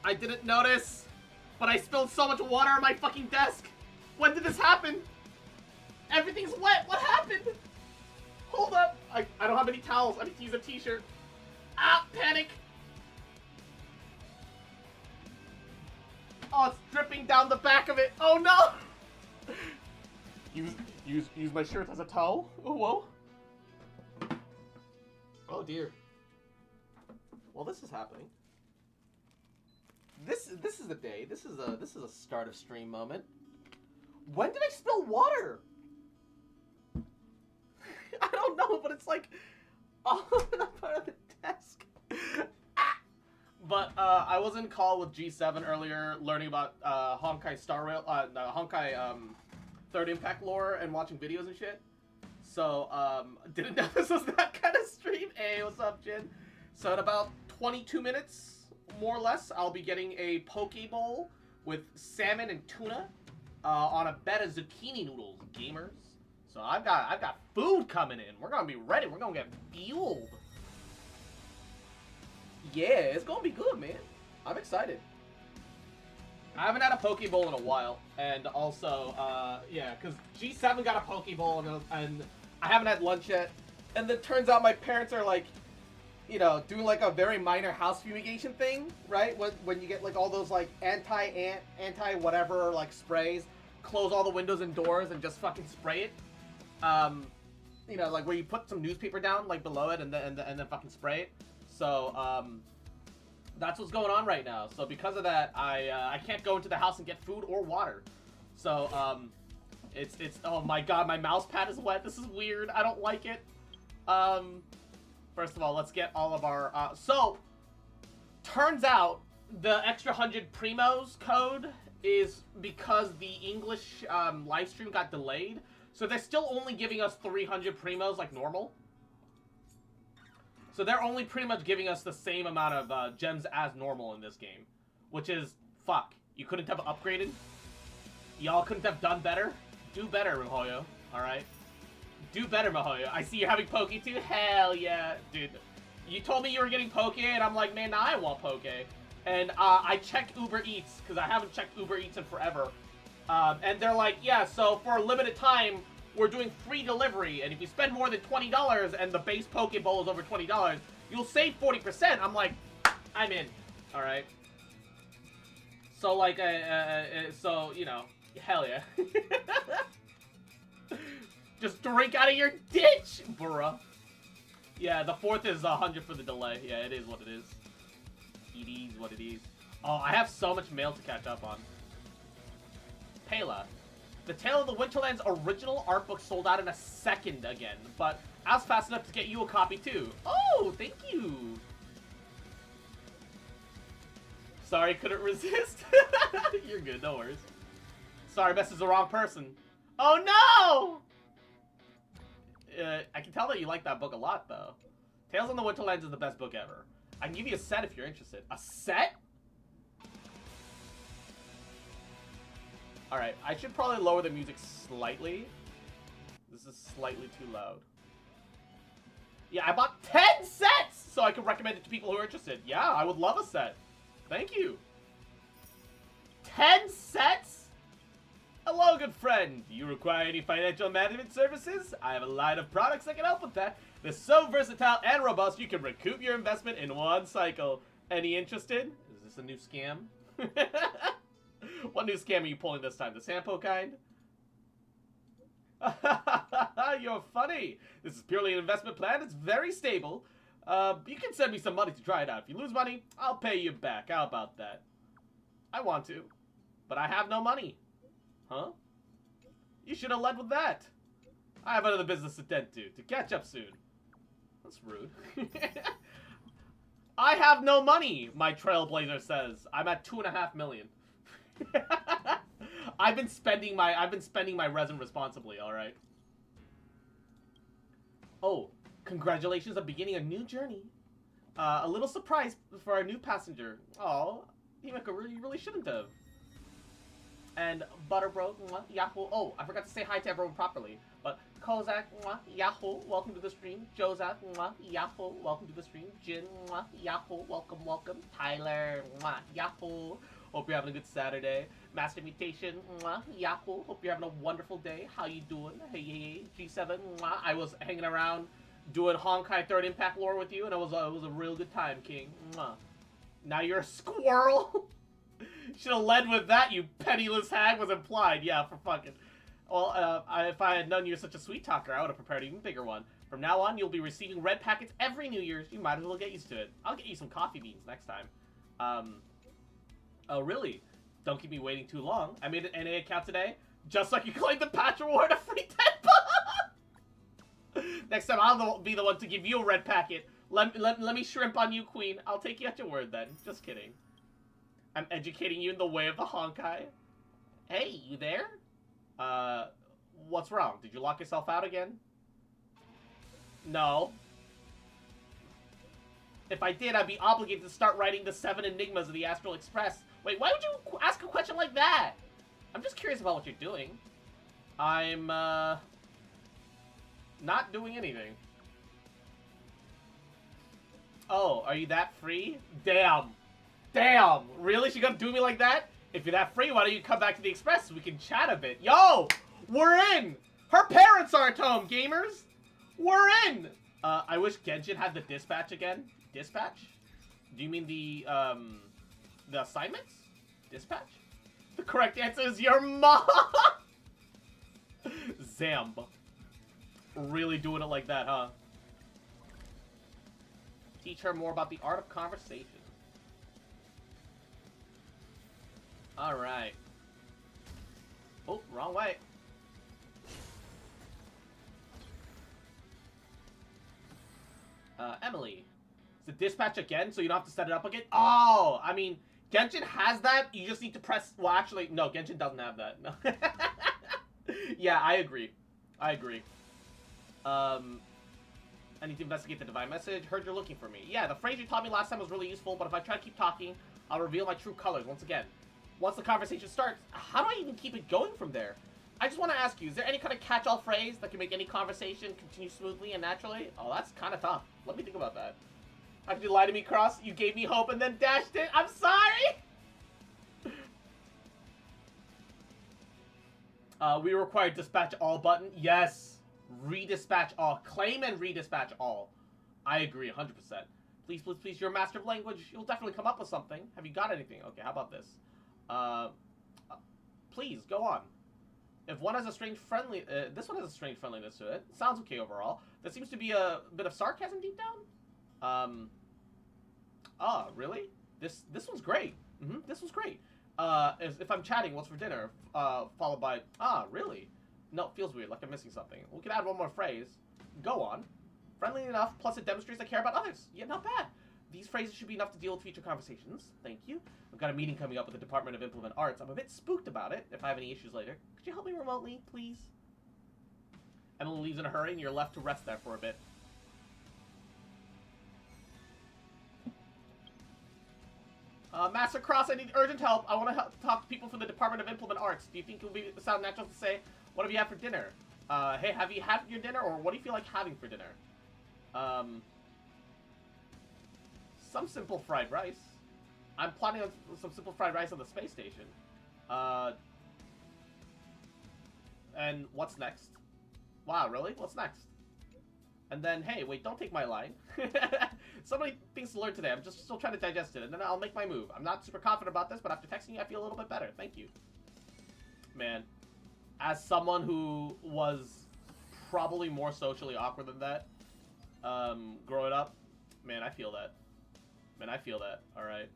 I didn't notice, but I spilled so much water on my fucking desk. When did this happen? Everything's wet. What happened? Hold up. I don't have any towels. I need to use a t-shirt. Ah, panic. Oh, it's dripping down the back of it. Oh no. Use my shirt as a towel. Oh, whoa. Oh dear. Well, this is happening. This is a day. This is a start of stream moment. When did I spill water? I don't know, but it's like all over the part of the desk. Ah! But I was in call with G7 earlier, learning about Honkai Star Rail, Honkai Third Impact lore, and watching videos and shit. So didn't know this was that kind of stream. Hey, what's up, Jin? So in about 22 minutes, more or less, I'll be getting a poke bowl with salmon and tuna on a bed of zucchini noodles, gamers. So I've got food coming in. We're gonna be ready. We're gonna get fueled. Yeah, it's gonna be good, man. I'm excited. I haven't had a poke bowl in a while, and also, yeah, because G7 got a poke bowl, and I haven't had lunch yet. And then turns out my parents are like, you know, doing like a very minor house fumigation thing, right? When you get like all those like anti-ant, anti-whatever like sprays, close all the windows and doors and just fucking spray it. You know, like where you put some newspaper down like below it and then fucking spray it. So that's what's going on right now. So because of that, I can't go into the house and get food or water. So it's oh my god, my mouse pad is wet. This is weird. I don't like it. First of all, let's get all of our so turns out the extra 100 primos code is because the English live stream got delayed. So they're still only giving us 300 primos like normal. So they're only pretty much giving us the same amount of gems as normal in this game. Which is, fuck. You couldn't have upgraded? Y'all couldn't have done better? Do better, Mihoyo. Alright? Do better, Mihoyo. I see you're having Poke too? Hell yeah. Dude, you told me you were getting Poke, and I'm like, man, now I want Poke. And I checked Uber Eats, because I haven't checked Uber Eats in forever. And they're like, yeah, so for a limited time, we're doing free delivery, and if you spend more than $20 and the base Poke Bowl is over $20, you'll save 40%. I'm like, I'm in. Alright. So, like, so, you know, hell yeah. Just drink out of your ditch, bruh. Yeah, the fourth is 100 for the delay. Yeah, it is what it is. It is what it is. Oh, I have so much mail to catch up on. Pela. The Tale of the Winterlands original art book sold out in a second again, but I was fast enough to get you a copy too. Oh, thank you. Sorry, couldn't resist. You're good, no worries. Sorry, messaged the wrong person. Oh no! I can tell that you like that book a lot, though. Tales of the Winterlands is the best book ever. I can give you a set if you're interested. A set? Alright, I should probably lower the music slightly. This is slightly too loud. Yeah, I bought 10 sets! So I can recommend it to people who are interested. Yeah, I would love a set. Thank you. 10 sets? Hello, good friend. Do you require any financial management services? I have a line of products that can help with that. They're so versatile and robust, you can recoup your investment in one cycle. Any interested? Is this a new scam? What new scam are you pulling this time? The Sampo kind? You're funny. This is purely an investment plan. It's very stable. You can send me some money to try it out. If you lose money, I'll pay you back. How about that? I want to, but I have no money. Huh? You should have led with that. I have another business to tend to catch up soon. That's rude. I have no money, my trailblazer says. I'm at 2.5 million. I've been spending my resin responsibly, alright? Oh, congratulations on beginning a new journey. A little surprise for our new passenger. Oh, Himeko, you really shouldn't have. And Butterbro, Yahoo. Oh, I forgot to say hi to everyone properly. But Kozak, mwah, Yahoo, welcome to the stream. Jozak, mwah, Yahoo, welcome to the stream. Jin, mwah, Yahoo, welcome, welcome. Tyler, mwah, Yahoo. Hope you're having a good Saturday. Master Mutation, mwah, Yahoo. Hope you're having a wonderful day. How you doing? Hey, hey, hey. G7, mwah. I was hanging around doing Honkai 3rd Impact lore with you, and it was a real good time, King. Mwah. Now you're a squirrel. Should have led with that, you penniless hag, was implied. Yeah, for fucking. Well, if I had known you were such a sweet talker, I would have prepared an even bigger one. From now on, you'll be receiving red packets every New Year's. You might as well get used to it. I'll get you some coffee beans next time. Oh, really? Don't keep me waiting too long. I made an NA account today, just like you claimed the patch reward a free 10 Next time, I'll be the one to give you a red packet. Let me shrimp on you, Queen. I'll take you at your word, then. Just kidding. I'm educating you in the way of the Honkai. Hey, you there? What's wrong? Did you lock yourself out again? No. If I did, I'd be obligated to start writing the 7 enigmas of the Astral Express. Wait, why would you ask a question like that? I'm just curious about what you're doing. I'm, not doing anything. Oh, are you that free? Damn. Damn. Really? She gonna do me like that? If you're that free, why don't you come back to the Express so we can chat a bit? Yo! We're in! Her parents aren't home, gamers! We're in! I wish Genshin had the dispatch again. Dispatch? Do you mean the assignments? Dispatch? The correct answer is your mom! Zamb. Really doing it like that, huh? Teach her more about the art of conversation. Alright. Oh, wrong way. Emily. Is it dispatch again, so you don't have to set it up again? Oh, I mean, Genshin has that. You just need to press... Well, actually, no, Genshin doesn't have that. No. Yeah, I agree. I agree. I need to investigate the divine message. Heard you're looking for me. Yeah, the phrase you taught me last time was really useful, but if I try to keep talking, I'll reveal my true colors once again. Once the conversation starts, how do I even keep it going from there? I just want to ask you, is there any kind of catch-all phrase that can make any conversation continue smoothly and naturally? Oh, that's kind of tough. Let me think about that. After you lied to me, Cross, you gave me hope and then dashed it. I'm sorry! We require dispatch all button. Yes. Redispatch all. Claim and redispatch all. I agree, 100%. Please, please, please, you're a master of language. You'll definitely come up with something. Have you got anything? Okay, how about this? Please, go on. If one has a strange friendly... this one has a strange friendliness to it. Sounds okay overall. There seems to be a bit of sarcasm deep down. Oh, really? This one's great. This one's great. If I'm chatting, what's for dinner? Followed by, really? No, feels weird, like I'm missing something. We can add one more phrase. Go on. Friendly enough, plus it demonstrates I care about others. Yeah, not bad. These phrases should be enough to deal with future conversations. Thank you. I've got a meeting coming up with the Department of Implement Arts. I'm a bit spooked about it. If I have any issues later, could you help me remotely, please? Emily leaves in a hurry, and you're left to rest there for a bit. Master Cross, I need urgent help. I want to talk to people from the Department of Implement Arts. Do you think it would sound natural to say, what have you had for dinner? Hey, have you had your dinner, or what do you feel like having for dinner? Some simple fried rice. I'm planning on some simple fried rice on the space station. And what's next? Wow, really? What's next? And then, hey, wait, don't take my line. So many things to learn today. I'm just still trying to digest it, and then I'll make my move. I'm not super confident about this, but after texting you, I feel a little bit better. Thank you. Man, as someone who was probably more socially awkward than that, growing up, man, I feel that. Man, I feel that. Alright.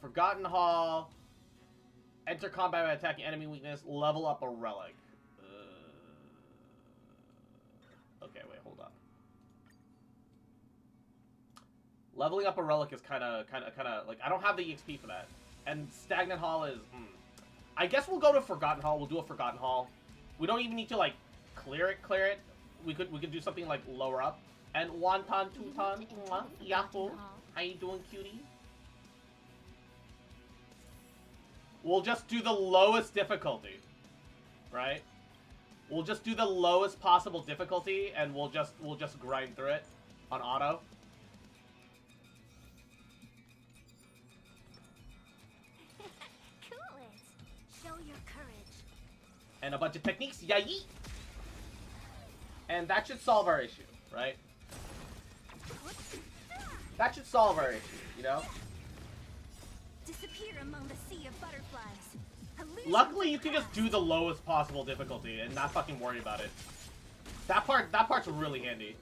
Forgotten Hall. Enter combat by attacking enemy weakness. Level up a relic. Okay, wait, hold on. Leveling up a relic is kind of, like, I don't have the EXP for that. And Stagnant Hall is, I guess we'll go to Forgotten Hall. We'll do a Forgotten Hall. We don't even need to, like, clear it. We could do something, like, lower up. And Wonton Tuton, Yahoo. How you doing, cutie? We'll just do the lowest difficulty. Right? We'll just do the lowest possible difficulty, and we'll just grind through it on auto. Cool it. Show your courage. And a bunch of techniques, yay! And that should solve our issue, right? That should solve our issue, you know? Disappear among the sea of butterflies. Luckily, you can just do the lowest possible difficulty and not fucking worry about it. That part's really handy.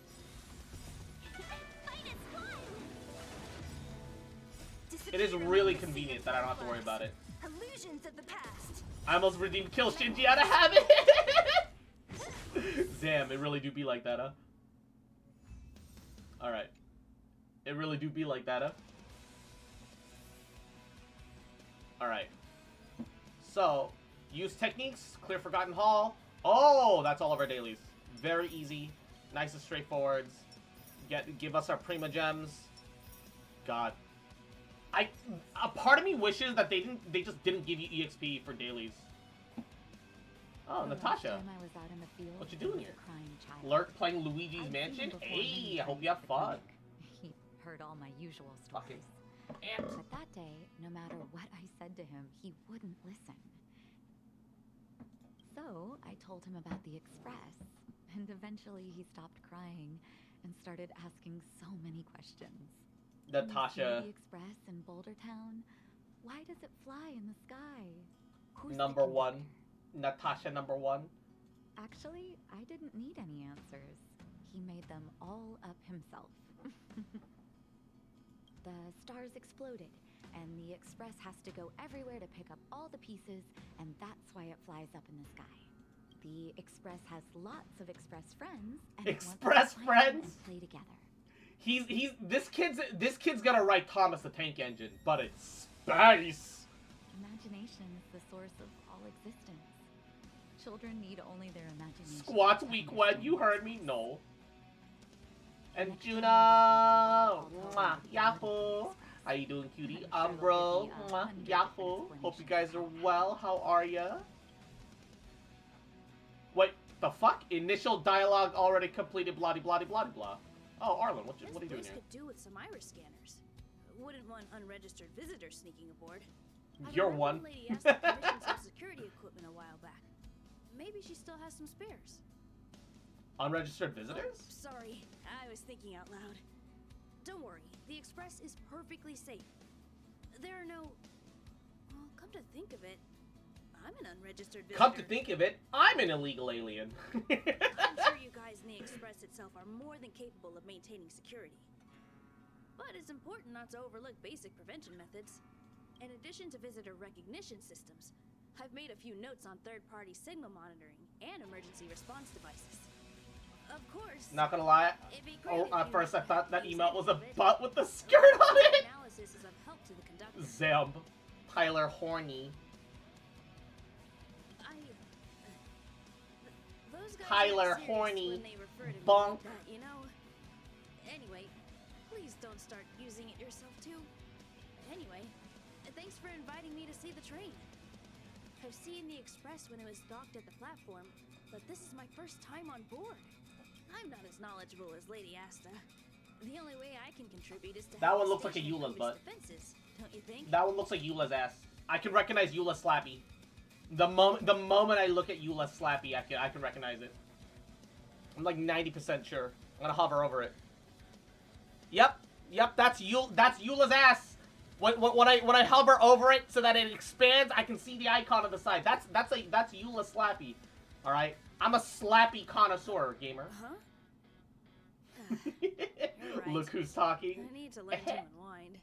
It is really convenient that I don't have to worry about it. Illusions of the past. I almost redeemed Kill Shinji out of habit. Damn, it really do be like that, huh? Alright. It really do be like that, huh? Alright. So, use techniques, clear Forgotten Hall. Oh, that's all of our dailies. Very easy. Nice and straightforward. Give us our Prima Gems. God. A part of me wishes that they just didn't give you EXP for dailies. Oh, Natasha. What you doing here? Lurk playing Luigi's Mansion? Hey, I hope you have fun. He heard all my usual stories. But that day, no matter what I said to him, he wouldn't listen. So I told him about the Express, and eventually he stopped crying and started asking so many questions. Natasha. The Express in Boulder Town? Why does it fly in the sky? Who's Number one. Natasha number one. Actually, I didn't need any answers. He made them all up himself. The stars exploded, and the Express has to go everywhere to pick up all the pieces, and that's why it flies up in the sky. The Express has lots of Express friends, and Express friends? Play together. This kid's gonna write Thomas the Tank Engine, but it's space. Imagination is the source of all existence. Children need only their imagination. Squats weak wed, you heard me? No. And Juno! Mwah, Yahoo! How you doing, cutie? Bro. Mwah, Yahoo! Hope you guys are well. How are ya? Wait, the fuck? Initial dialogue already completed, blah blah blah blah. Oh, Arlen, what are you doing here? Could do with some iris scanners. Wouldn't want unregistered visitors sneaking aboard. You're one. Lady asked to commission some security equipment a while back. Maybe she still has some spares. Unregistered visitors? Oh, sorry, I was thinking out loud. Don't worry, the Express is perfectly safe. There are no... Well, come to think of it, I'm an unregistered visitor. Come to think of it, I'm an illegal alien. I'm sure you guys in the Express itself are more than capable of maintaining security. But it's important not to overlook basic prevention methods. In addition to visitor recognition systems, I've made a few notes on third-party signal monitoring and emergency response devices. Of course. Not gonna lie. Oh, at first I thought that emote was a butt with the skirt on it. Analysis is of help to the conductor. Zemb. Tyler Horny. Those guys Tyler are serious Horny. when they refer to me Bonk. like that, you know. Anyway, please don't start using it yourself too. Anyway, thanks for inviting me to see the train. I've seen the Express when it was docked at the platform, but this is my first time on board. I'm not as knowledgeable as Lady Asta. The only way I can contribute is to That help one the looks like a station Eula's improve its butt. defenses, don't you think? That one looks like Eula's ass. I can recognize Eula Slappy. The moment I look at Eula Slappy, I can recognize it. I'm like 90% sure. I'm gonna hover over it. Yep, that's Eula's ass. When I hover over it so that it expands, I can see the icon on the side. That's Eula Slappy. All right, I'm a Slappy connoisseur, gamer. Huh? Right. Look who's talking. I need to learn to unwind.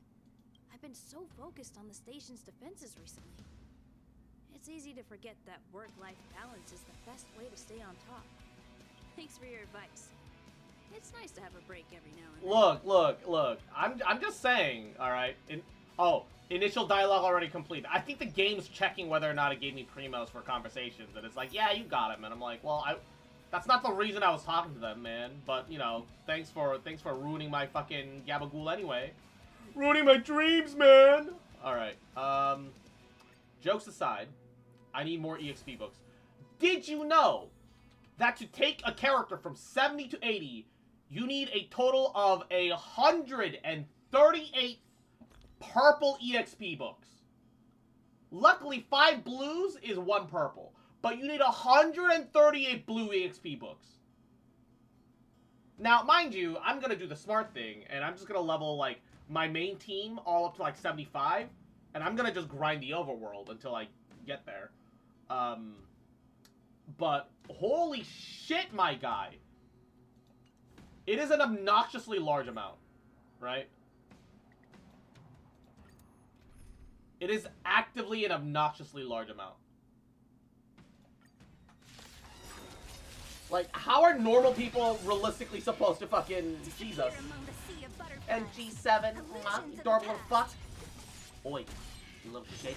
I've been so focused on the station's defenses recently. It's easy to forget that work-life balance is the best way to stay on top. Thanks for your advice. It's nice to have a break every now and then. Look. I'm just saying, all right. Initial dialogue already complete. I think the game's checking whether or not it gave me primos for conversations, and it's like, yeah, you got him, and I'm like, well, that's not the reason I was talking to them, man. But you know, thanks for ruining my fucking gabagool anyway. Ruining my dreams, man. All right. Jokes aside, I need more EXP books. Did you know that to take a character from 70 to 80, you need a total of 138 purple EXP books. Luckily, 5 blues is 1 purple. But you need 138 blue EXP books. Now, mind you, I'm going to do the smart thing, and I'm just going to level, like, my main team all up to, like, 75, and I'm going to just grind the overworld until I get there. But, holy shit, my guy. It is an obnoxiously large amount, right? It is actively an obnoxiously large amount. Like, how are normal people realistically supposed to fucking see us? And G7, adorable little fuck. Oi, you little shit.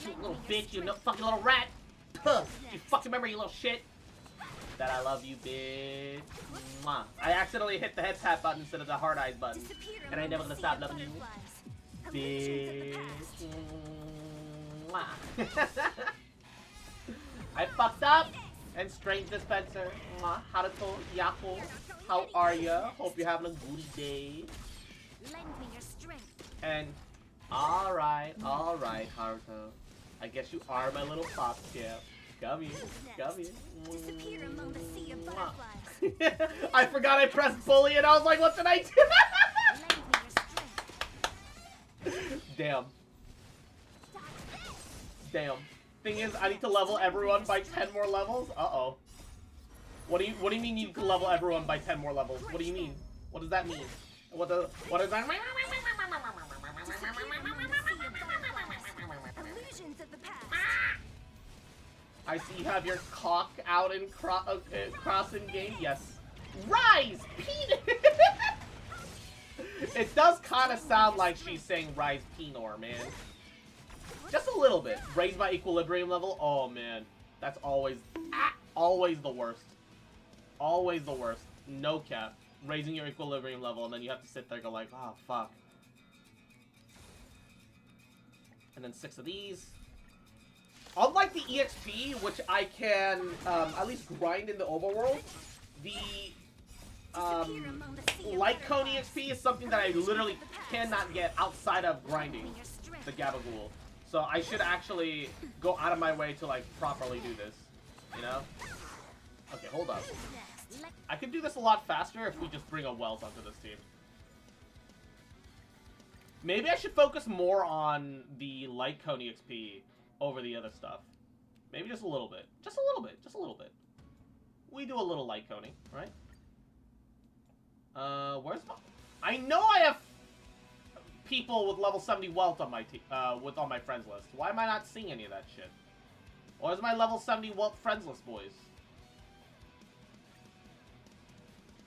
You little bitch, you fucking little rat. Huh. You fucking remember, you little shit. That I love you, bitch. Mwah. I accidentally hit the head tap button instead of the hard eyes button. And I ain't never gonna stop loving you. Bitch. Mwah. I fucked up. And Strange Dispenser, Haruto, Yako, how are ya? Hope you're having a goody day. Lend me your strength. And, alright, Haruto. I guess you are my little pop champ. Come here, come here. Disappear among the sea of butterflies. I forgot I pressed bully and I was like, what did I do? Lend me your strength. Damn. Damn. Thing is, I need to level everyone by 10 more levels? Uh-oh. What do you mean you need to level everyone by 10 more levels? What do you mean? What does that mean? What is that? Illusions of the past. I see you have your cock out in crossing game. Yes. Rise, penis. It does kind of sound like she's saying rise, penor, man. Just a little bit. Raise my equilibrium level. Oh man, that's always the worst. Always the worst. No cap. Raising your equilibrium level, and then you have to sit there and go like, oh fuck. And then 6 of these. Unlike the EXP, which I can at least grind in the overworld, the light cone EXP is something that I literally cannot get outside of grinding the Gabagool. So I should actually go out of my way to, like, properly do this, you know? Okay, hold up. I could do this a lot faster if we just bring a Welt onto this team. Maybe I should focus more on the light cone EXP over the other stuff. Maybe just a little bit. Just a little bit. Just a little bit. We do a little light coning, right? Where's my... I know I have people with level 70 Welt on my on my friends list. Why am I not seeing any of that shit? Where's my level 70 Welt friends list, boys?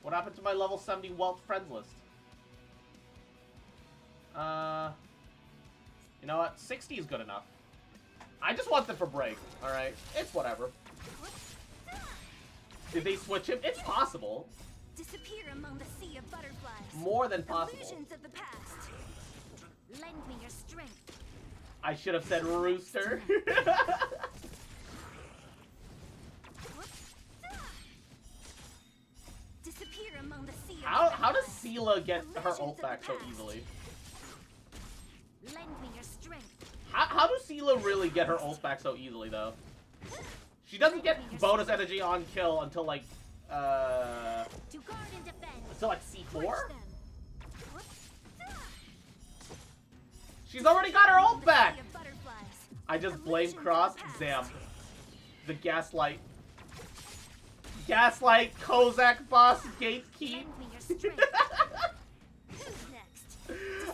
What happened to my level 70 Welt friends list? You know what? 60 is good enough. I just want them for break, alright? It's whatever. Did they switch him? It's possible. Disappear among the sea of butterflies. More than possible. Illusions of the past. Lend me your strength. I should have said rooster. Disappear among the sea of How does Sela get her ult back so easily? Lend me your strength. How does Sela really get her ult back so easily, though? She doesn't get bonus energy on kill until, like, To guard and defend. until, like, C4? Watch them. She's already got her ult back! Sea of butterflies. I just blame Cross. Zam. The Gaslight. Gaslight, Kozak, boss, gatekeep. Lend me your strength. Who's next?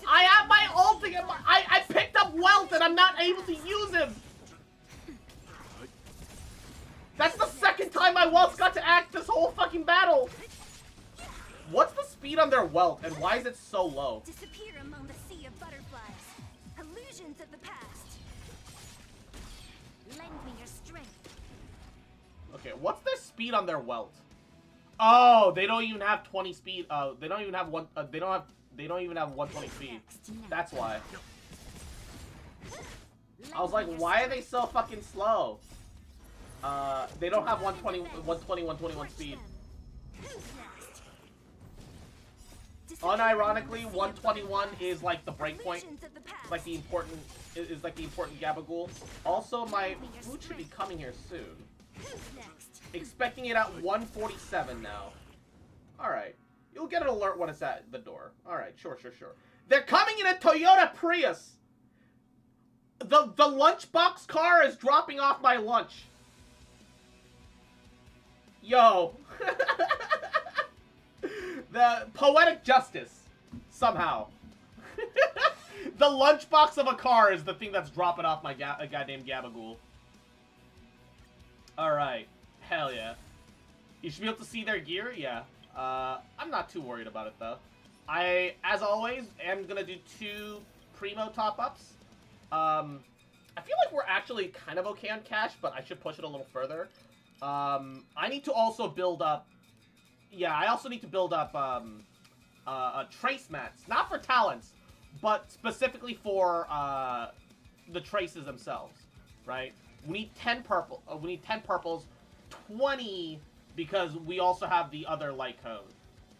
I have my ult again. I picked up Welt and I'm not able to use him. That's the second time my Welt's got to act this whole fucking battle. What's the speed on their Welt and why is it so low? Disappear among the sea of butterflies. Illusions of the past. Lend me your strength. Okay, what's their speed on their Welt? Oh, they don't even have 20 speed. They don't even have one. They don't even have 120 speed. That's why. I was like, why are they so fucking slow? They don't have 121 speed. Unironically, 121 is like the breakpoint. Like the important is like the important Gabagool. Also, my food should be coming here soon. Expecting it at 147 now. Alright. You'll get an alert when it's at the door. Alright, sure. They're coming in a Toyota Prius! The lunchbox car is dropping off my lunch. Yo. The poetic justice. Somehow. The lunchbox of a car is the thing that's dropping off my goddamn Gabagool. Alright. Hell yeah. You should be able to see their gear? Yeah. I'm not too worried about it, though. I, as always, am gonna do 2 Primo top-ups. I feel like we're actually kind of okay on cash, but I should push it a little further. I need to also build up... Yeah, I also need to build up, trace mats. Not for talents, but specifically for, the traces themselves, right? We need 10 purple. We need 10 purples, 20 because we also have the other light code.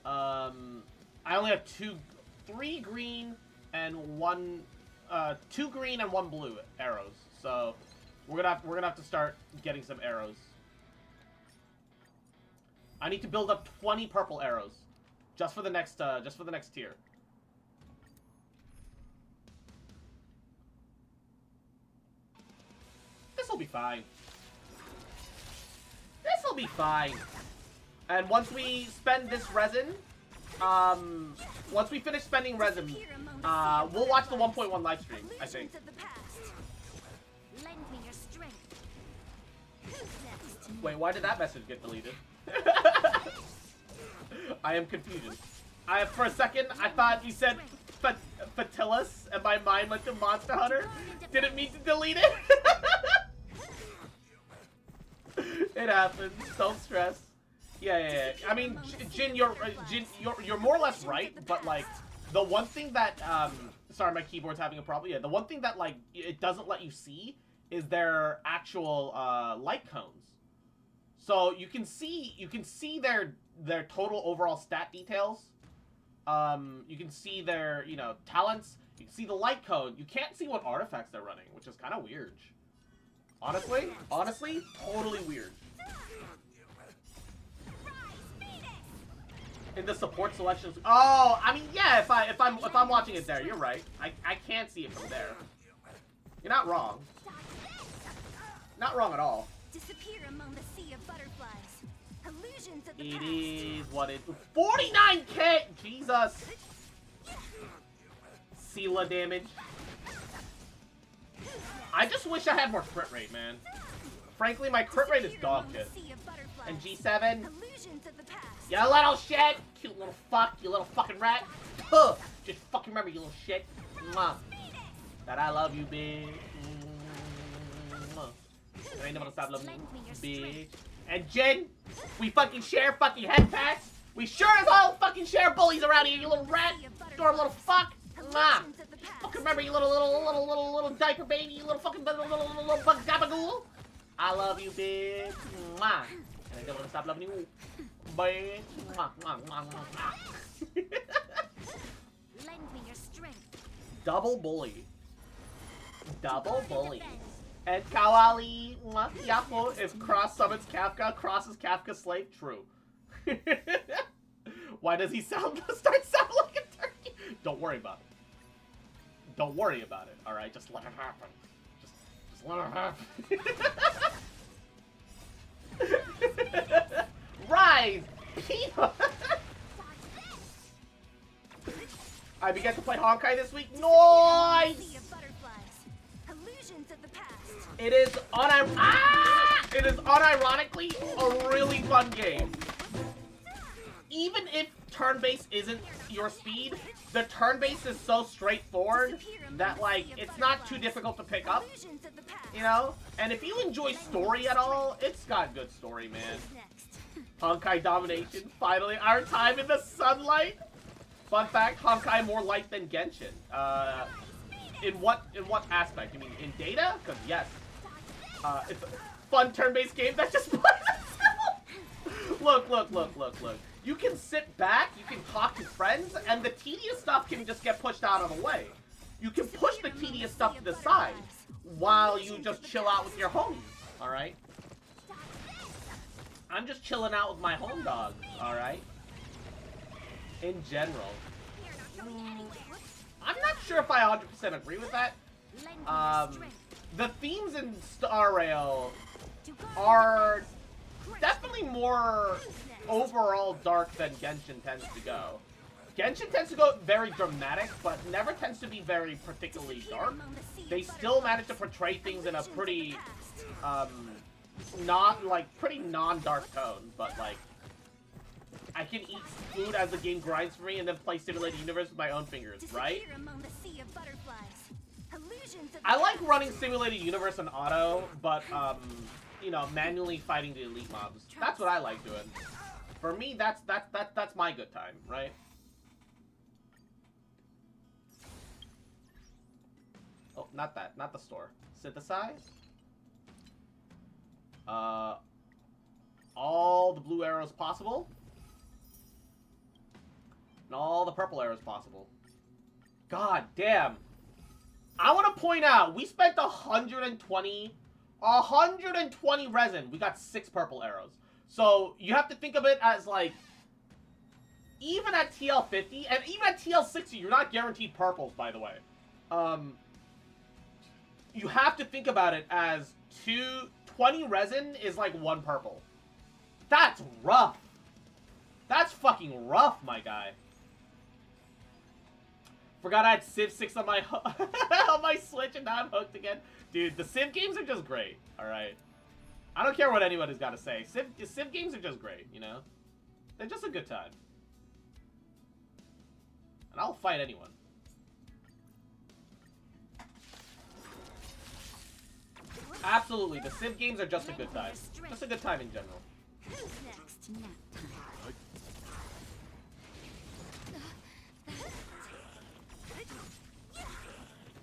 I only have 3 green and 1, 2 green and 1 blue arrows. So we're gonna have to start getting some arrows. I need to build up 20 purple arrows, just for the next tier. This'll be fine. This'll be fine. And once we spend this resin, once we finish spending resin, we'll watch the 1.1 live stream, I think. Wait, why did that message get deleted? I am confused. For a second, I thought you said Fatilis, and my mind went to Monster Hunter. Didn't mean to delete it. It happens. Don't stress. Yeah. I mean, Jin, you're more or less right, but like the one thing that sorry, my keyboard's having a problem. Yeah, the one thing that like it doesn't let you see is their actual light cones. So you can see their total overall stat details. You can see their, you know, talents. You can see the light code. You can't see what artifacts they're running, which is kind of weird. Honestly, totally weird. In the support selections. Oh, I mean, yeah. If I'm watching it there, you're right. I can't see it from there. You're not wrong. Not wrong at all. Disappear among the sea of butterflies. Illusions of the It past. is what it... 49k! Jesus! Sela damage. I just wish I had more crit rate, man. Frankly, my crit rate is dog shit. And G7? You little shit! Cute little fuck, you little fucking rat. Huh. Just fucking remember, you little shit. Mwah. That I love you, bitch. I ain't never gonna stop loving you, bitch. And Jen, we fucking share fucking head pats. We sure as hell fucking share bullies around here, you little rat. Adorable little fuck. Mwah. Fucking remember, you little diaper baby, you little fucking little bug gabagool. I love you, bitch. Mwah. And I don't wanna stop loving you, bitch. Mwah, mwah, mwah, mwah. Lend me your strength. Double bully. Double bully. And Kawali, Yapo, if Cross summons Kafka, Cross is Kafka's slave? True. Why does he start sounding like a turkey? Don't worry about it. Don't worry about it, alright? Just let it happen. Just let it happen. Rise! Peanut! I began to play Honkai this week. Nice! It is unironically a really fun game. Even if turn-based isn't your speed, the turn-based is so straightforward that, like, it's not too difficult to pick up, you know? And if you enjoy story at all, it's got good story, man. Honkai domination, finally, our time in the sunlight. Fun fact, Honkai more light than Genshin. In what aspect? You mean in data? Because yes. fun turn-based game that just plays itself. Look. You can sit back, you can talk to friends, and the tedious stuff can just get pushed out of the way. You can push the tedious stuff to the side while you just chill out with your homies, alright? I'm just chilling out with my home dog, alright? In general. I'm not sure if I 100% agree with that. The themes in Star Rail are definitely more overall dark than Genshin tends to go. Genshin tends to go very dramatic, but never tends to be very particularly dark. They still manage to portray things in a pretty, pretty non-dark tone, but, like, I can eat food as the game grinds for me and then play Simulated Universe with my own fingers, right? I like running Simulated Universe on auto, but, you know, manually fighting the elite mobs. That's what I like doing. For me, that's my good time, right? Oh, not that. Not the store. Synthesize. All the blue arrows possible. And all the purple arrows possible. God damn. I want to point out, we spent 120 resin. We got 6 purple arrows. So, you have to think of it as, like, even at TL50, and even at TL60, you're not guaranteed purples, by the way. You have to think about it as 20 resin is like 1 purple. That's rough. That's fucking rough, my guy. Forgot I had Civ 6 on my on my Switch and now I'm hooked again. Dude, the Civ games are just great, alright? I don't care what anybody's got to say. Civ games are just great, you know? They're just a good time. And I'll fight anyone. Absolutely, the Civ games are just a good time. Just a good time in general. Who's next? Nap time.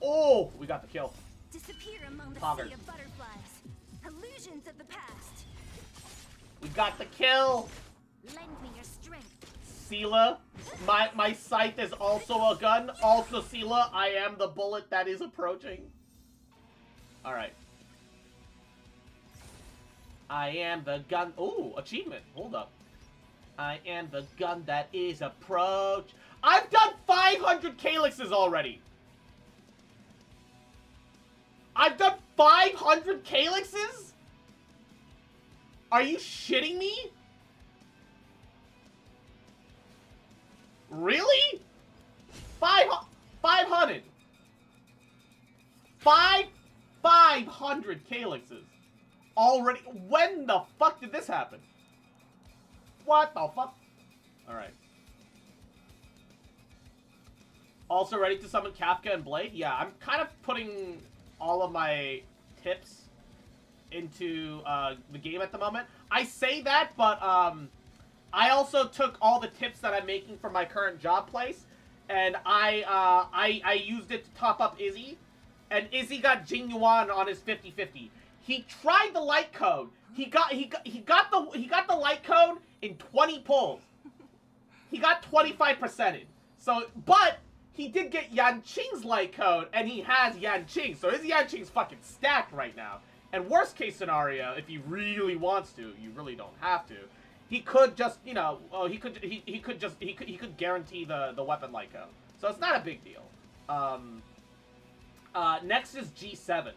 Oh, we got the kill. Disappear among the Poggers. sea of butterflies. Illusions of the past. We got the kill. Lend me your strength. Sela, my scythe is also a gun. Also, Sela, I am the bullet that is approaching. Alright. I am the gun. Ooh, achievement. Hold up. I am the gun that is approach. I've done 500 calyxes already. I've done 500 calyxes? Are you shitting me? Really? 500. 500 calyxes. Already. When the fuck did this happen? What the fuck? Alright. Also ready to summon Kafka and Blade? Yeah, I'm kind of putting all of my tips into the game at the moment. I say that, but I also took all the tips that I'm making for my current job place, and I used it to top up Izzy, and Izzy got Jing Yuan on his 50-50. He tried the light code. He got the light code in 20 pulls. He got 25%ed. So, but he did get Yanqing's light code, and he has Yanqing. So his Yanqing's fucking stacked right now. And worst case scenario, if he really wants to, you really don't have to. He could just, you know, he could guarantee the weapon light code. So it's not a big deal. Next is G7,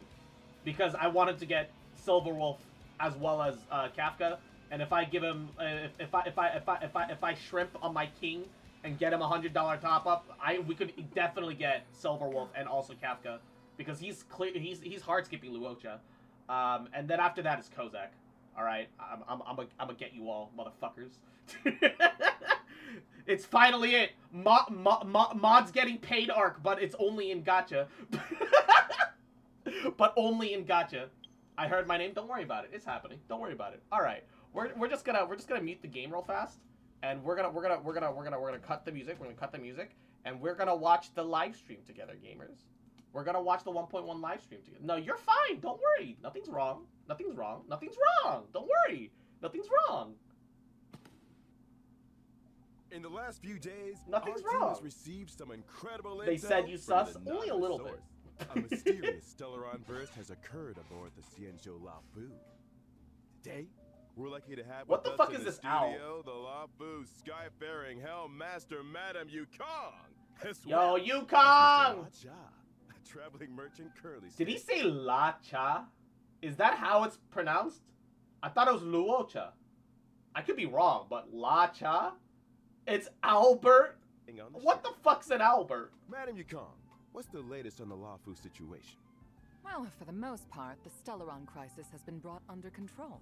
because I wanted to get Silverwolf as well as Kafka. And if I give him, if I shrimp on my king and get him $100 top up, we could definitely get Silverwolf and also Kafka, because he's hard skipping Luocha. And then after that is Kozak. All right, I'm gonna get you all, motherfuckers. It's finally it. Mod's getting paid arc, but it's only in gacha. But only in gacha. I heard my name. Don't worry about it. It's happening. Don't worry about it. All right, we're just gonna mute the game real fast, and we're gonna cut the music. We're gonna cut the music, and we're gonna watch the live stream together, gamers. We're gonna watch the 1.1 live stream together. No, you're fine. Don't worry. Nothing's wrong. Nothing's wrong. Nothing's wrong. Don't worry. Nothing's wrong. In the last few days, Nothing's our team wrong. has received some incredible They intel said you from sus? an Only a anonymous little source. bit. A mysterious Stellaron burst has occurred aboard the Xianzhou Lafu. Today, we're lucky to have What with the us fuck in is the this owl? studio the Lafu Skyfaring Hell Master Madame Yukong. As Yo, well as Mr. Yukong! La Cha, a traveling merchant curly Did he stick. say La Cha? Is that how it's pronounced? I thought it was Luocha. I could be wrong, but La Cha? It's Albert? On the What the ship. fuck's an Albert? Madame Yukong, what's the latest on the Lafu situation? Well, for the most part, the Stellaron crisis has been brought under control.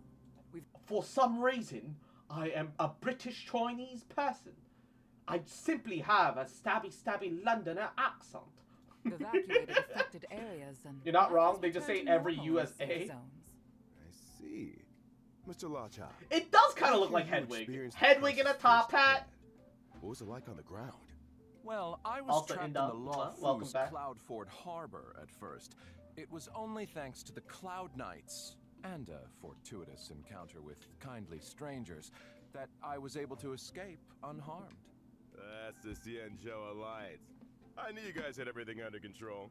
We've For some reason, I am a British Chinese person. I simply have a stabby Londoner accent. evacuated affected areas and... You're not life wrong, has they just say returned to every normal in USA. safe zones. I see. Mr. La Cha. It does kind I of look hear like you Hedwig. experienced the Hedwig in a crisis top hat. firsthand. What was it like on the ground? Well, I was Also, trapped in Indal, the Law welcome Fu's back. Cloudford Harbor at first. It was only thanks to the Cloud Knights and a fortuitous encounter with kindly strangers that I was able to escape unharmed. That's the Xianzhou Alliance. I knew you guys had everything under control.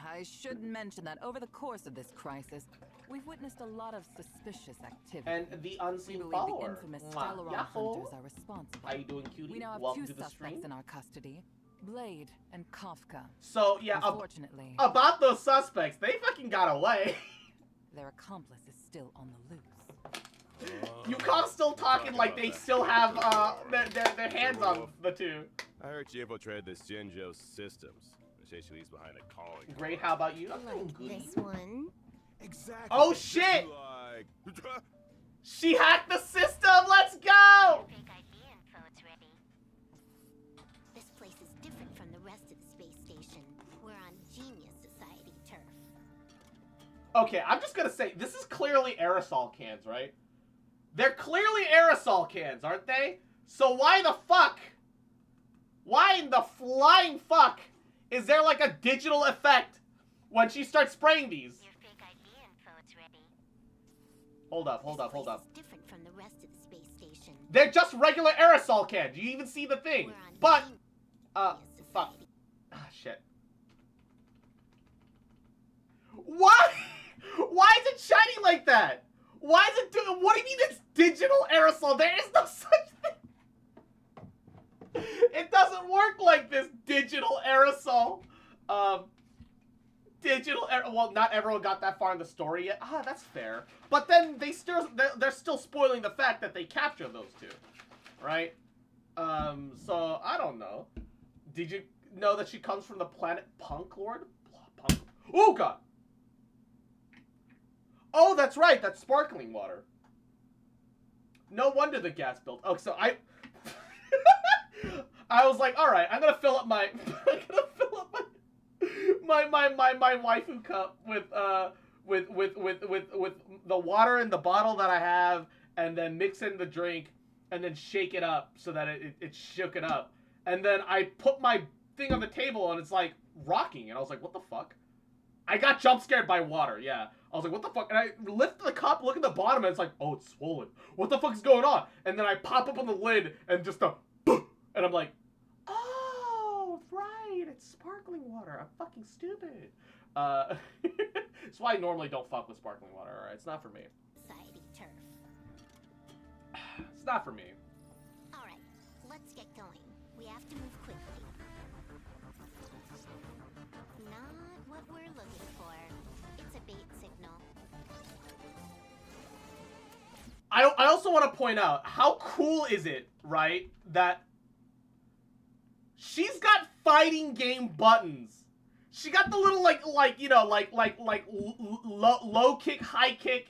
I should mention that over the course of this crisis, we've witnessed a lot of suspicious activity. And the We unseen believe follower. the infamous Mwah. Stellaron Yahoo. hunters are responsible. How you doing, cutie? We now have Welcome two to the suspects stream. in our custody, Blade and Kafka. So, yeah, Unfortunately, about those suspects, they fucking got away. their accomplice is still on the loose. Yukon's still talking like they still have their hands on the two. I heard she infiltrated the Xianzhou systems. They say she leaves behind a calling. Great, how about you? I'm doing Like good. this one. Exactly. Oh, just shit! Like... She hacked the system! Let's go! Big ID info's ready. This place is different from the rest of the space station. We're on Genius Society turf. Okay, I'm just gonna say, this is clearly aerosol cans, right? They're clearly aerosol cans, aren't they? So why the fuck? Why in the flying fuck is there like a digital effect when she starts spraying these? Your fake ID info's ready. Hold up. This place is different from the rest of the space station. They're just regular aerosol cans. You even see the thing. We're on But, Genius fuck. Society. Ah, shit. Why? Why is it shining like that? Why is it doing? What do you mean it's digital aerosol? There is no such thing. It doesn't work like this. Digital aerosol. Well, not everyone got that far in the story yet. Ah, that's fair. But then they're still spoiling the fact that they captured those two, right? So I don't know. Did you know that she comes from the planet Punk Lord? Punk. Oh god. Oh, that's right. That's sparkling water. No wonder the gas built. Oh, so I was like, all right, I'm gonna fill up my my waifu cup with the water in the bottle that I have, and then mix in the drink, and then shake it up so that it shook it up, and then I put my thing on the table and it's like rocking, and I was like, what the fuck? I got jump scared by water. Yeah, I was like, what the fuck? And I lift the cup, look at the bottom, and it's like, oh, it's swollen. What the fuck is going on? And then I pop up on the lid and just and I'm like, oh, right, it's sparkling water. I'm fucking stupid. That's why I normally don't fuck with sparkling water. All right, it's not for me. Society turf. It's not for me. All right, let's get going. We have to move quickly. Not what we're looking for. It's a bait signal. I also want to point out, how cool is it, right, that she's got fighting game buttons. She got the little low kick, high kick,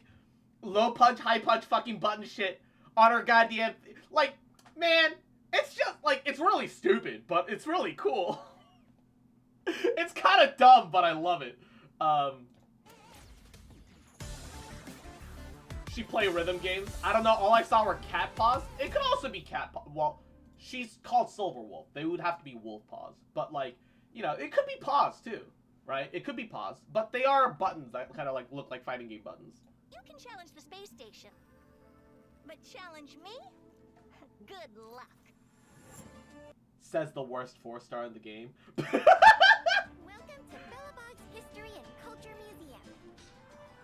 low punch, high punch fucking button shit on her goddamn, like, man, it's just like, it's really stupid, but it's really cool. It's kind of dumb, but I love it. She play rhythm games. I don't know. All I saw were cat paws. It could also be cat paws. Well, she's called Silver Wolf. They would have to be wolf paws. But like, you know, it could be paws too, right? It could be paused, but they are buttons that kind of like look like fighting game buttons. You can challenge the space station. But challenge me? Good luck. Says the worst 4-star in the game. Welcome to Bellabog's History and Culture Museum.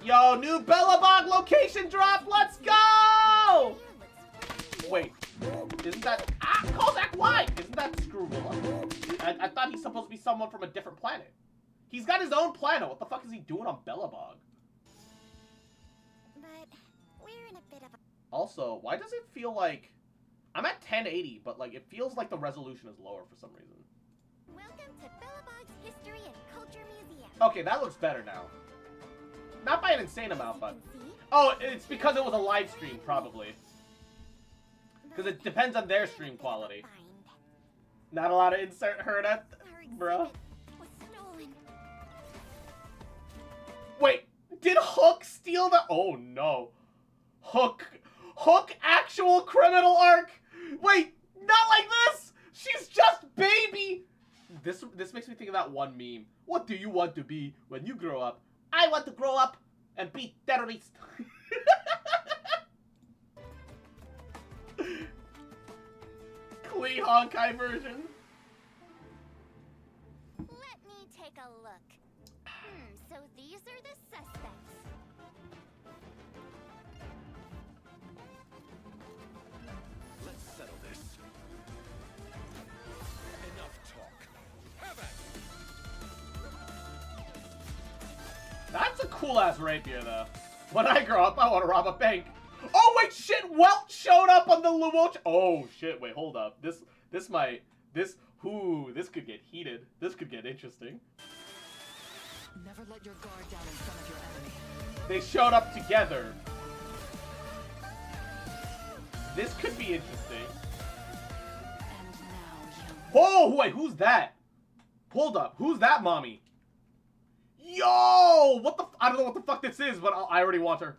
Yo, new Bellabog location drop. Let's go! Wait, isn't that Kozak? Why? Isn't that Screwvilla? I thought he's supposed to be someone from a different planet. He's got his own planet. What the fuck is he doing on Bellabog? But we're in a bit of a... Also, why does it feel like I'm at 1080, but like it feels like the resolution is lower for some reason? Welcome to Bellabog's History and Culture Museum. Okay, that looks better now. Not by an insane amount, but... As you can see, Oh, it's because it was a live stream, probably. Because it depends on their stream quality. find. Not allowed to insert her at... Our Bruh. exhibit was stolen. Wait, did Hook steal the... Oh, no. Hook actual criminal arc? Wait, not like this! She's just baby! This makes me think of that one meme. What do you want to be when you grow up? I want to grow up and be terrorist. Klee Honkai version. Let me take a look. So these are the suspects. Let's settle this. Enough talk. Have at it. That's a cool-ass rapier, though. When I grow up, I want to rob a bank. Oh, wait, shit! Welch showed up on the Luoch. Oh, shit, wait, hold up. This could get heated. This could get interesting. Never let your guard down in front of your enemy. They showed up together. This could be interesting. And now you... Oh, wait, who's that? Hold up, who's that, mommy? Yo, what the? I don't know what the fuck this is, but I already want her.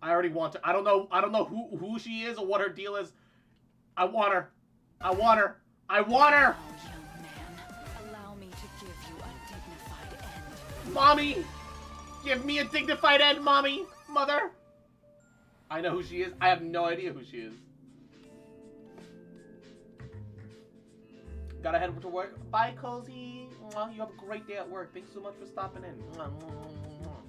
I already want her. I don't know who she is or what her deal is. I want her. I want her. I want her. Now, young man, allow me to give you a dignified end. Mommy, give me a dignified end, mommy, mother. I know who she is. I have no idea who she is. Gotta head over to work. Bye, Cozy. Mwah, you have a great day at work. Thanks so much for stopping in. Mwah, mwah, mwah, mwah.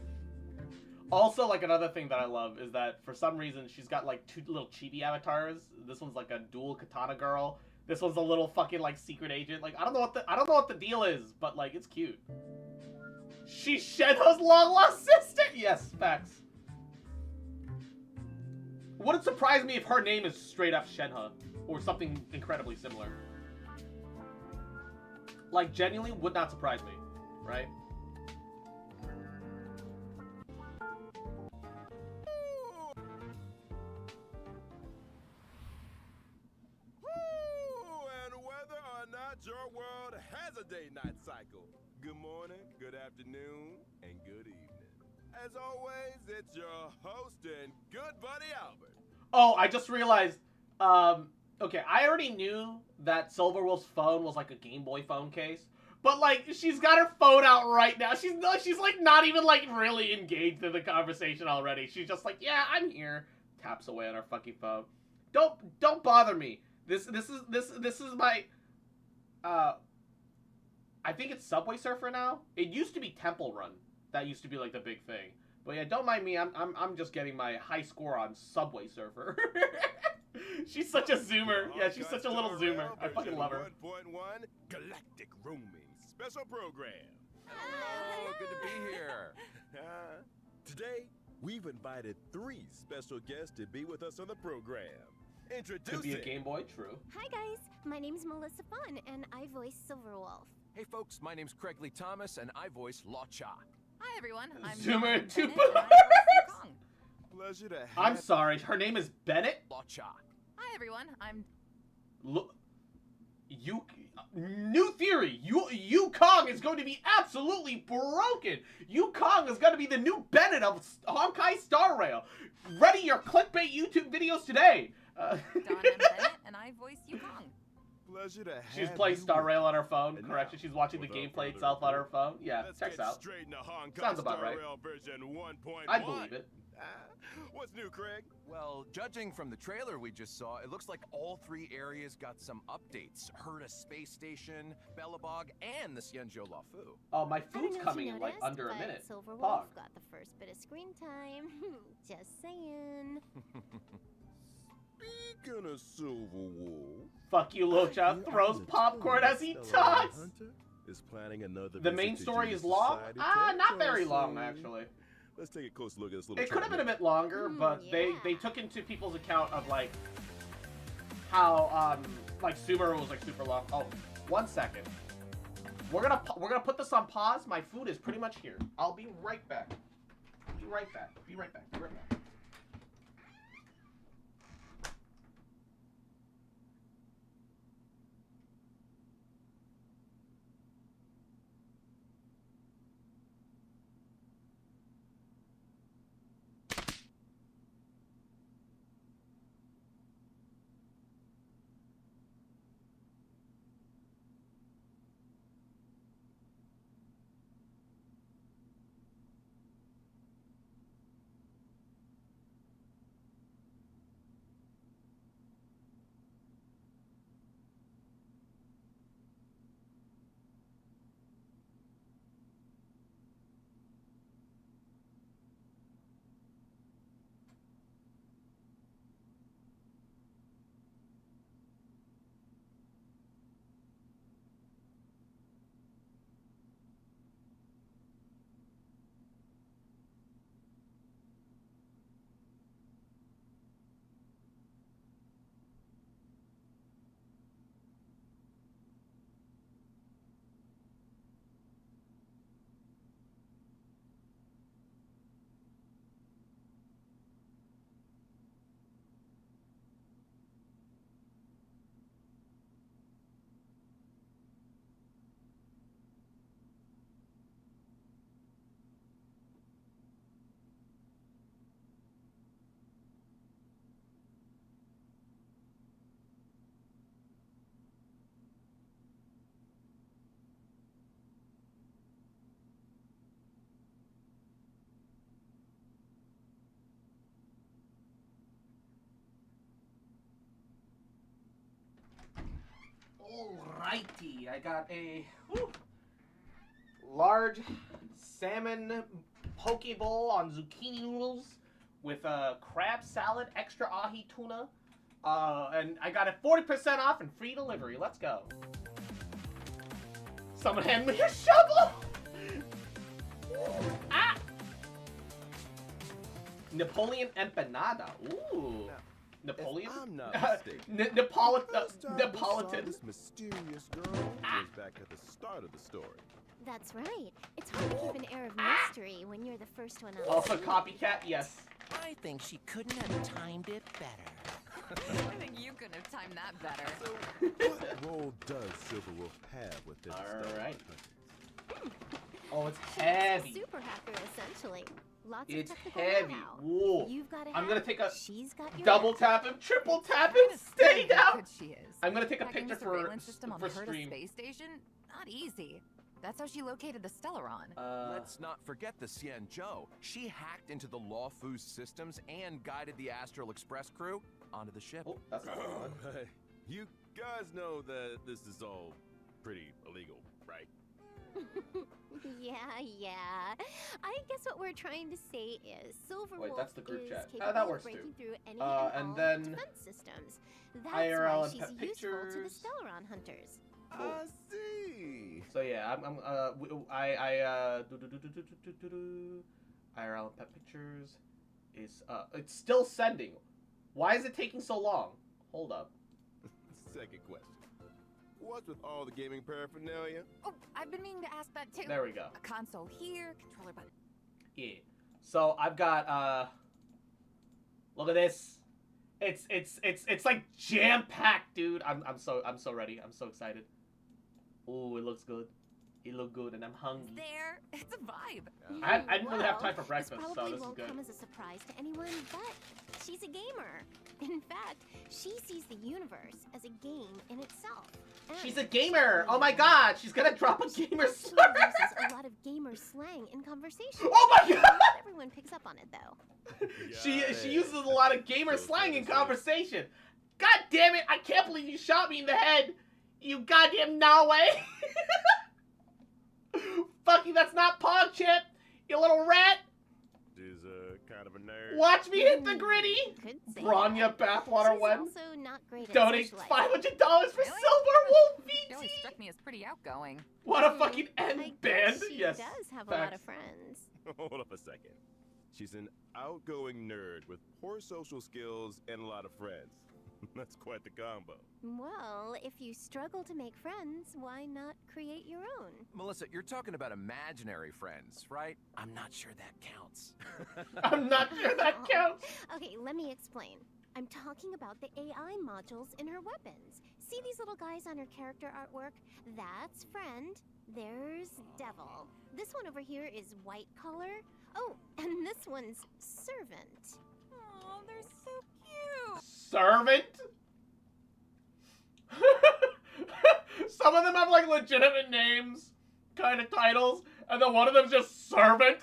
Also, like, another thing that I love is that for some reason she's got like 2 little chibi avatars. This one's like a dual katana girl. This one's a little fucking like secret agent. Like, I don't know what the deal is, but like it's cute. She's Shenhe's long lost sister. Yes, facts. Wouldn't surprise me if her name is straight up Shenhe or something incredibly similar. Like, genuinely would not surprise me, right? And whether or not your world has a day-night cycle, good morning, good afternoon, and good evening. As always, it's your host and good buddy Albert. Oh, I just realized, okay, I already knew that Silverwolf's phone was like a Game Boy phone case, but like, she's got her phone out right now. She's like not even like really engaged in the conversation already. She's just like, yeah, I'm here. Taps away on her fucking phone. Don't bother me. This is my, I think it's Subway Surfer now. It used to be Temple Run. That used to be like the big thing. But yeah, don't mind me. I'm just getting my high score on Subway Surfer. She's such a zoomer. Yeah, she's such a little zoomer. I fucking love her. 1.1 Galactic Roaming Special Program. Hello, good to be here. Today, we've invited 3 special guests to be with us on the program. Introducing... Could be a Game Boy, true. Hi guys, my name's Melissa Fun, and I voice Silverwolf. Hey folks, my name's Craig Lee Thomas, and I voice La Cha. Hi everyone, I'm Zoomer and 2 Bennett, and I bars. voice Kong. Pleasure to have... I'm sorry, her name is Bennett? La Cha. Hi everyone, I'm Look, new theory. Kong is going to be absolutely broken. Kong is going to be the new Bennett of Honkai Star Rail. Ready your clickbait YouTube videos today. Donna Bennett, and I voice Yukong. Pleasure to have She's playing you Star with Rail us. on her phone. And Correction. now, She's watching the without gameplay further itself on ado, her phone. Yeah, let's checks get out. straight into Honkai Sounds about Star right. Rail version 1.1. I believe it. What's new, Craig? Well, judging from the trailer we just saw, it looks like all 3 areas got some updates. Herta Space Station, Belobog, and the Xianzhou Lafu. Oh, my I don't food's know if coming you in like noticed, under a but minute. Silver Pog. Wolf got the first bit of screen time. Just saying. Speaking of Silver Wolf, Fuck you, Locha. Throws popcorn as he talks. Hunter is planning another The main visit to story Genius is long? Society Not very territory. long, actually. Let's take a close look at this little It could have been a trailer. bit longer, but they yeah. took into people's account of like how like Subaru was like super long. Oh, 1 second. We're gonna put this on pause. My food is pretty much here. I'll be right back. Be right back. Be right back. Be right back. Alrighty, I got a large salmon poke bowl on zucchini noodles with a crab salad, extra ahi tuna, and I got it 40% off and free delivery. Let's go. Someone hand me a shovel. Ah! Napoleon empanada. Ooh. Napoleon? If I'm not mistaken, Neapolitan. This mysterious girl was back at the start of the story. That's right. It's hard to keep an air of mystery when you're the first one on Also the scene. copycat, yes. I think she couldn't have timed it better. I think you could have timed that better. So, what role does Silver Wolf have within the All right. Hmm. Oh, it's She's heavy. a super hacker, essentially. Lots It's of technical heavy. know-how. Whoa. You've got I'm gonna take a She's got your double back. tap him, triple tap him, Kinda stay stunning how down. good she is. I'm gonna take a Hacking picture the for surveillance system on the Herta stream. space station? Not easy. That's how she located the Stellaron. Let's not forget the Xianzhou. She hacked into the Lawfu's systems and guided the Astral Express crew onto the ship. Oh, that's not one. Hey, you guys know that this is all pretty illegal, right? Yeah. I guess what we're trying to say is Silver Wait, Wolf that's the group is chat. capable That works of breaking too. through any And all then defense systems. That's IRL why and she's pet useful to the pictures. Stellaron hunters. I see. So yeah, IRL and pet pictures is it's still sending. Why is it taking so long? Hold up. Second question. What's with all the gaming paraphernalia? Oh, I've been meaning to ask that too. There we go. A console here, controller button. Yeah. So I've got look at this. It's like jam packed, dude. I'm so ready. I'm so excited. Ooh, it looks good. You look good, and I'm hungry. There, it's a vibe. I didn't really have Well, time for breakfast, this so probably this is won't good. come as a surprise to anyone, but she's a gamer. In fact, she sees the universe as a game in itself. And She's a gamer! Oh my god, she's gonna drop a gamer she slur! uses a lot of gamer slang in conversation. Oh my god! Not everyone picks up on it, though. She uses a lot of gamer slang in conversation. God damn it! I can't believe you shot me in the head! You goddamn Norway! Fuck you, that's not PogChip! You little rat! She's kind of a nerd. Watch me hit the gritty! Could say Bronya bathwater She's when also not great at donate socializing. $500 for Really? Silver Wolf She always VT! struck me as pretty outgoing. What a fucking I end guess band! she Yes. does have a lot facts. of friends. Hold up a second. She's an outgoing nerd with poor social skills and a lot of friends. That's quite the combo. Well, if you struggle to make friends, why not create your own? Melissa, you're talking about imaginary friends, right? I'm not sure that counts. I'm not sure that counts! Okay, let me explain. I'm talking about the AI modules in her weapons. See these little guys on her character artwork? That's friend. There's devil. This one over here is white collar. Oh, and this one's servant. Oh, they're so cute. Servant? Some of them have like legitimate names, kind of titles, and then one of them's just servant.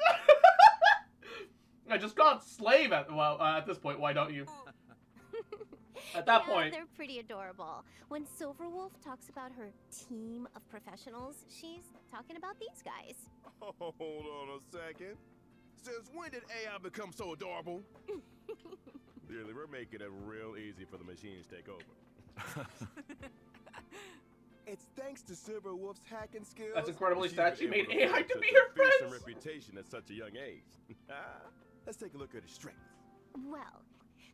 I just call it slave at this point. Why don't you? At that point, They're pretty adorable. When Silverwolf talks about her team of professionals, she's talking about these guys. Hold on a second. Since when did AI become so adorable? Really, we're making it real easy for the machines to take over. It's thanks to Silverwolf's hacking skills. That's incredibly that sad. she's She able made AI build to such be a her fearsome friends. reputation at such a young age. Let's take a look at her strengths. Well,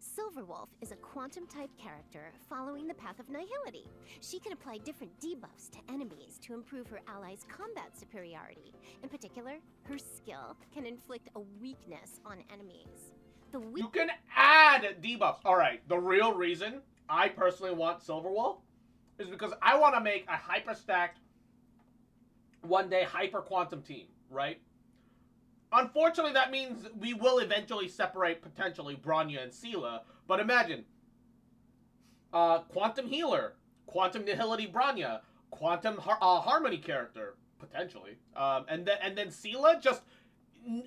Silverwolf is a quantum-type character following the path of nihility. She can apply different debuffs to enemies to improve her allies' combat superiority. In particular, her skill can inflict a weakness on enemies. The you can add debuffs. All right. The real reason I personally want Silverwolf is because I want to make a hyper-stacked, one-day hyper-quantum team, right? Unfortunately, that means we will eventually separate, potentially, Bronya and Seela. But imagine, Quantum Healer, Quantum Nihility Bronya, Quantum Harmony character, potentially. And then Seela, just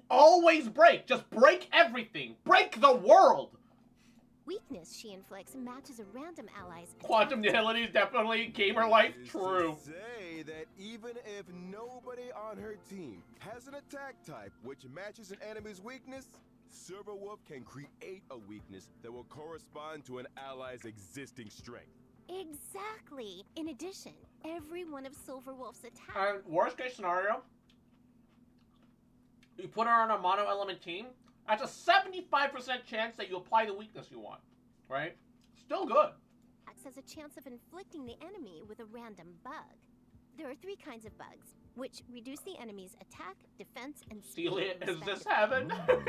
always break. Just break everything. Break the world! weakness she inflicts matches a random ally's Quantum attack. Nihility is definitely gamer life. Is True. to say that even if nobody on her team has an attack type which matches an enemy's weakness, Silverwolf can create a weakness that will correspond to an ally's existing strength. Exactly. In addition, every one of Silverwolf's attacks. And worst case scenario, you put her on a mono element team, that's a 75% chance that you apply the weakness you want, right? Still good. Has a chance of inflicting the enemy with a random bug. There are 3 kinds of bugs, which reduce the enemy's attack, defense, and speed. Celia, is this respectively. heaven?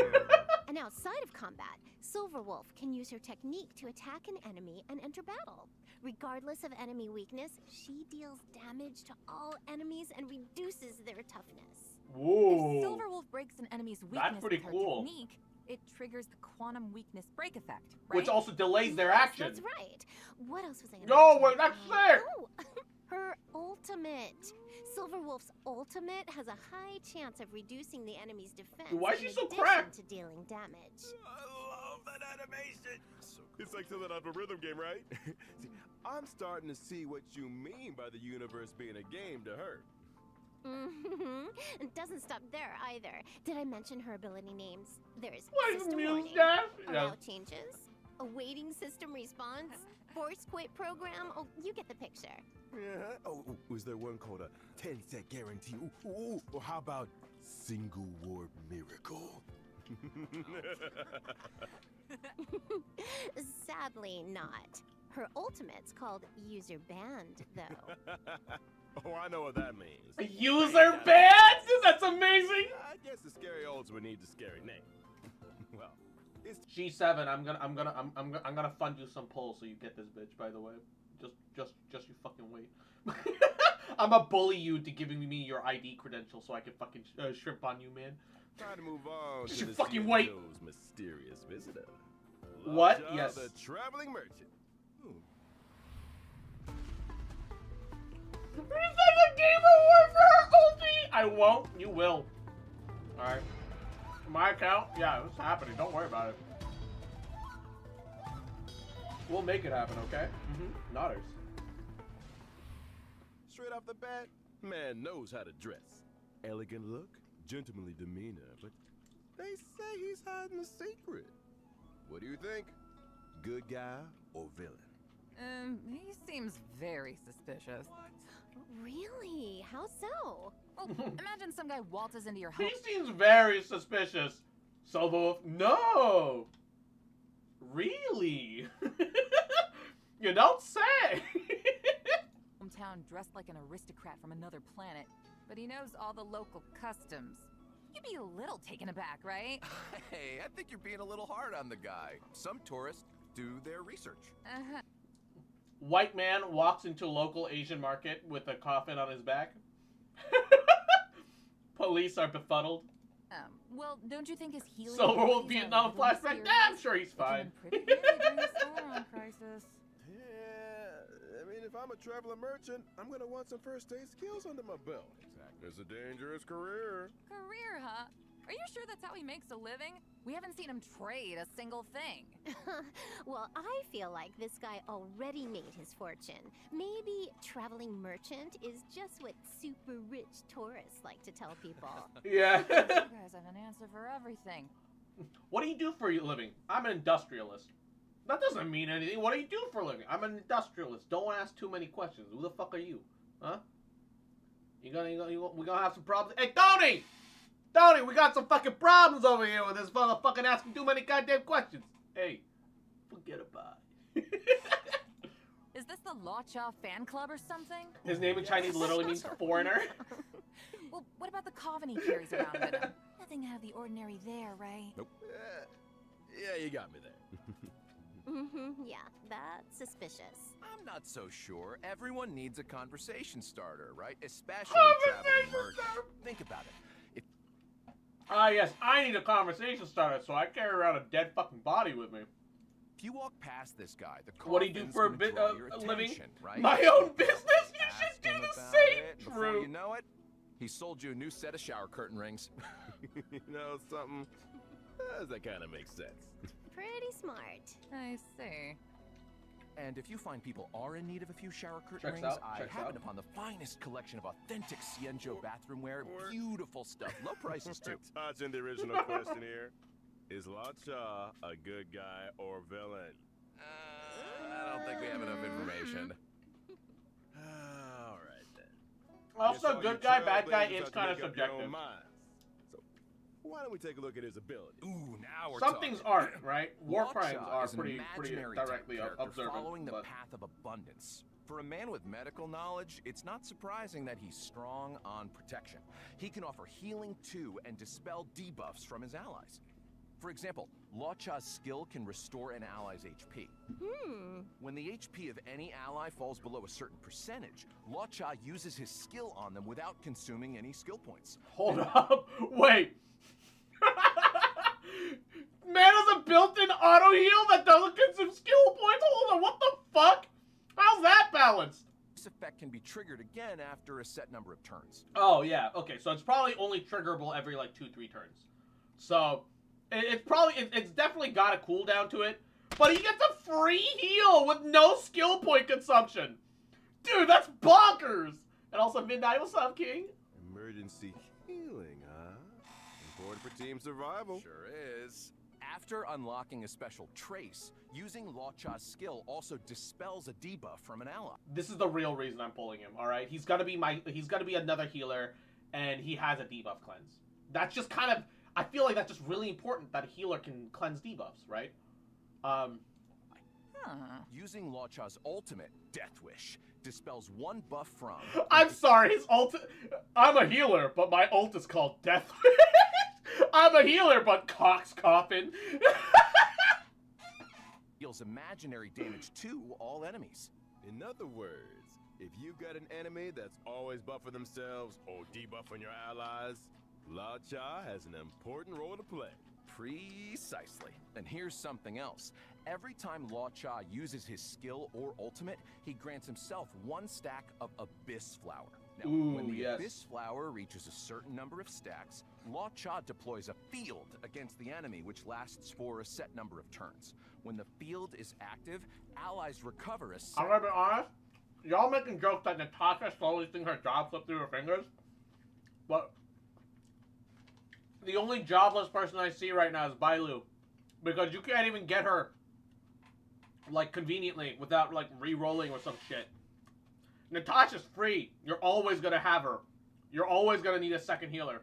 And outside of combat, Silverwolf can use her technique to attack an enemy and enter battle. Regardless of enemy weakness, she deals damage to all enemies and reduces their toughness. If Whoa. Silverwolf breaks an enemy's That's weakness pretty with her cool. technique, it triggers the quantum weakness break effect, right? Which also delays their Yes, action. That's right. What else was I gonna No, mention? wait, that's sick! Oh, her ultimate. Silverwolf's ultimate has a high chance of reducing the enemy's defense. Why is she in so addition cracked? to dealing damage. I love that animation. It's like something out of a rhythm game, right? See, I'm starting to see what you mean by the universe being a game to her. Mm-hmm. It doesn't stop there either. Did I mention her ability names? There's Like system Muse warning, Dash? allow Yeah. changes, awaiting system response, force quit program. Oh, you get the picture. Yeah. Oh, was there one called a 10-set guarantee? Ooh, or how about single warp miracle? Sadly not. Her ultimate's called user banned, though. Oh, I know what that means. A user banned? That's amazing! I guess the scary ultimate needs a scary name. Well, it's G7, I'm gonna fund you some polls so you get this bitch, by the way. Just you fucking wait. I'm gonna bully you to giving me your ID credentials so I can fucking shrimp on you, man. Time to move on Just to you the fucking wait. Joe's mysterious visitor. What? Lovejaw, Yes. The traveling merchant. Ooh. He says a game award for her ulti! I won't. You will. Alright. My account? Yeah, it's happening. Don't worry about it. We'll make it happen, okay? Mm-hmm. Nodders. Straight off the bat, man knows how to dress. Elegant look, gentlemanly demeanor, but they say he's hiding a secret. What do you think? Good guy or villain? He seems very suspicious. Really? How so? Well, imagine some guy waltzes into your home. He seems very suspicious. Silverwolf, no! Really? You don't say! Hometown dressed like an aristocrat from another planet, but he knows all the local customs. You'd be a little taken aback, right? Hey, I think you're being a little hard on the guy. Some tourists do their research. Uh-huh. White man walks into local Asian market with a coffin on his back. Police are befuddled. Well, don't you think his healing... Silverwolf abilities are Vietnam a little flashback. mysterious? Nah, I'm sure he's It came fine. in pretty handy during the Sauron crisis. Yeah, I mean, if I'm a traveler merchant, I'm gonna want some first aid skills under my belt. Exactly. It's a dangerous career. Career, huh? Are you sure that's how he makes a living? We haven't seen him trade a single thing. Well, I feel like this guy already made his fortune. Maybe traveling merchant is just what super rich tourists like to tell people. Yeah. You guys have an answer for everything. What do you do for a living? I'm an industrialist. That doesn't mean anything. What do you do for a living? I'm an industrialist. Don't ask too many questions. Who the fuck are you? Huh? We gonna have some problems? Hey, Tony! Tony, we got some fucking problems over here with this motherfucking asking too many goddamn questions. Hey, forget about it. Is this the Lacha fan club or something? His name in Chinese literally means foreigner. Well, what about the coven he carries around with him? Nothing out of the ordinary there, right? Nope. Yeah, you got me there. Yeah, that's suspicious. I'm not so sure. Everyone needs a conversation starter, right? Especially traveling merchants. Think about it. Ah, yes, I need a conversation starter, so I carry around a dead fucking body with me. If you walk past this guy, the What do you do coffin's for a gonna draw your living? attention, right? My own business? You Ask should do him the about same, it. Before Drew. you know it, he sold you a new set of shower curtain rings. You know something? That kind of makes sense. Pretty smart. I see. And if you find people are in need of a few shower curtain Checks rings, out, I checks happen out. upon the finest collection of authentic Xianzhou bathroom wear. Beautiful stuff. Low prices, too. Touching the original question here. Is Lacha a good guy or villain? I don't think we have enough information. All right, then. Also, Guess all good you guy, bad guy, trailblazers it's have to kind of make up your own subjective. minds. So, why don't we take a look at his ability? Ooh, now we're Some talking. things aren't, right? War Lacha crimes are is an pretty imaginary type directly character observant. following the But path of abundance. For a man with medical knowledge, it's not surprising that he's strong on protection. He can offer healing too and dispel debuffs from his allies. For example, Lacha's skill can restore an ally's HP. When the HP of any ally falls below a certain percentage, Lacha uses his skill on them without consuming any skill points. hold up, wait. Man has a built-in auto heal that doesn't consume skill points. Hold on, what the fuck? How's that balanced? This effect can be triggered again after a set number of turns. Oh yeah, okay, so it's probably only triggerable every like 2-3 turns. So it's definitely got a cooldown to it, but he gets a free heal with no skill point consumption. Dude, that's bonkers. And also Midnight, what's up, King? Emergency healing, huh? Important for team survival. Sure is. After unlocking a special trace, using Lacha's skill also dispels a debuff from an ally. This is the real reason I'm pulling him, alright? He's gonna be another healer, and he has a debuff cleanse. That's just kind of, I feel like that's just really important that a healer can cleanse debuffs, right? Using Lacha's ultimate, Death Wish, dispels one buff from... I'm sorry, his ult, I'm a healer, but my ult is called Death Wish. I'm a healer, but Cox Coffin. deals imaginary damage to all enemies. In other words, If you've got an enemy that's always buffing themselves or debuffing your allies, La Cha has an important role to play. Precisely. And here's something else. Every time Law Cha uses his skill or ultimate, he grants himself 1 stack of Abyss Flower. Now, when the Abyss Flower reaches a certain number of stacks, Law Cha deploys a field against the enemy, which lasts for a set number of turns. When the field is active, allies recover a set... I'm gonna be honest, y'all making jokes that Natasha slowly seeing her job slip through her fingers, but the only jobless person I see right now is Bailu, because you can't even get her, like, conveniently without, like, re-rolling or some shit. Natasha's free. You're always gonna have her. You're always gonna need a second healer.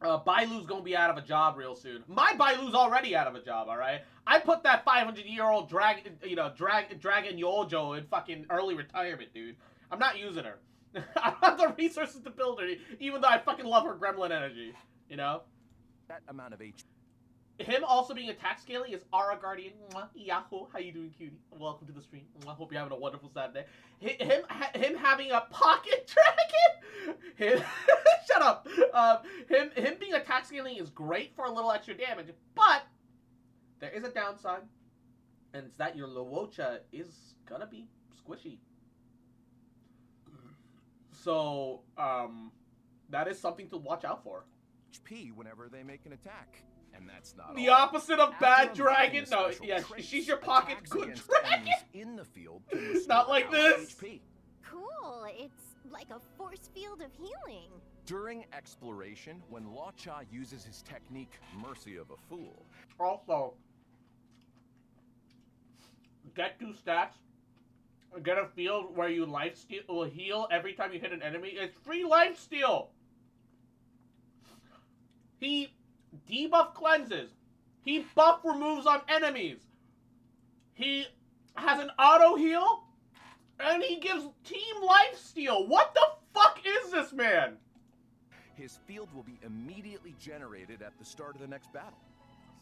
Bailu's gonna be out of a job real soon. My Bailu's already out of a job, alright? I put that 500-year-old dragon Yojo in fucking early retirement, dude. I'm not using her. I don't have the resources to build her, even though I fucking love her gremlin energy, you know? That amount of HP. Him also being attack scaling is Aura Guardian. Mwah, Yahoo, how you doing, cutie? Welcome to the stream. I hope you're having a wonderful Saturday. Him having a pocket dragon. Shut up. Him being attack scaling is great for a little extra damage, but there is a downside, and it's that your Luocha is gonna be squishy. So that is something to watch out for. HP whenever they make an attack. And that's not the all. opposite of bad dragon. No, yeah, she's your pocket good dragon. In the field not like this. HP. Cool. It's like a force field of healing. During exploration, when Law Cha uses his technique, Mercy of a Fool. Also, get 2 stats. Get a field where you will heal every time you hit an enemy. It's free life steal. He debuff cleanses. He buff removes on enemies. He has an auto heal. And he gives team lifesteal. What the fuck is this man? His field will be immediately generated at the start of the next battle.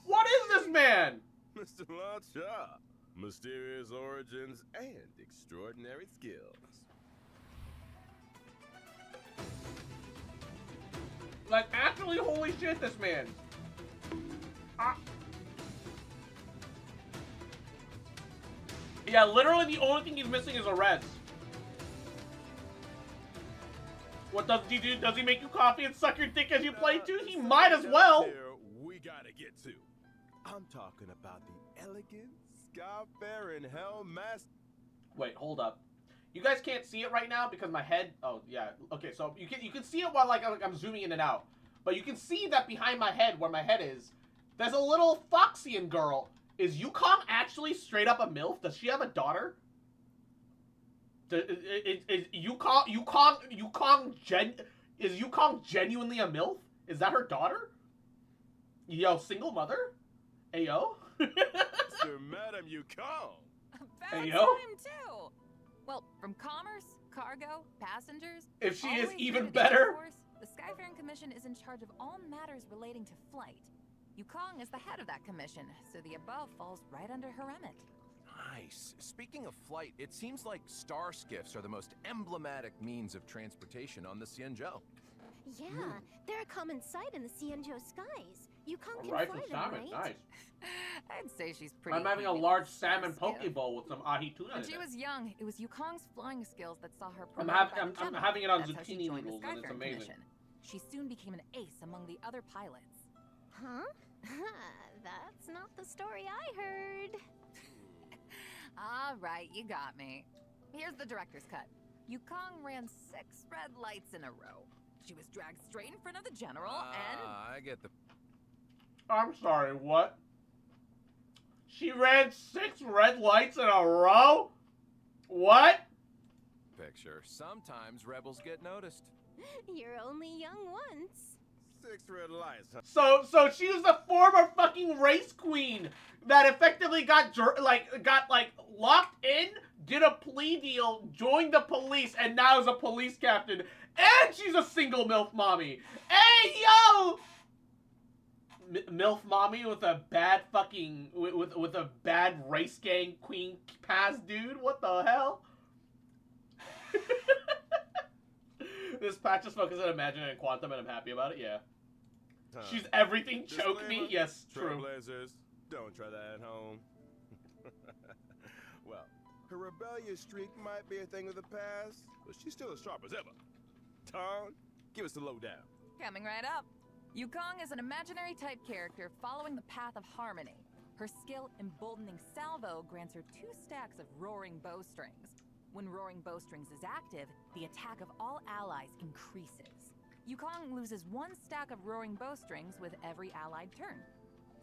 What is this man? Mr. La Cha. Mysterious origins and extraordinary skills. Like, actually, holy shit, this man. Yeah, literally the only thing he's missing is a res. What does he do? Does he make you coffee and suck your dick as you play too? He might as well. We gotta get to. I'm talking about the elegant, sky-faring Hellmaster. Wait, hold up. You guys can't see it right now because my head. Oh yeah. Okay, so you can see it while like I'm zooming in and out, but you can see that behind my head, where my head is, there's a little Foxian girl. Is Yukong actually straight up a MILF? Does she have a daughter? Is Yukong genuinely a MILF? Is that her daughter? Yo, single mother? Ayo? Sir Madam Yukong. About Ayo? time too. Well, from commerce, cargo, passengers. If she all is the way even through to the better. Air Force, the Skyfaring Commission is in charge of all matters relating to flight. Yukong is the head of that commission, so the above falls right under her remit. Nice. Speaking of flight, it seems like star skiffs are the most emblematic means of transportation on the Xianzhou. Yeah, they're a common sight in the Xianzhou skies. Yukong can Alright, fly some them, salmon, right? nice. I'd say she's pretty. I'm having a handy large with salmon skill. poke bowl with some ahi tuna in When she it. was young, it was Yukong's flying skills that saw her I'm promoted by the I'm general. having it on That's how she zucchini joined the noodles, and it's Skyfaring amazing. Commission. She soon became an ace among the other pilots. Huh? That's not the story I heard. All right, you got me. Here's the director's cut. Yukong ran 6 red lights in a row. She was dragged straight in front of the general, and I get the I'm sorry, what? She ran 6 red lights in a row? What? picture. Sometimes rebels get noticed. You're only young once. 6 red lights, huh? So she was the former fucking race queen that effectively got locked in, did a plea deal, joined the police, and now is a police captain. And she's a single MILF mommy. Hey, yo! MILF mommy with a bad fucking, with a bad race gang queen pass, dude? What the hell? This patch is focused on imaginary and quantum, and I'm happy about it. Yeah. She's Time. everything. Choke me. Disclaimer, Yes, true. Trailblazers, don't try that at home. Well, her rebellious streak might be a thing of the past, but she's still as sharp as ever. Tong, give us the lowdown. Coming right up. Yukong is an imaginary type character following the path of harmony. Her skill Emboldening Salvo grants her 2 stacks of Roaring Bowstrings. When Roaring Bowstrings is active, the attack of all allies increases. Yukong loses 1 stack of Roaring Bowstrings with every allied turn.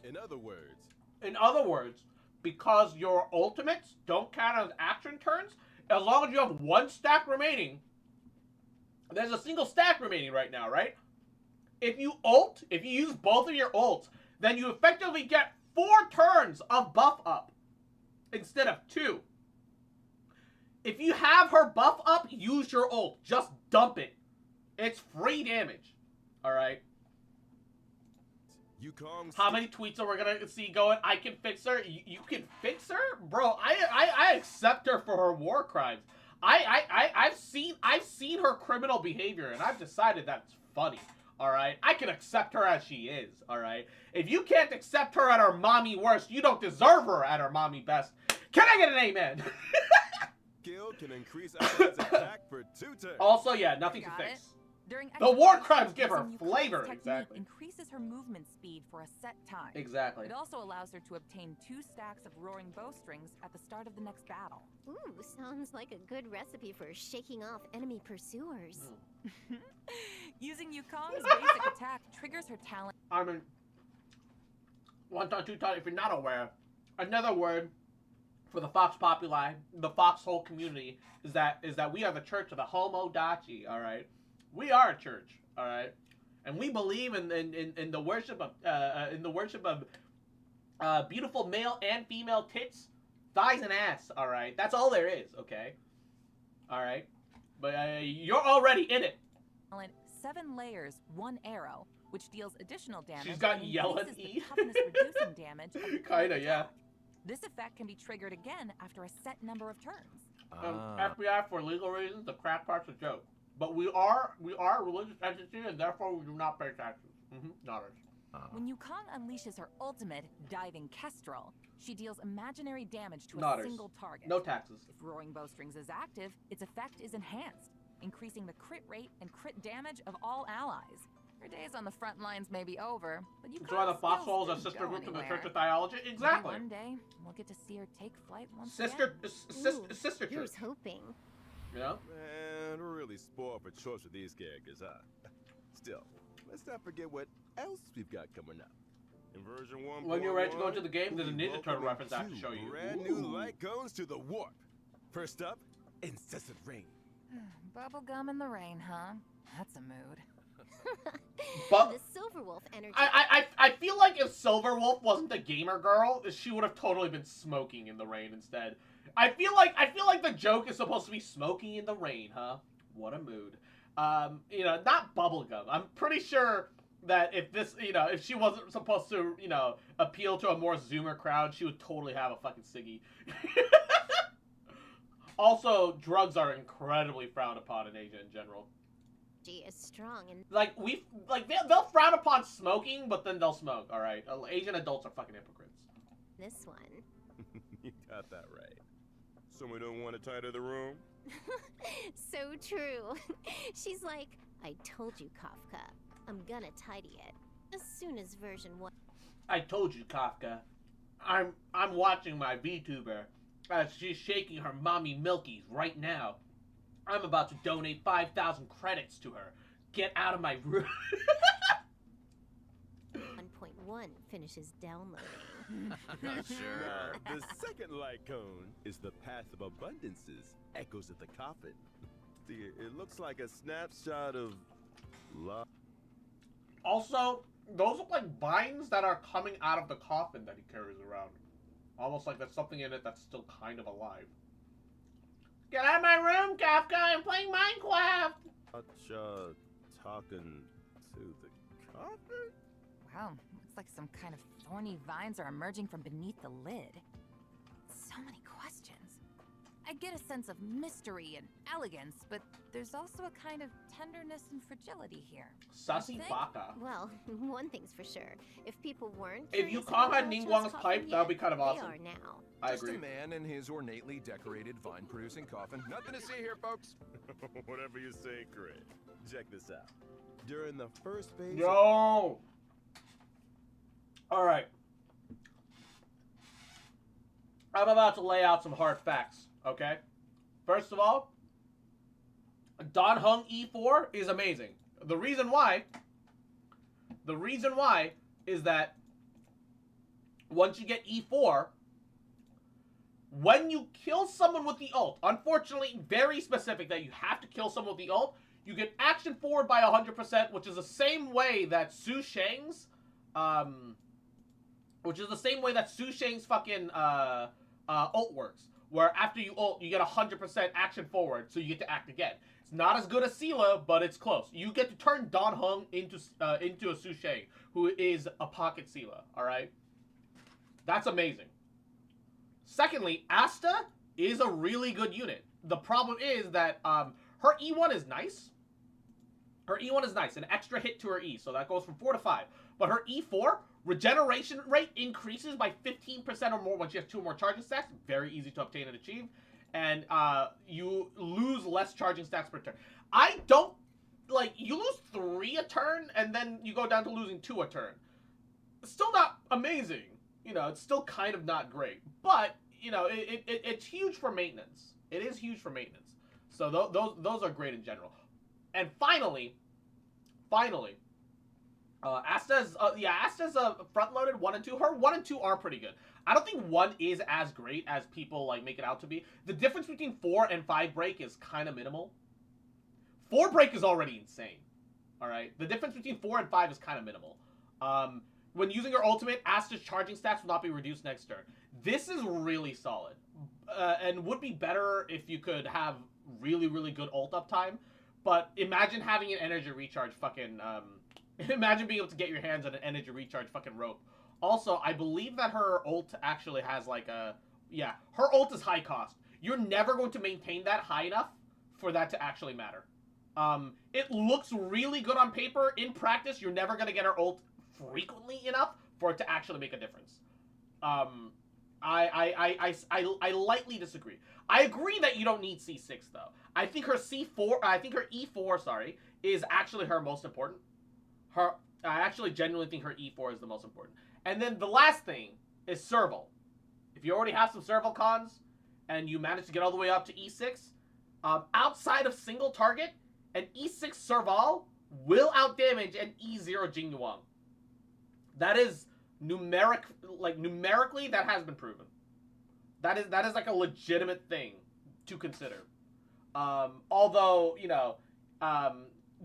In other words, Because your ultimates don't count as action turns, as long as you have 1 stack remaining, there's a single stack remaining right now, right? If you use both of your ults, then you effectively get 4 turns of buff up instead of 2. If you have her buff up, use your ult. Just dump it. It's free damage. Alright? Yukong's How many tweets are we gonna see going, I can fix her? You can fix her? Bro, I accept her for her war crimes. I've seen her criminal behavior, and I've decided that's funny. Alright? I can accept her as she is. Alright? If you can't accept her at her mommy worst, you don't deserve her at her mommy best. Can I get an amen? skill can increase allies' attack for 2 turns. Also, yeah, nothing to Got fix. it. During The war execution, crimes give her using flavor, Yukong's technique exactly. increases her movement speed for a set time. Exactly. It also allows her to obtain 2 stacks of Roaring Bowstrings at the start of the next battle. Ooh, sounds like a good recipe for shaking off enemy pursuers. Using Yukong's basic attack triggers her talent. I mean, 1 ton, 2 ton, if you're not aware, another word for the Fox Populi, the foxhole community, is that we are the church of the Homodachi, alright? We are a church, alright? And we believe in the worship of beautiful male and female tits, thighs, and ass, alright? That's all there is, okay? Alright? But you're already in it. 7 layers, 1 arrow, which deals additional damage. She's got and yellow increases the E. toughness reducing damage of the Kinda, yeah. attack. This effect can be triggered again after a set number of turns. FBI, for legal reasons, the crack part's a joke. But we are a religious entity, and therefore we do not pay taxes. Not ours. When Yukong unleashes her ultimate, Diving Kestrel, she deals imaginary damage to Not a ours. single target. No taxes. If Roaring Bowstrings is active, its effect is enhanced, increasing the crit rate and crit damage of all allies. Her days on the front lines may be over, but you Join the Foxholes, a sister group to the Church of Theology. Maybe Exactly. one day, we'll get to see her take flight once Sister, again. sister church. Here's hoping. You know? Man, we're really spoiled for choice with these characters, huh? Still, let's not forget what else we've got coming up. In version 1. When you're ready to go into the game, there's a Ninja Turtle reference I have to show you. Brand new light cones to the warp. First up, incessant rain. Bubblegum in the rain, huh? That's a mood. But The Silverwolf energy. I feel like if Silverwolf wasn't the gamer girl, she would have totally been smoking in the rain instead. I feel like the joke is supposed to be smoking in the rain, huh? What a mood. You know, not bubblegum. I'm pretty sure that if she wasn't supposed to, appeal to a more Zoomer crowd, she would totally have a fucking ciggy. Also, drugs are incredibly frowned upon in Asia in general. Is strong and They'll frown upon smoking, but then they'll smoke. All right, Asian adults are fucking hypocrites. this one. You got that right. So we don't want to tidy the room? So true. She's like, I told you, Kafka. I'm gonna tidy it. As soon as version 1. I told you, Kafka. I'm watching my VTuber as she's shaking her mommy milkies right now. I'm about to donate 5,000 credits to her. Get out of my room. 1.1 finishes downloading. Sure. Now, the second light cone is the path of abundances, echoes of the coffin. See, it looks like a snapshot of love. Also, those look like vines that are coming out of the coffin that he carries around. Almost like there's something in it that's still kind of alive. Get out of my room, Kafka! I'm playing Minecraft! Talking to the coffin? Wow, looks like some kind of thorny vines are emerging from beneath the lid. So many questions. I get a sense of mystery and elegance, but there's also a kind of tenderness and fragility here. Sassy Think? Baka. Well, one thing's for sure. If people weren't If curious Yukong about had Luocha's Ningguang's coffin pipe, that would be yet, kind of awesome. They are now. I Just agree. a man and his ornately decorated vine-producing coffin. Nothing to see here, folks. Whatever you say, Craig. Check this out. During the first phase. Yo! Alright. I'm about to lay out some hard facts, okay? First of all, Dan Heng E4 is amazing. The reason why is that once you get E4, when you kill someone with the ult, unfortunately, very specific that you have to kill someone with the ult, you get action forward by 100%, which is the same way that Su Shang's, fucking, ult works. Where after you ult, you get 100% action forward, so you get to act again. It's not as good as Sela, but it's close. You get to turn Dan Heng into a Su Shang, who is a pocket Sela, alright? That's amazing. Secondly, Asta is a really good unit. The problem is that her E1 is nice. Her E1 is nice, an extra hit to her E, so that goes from 4 to 5. But her E4, regeneration rate increases by 15% or more when she has 2 or more charging stacks. Very easy to obtain and achieve. And you lose less charging stacks per turn. I don't, like, you lose 3 a turn, and then you go down to losing 2 a turn. Still not amazing. You know, it's still kind of not great. But, you know, it's huge for maintenance. It is huge for maintenance. So those are great in general. And finally, Asta's front-loaded 1 and 2. Her 1 and 2 are pretty good. I don't think 1 is as great as people like make it out to be. The difference between 4 and 5 break is kind of minimal. 4 break is already insane. All right, the difference between 4 and 5 is kind of minimal. When using her ultimate, Asta's charging stacks will not be reduced next turn. This is really solid, and would be better if you could have really, really good ult uptime. But imagine having an energy recharge fucking, imagine being able to get your hands on an energy recharge fucking rope. Also, I believe that her ult actually has like a, yeah, her ult is high cost. You're never going to maintain that high enough for that to actually matter. It looks really good on paper. In practice, you're never going to get her ult frequently enough for it to actually make a difference. I lightly disagree. I agree that you don't need C6 though. I think her E4, sorry, is actually her most important. I actually genuinely think her E4 is the most important. And then the last thing is Serval. If you already have some Serval cons and you manage to get all the way up to E6, outside of single target, an E6 Serval will outdamage an E0 Jingyuang. That is numerically, that has been proven. That is like a legitimate thing to consider. Although, you know,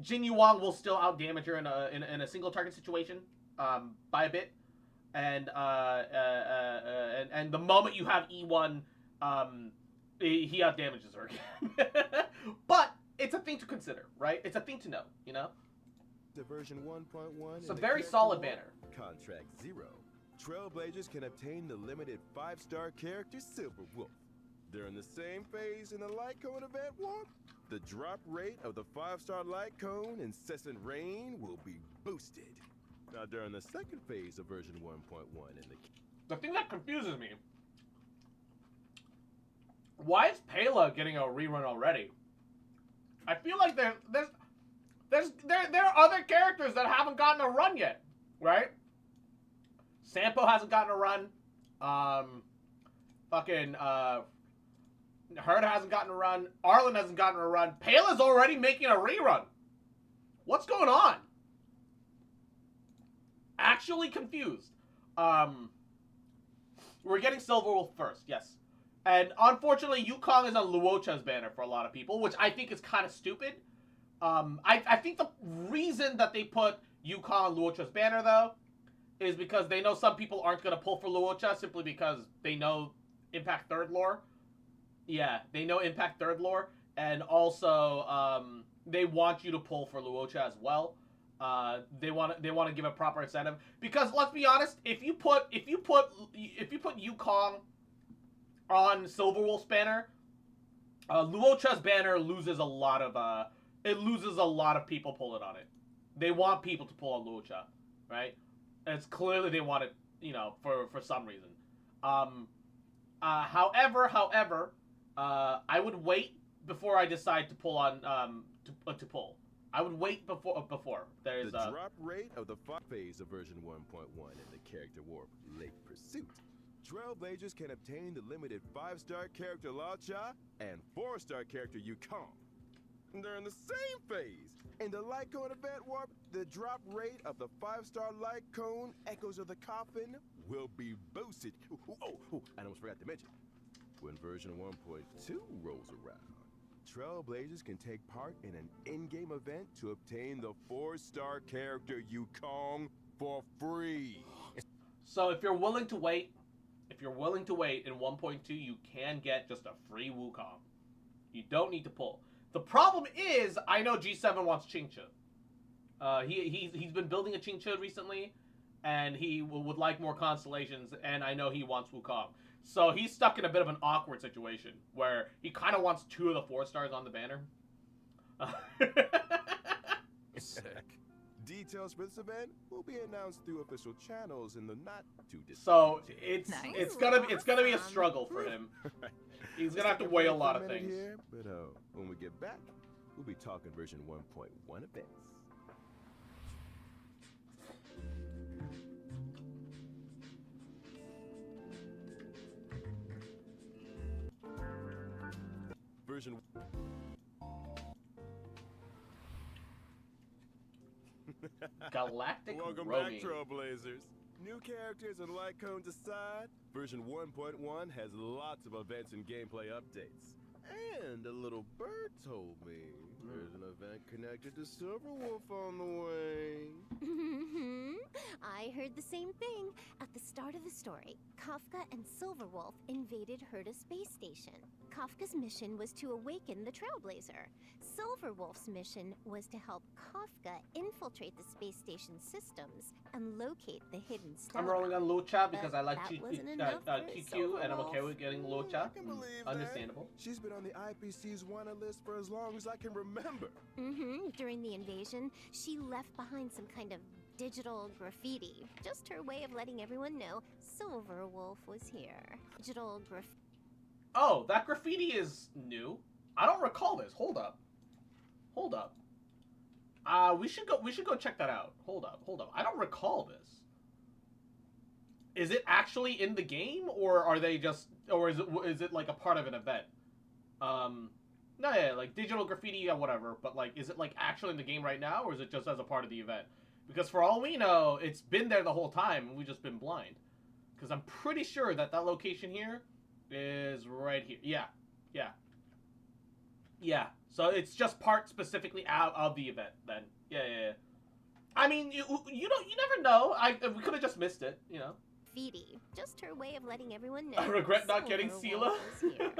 Jin Yuang will still outdamage her in a single target situation by a bit, and the moment you have E1, he outdamages her again. But it's a thing to consider, right? It's a thing to know, you know. The version 1.1. It's a very solid banner. Contract 0. Trailblazers can obtain the limited 5-star character Silver Wolf. During the same phase in the Light Cone event warp, the drop rate of the 5-star Light Cone Incessant Rain will be boosted. Now during the second phase of version 1.1 in the thing that confuses me, why is Pela getting a rerun already? I feel like there are other characters that haven't gotten a run yet, right? Sampo hasn't gotten a run. Herd hasn't gotten a run. Arlen hasn't gotten a run. Pela's already making a rerun. What's going on? Actually confused. We're getting Silverwolf first, yes. And unfortunately, Yukong is on Luocha's banner for a lot of people, which I think is kind of stupid. I think the reason that they put Yukong on Luocha's banner, though, is because they know some people aren't going to pull for Luocha simply because they know Impact 3rd lore. Yeah, they know Impact 3rd lore, and also they want you to pull for Luocha as well. They want to give a proper incentive, because let's be honest, if you put Yukong on Silverwolf's banner, Luocha's banner loses a lot of people pulling on it. They want people to pull on Luocha, right? And it's clearly they want it, for some reason. However, I would wait before I decide to pull on to pull. I would wait before there's the drop rate of the phase of version 1.1 in the character warp Lake Pursuit. Trailblazers can obtain the limited 5-star character Lacha and 4-star character Yukong. They're in the same phase. In the Light Cone event warp, the drop rate of the 5-star Light Cone Echoes of the Coffin will be boosted. Oh, I almost forgot to mention. When version 1.2 rolls around, Trailblazers can take part in an in-game event to obtain the 4-star character Yukong for free. So if you're willing to wait in 1.2, you can get just a free Wukong. You don't need to pull. The problem is, I know G7 wants Qingque. He's been building a Qingque recently, and he would like more constellations, and I know he wants Wukong. So he's stuck in a bit of an awkward situation, where he kind of wants 2 of the 4 stars on the banner. Sick. Details for this event will be announced through official channels in the not too distant So future. it's gonna be a struggle for him. He's gonna have to weigh a lot of things. Here, but when we get back, we'll be talking version 1.1 events. Version. Galactic Welcome roaming. back, Trailblazers. New characters and Light Cone aside, version 1.1 has lots of events and gameplay updates. And a little bird told me there's an event connected to Silverwolf on the way. I heard the same thing. At the start of the story, Kafka and Silverwolf invaded Herta space station. Kafka's mission was to awaken the Trailblazer. Silverwolf's mission was to help Kafka infiltrate the space station systems and locate the hidden star. I'm rolling on Luocha because But I like that wasn't enough for TQ, and I'm okay with getting Luocha. I can believe that. Understandable. She's been on the IPC's wanted list for as long as I can remember. During the invasion, she left behind some kind of digital graffiti. Just her way of letting everyone know Silverwolf was here. Digital graffiti. Oh, that graffiti is new. I don't recall this. Hold up. We should go check that out. Hold up. I don't recall this. Is it actually in the game, or are they just, or is it like a part of an event? No, yeah, like digital graffiti, yeah, whatever. But like, is it like actually in the game right now, or is it just as a part of the event? Because for all we know, it's been there the whole time, and we've just been blind. Because I'm pretty sure that location here is right here. Yeah. So it's just part specifically out of the event then. Yeah. I mean, you never know. We could have just missed it, you know. Graffiti. Just her way of letting everyone know. I regret not getting Silverwolf Sela. was here.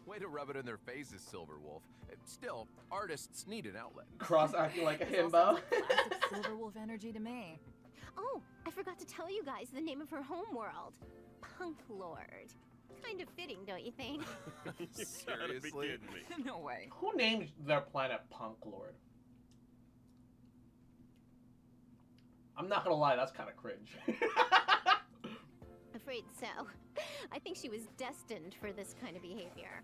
Way to rub it in their faces, Silverwolf. Still, artists need an outlet. Cross acting like a This all himbo. sounds like classic Silverwolf energy to me. Oh, I forgot to tell you guys the name of her homeworld. Punk Lord. Kind of fitting, don't you think? Seriously? No way. Who named their planet Punk Lord? I'm not gonna lie, that's kind of cringe. Afraid so. I think she was destined for this kind of behavior.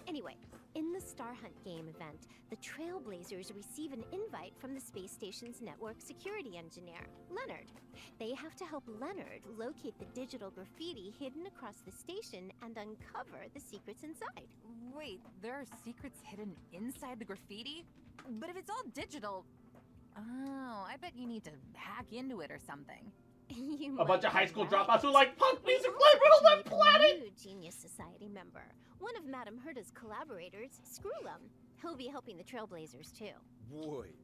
Anyway, in the Star Hunt game event, the Trailblazers receive an invite from the space station's network security engineer, Leonard. They have to help Leonard locate the digital graffiti hidden across the station and uncover the secrets inside. Wait, there are secrets hidden inside the graffiti? But if it's all digital... Oh, I bet you need to hack into it or something. You A bunch might of high be school right. dropouts who like punk We music also played Riddle meet That Planet! a new Genius Society member, one of Madame Herta's collaborators, Screwlum. He'll be helping the Trailblazers too. Wait,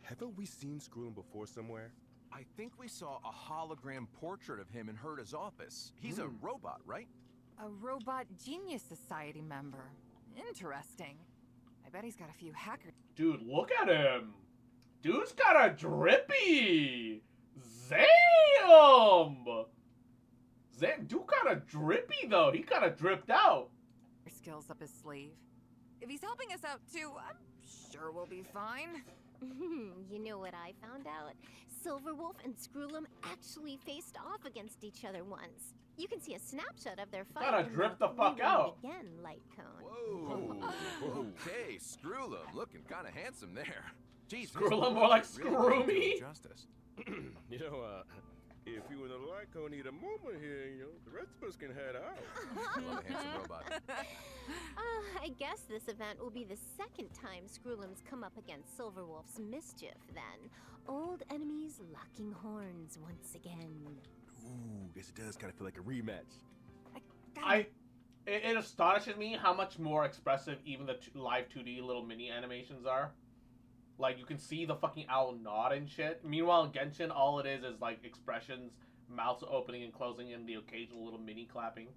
haven't we seen Screwlum before somewhere? I think we saw a hologram portrait of him in Herta's office. He's a robot, right? A robot genius society member. Interesting. I bet he's got a few hackers. Dude, look at him! Dude's got a drippy! Zam! Dude got a drippy though. He kind of dripped out. Skills up his sleeve. If he's helping us out too, I'm sure we'll be fine. You know what I found out? Silverwolf and Screw'em actually faced off against each other once. You can see a snapshot of their fight. Gotta in drift the fuck Rewind out. Again, Light Cone. Whoa. Okay, Screw'em, looking kind of handsome there. Jeez, Screw'em, more like really Screw do Me. him justice. You know, if you and the Lyco need a moment here, you know, the rest of us can head out. Love a handsome robot. I guess this event will be the second time Screw'em's come up against Silverwolf's mischief, then. Old enemies locking horns once again. Ooh, guess it does kind of feel like a rematch. It astonishes me how much more expressive even the live 2D little mini animations are. Like, you can see the fucking owl nod and shit. Meanwhile, in Genshin, all it is like expressions, mouths opening and closing, and the occasional little mini clapping.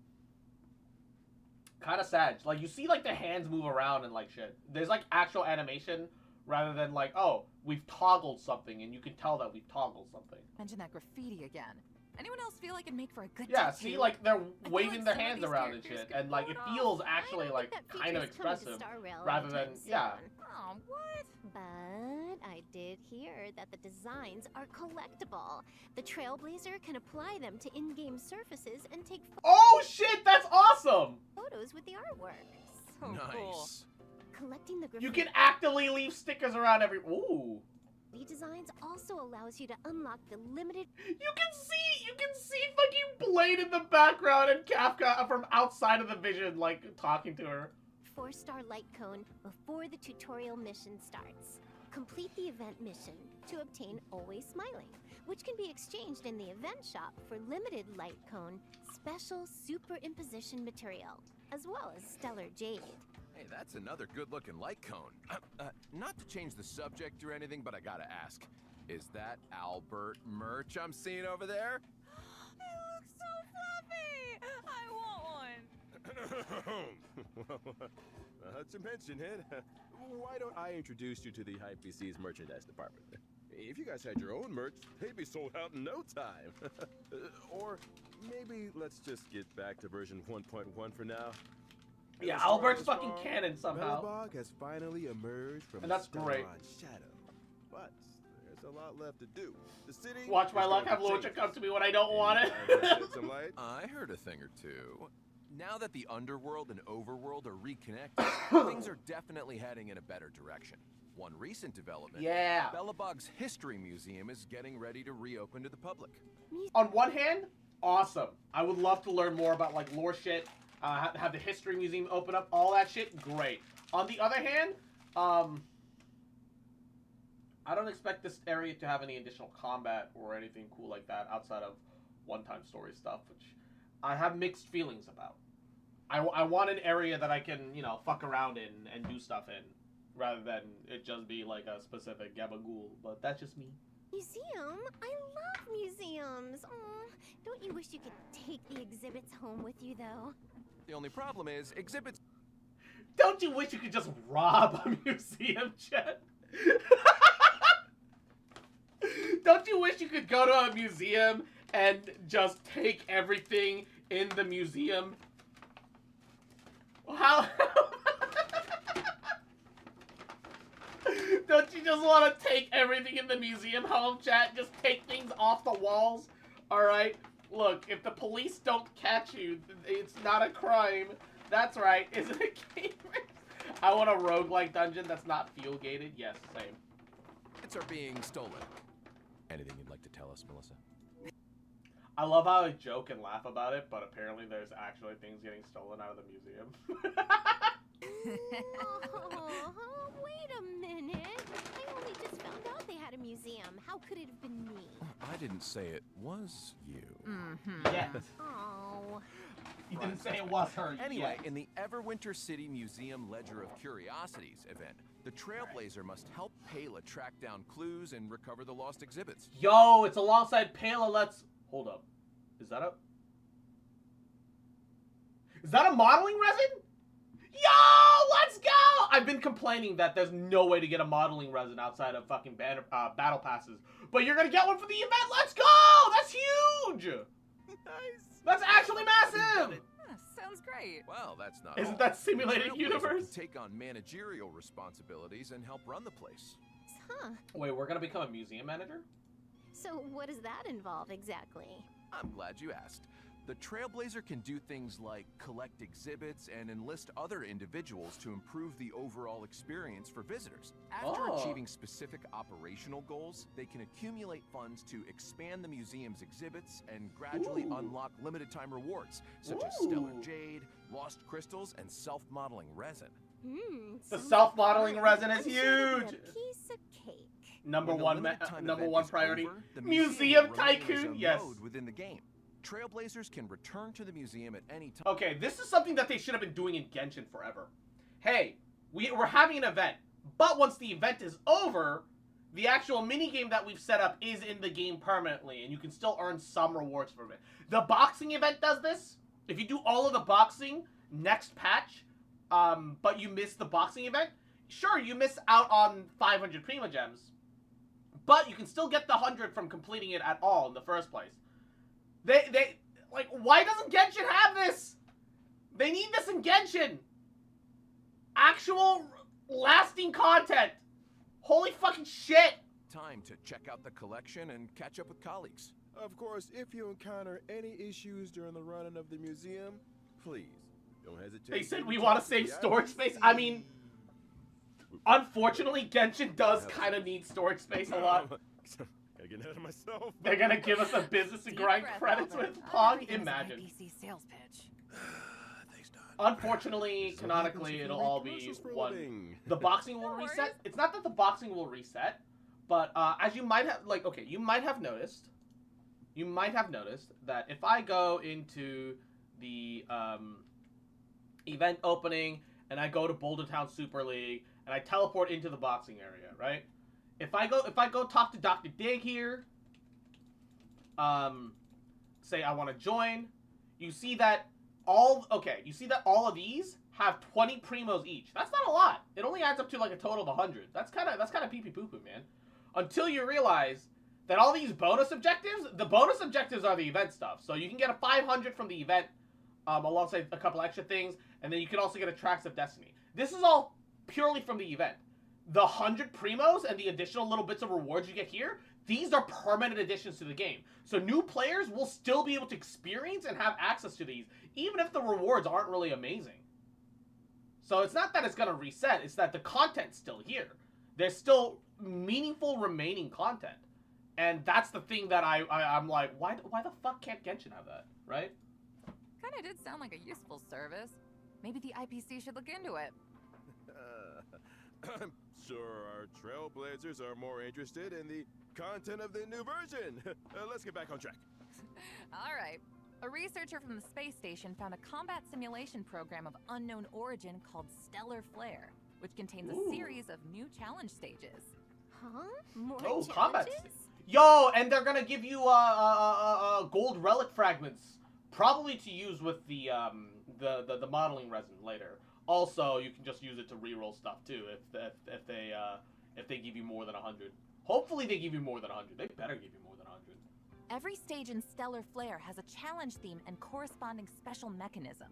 Kind of sad. Like, you see, like, the hands move around and, like, shit. There's, like, actual animation rather than, like, oh, we've toggled something, and you can tell that we've toggled something. Mention that graffiti again. Anyone else feel like it'd make for a good Yeah, tattoo? see, like, they're I feel waving like their some of hands these around and characters shit. could And, like, pull it it feels off. actually, like, that kind of feature's coming to expressive. Star Rail Rather than, anytime yeah. soon. Oh, what? But I did hear that the designs are collectible. The Trailblazer can apply them to in-game surfaces and take Oh, shit, that's awesome! photos with the artwork. So cool. Nice. Collecting the You graffiti can actively leave stickers around every... Ooh. designs also allows you to unlock the limited You can see fucking Blade in the background and Kafka from outside of the vision, like, talking to her. 4-star light cone before the tutorial mission starts. Complete the event mission to obtain Always Smiling, which can be exchanged in the event shop for limited light cone special superimposition material, as well as stellar jade. Hey, that's another good-looking light cone. Not to change the subject or anything, but I gotta ask. Is that Albert merch I'm seeing over there? It looks so fluffy! I want one! Not to mention it, why don't I introduce you to the Hypebeast's merchandise department? If you guys had your own merch, they'd be sold out in no time. Or maybe let's just get back to version 1.1 for now. Yeah, As Albert's far as fucking far, canon somehow. Mellabog has finally emerged from And that's its great. shadow. But there's a lot left to do. The city Watch my is luck, going have through Locha changes. come to me when I don't want And it. I shed some light. I heard a thing or two. Now that the underworld and overworld are reconnected, things are definitely heading in a better direction. One recent development, Yeah. Belobog's History Museum is getting ready to reopen to the public. On one hand, awesome. I would love to learn more about, like, lore shit, have the History Museum open up, all that shit, great. On the other hand, I don't expect this area to have any additional combat or anything cool like that outside of one-time story stuff, which I have mixed feelings about. I want an area that I can, you know, fuck around in and do stuff in, rather than it just be like a specific gabagool, but that's just me. Museum? I love museums. Aw, don't you wish you could take the exhibits home with you, though? The only problem is, exhibits... Don't you wish you could just rob a museum, Chet? Don't you wish you could go to a museum and just take everything in the museum? How? Don't you just want to take everything in the museum home, chat? Just take things off the walls? Alright? Look, if the police don't catch you, it's not a crime. That's right, isn't it, gamers? I want a roguelike dungeon that's not fuel-gated. Yes, same. are being stolen. Anything you'd like to tell us, Melissa? I love how I joke and laugh about it, but apparently there's actually things getting stolen out of the museum. Oh, wait a minute. I only just found out they had a museum. How could it have been me? I didn't say it was you. Yes. Oh. You didn't say it was her. Anyway, yet. in the Everwinter City Museum Ledger of Curiosities event, the Trailblazer must help Pela track down clues and recover the lost exhibits. Yo, it's alongside Pela. Let's hold up. Is that a modeling resin? Yo, let's go! I've been complaining that there's no way to get a modeling resin outside of fucking battle passes, but you're gonna get one for the event. Let's go! That's huge. Nice. That's actually massive. So sounds great. Well, that's not Isn't all. that simulated Trailblazer universe? can take on managerial responsibilities and help run the place. Huh. Wait, we're gonna become a museum manager? So what does that involve exactly? I'm glad you asked. The Trailblazer can do things like collect exhibits and enlist other individuals to improve the overall experience for visitors. After Oh. achieving specific operational goals, they can accumulate funds to expand the museum's exhibits and gradually Ooh. unlock limited-time rewards, such as stellar Ooh. jade, lost crystals, and self-modeling resin. The Sounds self-modeling fun. resin is I'm sure it'll be huge. a piece of cake. Number When the one, limited time number event one is priority. over, the Museum will remain as Tycoon, a yes. mode within the game. Trailblazers can return to the museum at any time. Okay, this is something that they should have been doing in Genshin forever. Hey, we're having an event, but once the event is over, the actual minigame that we've set up is in the game permanently, and you can still earn some rewards from it. The boxing event does this. If you do all of the boxing next patch, but you miss the boxing event, sure, you miss out on 500 Prima Gems, but you can still get the 100 from completing it at all in the first place. They like, why doesn't Genshin have this? They need this in Genshin. Actual lasting content. Holy fucking shit. Time to check out the collection and catch up with colleagues. Of course, if you encounter any issues during the running of the museum, please don't hesitate. They said to we talk want to to save the storage space. I mean, unfortunately, Genshin does kind of need storage space a lot. Gotta get ahead of myself. They're gonna give us a business and grind Deep breath, credits Albert. with Not Pog. everything's an Imagine. IPC sales pitch. Thanks, Don. Unfortunately, So what happens canonically, if you it'll read all be commercials for a one. living? The boxing will No worries. reset. It's not that the boxing will reset, but as you might have, like, okay, you might have noticed that if I go into the event opening and I go to Boulder Town Super League and I teleport into the boxing area, right? If I go talk to Dr. Dig here, say I want to join, you see that all of these have 20 primos each. That's not a lot. It only adds up to like a total of 100. That's kind of pee pee poo poo, man. Until you realize that all these bonus objectives, the bonus objectives are the event stuff. So you can get a 500 from the event, alongside a couple extra things, and then you can also get a Tracks of Destiny. This is all purely from the event. The 100 primos and the additional little bits of rewards you get here, these are permanent additions to the game. So new players will still be able to experience and have access to these, even if the rewards aren't really amazing. So it's not that it's going to reset, it's that the content's still here. There's still meaningful remaining content. And that's the thing that I'm like, why the fuck can't Genshin have that, right? Kinda did sound like a useful service. Maybe the IPC should look into it. I'm sure our Trailblazers are more interested in the content of the new version. Let's get back on track. All right. A researcher from the space station found a combat simulation program of unknown origin called Stellar Flare, which contains Ooh. a series of new challenge stages. Huh? More Oh, challenges? combat. Yo, and they're gonna give you gold relic fragments, probably to use with the modeling resin later. Also, you can just use it to reroll stuff too if they give you more than 100. Hopefully, they give you more than 100. They better give you more than 100. Every stage in Stellar Flare has a challenge theme and corresponding special mechanism.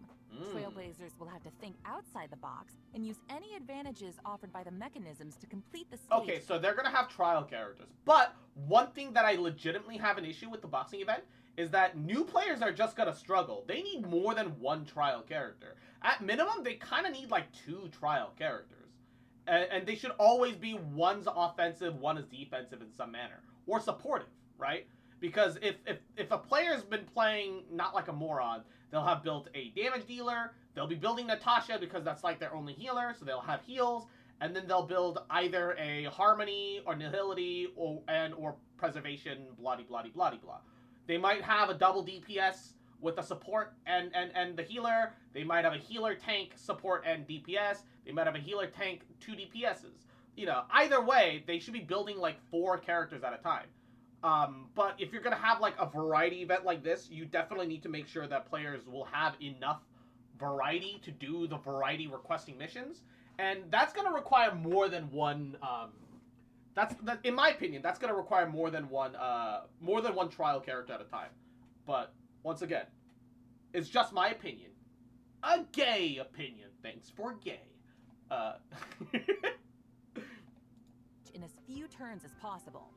Trailblazers will have to think outside the box and use any advantages offered by the mechanisms to complete the stage. Okay, so they're gonna have trial characters. But one thing that I legitimately have an issue with the boxing event is that new players are just gonna struggle. They need more than one trial character. At minimum, they kind of need like 2 trial characters. And they should always be one's offensive, one is defensive in some manner. Or supportive, right? Because if a player's been playing not like a moron, they'll have built a damage dealer, they'll be building Natasha because that's like their only healer, so they'll have heals, and then they'll build either a harmony or nihility or preservation, bloody bloody bloody blah. They might have a double DPS with a support and the healer. They might have a healer tank support and DPS. They might have a healer tank 2 DPSs. You know, either way, they should be building like 4 characters at a time. But if you're going to have like a variety event like this, you definitely need to make sure that players will have enough variety to do the variety requesting missions. And that's going to require more than one, in my opinion, that's going to require more than one trial character at a time. But once again, it's just my opinion. a gay opinion. Thanks for gay. In as few turns as possible.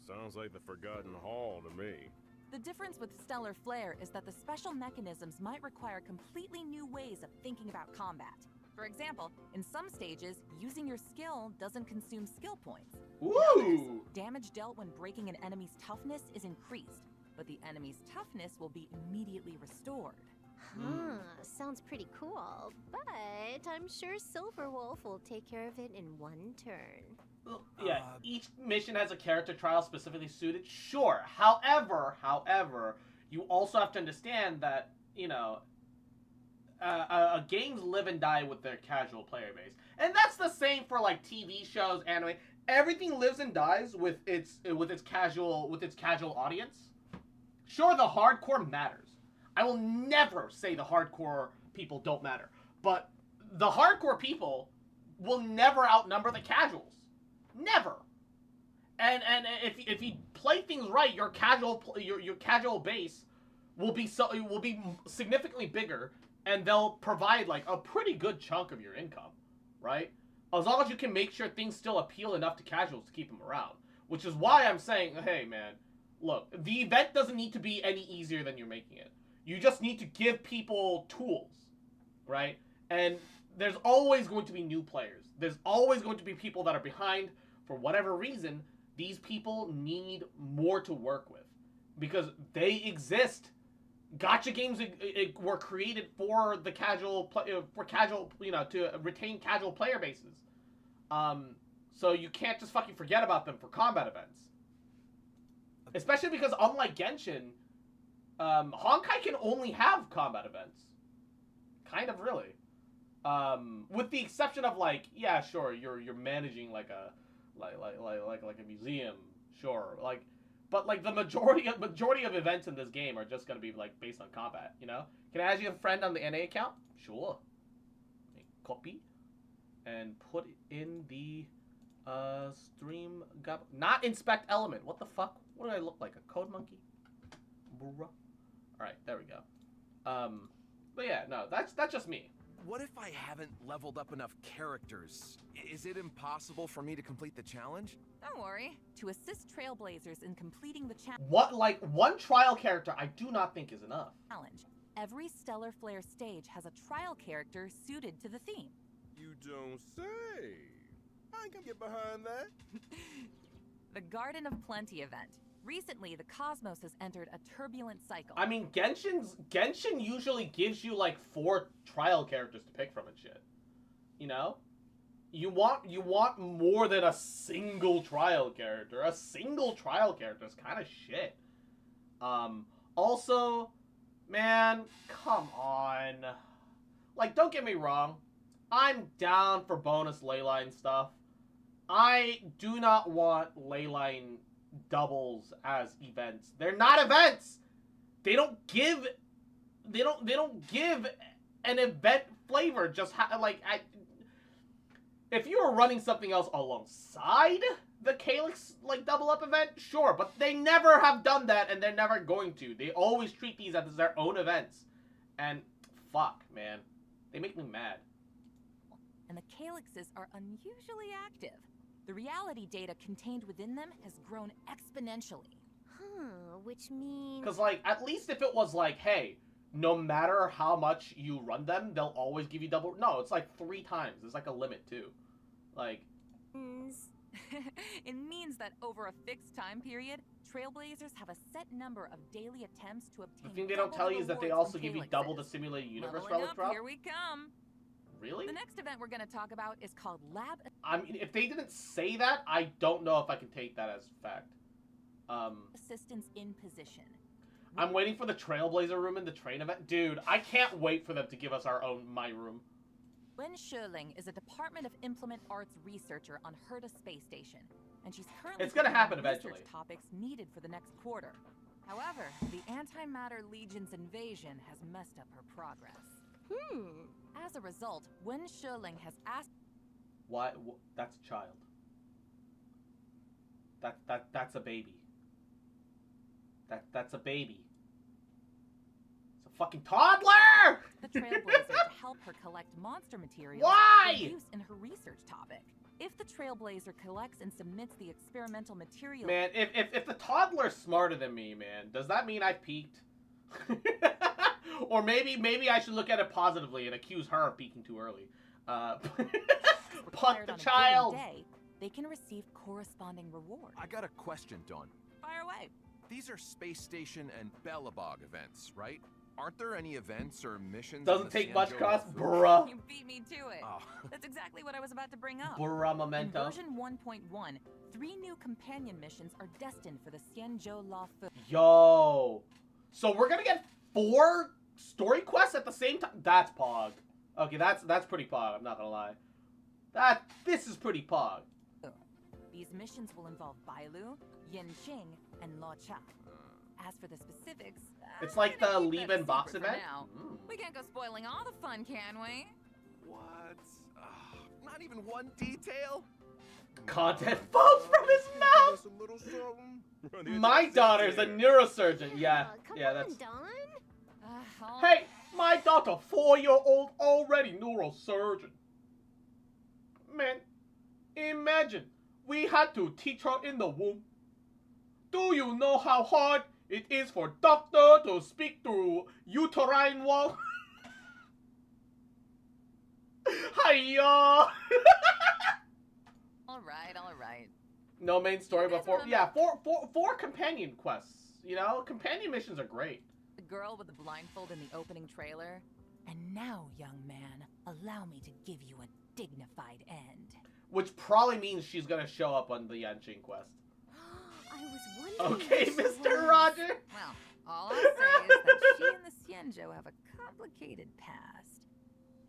Sounds like the Forgotten Hall to me. The difference with Stellar Flare is that the special mechanisms might require completely new ways of thinking about combat. For example, in some stages, using your skill doesn't consume skill points. Ooh! Damage dealt when breaking an enemy's toughness is increased, but the enemy's toughness will be immediately restored. Huh, sounds pretty cool, but I'm sure Silverwolf will take care of it in one turn. Yeah, each mission has a character trial specifically suited. Sure. However, you also have to understand that, you know, games live and die with their casual player base. And that's the same for like TV shows, anime. Everything lives and dies with its casual audience. Sure, the hardcore matters. I will never say the hardcore people don't matter, but the hardcore people will never outnumber the casuals. Never. And if you play things right, your casual base will be significantly bigger, and they'll provide like a pretty good chunk of your income, right? As long as you can make sure things still appeal enough to casuals to keep them around. Which is why I'm saying, hey man, look, the event doesn't need to be any easier than you're making it. You just need to give people tools, right? And there's always going to be new players. There's always going to be people that are behind. For whatever reason, these people need more to work with. Because they exist. Gacha games were created for the casual, you know, to retain casual player bases. So you can't just fucking forget about them for combat events. Especially because unlike Genshin, Honkai can only have combat events. Kind of, really. With the exception of like, yeah, sure, you're managing like a museum, sure. Like, but like the majority of events in this game are just gonna be like based on combat. You know? Can I add you a friend on the NA account? Sure. Copy and put it in the stream. Not inspect element. What the fuck? What do I look like? A code monkey? Bruh. Alright, there we go. But yeah, no, that's just me. What if I haven't leveled up enough characters? Is it impossible for me to complete the challenge? Don't worry. To assist Trailblazers in completing the What, like, one trial character I do not think is enough. challenge, every Stellar Flare stage has a trial character suited to the theme. You don't say. I can get behind that. The Garden of Plenty event. Recently, the cosmos has entered a turbulent cycle. I mean, Genshin usually gives you like 4 trial characters to pick from and shit. You know? You want more than a single trial character. A single trial character is kind of shit. Also, man, come on. Like, don't get me wrong. I'm down for bonus leyline stuff. I do not want leyline doubles as events. They're not events. They don't give an event flavor. Just if you were running something else alongside the Calyx like double up event, sure, but they never have done that, and they're never going to. They always treat these as their own events, and fuck, man, they make me mad. And the Calyxes are unusually active. The reality data contained within them has grown exponentially. Huh, which means... Because, like, at least if it was like, hey, no matter how much you run them, they'll always give you double... No, it's like 3 times. There's like a limit, too. Like... It means that over a fixed time period, Trailblazers have a set number of daily attempts to obtain... The thing they don't tell you is that they also give you double the simulated universe Leveling relic up, drop. here we come. Really? The next event we're going to talk about is called Lab... I mean, if they didn't say that, I don't know if I can take that as fact. Assistance in position. I'm waiting for the Trailblazer room in the train event. Dude, I can't wait for them to give us our own My Room. Wen Sherling is a Department of Implement Arts researcher on Herta Space Station, and she's currently... It's gonna happen research eventually. ...topics needed for the next quarter. However, the Antimatter Legion's invasion has messed up her progress. As a result, Wen Sherling has asked... Why? That's a child. That's a baby. That's a baby. It's a fucking toddler! the Trailblazer to help her collect monster materials Why? for use in her research topic. If the Trailblazer collects and submits the experimental material... Man, if the toddler's smarter than me, man, does that mean I've peaked? Or maybe I should look at it positively and accuse her of peaking too early. Punt the child! Day, they can receive corresponding rewards. I got a question, Dawn. Fire away. These are Space Station and Belobog events, right? Aren't there any events or missions? Doesn't take much cost, bruh. You beat me to it. Oh. That's exactly what I was about to bring up. Bruh, In memento. version 1.1, 3 new companion missions are destined for the Xianzhou Law Fu. Yo! So we're gonna get 4 story quests at the same time? That's pog. Okay, that's pretty pog, I'm not gonna lie. This is pretty pog. These missions will involve Bailu, Yanqing, and Luo Cha. As for the specifics, It's I'm like gonna the keep Leave that In box secret for event? now. Mm. We can't go spoiling all the fun, can we? What? Not even one detail? Content falls from his mouth! Just a little something. My daughter's a neurosurgeon. Yeah, Come yeah, on, that's... Dawn. Hey, my daughter, 4-year-old, already neurosurgeon. Man, imagine, we had to teach her in the womb. Do you know how hard it is for doctor to speak through uterine wall? Hiya! All right. No main story, You guys but four, remember- yeah, four companion quests. You know, companion missions are great. The girl with the blindfold in the opening trailer. And now, young man, allow me to give you a dignified end. Which probably means she's gonna show up on the Yanqing quest. I was wondering. Okay, who she Mr. was. Roger? Well, all I'll say is that she and the Xianzhou have a complicated past.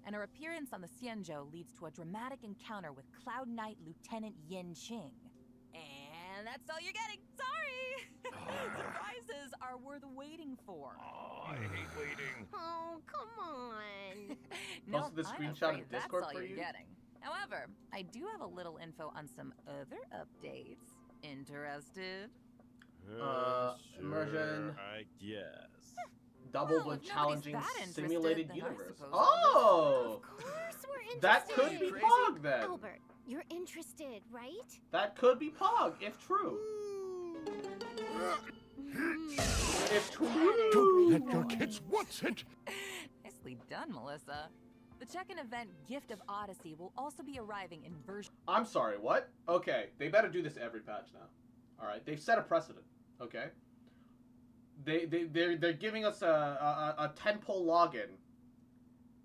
And her appearance on the Xianzhou leads to a dramatic encounter with Cloud Knight Lieutenant Yin Qing. And that's all you're getting. Sorry! Surprises are worth waiting for. Oh, I hate waiting. Oh, come on. No, Also, the I'm screenshot afraid of Discord that's all for you're you? getting. However, I do have a little info on some other updates. Interested? Immersion. I guess. Double Well, when if nobody's challenging that interested, simulated then I universe. suppose Oh! Of course we're interested. That could be Crazy. Pog then. Albert, you're interested, right? That could be Pog, if true. If true. Let your kids watch it! Nicely done, Melissa. The check-in event Gift of Odyssey will also be arriving in version... I'm sorry, what? Okay, they better do this every patch now. Alright, they've set a precedent, okay? They're giving us a 10-pull login.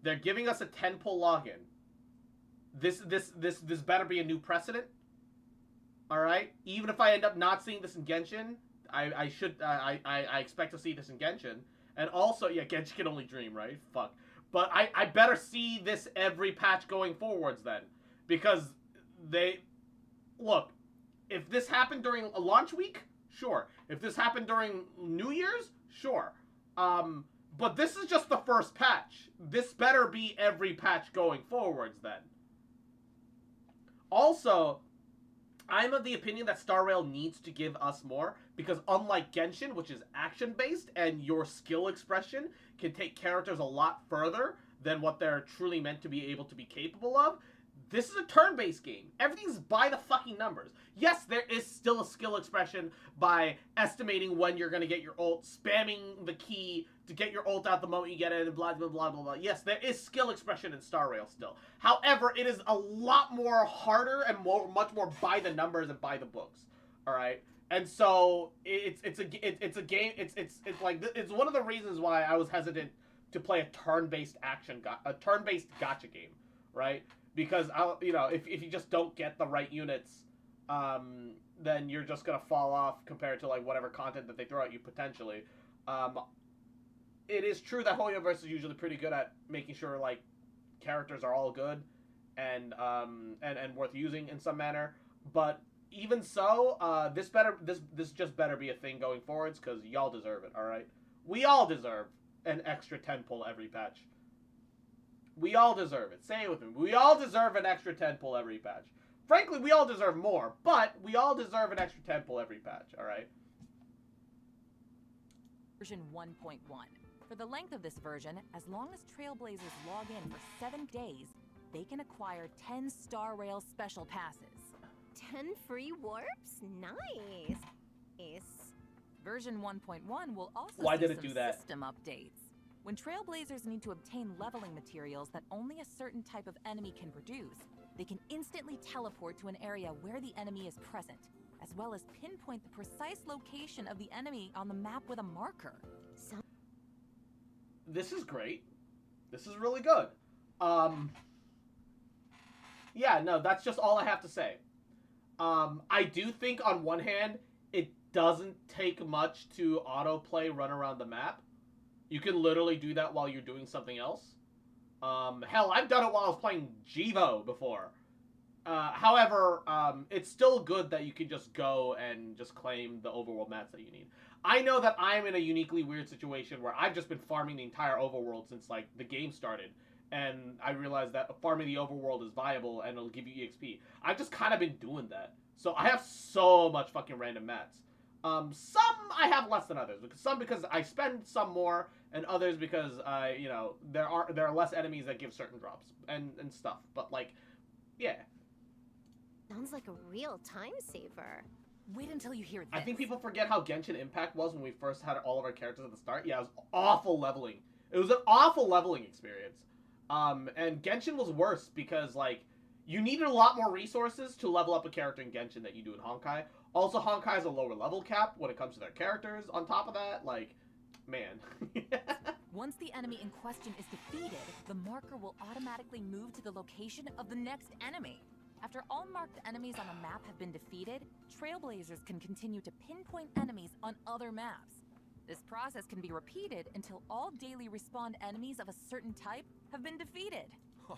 They're giving us a 10-pull login. This better be a new precedent. Alright? Even if I end up not seeing this in Genshin, I expect to see this in Genshin. And also, yeah, Genshin can only dream, right? Fuck. But I better see this every patch going forwards then. Because look, if this happened during a launch week, sure. If this happened during New Year's, sure. But this is just the first patch. This better be every patch going forwards then. Also, I'm of the opinion that Star Rail needs to give us more, because unlike Genshin, which is action-based, and your skill expression can take characters a lot further than what they're truly meant to be able to be capable of, this is a turn-based game. Everything's by the fucking numbers. Yes, there is still a skill expression by estimating when you're going to get your ult, spamming the key to get your ult out the moment you get it, and blah, blah, blah, blah, blah. Yes, there is skill expression in Star Rail still. However, it is a lot more harder and much more by the numbers and by the books. All right? And so, it's a game, it's one of the reasons why I was hesitant to play a turn-based turn-based gacha game, right? Because if you just don't get the right units, then you're just gonna fall off compared to like whatever content that they throw at you potentially. It is true that whole universe is usually pretty good at making sure like characters are all good and worth using in some manner. But even so, this just better be a thing going forwards, because y'all deserve it. All right, we all deserve an extra 10 pull every patch. We all deserve it. Say it with me. We all deserve an extra 10 pull every patch. Frankly, we all deserve more, but we all deserve an extra 10 pull every patch, alright? Version 1.1. For the length of this version, as long as Trailblazers log in for 7 days, they can acquire 10 Star Rail special passes. 10 free warps? Nice. Version 1.1 will also Why see did it some do that? system updates. When Trailblazers need to obtain leveling materials that only a certain type of enemy can produce, they can instantly teleport to an area where the enemy is present, as well as pinpoint the precise location of the enemy on the map with a marker. This is great. This is really good. Yeah, no, that's just all I have to say. I do think on one hand, it doesn't take much to autoplay run around the map. You can literally do that while you're doing something else. Hell, I've done it while I was playing Jivo before. However, it's still good that you can just go and just claim the overworld mats that you need. I know that I'm in a uniquely weird situation where I've just been farming the entire overworld since, like, the game started. And I realized that farming the overworld is viable and it'll give you EXP. I've just kind of been doing that. So I have so much fucking random mats. Some I have less than others. Some because I spend some more, and others because you know, there are less enemies that give certain drops and stuff. But like, yeah. Sounds like a real time saver. Wait until you hear this. I think people forget how Genshin Impact was when we first had all of our characters at the start. Yeah, it was awful leveling. It was an awful leveling experience. And Genshin was worse because, like, you needed a lot more resources to level up a character in Genshin that you do in Honkai. Also, Honkai has a lower level cap when it comes to their characters. On top of that, like, man. Once the enemy in question is defeated, the marker will automatically move to the location of the next enemy. After all marked enemies on a map have been defeated, Trailblazers can continue to pinpoint enemies on other maps. This process can be repeated until all daily respawn enemies of a certain type have been defeated.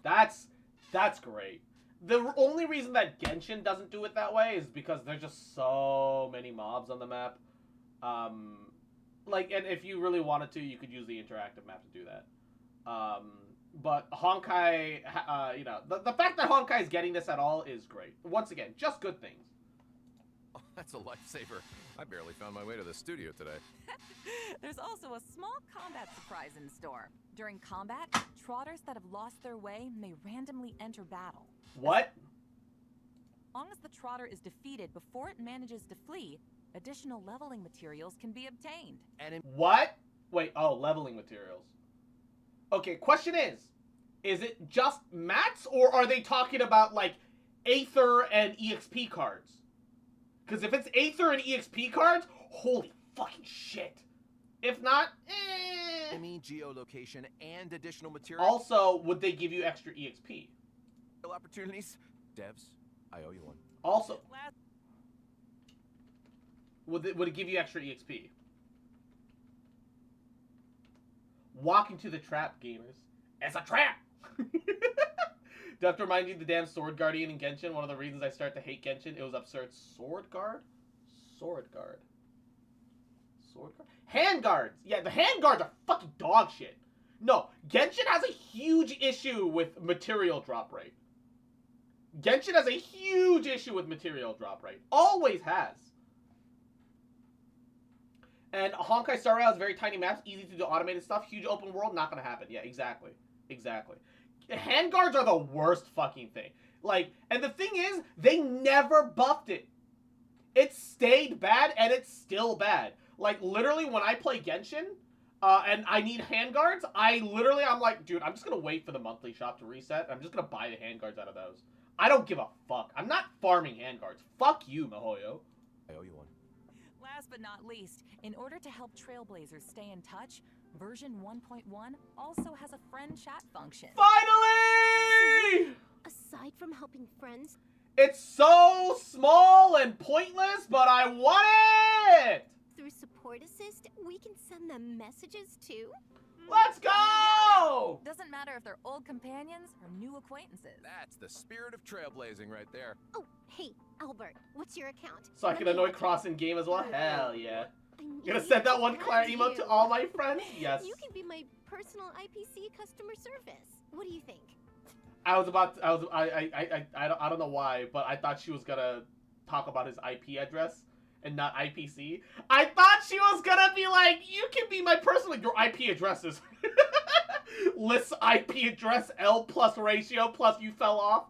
That's great. The only reason that Genshin doesn't do it that way is because there's just so many mobs on the map. Like, and if you really wanted to, you could use the interactive map to do that. But Honkai, you know, the fact that Honkai is getting this at all is great. Once again, just good things. Oh, that's a lifesaver. I barely found my way to the studio today. There's also a small combat surprise in store. During combat, trotters that have lost their way may randomly enter battle. What? As long as the trotter is defeated before it manages to flee, additional leveling materials can be obtained. And What? Wait, oh, leveling materials. Okay, question is it just mats, or are they talking about, like, Aether and EXP cards? Because if it's Aether and EXP cards, holy fucking shit. If not, enemy geolocation and additional material Also, would they give you extra EXP? opportunities. Devs, I owe you one. Also, would it give you extra EXP? Walk into the trap, gamers. It's a trap! Do I have to remind you the damn Sword Guardian in Genshin? One of the reasons I start to hate Genshin, it was absurd. Sword Guard? Sword Guard. Sword Guard? Hand Guards! Yeah, the Hand Guards are fucking dog shit. No, Genshin has a huge issue with material drop rate. Genshin has a huge issue with material drop rate. Always has. And Honkai Star Rail has very tiny maps, easy to do automated stuff, huge open world, not gonna happen. Yeah, exactly. Exactly. Hand guards are the worst fucking thing. Like, and the thing is, they never buffed it. It stayed bad, and it's still bad. Like, literally, when I play Genshin, and I need hand guards, I'm like, dude, I'm just gonna wait for the monthly shop to reset, and I'm just gonna buy the hand guards out of those. I don't give a fuck. I'm not farming hand guards. Fuck you, Mihoyo. I owe you one. Last but not least, in order to help Trailblazers stay in touch, version 1.1 also has a friend chat function. Finally! Aside from helping friends, It's so small and pointless, but I want it! through support assist, we can send them messages too. Let's go! Doesn't matter if they're old companions or new acquaintances. That's the spirit of trailblazing right there. Oh, hey, Albert, what's your account? So I Let can me annoy help you. Cross in game as well? Hell yeah. I need Gonna send that to one Claire add emote to you. all my friends? Yes. You can be my personal IPC customer service. What do you think? I don't know why, but I thought she was gonna talk about his IP address. and not IPC. I thought she was gonna be like, you can be my person, like your IP addresses. List IP address L plus ratio plus you fell off.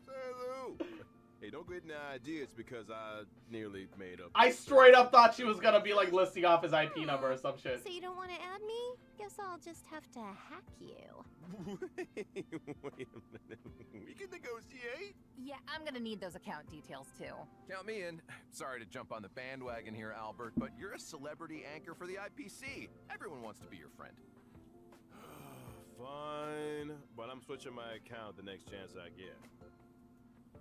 Hello. Hey, don't get any ideas because I nearly made up. I straight up thought she was gonna be like listing off his IP number or some shit. So you don't want to add me? Guess I'll just have to hack you. Wait a minute. We can negotiate. Yeah, I'm gonna need those account details too. Count me in. Sorry to jump on the bandwagon here, Albert, but you're a celebrity anchor for the IPC. Everyone wants to be your friend. Fine, but I'm switching my account the next chance I get.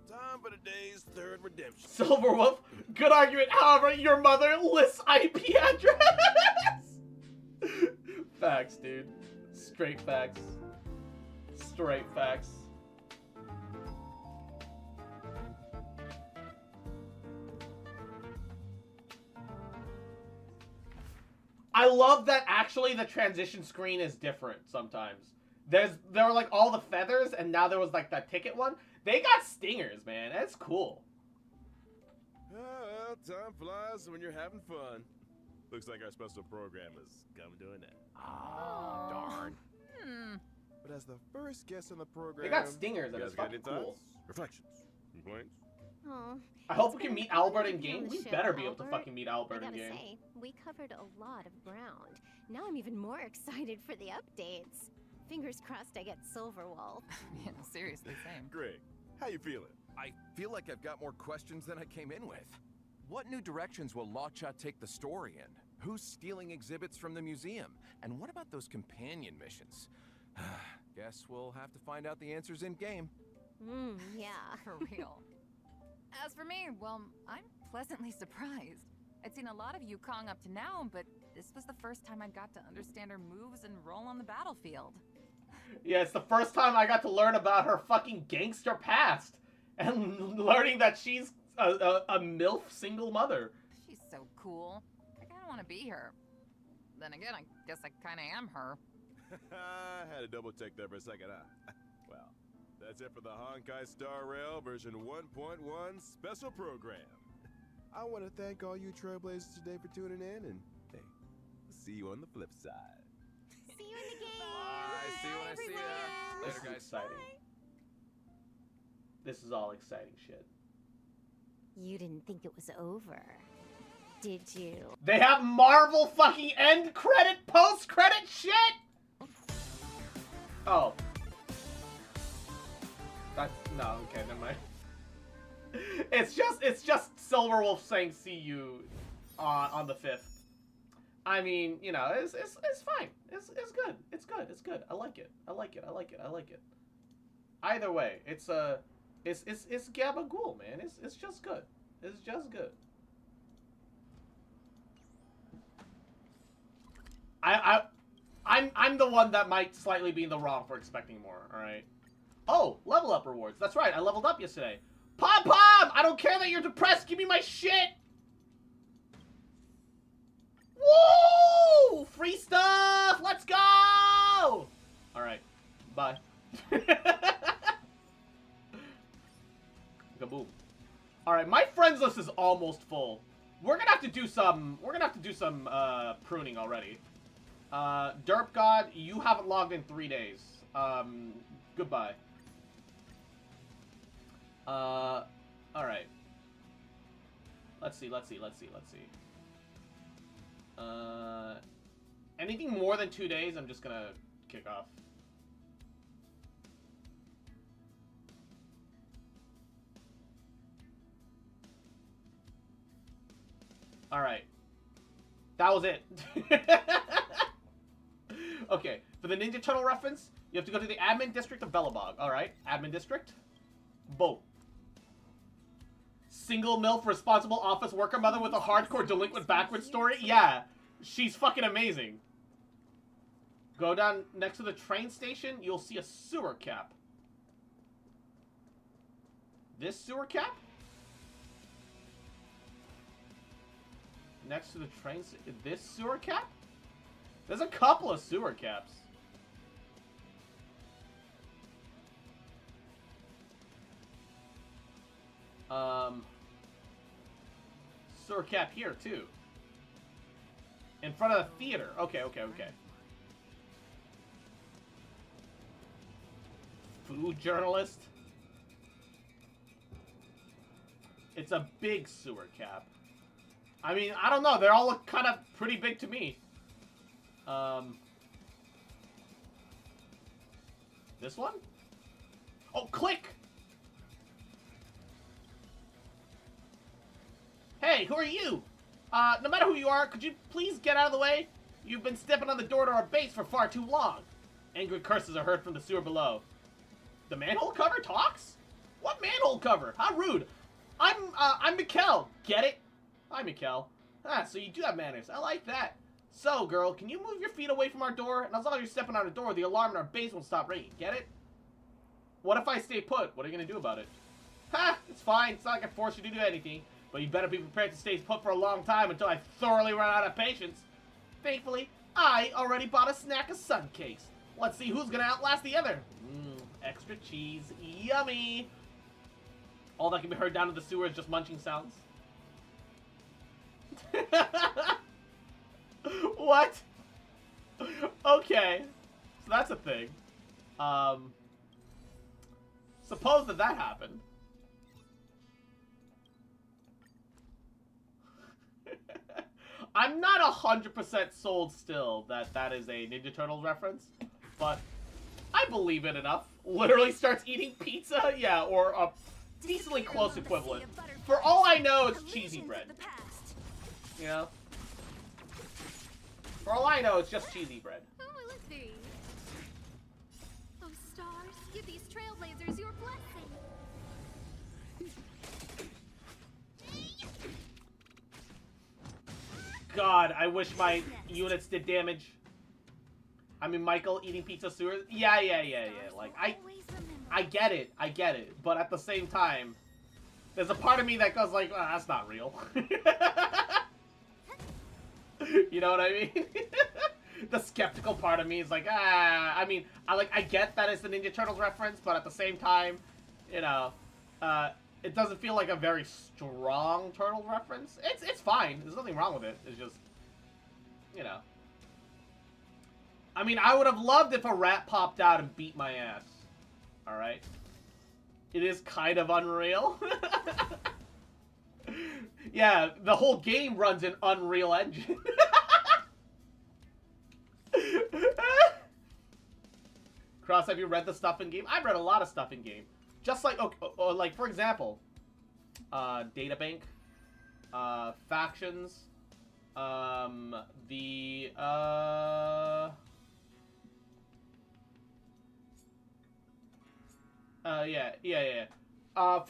Time for today's third redemption. Silverwolf, good argument. However, your mother lists IP address. Facts, dude. Straight facts. Straight facts. I love that actually the transition screen is different sometimes. There were like all the feathers and now there was like that ticket one. They got stingers, man. That's cool. Well, time flies when you're having fun. Looks like our special program is coming to an end. Oh, darn. But as the first guest on the program, They got stingers and you it's guys got fucking any cool. thoughts, reflections, complaints? Oh, I hope it's we can been meet fun Albert having in you on game. the We show, better be able to Albert. fucking meet I Albert in gotta game. say, we covered a lot of ground. Now I'm even more excited for the updates. Fingers crossed I get Silverwolf. Yeah, seriously, same. Greg, how you feeling? I feel like I've got more questions than I came in with. What new directions will Lockjaw take the story in? Who's stealing exhibits from the museum? And what about those companion missions? Guess we'll have to find out the answers in game. Yeah. For real. As for me, well, I'm pleasantly surprised. I'd seen a lot of Yukong up to now, but this was the first time I got to understand her moves and role on the battlefield. Yeah, it's the first time I got to learn about her fucking gangster past. And learning that she's a MILF single mother. She's so cool. I kinda wanna be her. Then again, I guess I kinda am her. I had to double check that for a second, huh? Well, that's it for the Honkai Star Rail version 1.1 special program. I want to thank all you trailblazers today for tuning in, and hey, see you on the flip side. See you in the game. Bye. See you when I see ya. This Later, is guys. exciting. This is all exciting shit. You didn't think it was over, did you? They have Marvel fucking end credit, post credit shit. Oh. That's no, okay, never mind. It's just Silverwolf saying see you on the 5th. I mean, you know, it's fine. It's good. It's good. It's good. I like it. I like it. I like it. I like it. Either way, it's Gabagool, man. It's just good. It's just good. I'm the one that might slightly be in the wrong for expecting more, alright? Oh, level up rewards. That's right, I leveled up yesterday. Pom-Pom! I don't care that you're depressed, give me my shit! Woo! Free stuff! Let's go! Alright, bye. Kaboom. Alright, my friends list is almost full. We're gonna have to do some pruning already. Derp God, you haven't logged in 3 days. Goodbye. Alright. Let's see. Anything more than 2 days, I'm just gonna kick off. Alright. That was it. Okay, for the Ninja Turtle reference, you have to go to the admin district of Belobog. Alright, admin district. Boom. Single MILF responsible office worker mother with a hardcore delinquent backward story? Yeah, she's fucking amazing. Go down next to the train station, you'll see a sewer cap. This sewer cap? Next to the train station, this sewer cap? There's a couple of sewer caps. sewer cap here, too. In front of the theater. Okay. Food journalist. It's a big sewer cap. I mean, I don't know. They all look kind of pretty big to me. This one? Oh, click! Hey, who are you? No matter who you are, could you please get out of the way? You've been stepping on the door to our base for far too long. Angry curses are heard from the sewer below. The manhole cover talks? What manhole cover? How rude. I'm Mikkel. Get it? Hi, Mikkel. Ah, so you do have manners. I like that. So, girl, can you move your feet away from our door? And as long as you're stepping on the door, the alarm in our base won't stop ringing. Get it? What if I stay put? What are you going to do about it? Ha! It's fine. It's not like I force you to do anything. But you better be prepared to stay put for a long time until I thoroughly run out of patience. Thankfully, I already bought a snack of sun cakes. Let's see who's going to outlast the other. Extra cheese. Yummy! All that can be heard down in the sewer is just munching sounds. What? Okay. So that's a thing. Suppose that happened. I'm not 100% sold still that that is a Ninja Turtles reference, but I believe it enough. Literally starts eating pizza? Yeah, or a decently close equivalent. For all I know, it's cheesy bread. You know? For all I know, it's just cheesy bread. Oh, I like these. Oh, stars, give these trailblazers your blessing. God, I wish my units did damage. I mean, Michael eating pizza sewer. Yeah. Like, I get it. But at the same time, there's a part of me that goes like, oh, that's not real. You know what I mean? The skeptical part of me is like, I mean, I get that it's the Ninja Turtles reference, but at the same time, you know, it doesn't feel like a very strong Turtle reference. It's fine. There's nothing wrong with it. It's just, you know. I mean, I would have loved if a rat popped out and beat my ass. Alright? It is kind of unreal. Yeah, the whole game runs in Unreal Engine. Cross, have you read the stuff in game? I've read a lot of stuff in game. Just like, like for example, Databank, Factions, for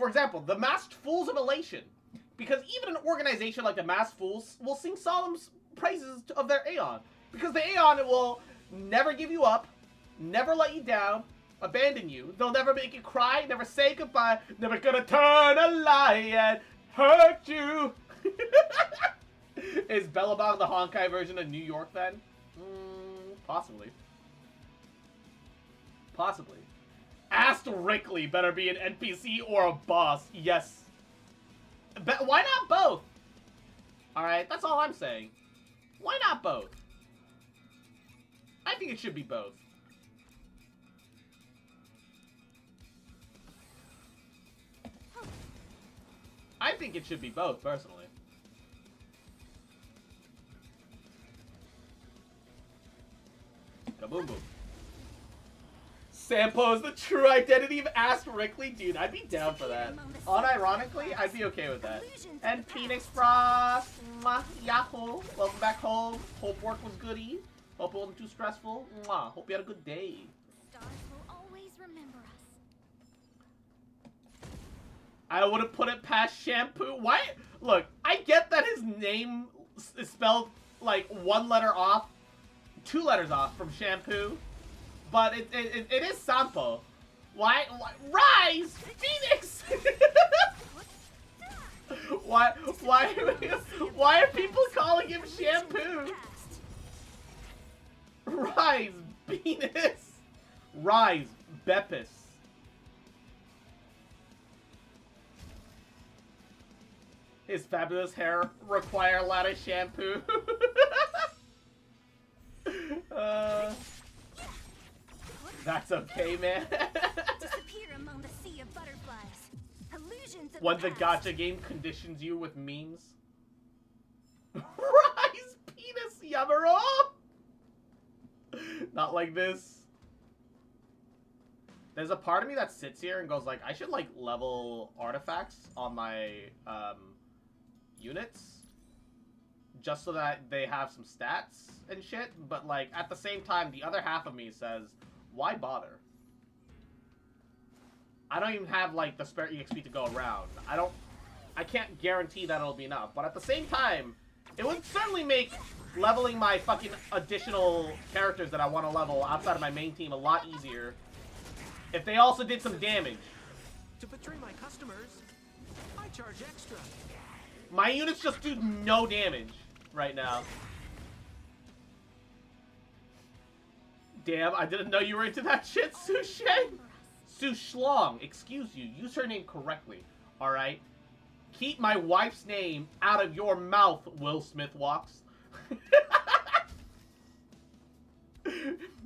example, the Masked Fools of Elation. Because even an organization like the Masked Fools will sing solemn praises of their Aeon. Because the Aeon will never give you up, never let you down, abandon you. They'll never make you cry, never say goodbye, never gonna turn a lie and hurt you. Is Bellabong the Honkai version of New York then? Possibly. Possibly. Asked Rickley better be an NPC or a boss. Yes. Why not both? Alright, that's all I'm saying. Why not both? I think it should be both. I think it should be both, personally. Kaboom boom. Sampo's the true identity of Asked Rickley? Dude, I'd be down for that. Unironically, I'd be okay with that. And Phoenix Frost, Yahoo! Welcome back home. Hope work was goody. Hope it wasn't too stressful. Hope you had a good day. Stars will always remember us. I wouldn't put it past Shampoo. Why? Look, I get that his name is spelled like 1 letter off, 2 letters off from Shampoo. But it is Sampo. Why? Rise! Phoenix! Why are people calling him Shampoo? Rise, Venus! Rise, Beppis. His fabulous hair require a lot of shampoo. That's okay, man. Disappear among the sea of butterflies. Illusions of When the gacha game conditions you with memes. Rise, penis, Yamaro! Not like this. There's a part of me that sits here and goes like, I should like level artifacts on my units. Just so that they have some stats and shit. But like, at the same time, the other half of me says, why bother? I don't even have like the spare EXP to go around. I can't guarantee that it'll be enough. But at the same time, it would certainly make leveling my fucking additional characters that I want to level outside of my main team a lot easier if they also did some damage. To betray my customers, I charge extra. My units just do no damage right now. Damn, I didn't know you were into that shit, Sushe. Sushlong, excuse you. Use her name correctly, alright? Keep my wife's name out of your mouth, Will Smith walks.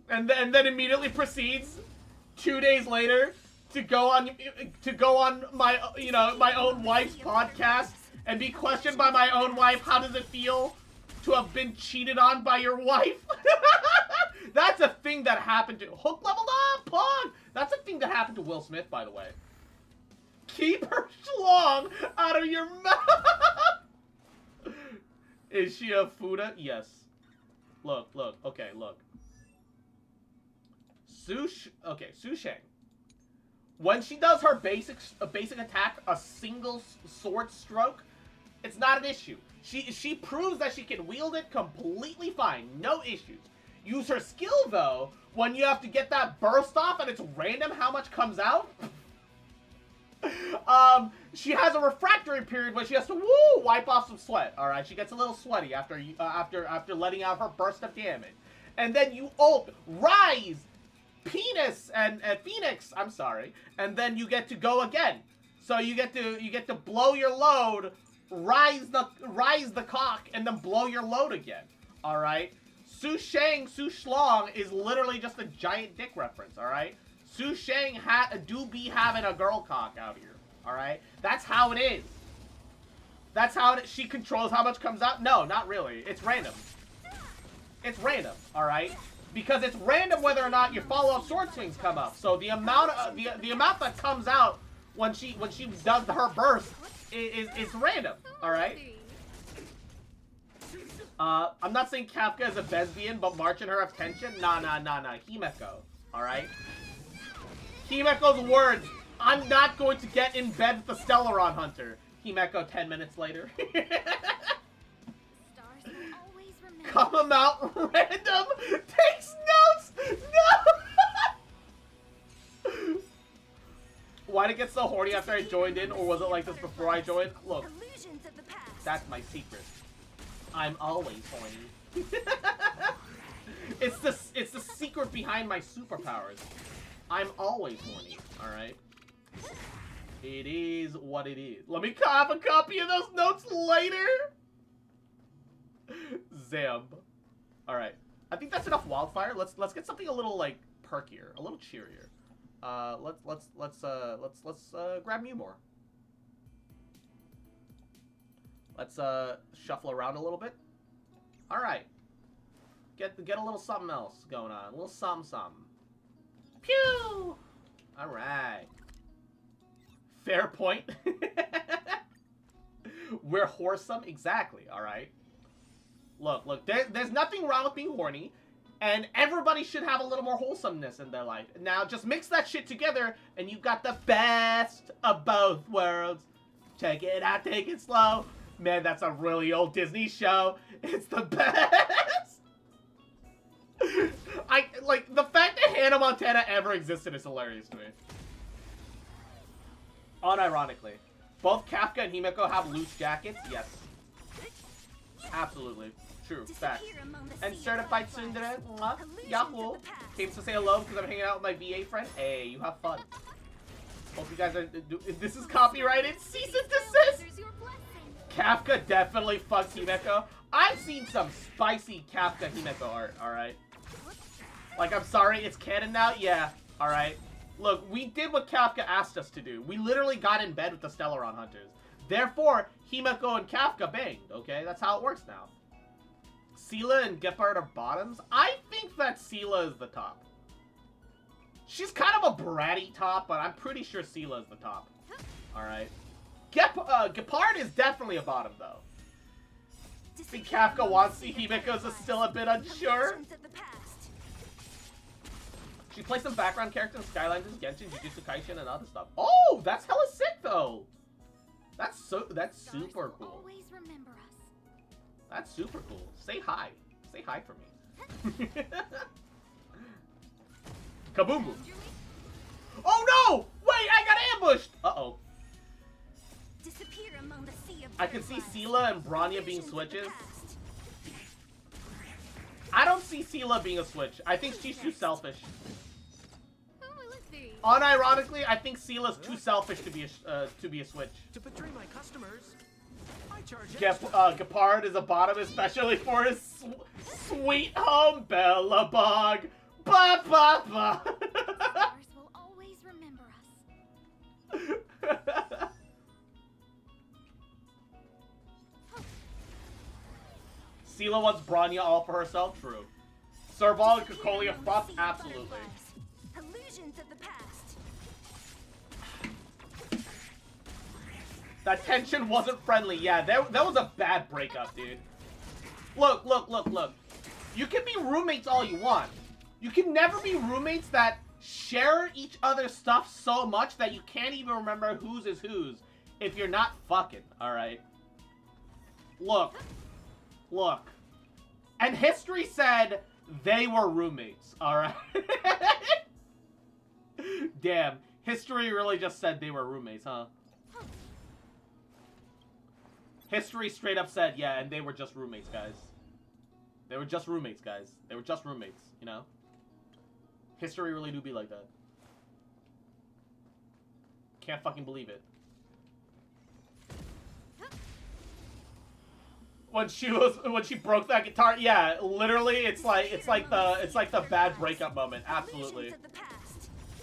and then immediately proceeds 2 days later to go on my my own wife's podcast and be questioned by my own wife. How does it feel to have been cheated on by your wife? That's a thing that happened to Hook leveled up, Pog. That's a thing that happened to Will Smith, by the way. Keep her schlong out of your mouth. Is she a Fuda? Yes. Look. Okay, look. Susheng. When she does her basic attack, a single sword stroke, it's not an issue. She proves that she can wield it completely fine, no issues. Use her skill though, when you have to get that burst off and it's random how much comes out. She has a refractory period where she has to wipe off some sweat. All right, she gets a little sweaty after letting out her burst of damage, and then you ult Rise, Penis, and Phoenix. I'm sorry, and then you get to go again. So you get to blow your load, rise the cock, and then blow your load again. All right. Sushlong is literally just a giant dick reference, alright? Susheng do be having a girl cock out here, alright? That's how it is. That's how it is. She controls how much comes out? No, not really. It's random. It's random, alright? Because it's random whether or not your follow-up sword swings come up. So the amount that comes out when she does her burst is random, alright? I'm not saying Kafka is a lesbian, but March and her have tension? Nah. Himeko. Alright? Himeko's words. I'm not going to get in bed with the Stellaron Hunter. Himeko 10 minutes later. Stars will always remember. Come out random. Takes notes. No. Why did it get so horny after I joined in? Or was it like this before I joined? Look. Illusions of the past. That's my secret. I'm always horny. It's the secret behind my superpowers. I'm always horny, alright? It is what it is. Let me have a copy of those notes later! Zamb. Alright. I think that's enough wildfire. Let's get something a little like perkier, a little cheerier. Let's grab Mew more. Let's shuffle around a little bit. All right. Get a little something else going on. A little something. Pew! All right. Fair point. We're wholesome. Exactly. All right. Look. There's nothing wrong with being horny. And everybody should have a little more wholesomeness in their life. Now, just mix that shit together, and you've got the best of both worlds. Check it out. Take it slow. Man, that's a really old Disney show. It's the best. Like, the fact that Hannah Montana ever existed is hilarious to me. Unironically. Both Kafka and Himeko have loose jackets? Yes. Absolutely. True. Facts. And certified tsundere? Yahoo. Came to say hello because I'm hanging out with my VA friend. Hey, you have fun. Hope you guys are... This is copyrighted. Cease and desist! Kafka definitely fucks Himeko. I've seen some spicy Kafka Himeko art, alright? Like, I'm sorry, it's canon now? Yeah, alright. Look, we did what Kafka asked us to do. We literally got in bed with the Stellaron Hunters. Therefore, Himeko and Kafka banged, okay? That's how it works now. Sela and Gepard are bottoms? I think that Sela is the top. She's kind of a bratty top, but I'm pretty sure Sela is the top. Alright. Gepard is definitely a bottom, though. I think Kafka wants to see Himeko is still a bit unsure. She plays some background characters in Skylines, Genshin, Jujutsu Kaisen, and other stuff. Oh, that's hella sick, though. That's super cool. That's super cool. Say hi. Say hi for me. Kaboom boom. Oh no! Wait, I got ambushed! Uh-oh. I can see Sela and Bronya being switches. I don't see Sela being a switch. I think she's too selfish. Unironically, I think Sela's too selfish to be a switch. To betray my customers, I charge Gepard is a bottom, especially for his sweet home, Bellabog. Ba ba ba. Will always remember us. Sela wants Bronya all for herself. True. Serval and Cocolia fuck. Absolutely. Illusions of the past. That tension wasn't friendly. Yeah, that was a bad breakup, dude. Look, look, look, look. You can be roommates all you want. You can never be roommates that share each other's stuff so much that you can't even remember whose is whose if you're not fucking, alright? Look. Look. And history said they were roommates, alright? Damn. History really just said they were roommates, huh? History straight up said, yeah, and they were just roommates, guys. They were just roommates, guys. They were just roommates, you know? History really do be like that. Can't fucking believe it. When she broke that guitar, yeah, literally, it's like the bad breakup moment. Absolutely.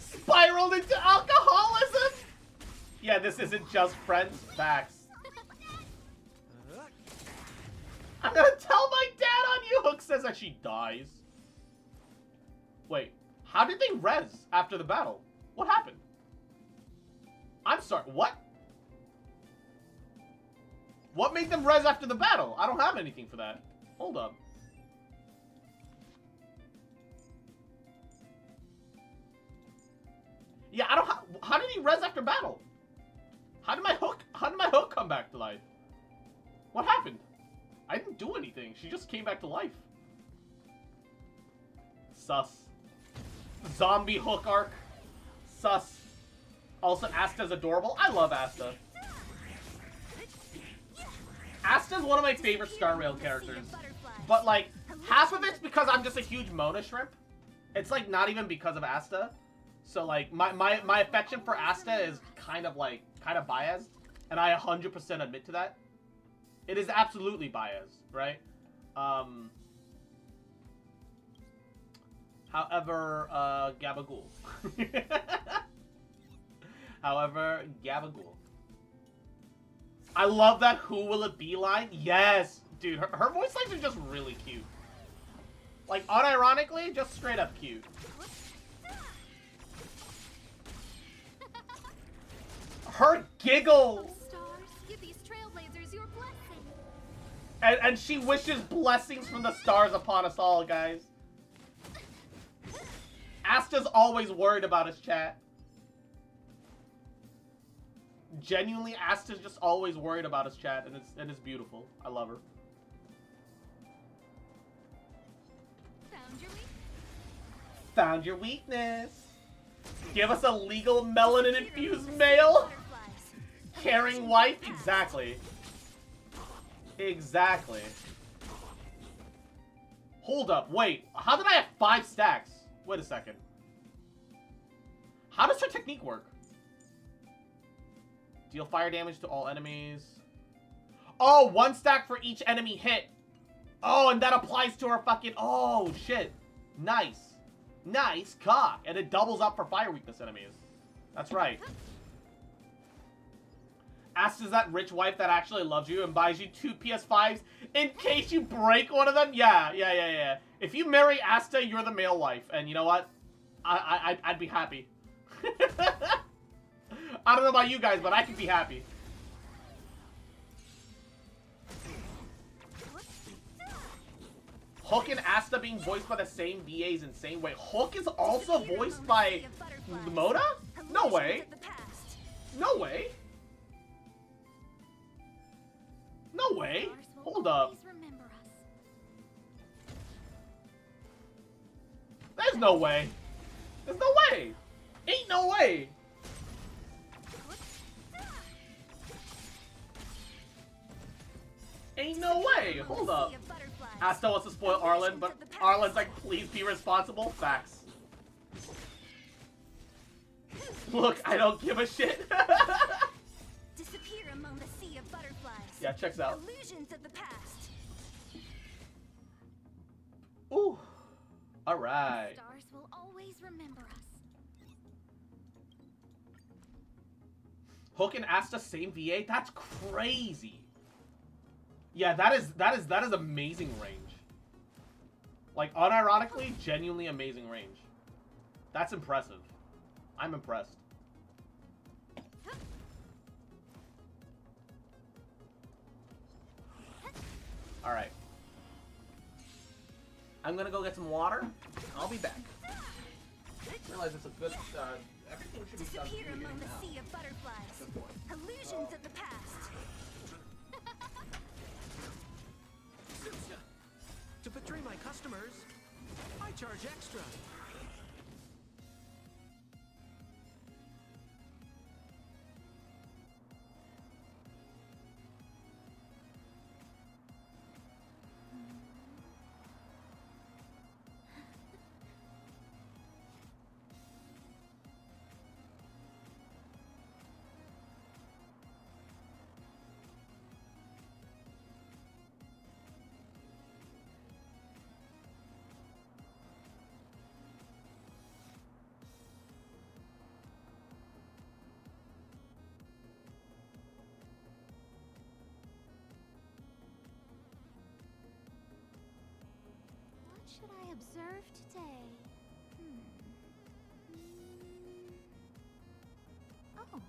Spiraled into alcoholism. Yeah, this isn't just friends. Facts. I'm gonna tell my dad on you. Hook says that she dies. Wait, how did they res after the battle? What happened? I'm sorry, what? What made them res after the battle? I don't have anything for that. Hold up. Yeah, I don't how did he res after battle? How did my hook come back to life? What happened? I didn't do anything. She just came back to life. Sus. Zombie hook arc. Sus. Also, Asta's adorable. I love Asta. Asta's one of my favorite Star Rail characters. But, like, half of it's because I'm just a huge Mona shrimp. It's, like, not even because of Asta. So, like, my affection for Asta is kind of biased. And I 100% admit to that. It is absolutely biased, right? However, Gabagool. However, Gabagool. I love that "Who will it be" line. Yes! Dude, her voice lines are just really cute. Like, unironically, just straight up cute. Her giggles! And she wishes blessings from the stars upon us all, guys. Asta's always worried about his chat. Genuinely, Asta's just always worried about his chat, and it's beautiful. I love her. Found your weakness. Give us a legal melanin-infused male. Caring wife? Exactly. Exactly. Hold up, wait. How did I have 5 stacks? Wait a second. How does her technique work? Deal fire damage to all enemies. Oh, 1 stack for each enemy hit. Oh, and that applies to our fucking... Oh, shit. Nice. Nice cock. And it doubles up for fire weakness enemies. That's right. Asta's that rich wife that actually loves you and buys you 2 PS5s in case you break one of them? Yeah. If you marry Asta, you're the male wife. And you know what? I'd be happy. I don't know about you guys, but I could be happy. Hook and Asta being voiced by the same VA is insane. Wait, Hook is also voiced by Moda? No way. No way. No way. Hold up. There's no way. There's no way. Ain't no way. Ain't no way. Hold up. Asta wants to spoil Arlen, but Arlen's like, please be responsible. Facts. Look, I don't give a shit. Disappear among the sea of butterflies. Yeah, checks out. Illusions of the past. Ooh. All right. Stars will always remember us. Hook and Asta same VA? That's crazy. Yeah, that is amazing range. Like, unironically, genuinely amazing range. That's impressive. I'm impressed. Alright. I'm gonna go get some water. I'll be back. I realize it's a good, everything should be done. Disappear among the sea of butterflies. Illusions of the past. To betray my customers, I charge extra. What should I observe today? Oh.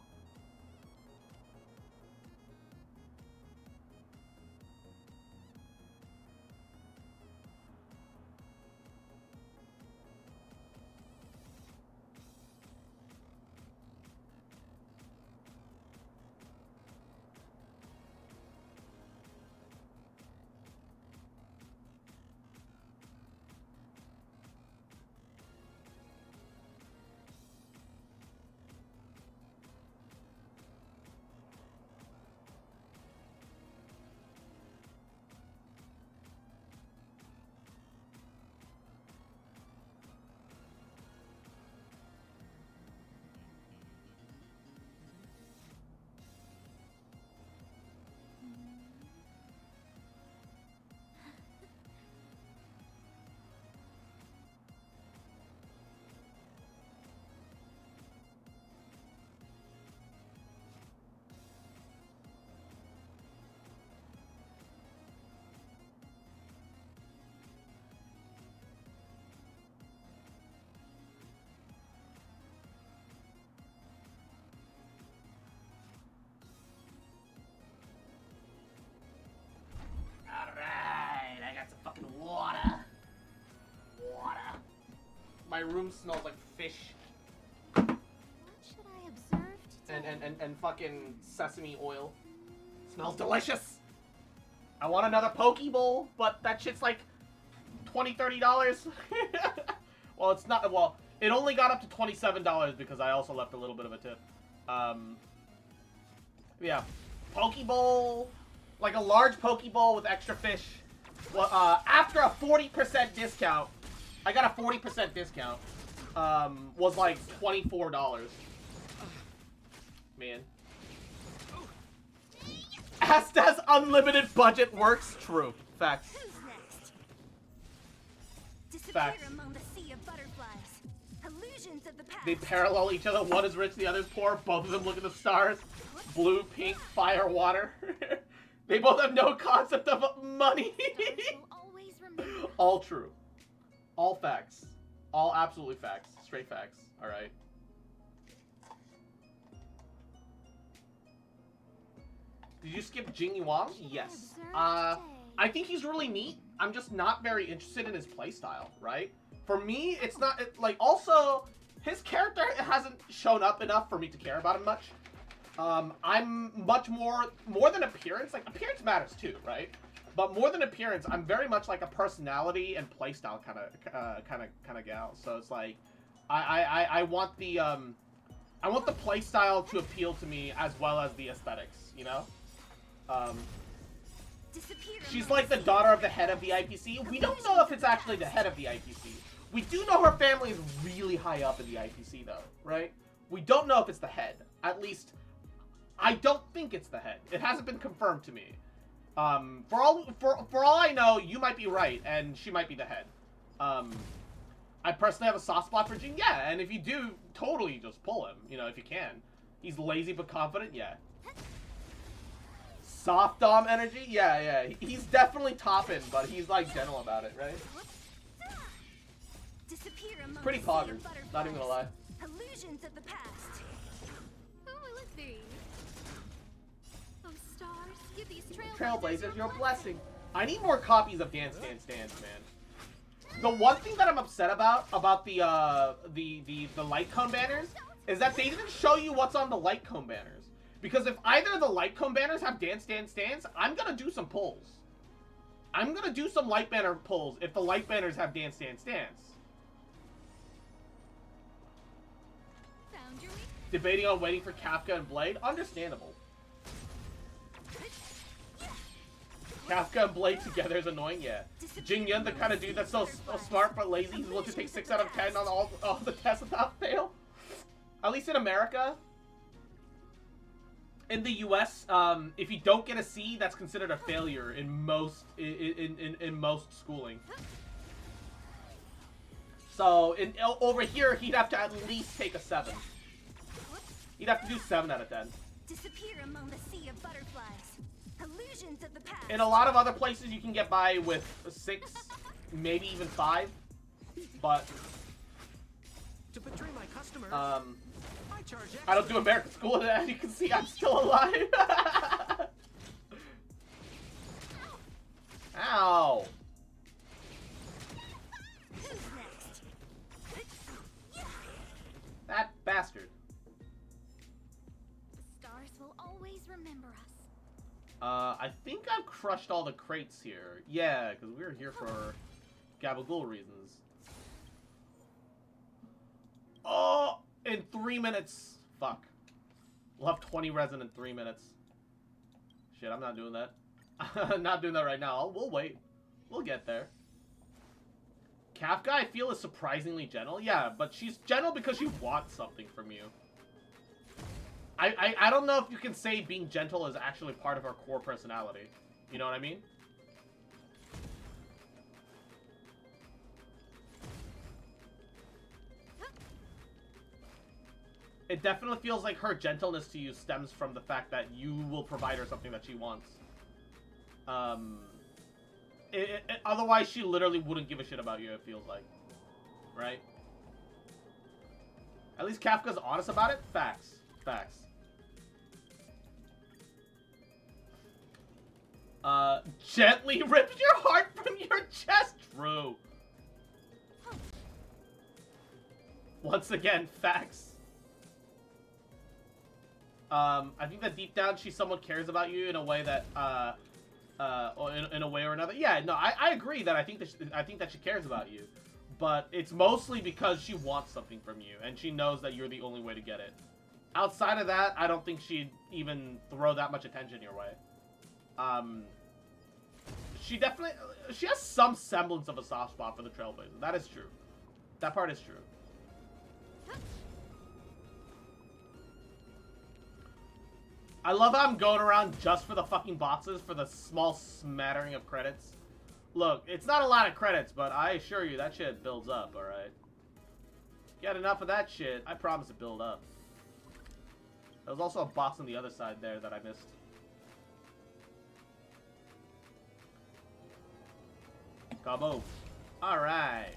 Alright, I got some fucking water. Water. My room smells like fish. What should I observe today? And fucking sesame oil. Smells delicious. I want another Poke Bowl, but that shit's like $20, $30. Well, it's not, well, it only got up to $27 because I also left a little bit of a tip. Yeah. Poke Bowl, like a large Poke Bowl with extra fish. Well, after a 40% discount, I got a 40% discount, was like $24. Man. Estes unlimited budget works. True. Facts. Who's next? Disappear Facts. among the sea of butterflies. Illusions of the past. They parallel each other. One is rich, the other's poor. Both of them look at the stars. Blue, pink, fire, water. They both have no concept of money. Stars will always remember. All true. All facts. All absolutely facts. Straight facts. Alright. Did you skip Jing Wang? Yes. I think he's really neat. I'm just not very interested in his playstyle, right? For me, it's not, like, also, his character hasn't shown up enough for me to care about him much. I'm much more than appearance. Like, appearance matters too, right? But more than appearance, I'm very much like a personality and playstyle kind of gal. So it's like, I want the playstyle to appeal to me as well as the aesthetics, you know? She's like the daughter of the head of the IPC. We don't know if it's actually the head of the IPC. We do know her family is really high up in the IPC, though, right? We don't know if it's the head. At least, I don't think it's the head. It hasn't been confirmed to me. For all I know, you might be right, and she might be the head. I personally have a soft spot for Jing. Yeah, and if you do, totally just pull him. You know, if you can. He's lazy but confident. Yeah. Soft dom energy? Yeah. He's definitely topping, but he's like gentle about it, right? It's pretty poggers, not even gonna lie. Illusions of the past. Who will it be? Oh, stars, give these Trailblazers your blessing. I need more copies of Dance Dance Dance, man. The one thing that I'm upset about the light cone banners is that they didn't show you what's on the light cone banners. Because if either of the light cone banners have Dance Dance Dance, I'm gonna do some pulls. I'm gonna do some light banner pulls if the light banners have Dance Dance Dance. Found your weak. Debating on waiting for Kafka and Blade? Understandable. Kafka and Blade together is annoying, yeah. Jing Yun, the kind of dude that's so smart but lazy, he's willing to take 6 out of 10 on all the tests without fail. At least in America. In the US, if you don't get a C, that's considered a failure in most schooling. So over here, he'd have to at least take a 7. He'd have to do 7 out of 10. Disappear among the sea of butterflies. Illusions of the past. In a lot of other places, you can get by with a 6, maybe even 5. But To betray my customer, I charge extra. I don't do American school, and as you can see, I'm still alive. Ow. Who's next? That bastard. The stars will always remember us. I think I've crushed all the crates here. Yeah, because we were here for Gabagool reasons. Oh, in 3 minutes. Fuck. We'll have 20 resin in 3 minutes. Shit, I'm not doing that. I'm not doing that right now. We'll wait. We'll get there. Kafka, I feel, is surprisingly gentle. Yeah, but she's gentle because she wants something from you. I don't know if you can say being gentle is actually part of her core personality. You know what I mean? It definitely feels like her gentleness to you stems from the fact that you will provide her something that she wants. Otherwise, she literally wouldn't give a shit about you, it feels like. Right? At least Kafka's honest about it? Facts. Facts. Gently rips your heart from your chest. True. Once again, facts. I think that deep down she somewhat cares about you in a way that, or in a way or another. Yeah, no, I agree that I think that she cares about you, but it's mostly because she wants something from you and she knows that you're the only way to get it. Outside of that, I don't think she'd even throw that much attention your way. She has some semblance of a soft spot for the Trailblazer. That is true. That part is true. I love how I'm going around just for the fucking boxes for the small smattering of credits. Look, it's not a lot of credits, but I assure you that shit builds up, alright? Get enough of that shit, I promise to build up. There was also a box on the other side there that I missed. Kaboom. Alright.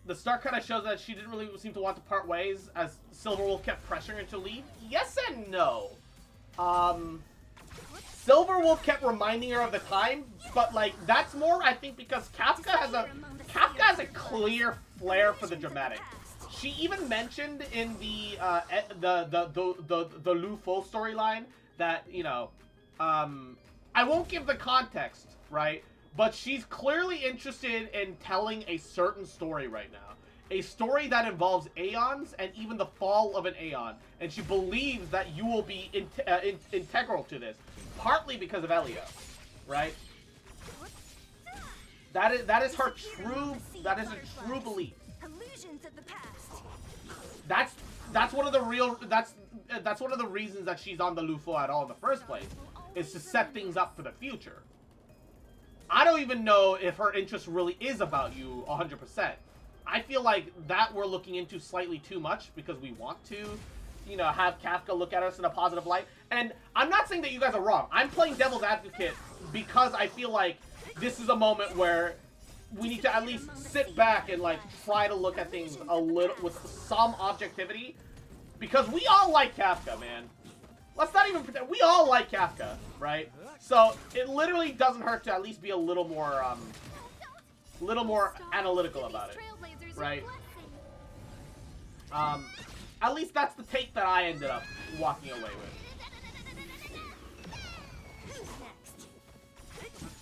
The start kind of shows that she didn't really seem to want to part ways as Silverwolf kept pressuring her to leave. Yes and no. Silverwolf kept reminding her of the time, but like that's more I think because Kafka has a clear flair for the dramatic. She even mentioned in the Lu Fo storyline that, you know, I won't give the context, right? But she's clearly interested in telling a certain story right now. A story that involves Aeons and even the fall of an Aeon. And she believes that you will be integral to this. Partly because of Elio, right? That is her true, that is a true belief. That's one of the real, that's one of the reasons that she's on the Lufo at all in the first place. Is to set things up for the future. I don't even know if her interest really is about you 100%. I feel like that we're looking into slightly too much because we want to, you know, have Kafka look at us in a positive light. And I'm not saying that you guys are wrong. I'm playing devil's advocate because I feel like this is a moment where we need to at least sit back and like try to look at things a little with some objectivity. Because we all like Kafka, man. Let's not even pretend. We all like Kafka, right? So it literally doesn't hurt to at least be a little more analytical about it, right? At least that's the take that I ended up walking away with.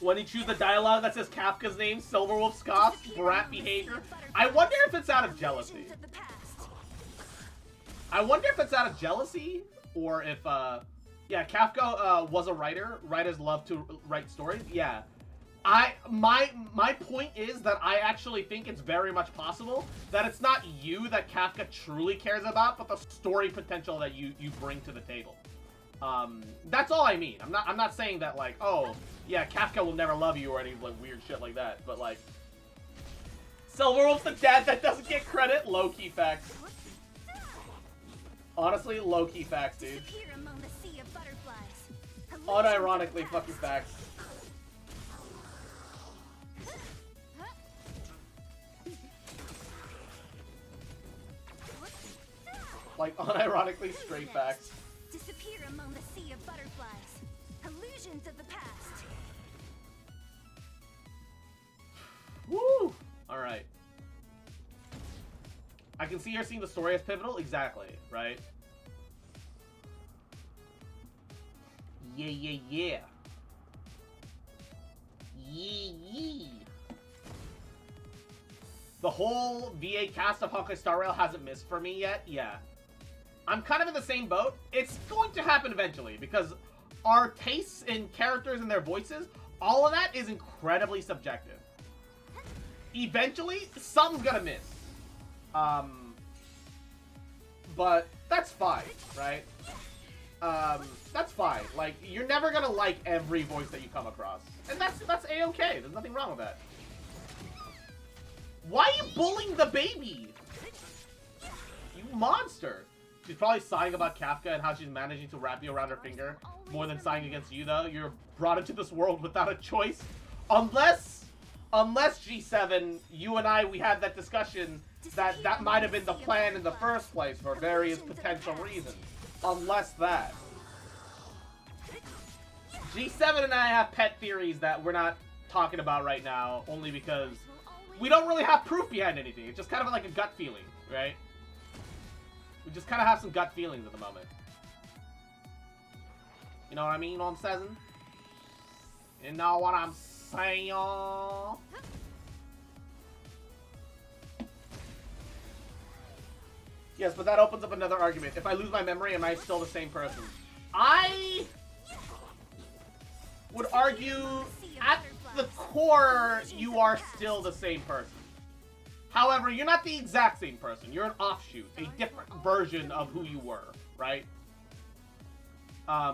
When you choose the dialogue that says Kafka's name, Silverwolf scoffs, brat behavior. I wonder if it's out of jealousy. I wonder if it's out of jealousy. Or if, yeah, Kafka was a writer. Writers love to write stories. Yeah. My point is that I actually think it's very much possible that it's not you that Kafka truly cares about, but the story potential that you bring to the table. That's all I mean. I'm not saying that, like, oh, yeah, Kafka will never love you or any, like, weird shit like that. But, like, Silverwolf's the dad that doesn't get credit. Low-key facts. Honestly, low-key facts, dude. Unironically fucking facts. Like, unironically straight facts. Disappear among the sea of butterflies. Illusions of the past. Woo! Alright. I can see her seeing the story as pivotal. Exactly, right? Yeah, yeah, yeah. Yee, yee. The whole VA cast of Honkai Star Rail hasn't missed for me yet. Yeah. I'm kind of in the same boat. It's going to happen eventually because our tastes in characters and their voices, all of that is incredibly subjective. Eventually, something's gonna miss. But that's fine, right? That's fine. Like, you're never gonna like every voice that you come across. And that's A-okay. There's nothing wrong with that. Why are you bullying the baby? You monster. She's probably sighing about Kafka and how she's managing to wrap you around her finger more than sighing against you, though. You're brought into this world without a choice. Unless G7, you and I, we had that discussion that might have been the plan in the first place for various potential reasons. Unless that. G7 and I have pet theories that we're not talking about right now, only because we don't really have proof behind anything. It's just kind of like a gut feeling, right? We just kind of have some gut feelings at the moment. You know what I mean? You know what I'm saying? You know what I'm saying? Yes, but that opens up another argument. If I lose my memory, am I still the same person? I would argue, at the core, you are still the same person. However, you're not the exact same person. You're an offshoot, a different version of who you were, right? I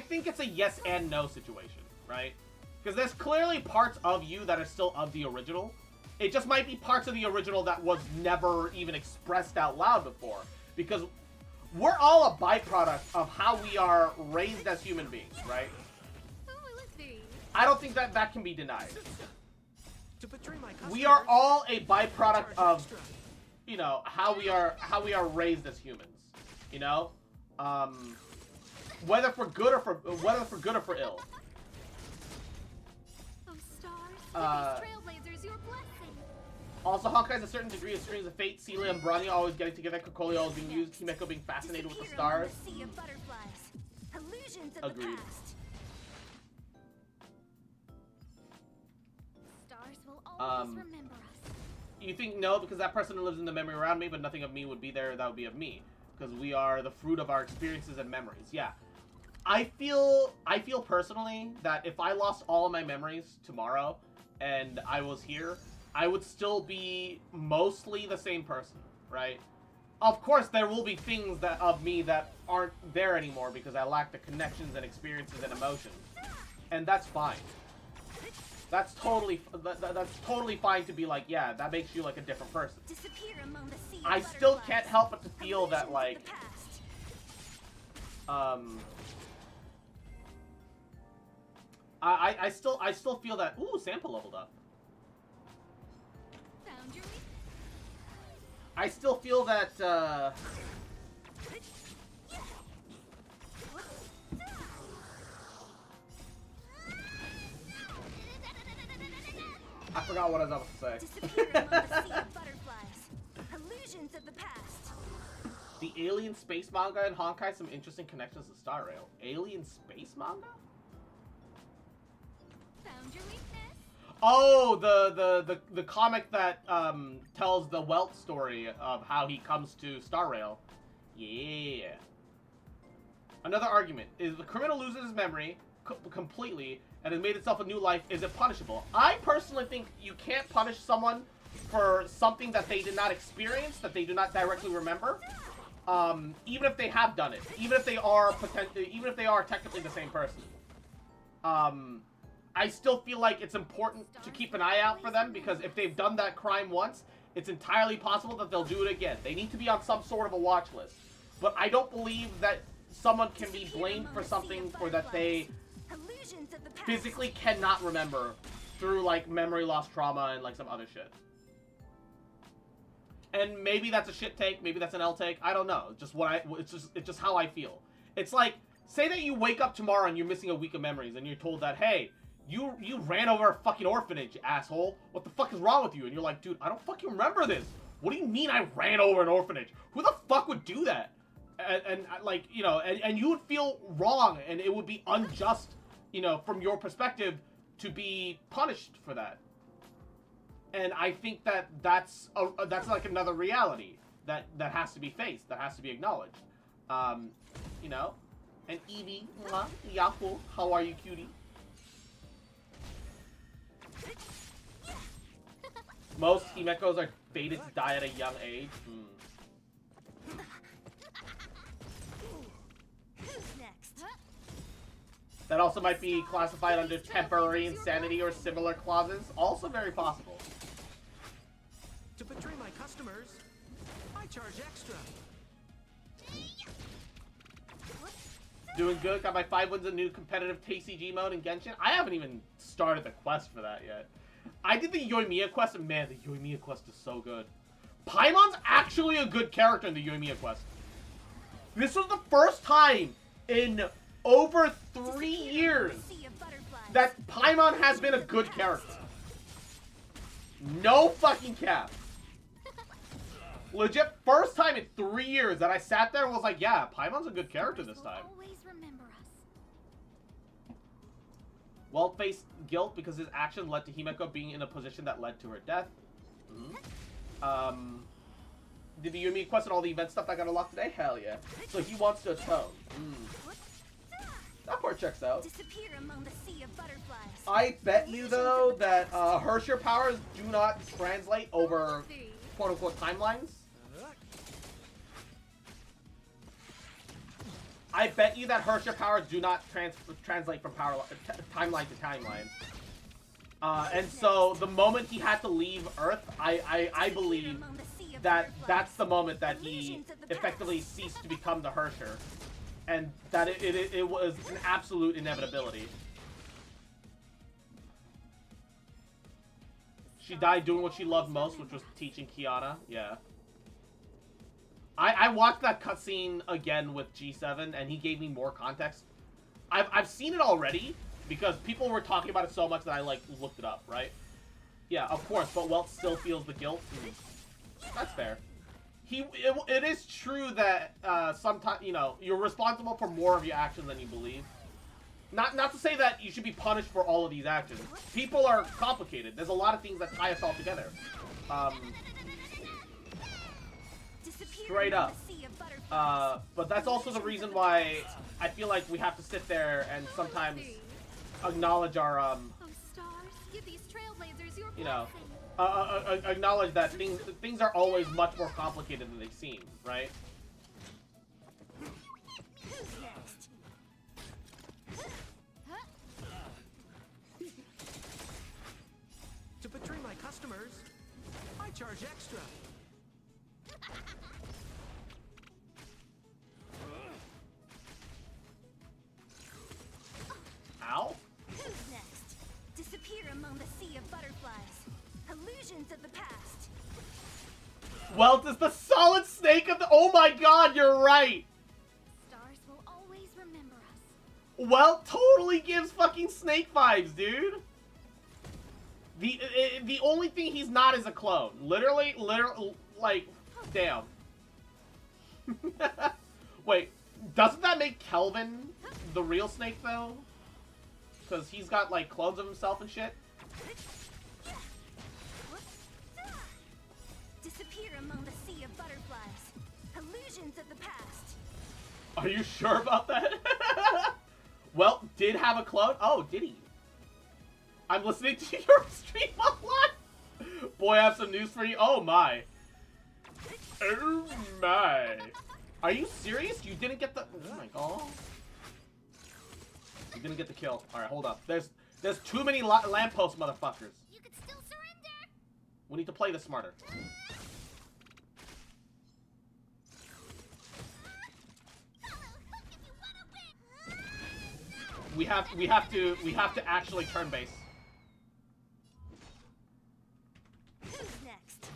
think it's a yes and no situation, right? Because there's clearly parts of you that are still of the original. It just might be parts of the original that was never even expressed out loud before. Because we're all a byproduct of how we are raised as human beings, right? I don't think that that can be denied. We are all a byproduct of, you know, how we are raised as humans, you know, whether for good or for ill. Oh, stars, trailblazers, your blessing. Also, Honkai has a certain degree of strings of fate. Celia and Branya always getting together. Kokolio always being used. Himeko being fascinated with the stars. Sea of butterflies. Illusions of Agreed. the past. Stars will always remember us. You think no, because that person lives in the memory around me, but nothing of me would be there that would be of me. Because we are the fruit of our experiences and memories. Yeah. I feel personally that if I lost all of my memories tomorrow and I was here, I would still be mostly the same person, right? Of course, there will be things that of me that aren't there anymore because I lack the connections and experiences and emotions. And that's fine. That's totally fine to be like, yeah, that makes you like a different person. Disappear among the sea of I still butterflies. can't help but to feel that, Illusions like, of the past. I still feel that. Ooh, Sample leveled up. Found your weakness. I still feel that. I forgot what I was about to say. Disappear among the sea of butterflies. Illusions of the past. The Alien Space manga and Honkai, some interesting connections to Star Rail. Alien Space manga? Found your weakness. Oh, the comic that tells the Welt story of how he comes to Star Rail. Yeah. Another argument is the criminal loses his memory completely and has made itself a new life. Is it punishable? I personally think you can't punish someone for something that they did not experience, that they do not directly remember. Even if they have done it, even if they are technically the same person. I still feel like it's important to keep an eye out for them, because if they've done that crime once, it's entirely possible that they'll do it again. They need to be on some sort of a watch list. But I don't believe that someone can be blamed for something for that they physically cannot remember through, like, memory loss trauma and, like, some other shit. And maybe that's a shit take, maybe that's an L take, I don't know. It's just how I feel. It's like, say that you wake up tomorrow and you're missing a week of memories and you're told that, hey, you ran over a fucking orphanage, asshole. What the fuck is wrong with you? And you're like, dude, I don't fucking remember this. What do you mean I ran over an orphanage? Who the fuck would do that? And like, you know, and you would feel wrong, and it would be unjust, you know, from your perspective, to be punished for that. And I think that that's like another reality that has to be faced, that has to be acknowledged. You know, and Evie, Yahoo, how are you, cutie? Most Himekos are fated to die at a young age. Who's next? That also might be classified under temporary insanity or similar clauses. Also very possible. To betray my customers, I charge extra. Doing good. Got my 5 wins in new competitive TCG mode in Genshin. I haven't even started the quest for that yet. I did the Yoimiya quest, and man, the Yoimiya quest is so good. Paimon's actually a good character in the Yoimiya quest. This was the first time in over 3 years that Paimon has been a good character. No fucking cap. Legit, first time in 3 years that I sat there and was like, yeah, Paimon's a good character this time. Welt faced guilt because his action led to Himeko being in a position that led to her death. Did the Yumi quest and all the event stuff I got unlocked today? Hell yeah. So he wants to atone. That part checks out. Disappear among the sea of butterflies. I bet you though that Herrscher powers do not translate over quote-unquote timelines. I bet you that Herrscher powers do not translate from timeline to timeline. And so the moment he had to leave Earth, I believe that that's the moment that he effectively ceased to become the Herrscher. And that it was an absolute inevitability. She died doing what she loved most, which was teaching Kiana. Yeah. I watched that cutscene again with G7, and he gave me more context. I've seen it already, because people were talking about it so much that I, like, looked it up, right? Yeah, of course, but Welt still feels the guilt. That's fair. It is true that sometimes, you know, you're responsible for more of your actions than you believe. Not to say that you should be punished for all of these actions. People are complicated. There's a lot of things that tie us all together. Straight up. But that's also the reason why I feel like we have to sit there and sometimes acknowledge our, you know, acknowledge that things are always much more complicated than they seem, right? To betray my customers, I charge extra. Ow. Who's next? Disappear among the sea of butterflies. Illusions of the past. Welt is the solid snake of the— oh my god, you're right! Stars will always remember us. Welt totally gives fucking Snake vibes, dude! The only thing he's not is a clone. Literally, like, damn. Wait, doesn't that make Kelvin the real Snake, though? Because he's got, like, clones of himself and shit? Disappear among the sea of butterflies. Illusions of the past. Are you sure about that? Well, did have a clone? Oh, did he? I'm listening to your stream online. Boy, I have some news for you. Oh my. Oh my. Are you serious? You didn't get the— oh my god. You didn't get the kill. Alright, hold up. There's too many lamppost motherfuckers. You could still surrender. We need to play this smarter. We have to actually turn base. Who's next?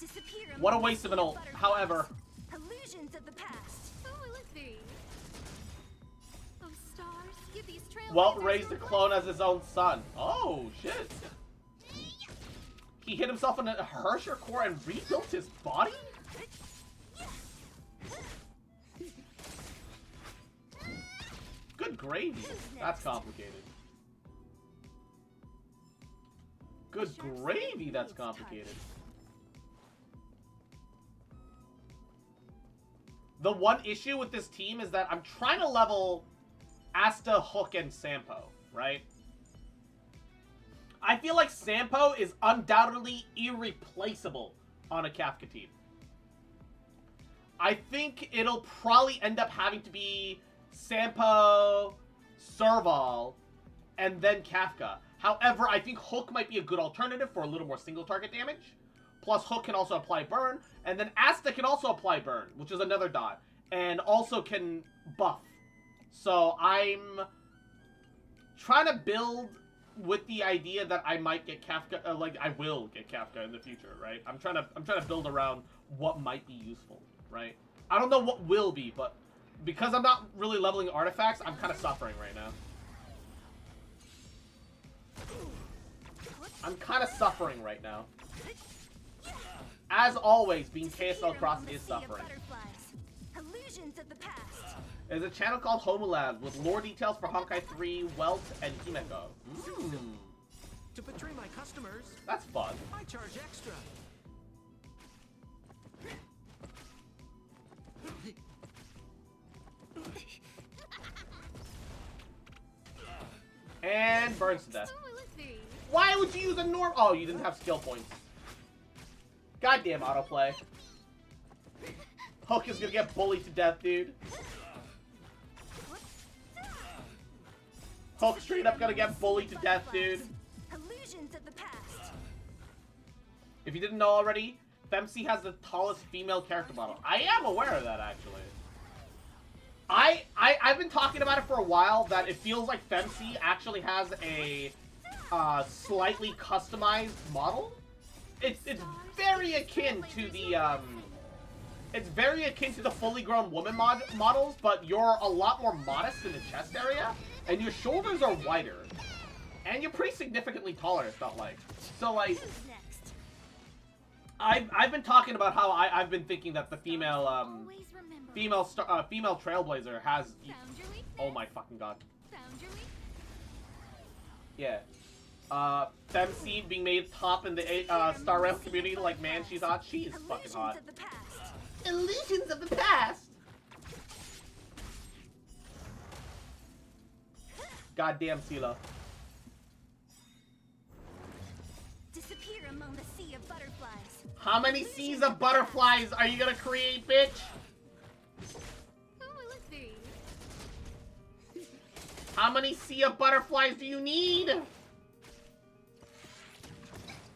Disappear among What a the waste of an sea ult. butterflies. However, Illusions of the past. Oh, look these. Oh, stars, give these trailblazers Welt raised your a clone as blessing. his own son. Oh shit. He hit himself in a Herrscher core and rebuilt his body? Good gravy. That's complicated. Good gravy, that's complicated. The one issue with this team is that I'm trying to level Asta, Hook, and Sampo, right? I feel like Sampo is undoubtedly irreplaceable on a Kafka team. I think it'll probably end up having to be Sampo, Serval, and then Kafka. However, I think Hook might be a good alternative for a little more single target damage. Plus, Hook can also apply burn, and then Asta can also apply burn, which is another dot, and also can buff. So I'm trying to build with the idea that I might get Kafka, like I will get Kafka in the future, right? I'm trying to build around what might be useful, right? I don't know what will be, but because I'm not really leveling artifacts, I'm kind of suffering right now. I'm kind of suffering right now. As always, being KSL Cross is suffering. Illusions of the past. There's a channel called Homolab with lore details for Honkai 3, Welt, and Himeko. To betray my customers, That's fun. I charge extra. and burns to death. Oh, let's see. Why would you use a norm? Oh, you didn't have skill points. Goddamn autoplay. Hook is gonna get bullied to death, dude. Hook straight up gonna get bullied to death, dude. Illusions of the past. If you didn't know already, Femc has the tallest female character model. I am aware of that, actually. I've been talking about it for a while, that it feels like Femc actually has a slightly customized model. It's very akin to the it's very akin to the fully grown woman models, but you're a lot more modest in the chest area, and your shoulders are wider, and you're pretty significantly taller. It felt like. So like, Who's next? I've been talking about how I've been thinking that the female Always remember. female trailblazer has. Found your weakness. Oh my fucking god. Found your weakness. Yeah. Femc being made top in the Star Rail community, like, man, she's hot. She is fucking hot. Illusions of the past. Illusions of the past! Goddamn, Sela. Disappear among the sea of butterflies. How many seas of butterflies are you gonna create, bitch? Oh, let's see. How many sea of butterflies do you need?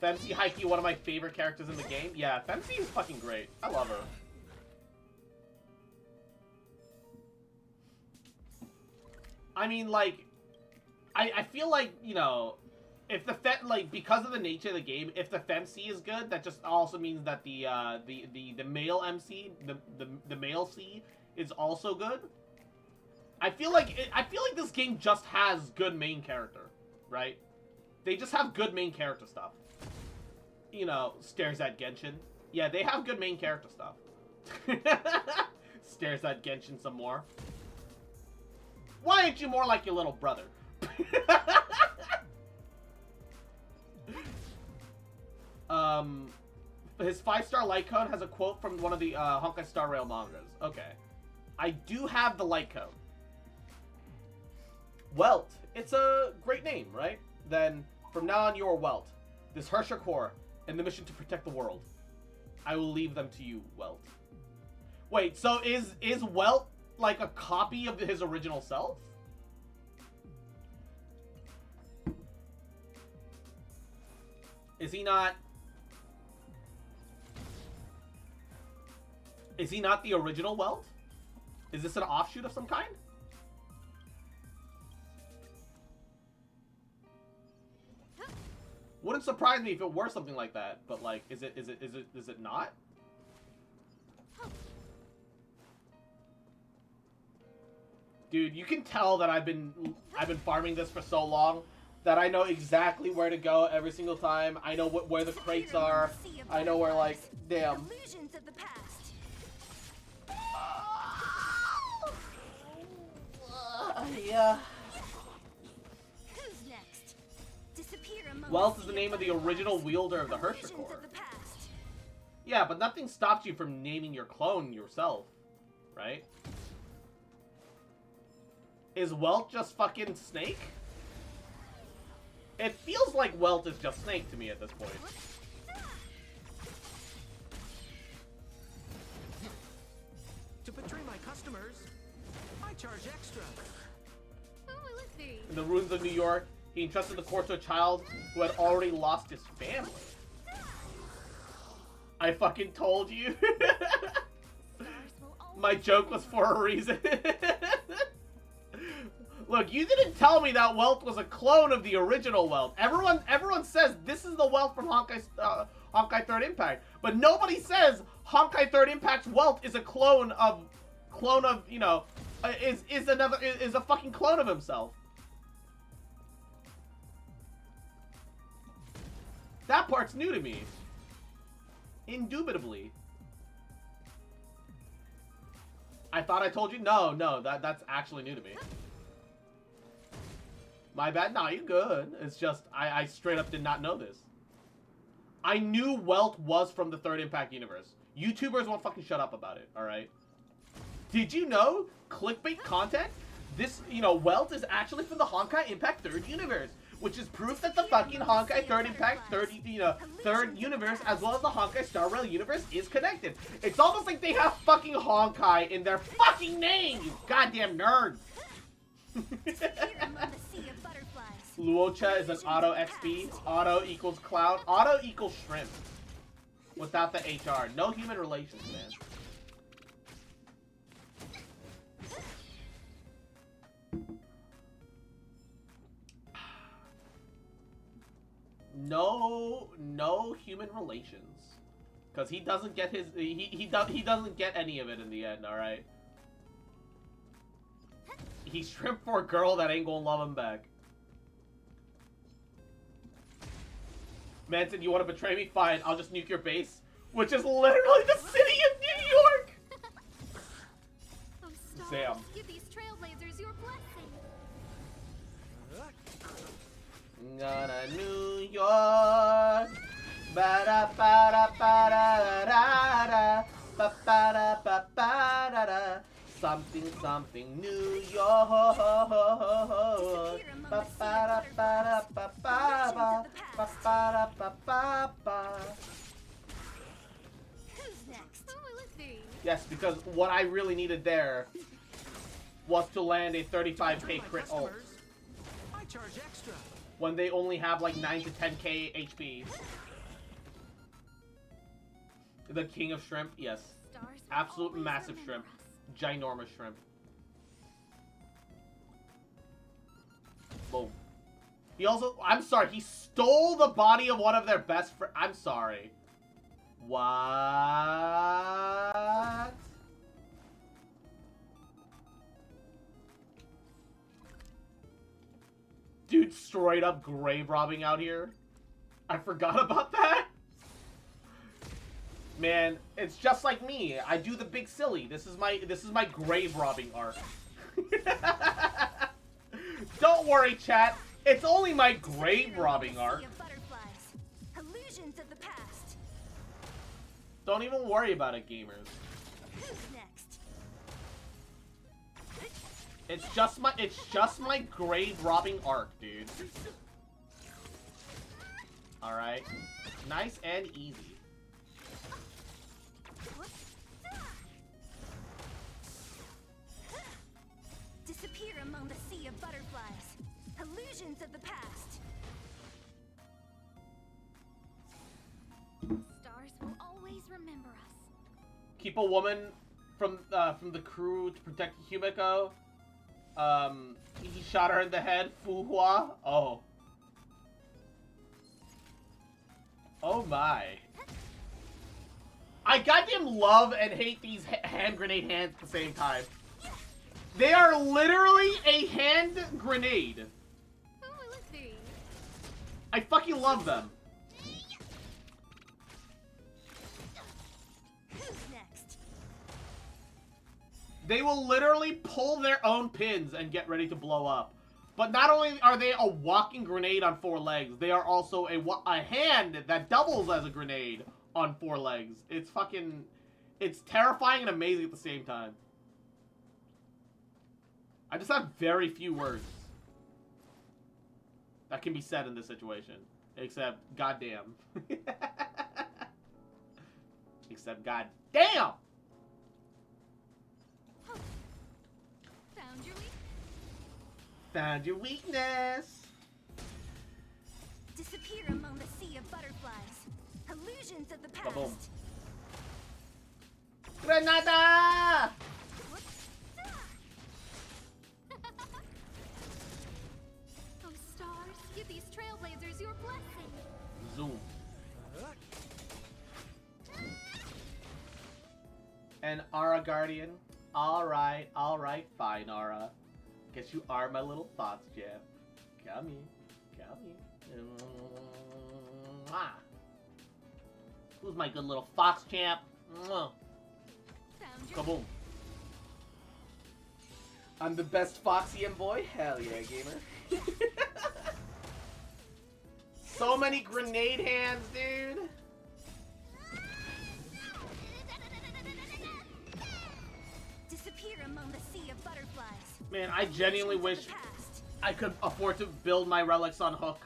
Femc Haikyuu, one of my favorite characters in the game. Yeah, Femc is fucking great. I love her. I mean, like, I feel like, you know, if the because of the nature of the game, if the Femc is good, that just also means that the male MC, the male C is also good. I feel like this game just has good main character, right? They just have good main character stuff. You know, stares at Genshin. Yeah, they have good main character stuff. Stares at Genshin some more. Why aren't you more like your little brother? His 5-star light code has a quote from one of the Honkai Star Rail mangas. Okay. I do have the light code. Welt. It's a great name, right? Then, from now on, you are Welt. This Herrscher Corps, and the mission to protect the world. I will leave them to you, Welt. Wait, so is Welt like a copy of his original self? Is he not... Is he not the original Welt? Is this an offshoot of some kind? Wouldn't surprise me if it were something like that, but like, is it not? Dude, you can tell that I've been farming this for so long that I know exactly where to go every single time. I know where the crates are. I know where, like, damn. Illusions of the past. Yeah. Who's next? Disappear among Welt the is the sea name of the butterflies. original wielder of the Herrscher Illusions Corps. of the past. Yeah, but nothing stops you from naming your clone yourself, right? Is Welt just fucking Snake? It feels like Welt is just Snake to me at this point. To betray my customers, I charge extra. Oh, let's see. In the ruins of New York, he entrusted the court to a child who had already lost his family. I fucking told you. My joke was for a reason. Look, you didn't tell me that Welt was a clone of the original Welt. Everyone says this is the Welt from Honkai 3rd Impact, but nobody says Honkai 3rd Impact's Welt is a clone of you know, is a fucking clone of himself. That part's new to me. Indubitably. I thought I told you. No, that's actually new to me. My bad. No, you're good. It's just, I straight up did not know this. I knew Welt was from the 3rd Impact universe. YouTubers won't fucking shut up about it, alright? Did you know? Clickbait content? This, you know, Welt is actually from the Honkai Impact 3rd universe. which is proof that the fucking Honkai third impact, third universe, as well as the Honkai Star Rail universe is connected. It's almost like they have fucking Honkai in their fucking name, you goddamn nerds. Luocha is an auto XP. Auto equals cloud. Auto equals shrimp. Without the HR. No human relations, man. No human relations. Cause he doesn't get his he doesn't get any of it in the end, alright? He's shrimp for a girl that ain't gonna love him back. Manson, you wanna betray me? Fine, I'll just nuke your base. Which is literally the city of New York! Oh, stars, Sam. give these trailblazers your blessing. Gonna New York. Ba-da ba-da ba-da-da-da. Ba-ba-da-ba-ba-da-da. Something, something New York. Ba-ba-da-ba-da-ba-ba-ba. Ba-ba-da-ba-ba-ba. Who's next? Oh, Lizzie. Yes, because what I really needed there was to land a 35k crit ult. I charge extra. When they only have like 9 to 10k HP. The king of shrimp, yes. Stars will Absolute always massive remember shrimp. us. Ginormous shrimp. Boom. He also, I'm sorry, he stole the body of one of their best friends. I'm sorry. What? Dude, straight up grave robbing out here. I forgot about that. Man, it's just like me. I do the big silly. This is my grave robbing arc. Don't worry, chat. It's only my grave robbing arc. Illusions of the past. Don't even worry about it, gamers. Who's next? It's just my grave robbing arc, dude. All right, nice and easy. Disappear among the sea of butterflies. Illusions of the past. Stars will always remember us. Keep a woman from the crew to protect Himeko. He shot her in the head. Fu Hua. Oh. Oh my. I goddamn love and hate these hand grenade hands at the same time. They are literally a hand grenade. Who will it be? I fucking love them. Who's next? They will literally pull their own pins and get ready to blow up. But not only are they a walking grenade on 4 legs, they are also a hand that doubles as a grenade on 4 legs. It's fucking... It's terrifying and amazing at the same time. I just have very few words that can be said in this situation. Except, goddamn. Except, goddamn! Found your weakness. Found your weakness. Disappear among the sea of butterflies. Illusions of the past. Ba-boom. Granada! Oh, stars, give these trailblazers your blessing. Zoom. And Aura Guardian. Alright, fine, Aura. Guess you are my little thoughts, Jeff. Come here. Come here. Mwah. Who's my good little fox champ? Mwah. Found your Kaboom. I'm the best Foxian boy? Hell yeah, gamer. So many grenade hands, dude. Disappear among the sea of butterflies. Man, I genuinely wish... I could afford to build my relics on Hook.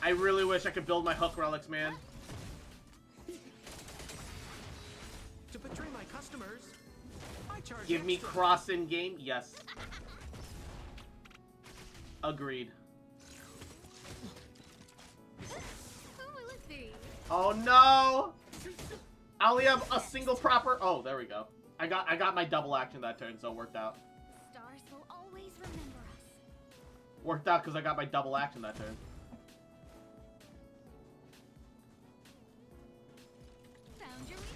I really wish I could build my Hook relics, man. To betray my customers, I charge Give me extra. cross in game? Yes. Agreed. Oh no! I only have a single proper. Oh, there we go. I got my double action that turn, so it worked out. Stars will always remember us. Worked out because I got my double action that turn. Found your weakness.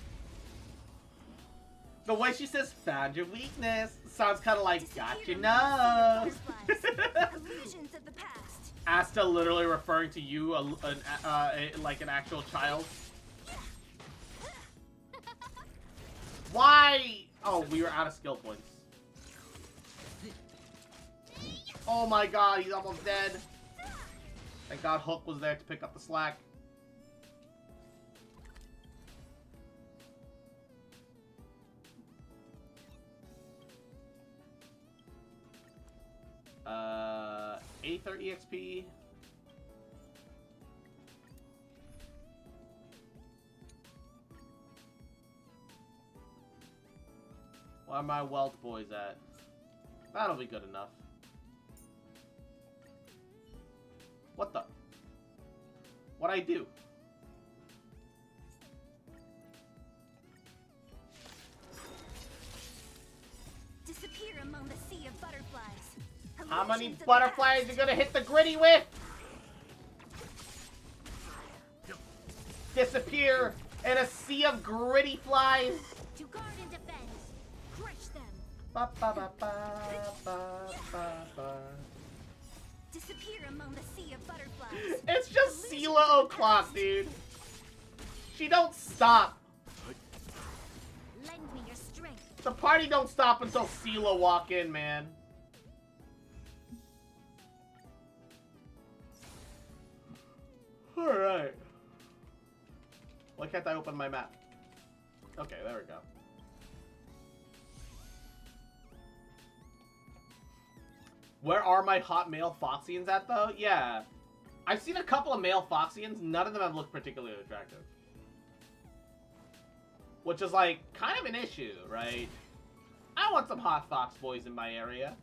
The way she says "found your weakness" sounds kind of like "got you Disappear know." amongst the butterflies. Illusions of the past. Asta literally referring to you, like an actual child. Why? Oh, we were out of skill points. Oh my god, he's almost dead. Thank god Hook was there to pick up the slack. Aether EXP. Where are my Welt boys at? That'll be good enough. What the? What'd I do? Disappear among the sea of butterflies. How many Illusions of the butterflies past. you gonna hit the gritty with? Disappear in a sea of gritty flies. To guard and defend. Crush them. Ba, ba, ba, ba, ba, ba, ba. Disappear among the sea of butterflies. It's just Sela O'Clock, dude. She don't stop. Lend me your strength. The party don't stop until Sela walk in, man. Alright. Why can't I open my map? Okay, there we go. Where are my hot male Foxians at, though? Yeah. I've seen a couple of male Foxians. None of them have looked particularly attractive. Which is, like, kind of an issue, right? I want some hot fox boys in my area.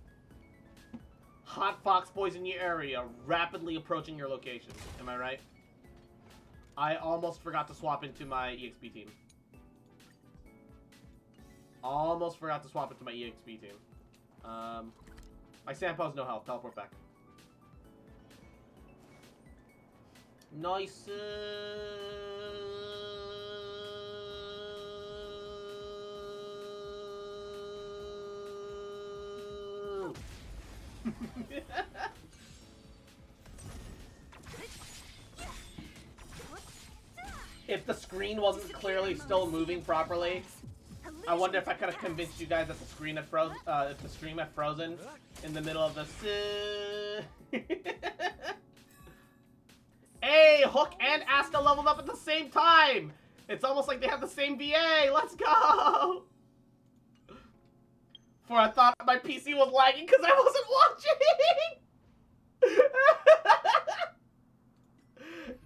Hot fox boys in your area, rapidly approaching your location. Am I right? I almost forgot to swap into my EXP team. Almost forgot to swap into my EXP team. My Sampo's no health. Teleport back. Nice. If the screen wasn't clearly still moving properly, I wonder if I could have convinced you guys that the screen had frozen, if the stream had frozen in the middle of this. Hey, Hook and Asta leveled up at the same time. It's almost like they have the same VA. Let's go. For I thought my PC was lagging because I wasn't watching.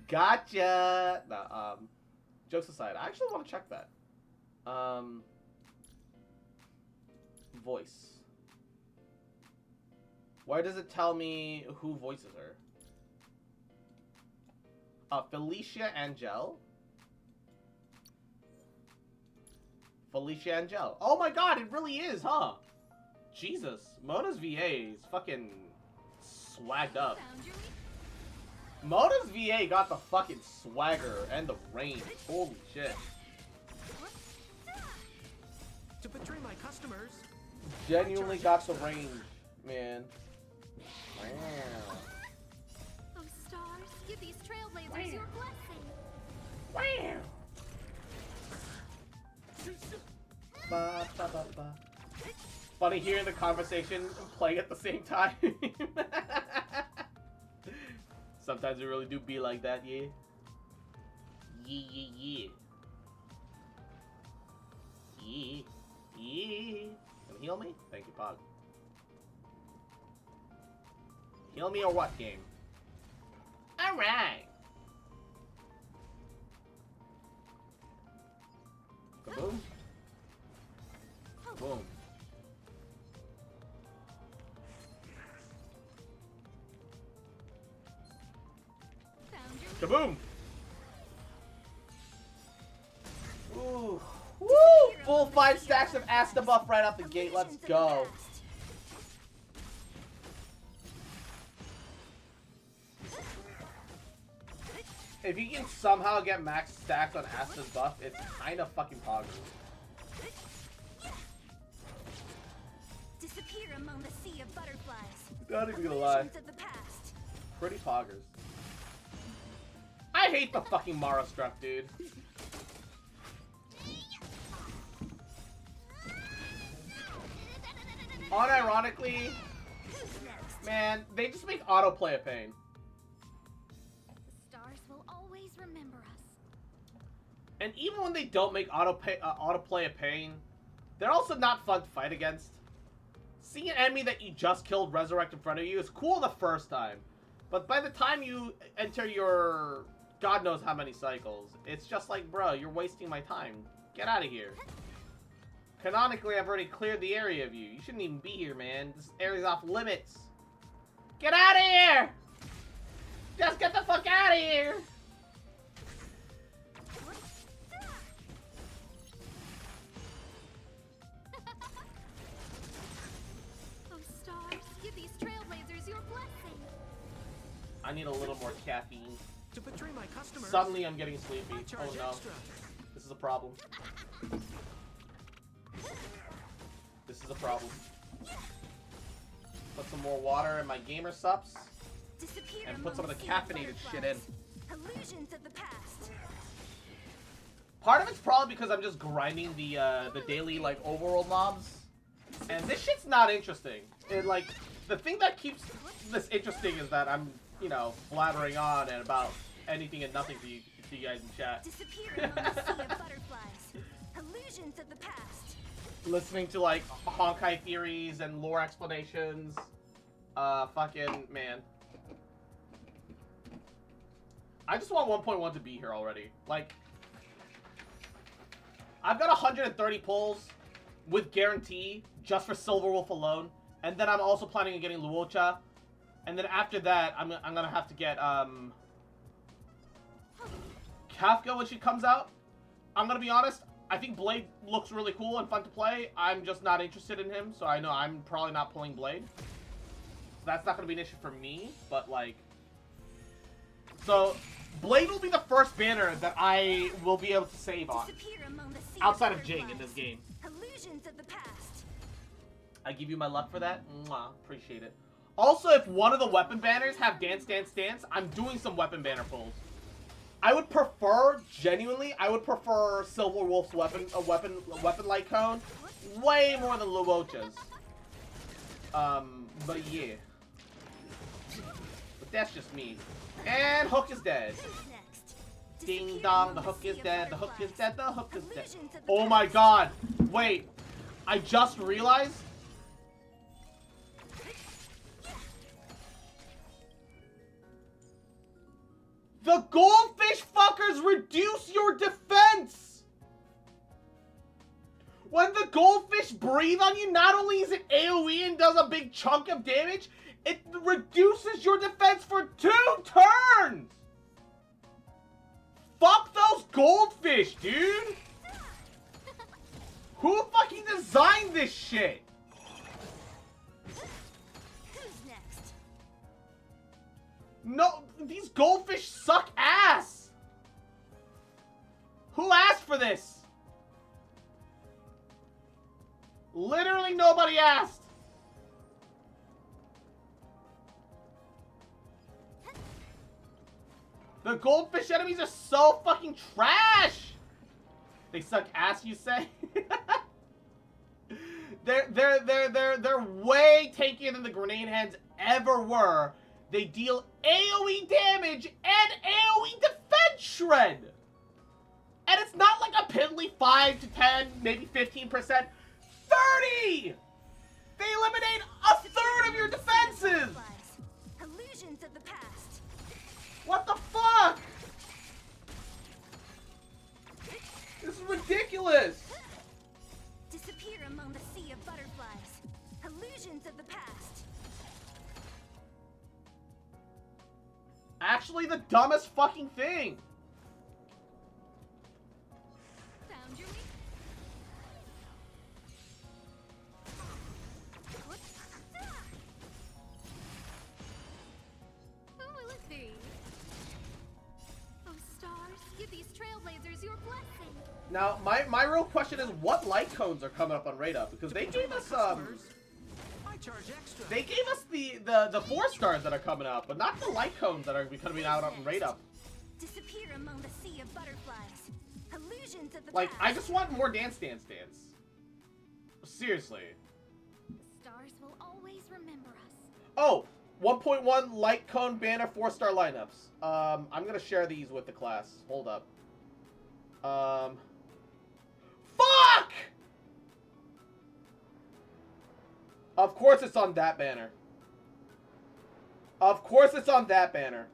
Gotcha. No, jokes aside, I actually want to check that. Voice. Why does it tell me who voices her? Felicia Angel. Felicia Angel. Oh my god, it really is, huh? Jesus. Mona's VA is fucking swagged up. Mona's VA got the fucking swagger and the range. Holy shit. To betray my customers. Genuinely got the range, man. Wow. Oh, stars, give these trailblazers your blessing. Wow. Ba, ba, ba, ba. Funny hearing the conversation and playing at the same time. Sometimes it really do be like that, yeah. Yeah, yeah, yeah. Yeah, yeah. Can you heal me? Thank you, Pog. Heal me or what, game? Alright. Kaboom. Boom. Kaboom! Ooh. Woo! Full 5 stacks of Asta buff right out the gate. Let's go. If you can somehow get max stacks on Asta's buff, it's kind of fucking poggers. Disappear among the sea of butterflies. Not even gonna lie. Of the past. Pretty poggers. I hate the fucking Mara struck, dude. Unironically, man, they just make autoplay a pain. The stars will always remember us. And even when they don't make autoplay a pain, they're also not fun to fight against. Seeing an enemy that you just killed resurrect in front of you is cool the first time. But by the time you enter your God knows how many cycles, it's just like, bro, you're wasting my time. Get out of here. Canonically, I've already cleared the area of you. You shouldn't even be here, man. This area's off limits. Get out of here! Just get the fuck out of here! Oh, stars, give these trailblazers your blessing. I need a little more caffeine. To betray my customers. Suddenly, I'm getting sleepy. I charge Oh no. extra. This is a problem. This is a problem. Put some more water in my gamer sups. Disappear And put some of the among sea of caffeinated shit in. butterflies. Illusions of the past. Part of it's probably because I'm just grinding the daily, like, overworld mobs. And this shit's not interesting. It, like, the thing that keeps this interesting is that I'm, you know, blabbering on and about anything and nothing to you guys in chat. Disappear among the sea of butterflies. Illusions of the past. Listening to, like, Honkai theories and lore explanations. Fucking, man. I just want 1.1 to be here already. Like, I've got 130 pulls with guarantee just for Silverwolf alone. And then I'm also planning on getting Luocha. And then after that, I'm gonna have to get, Kafka when she comes out. I'm gonna be honest, I think Blade looks really cool and fun to play. I'm just not interested in him, so I know I'm probably not pulling Blade. That's not gonna be an issue for me, but like... So, Blade will be the first banner that I will be able to save on. Outside of Jing in this game. Illusions of the past. I give you my luck for that. Mwah, appreciate it. Also, if one of the weapon banners have Dance Dance Dance, I'm doing some weapon banner pulls. I would prefer, genuinely, I would prefer Silverwolf's weapon light cone way more than Luocha's. But yeah. But that's just me. And Hook is dead. Ding dong, the hook is dead, the hook is dead, the hook is dead. Oh my god! Wait, I just realized. The goldfish fuckers reduce your defense! When the goldfish breathe on you, not only is it AoE and does a big chunk of damage, it reduces your defense for 2 turns! Fuck those goldfish, dude! Who fucking designed this shit? Who's next? No, these goldfish suck ass! Who asked for this? Literally nobody asked. The goldfish enemies are so fucking trash! They suck ass, you say? They're way tankier than the grenade hands ever were. They deal AoE damage and AoE defense shred! And it's not like a piddly 5 to 10, maybe 15%. 30! They eliminate a third of your defenses! What the fuck? This is ridiculous. Disappear among the sea of butterflies. Illusions of the past. Actually, the dumbest fucking thing. Found your way. Who will it be? Oh, stars, give these trailblazers your blessing. Now, my real question is, what light cones are coming up on Raid Up? Because they gave us I charge extra. they gave us the 4 stars that are coming up, but not the light cones that are coming out on Raid Up. Disappear among the sea of butterflies. Illusions of the Like, past. I just want more Dance Dance Dance. Seriously. The stars will always remember us. Oh, 1.1 light cone banner 4-star lineups. I'm gonna share these with the class. Hold up. Fuck! Of course it's on that banner. Of course it's on that banner.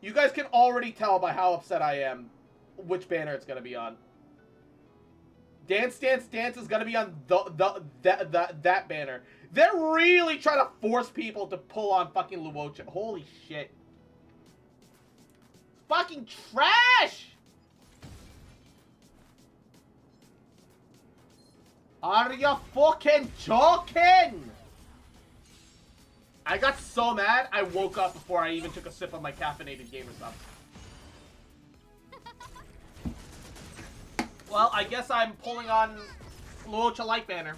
You guys can already tell by how upset I am which banner it's gonna be on. Dance Dance Dance is gonna be on that banner. They're really trying to force people to pull on fucking Luocha. Holy shit. Fucking trash! Are you fucking joking? I got so mad, I woke up before I even took a sip of my caffeinated gamer stuff. Well, I guess I'm pulling on Luocha Light Banner.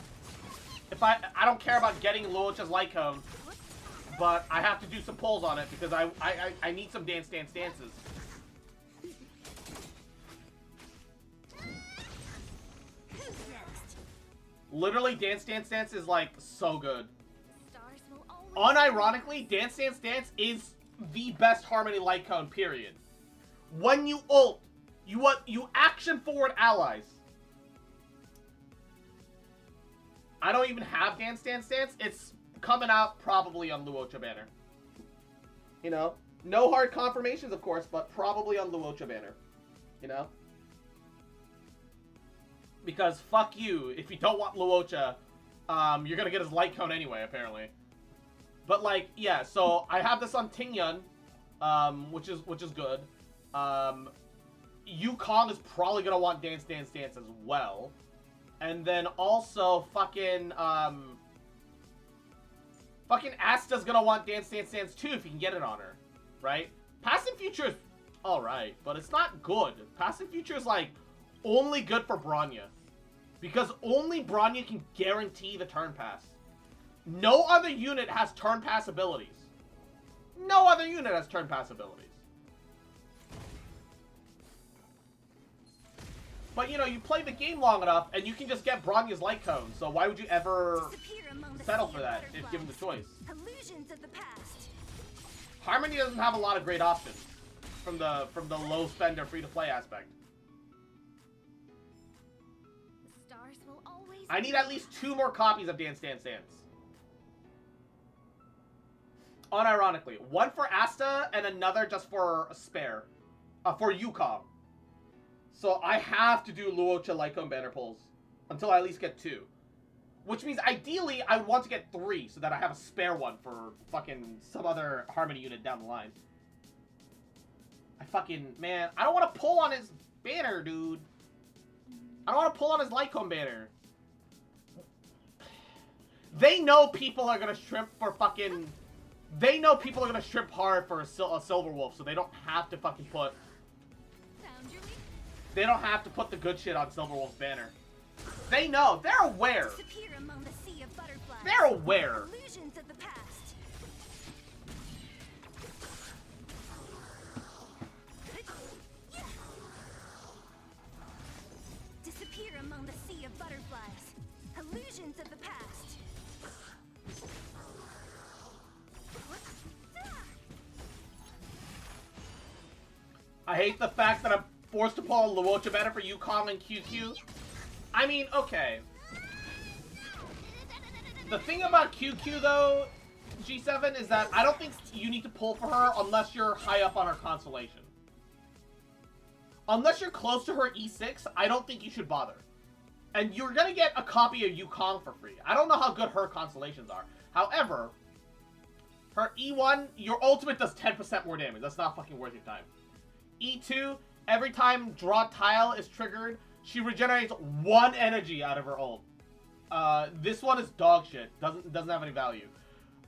If I don't care about getting Luocha's Light Cone, but I have to do some pulls on it because I need some Dance Dance Dances. Literally, Dance Dance Dance is like so good. Stars will always Unironically, Dance Dance Dance is the best Harmony Light Cone, period. When you ult, you action forward allies. I don't even have Dance Dance Dance. It's coming out probably on Luocha Banner. You know? No hard confirmations, of course, but probably on Luocha Banner. You know? Because fuck you, if you don't want Luocha, you're gonna get his Light Cone anyway, apparently. But like, yeah, so I have this on Tingyun, which is good. Yukong is probably gonna want Dance Dance Dance as well. And then also fucking Asta's gonna want Dance Dance Dance too if you can get it on her. Right? Past and Future is alright, but it's not good. Past and Future is like only good for Bronya. Because only Bronya can guarantee the turn pass. No other unit has turn pass abilities. No other unit has turn pass abilities. But you know, you play the game long enough and you can just get Bronya's Light Cone. So why would you ever settle for that if given the choice? illusions of the past. Harmony doesn't have a lot of great options from the low spender free to play aspect. The stars will always I need at least 2 more copies of Dance Dance Dance. Unironically, one for Asta and another just for a spare, for Yukong. So I have to do Luocha Light Cone banner pulls until I at least get 2. Which means ideally I would want to get 3 so that I have a spare one for fucking some other Harmony unit down the line. Man, I don't want to pull on his banner, dude. I don't want to pull on his Light Cone banner. They know people are gonna shrimp for fucking... They know people are gonna shrimp hard for a Silver Wolf, so they don't have to fucking put... found your way. They don't have to put the good shit on Silver Wolf's banner. They know. They're aware. Disappear among the sea of butterflies. They're aware. Illusions of the past. Disappear among the sea of butterflies. Illusions of the past. I hate the fact that I'm forced to pull a Luocha banner for Yukong and QQ. I mean, okay. The thing about QQ, though, G7, is that I don't think you need to pull for her unless you're high up on her constellation. Unless you're close to her E6, I don't think you should bother. And you're gonna get a copy of Yukong for free. I don't know how good her constellations are. However, her E1, your ultimate does 10% more damage. That's not fucking worth your time. E2, every time draw tile is triggered, she regenerates 1 energy out of her ult. This one is dog shit. Doesn't have any value.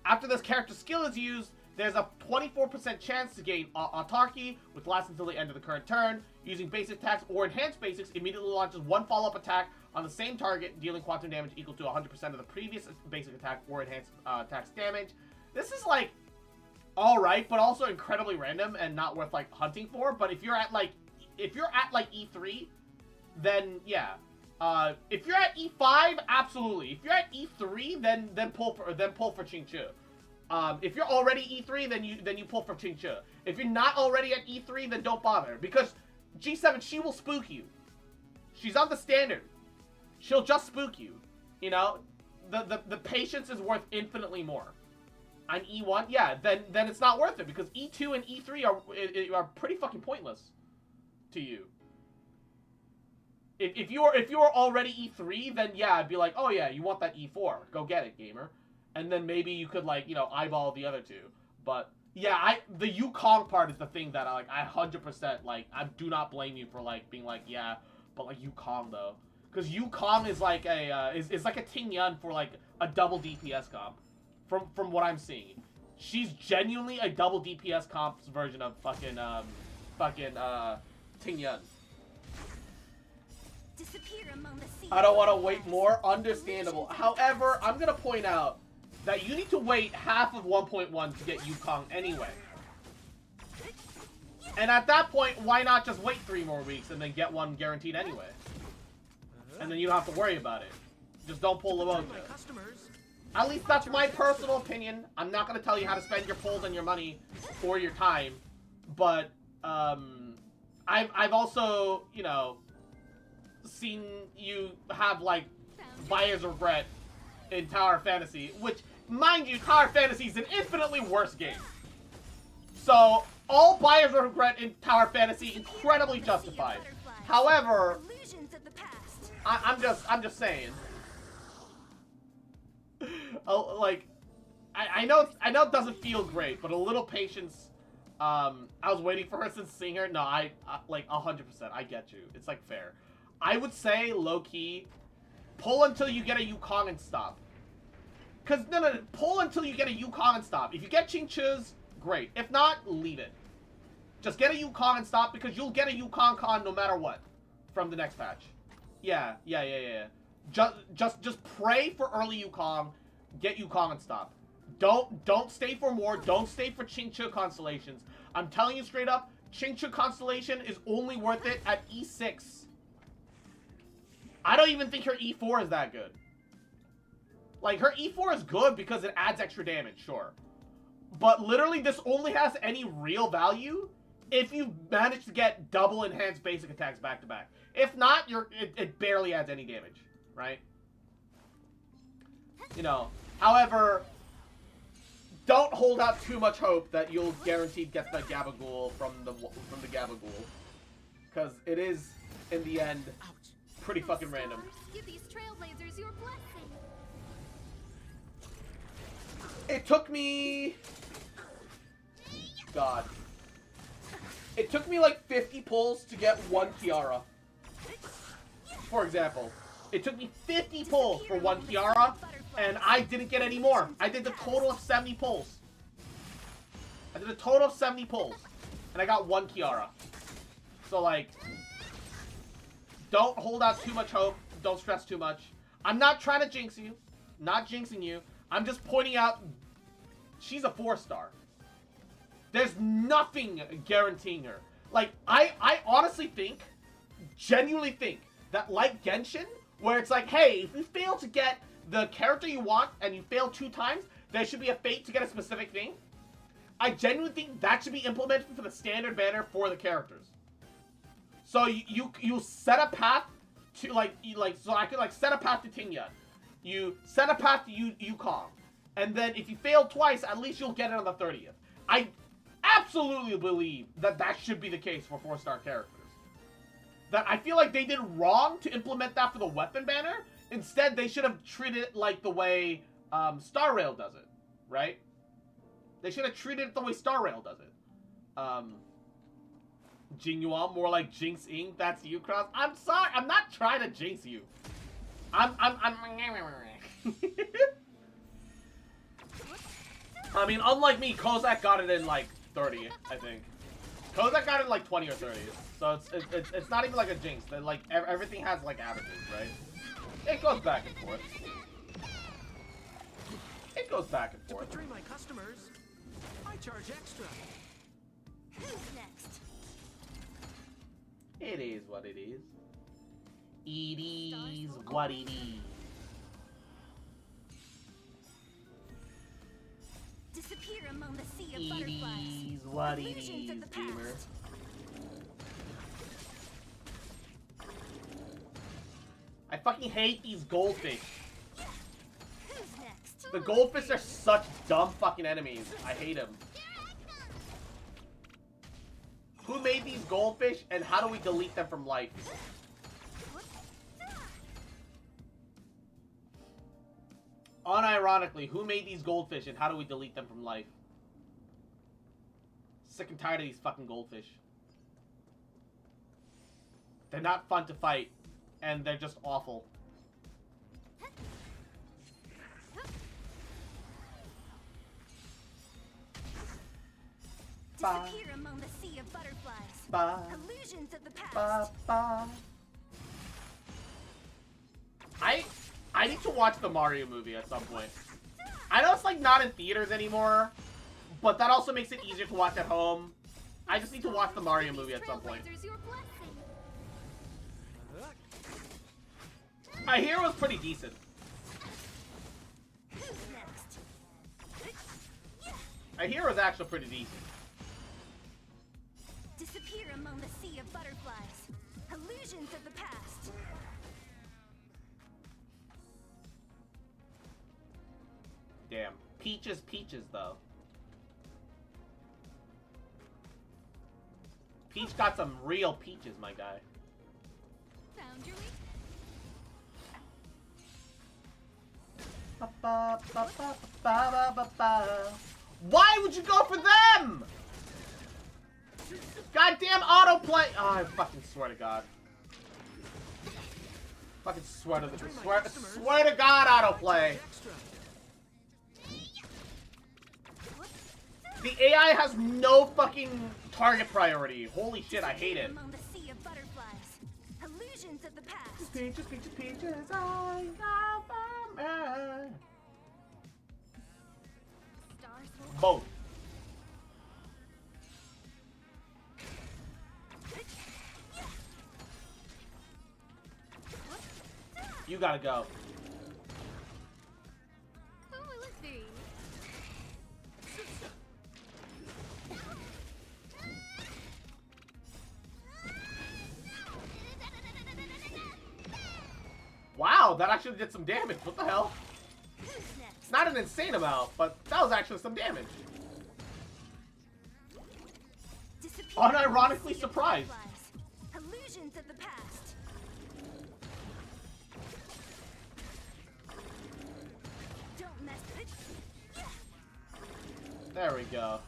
After this character skill is used, there's a 24% chance to gain autarky, which lasts until the end of the current turn. Using basic attacks or enhanced basics, immediately launches 1 follow-up attack on the same target, dealing quantum damage equal to 100% of the previous basic attack or enhanced attack's damage. This is like alright, but also incredibly random and not worth like hunting for. But if you're at like E3, then yeah. If you're at E5, absolutely. If you're at E3, then pull for Qingque. If you're already E3, then you pull for Qingque. If you're not already at E3, then don't bother, because G7, she will spook you. She's on the standard. She'll just spook you. You know, the patience is worth infinitely more. On E1, yeah, then it's not worth it, because E2 and E3 are pretty fucking pointless to you. If you're already E3, then yeah, I'd be like, oh yeah, you want that E4, go get it, gamer. And then maybe you could, like, you know, eyeball the other two. But yeah, the Yukong part is the thing that I 100%, like, I do not blame you for like being like, yeah, but like Yukong though, because Yukong is like a is like a Ting Yun for like a double DPS comp, from what I'm seeing. She's genuinely a double DPS comp's version of fucking Ting Yun. Disappear among the sea. I don't want to wait more. Understandable. However, I'm gonna point out that you need to wait half of 1.1 to get Yukong anyway. And at that point, why not just wait 3 more weeks and then get one guaranteed anyway? And then you don't have to worry about it. Just don't pull the mojo. At least that's my personal opinion. I'm not gonna tell you how to spend your pulls and your money or your time, but I've also, you know, seen you have like buyer's regret in Tower Fantasy, which, mind you, Tower Fantasy is an infinitely worse game. So all buyer's regret in Tower Fantasy incredibly justified. However, I'm just saying. Like, I know it doesn't feel great, but a little patience. I was waiting for her since seeing her. No, I like 100%. I get you. It's like fair. I would say, low-key, pull until you get a Yukong and stop. Because, no, pull until you get a Yukong and stop. If you get Qingque's, great. If not, leave it. Just get a Yukong and stop, because you'll get a Yukong con no matter what from the next patch. Yeah. Just pray for early Yukong, get Yukong and stop. Don't stay for more. Don't stay for Qingque constellations. I'm telling you straight up, Qingque constellation is only worth it at E6. I don't even think her E4 is that good. Like, her E4 is good because it adds extra damage, sure. But literally, this only has any real value if you manage to get double enhanced basic attacks back to back. If not, it barely adds any damage, right? You know, however, don't hold out too much hope that you'll guaranteed get the Gabagool from the Gabagool, because it is, in the end, pretty fucking random. Give these trailblazers your blessing. It took me... God. It took me like 50 pulls to get 1 Kiara. For example. It took me 50 pulls for 1 Kiara, and I didn't get any more. I did the total of 70 pulls. And I got 1 Kiara. So, like... Don't hold out too much hope. Don't stress too much. I'm not trying to jinx you. Not jinxing you. I'm just pointing out she's a 4-star. There's nothing guaranteeing her. Like, I honestly think, genuinely think, that like Genshin, where it's like, hey, if you fail to get the character you want and you fail 2 times, there should be a fate to get a specific thing. I genuinely think that should be implemented for the standard banner for the characters. So you set a path to so I could like set a path to Ting Yun. You set a path to Yukong. And then if you fail twice, at least you'll get it on the 30th. I absolutely believe that that should be the case for 4-star characters. That I feel like they did wrong to implement that for the weapon banner. Instead, they should have treated it like the way Star Rail does it, right? They should have treated it the way Star Rail does it. Jingyuan, more like Jinx Inc. That's you, Cross. I'm sorry. I'm not trying to jinx you. I'm I mean, unlike me, Kozak got it in like 30, I think. Kozak got it in like 20 or 30. So it's not even like a jinx. That like everything has like averages, right? It goes back and forth. It goes back and forth. To betray my customers, I charge extra. Who's next? It is what it is. It is what it is. Disappear among the sea of It butterflies. is what it Illusions of is, the gamer. past. I fucking hate these goldfish. Who's next? The goldfish are such dumb fucking enemies. I hate them. Who made these goldfish, and how do we delete them from life? Unironically, who made these goldfish, and how do we delete them from life? Sick and tired of these fucking goldfish. They're not fun to fight, and they're just awful. Disappear among the sea of butterflies. Ba, Illusions of the ba, past. ba. I need to watch the Mario movie at some point. I know it's like not in theaters anymore, but that also makes it easier to watch at home. I just need to watch the Mario movie at some point. Trailblazers, your blessing. I hear it was pretty decent. Who's next? I hear it was actually pretty decent. Disappear among the sea of butterflies. Illusions of the past. Damn. Peaches, though. Peach got some real peaches, my guy. Found your weakness. Ba, ba, ba, ba, ba, ba, ba, ba. Why would you go for them? Goddamn autoplay! Oh, I fucking swear to God. Fucking swear to swear to God, autoplay. Extra. The AI has no fucking target priority. Holy shit, I hate it. Among the sea of butterflies. Illusions of the past. Peaches, peaches, peaches, I love them. Stars will Both. You gotta go. Oh, let's see. Wow, that actually did some damage. What the hell? Who's next? It's not an insane amount, but that was actually some damage. Disappear among the Unironically sea of surprised. butterflies. Illusions of the past. Don't mess with it. There we go.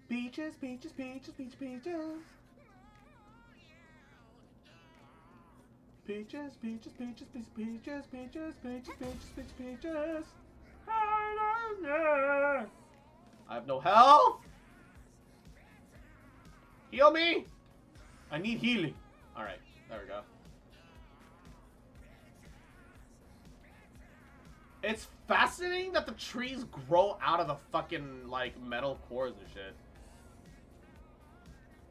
Peaches, peaches, peaches, peaches, peaches. Peaches, peaches, peaches, peaches, peaches, peaches, peaches, peaches, peaches, peaches. I have no health. Heal me. I need healing. All right, there we go. It's fascinating that the trees grow out of the fucking like metal cores and shit.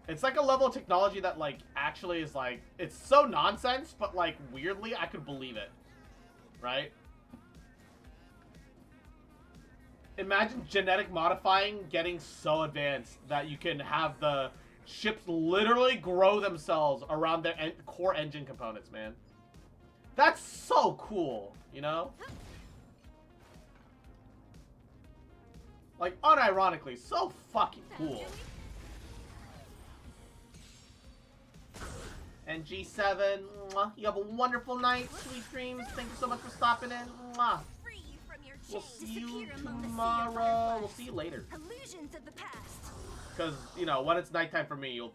It's like a level of technology that, like, actually is, like, it's so nonsense, but, like, weirdly, I could believe it. Right? Imagine genetic modifying getting so advanced that you can have the ships literally grow themselves around their core engine components, man. That's so cool, you know? Like, unironically, so fucking cool. And G7, mwah, you have a wonderful night, sweet dreams. Thank you so much for stopping in. Mwah. We'll see you tomorrow. We'll see you later. Illusions of the past. Because, you know, when it's nighttime for me, you'll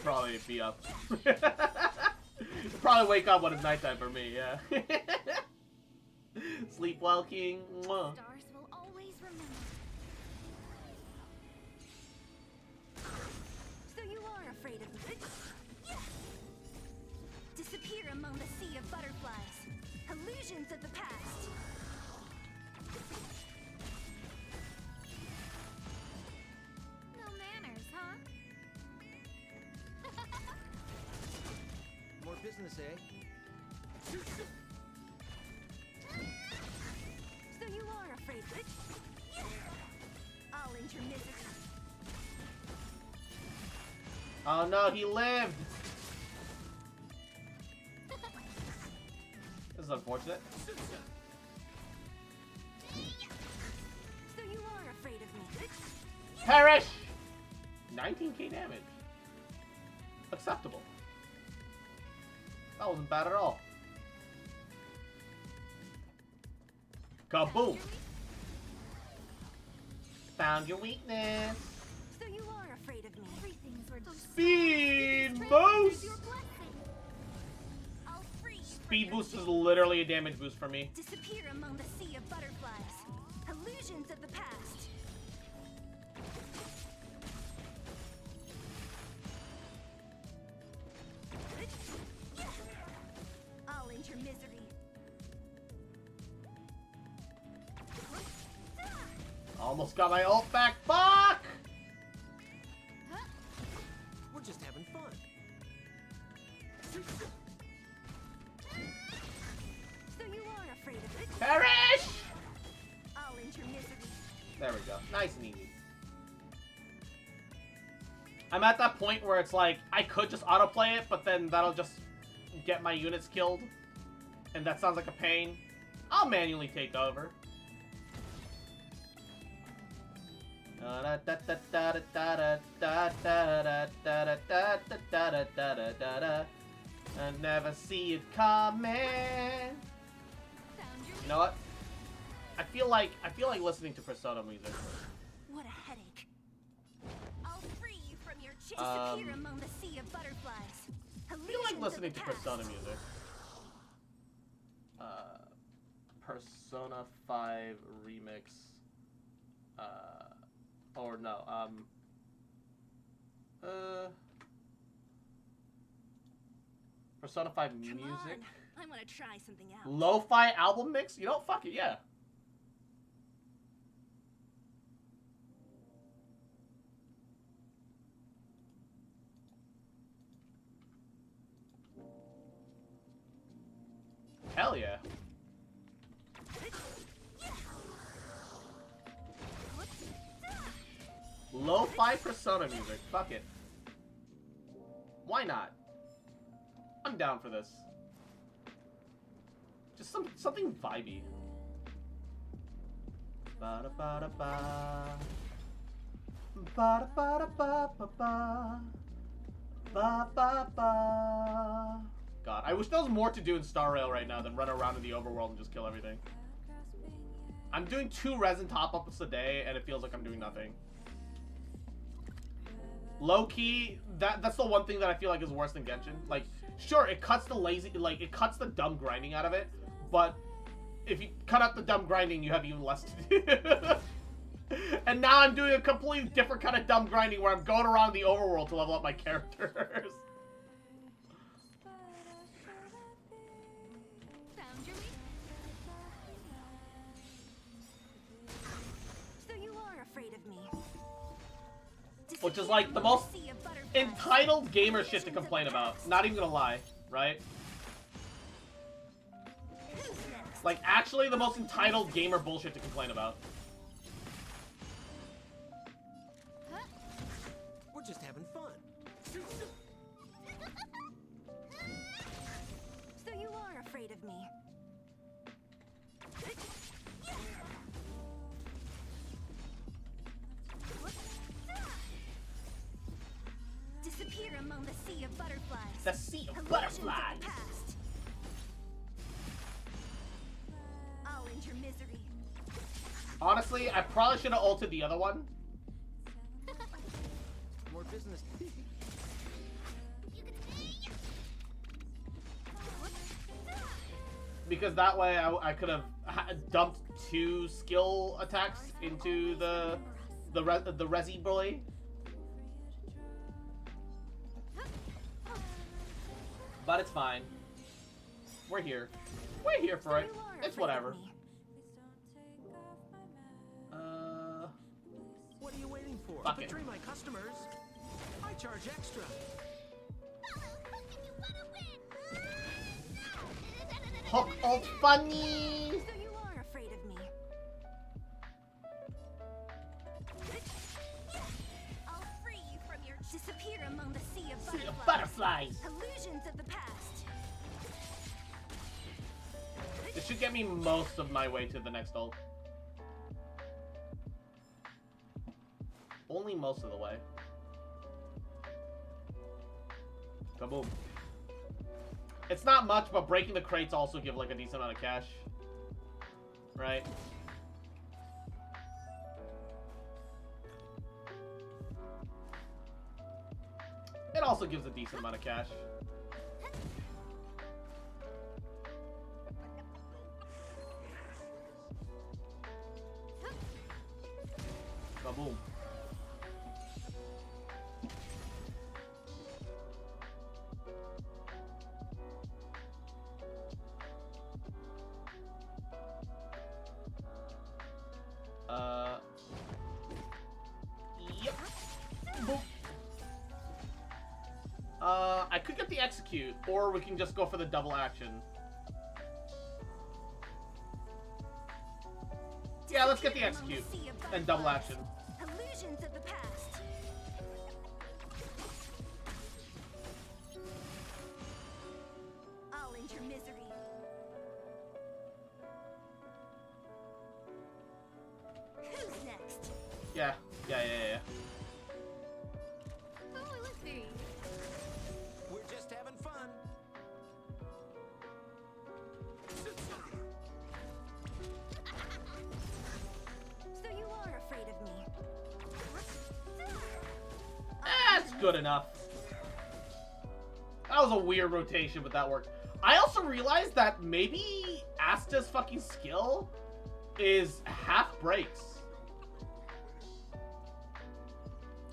probably be up. You'll probably wake up when it's nighttime for me, yeah. Sleep well, King. Mwah. Stars will always remember. So you are afraid of me. Disappear among the sea of butterflies. Illusions of the past. No manners, huh? More business, eh? So you are afraid of it? I'll end your misery. Oh no, he lived! This is unfortunate. So you are afraid of me? Perish! 19k damage. Acceptable. That wasn't bad at all. Kaboom! Found your weakness. So you are afraid of me? Everything's Speed boost! I'll free Speed boost is literally a damage boost for me. disappear among the sea of butterflies. Illusions of the past. I'll end your misery. Almost got my ult back. Fuck! We're just having fun. So you are afraid of it? Perish! I'll end your misery. There we go. Nice and easy. I'm at that point where it's like, I could just autoplay it, but then that'll just get my units killed. And that sounds like a pain. I'll manually take over. I never see it coming. You know what? I feel like listening to Persona music. What a headache. I'll free you from your chase. Disappear among the sea of butterflies. I feel like listening to Persona music. Persona 5 remix. Or no, Persona 5 music. Come on. I want to try something out. Lo-fi album mix? You know, fuck it, yeah. Hell yeah. Lo-fi Persona music. Fuck it. Why not? I'm down for this. Just something vibey. Ba-da-ba-da-ba. Ba-da-ba-da-ba-ba-ba. Ba-ba-ba. God, I wish there was more to do in Star Rail right now than run around in the overworld and just kill everything. I'm doing 2 resin top-ups a day, and it feels like I'm doing nothing. Low-key, that's the one thing that I feel like is worse than Genshin. Like, sure, it cuts the lazy, like, it cuts the dumb grinding out of it, but if you cut out the dumb grinding, you have even less to do. And now I'm doing a completely different kind of dumb grinding where I'm going around the overworld to level up my characters. Found your weakness. So you are afraid of me. Which is like the most entitled gamer shit to complain about. Not even gonna lie, right? Like, actually the most entitled gamer bullshit to complain about. We're just having fun. So you are afraid of me. butterflies. The Sea of Illusions Butterflies. of the past. I'll end your misery. Honestly, I probably should have ulted the other one. More business. Because that way I could have dumped 2 skill attacks into the Resi boy. But it's fine. We're here. We're here for it. It's whatever. What are you waiting for? Fuck To it. betray my customers, I charge extra. Hook ult funny. So you are afraid of me. I'll free you from your disappear among the sea of Sea butterflies. of Butterflies. Illusions of the past. It should get me most of my way to the next ult. Only most of the way. Kaboom. It's not much, but breaking the crates also give like a decent amount of cash. Right? It also gives a decent amount of cash. Kaboom. Yep. Boop. I could get the execute, or we can just go for the double action. Yeah, let's get the execute and double action. Illusions of the past. I'll end your misery. Who's next? Yeah. Oh, let's see. We're just having fun. So you are afraid of me. That's good enough. That was a weird rotation, but that worked. I also realized that maybe Asta's fucking skill is half breaks.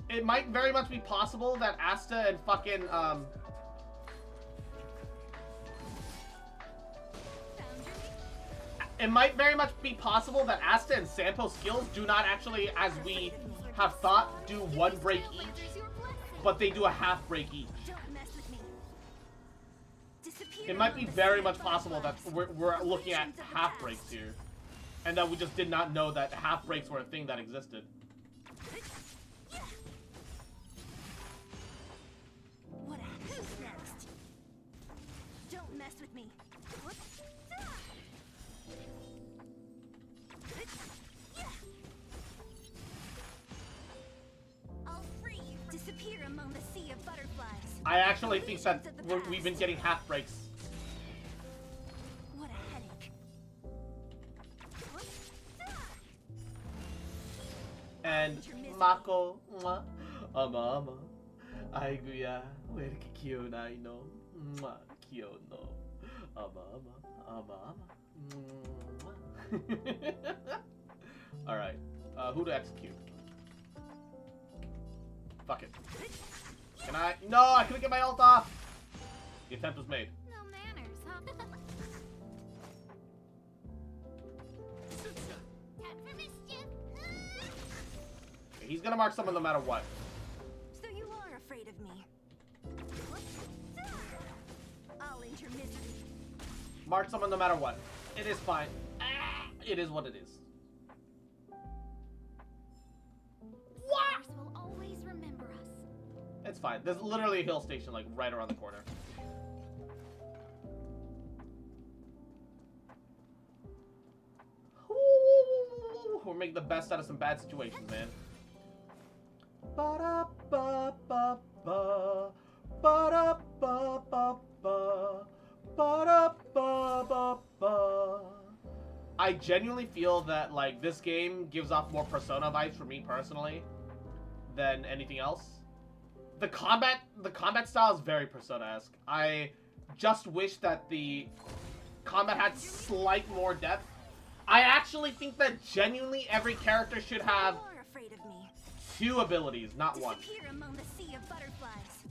It might very much be possible that Asta and fucking, it might very much be possible that Asta and Sampo's skills do not actually, as we have thought, do one break each, but they do a half break each. Don't mess with me. Disappear It might be among the very sea much of possible that butterflies. we're looking at Illusions of the half past. breaks here, and that we just did not know that half breaks were a thing that existed. What a who's next? Don't mess with me. I'll free you. Disappear among the sea of butterflies. I actually think that we've been getting half breaks. What a headache. And Mako, mwah, ama, aiguya, where kyo nai no, mwah, kyo no, ama. All right, who to execute? Fuck it. Can I? No, I couldn't get my ult off. The attempt was made. No manners, huh? Time for mischief. He's gonna mark someone no matter what. So you are afraid of me. I'll end your misery. Mark someone no matter what. It is fine. It is what it is. Stars will always remember us. It's fine. There's literally a hill station like right around the corner. Ooh, we're making the best out of some bad situations, man. Ba-da-ba-ba-ba. Ba-da-ba-ba-ba. Ba-da-ba-ba-ba. I genuinely feel that, like, this game gives off more Persona vibes for me personally than anything else. The combat style is very Persona-esque. I just wish that the combat had slight more depth. I actually think that genuinely every character should have You are afraid of me. 2 abilities, not 1. Disappear among the sea of butterflies.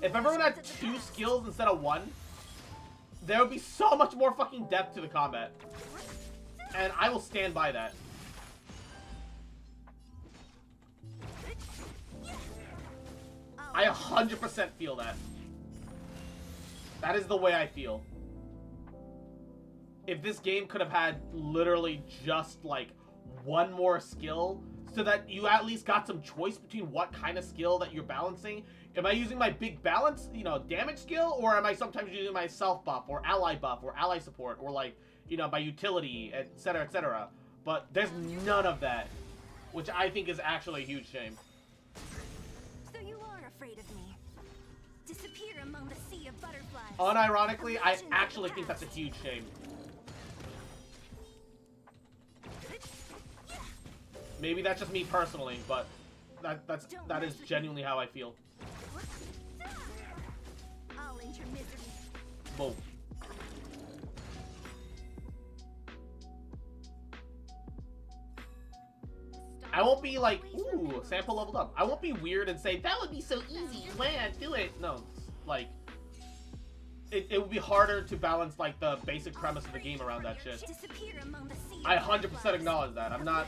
If everyone had 2 skills instead of 1, there would be so much more fucking depth to the combat. And I will stand by that. I 100% feel that. That is the way I feel. If this game could have had literally just, like, 1 more skill, so that you at least got some choice between what kind of skill that you're balancing. Am I using my big balance, you know, damage skill, or am I sometimes using my self buff, or ally support, or, like, you know, my utility, etc., etc. But there's none of that, which I think is actually a huge shame. So you are afraid of me. Disappear among the sea of butterflies. Unironically, I actually think that's a huge shame. Maybe that's just me personally, but that is genuinely how I feel. I'll end your misery. Boom. I won't be like, ooh, sample leveled up. I won't be weird and say, that would be so easy, man, do it. No, like, it would be harder to balance, like, the basic premise of the game around that shit. I 100% acknowledge that. I'm not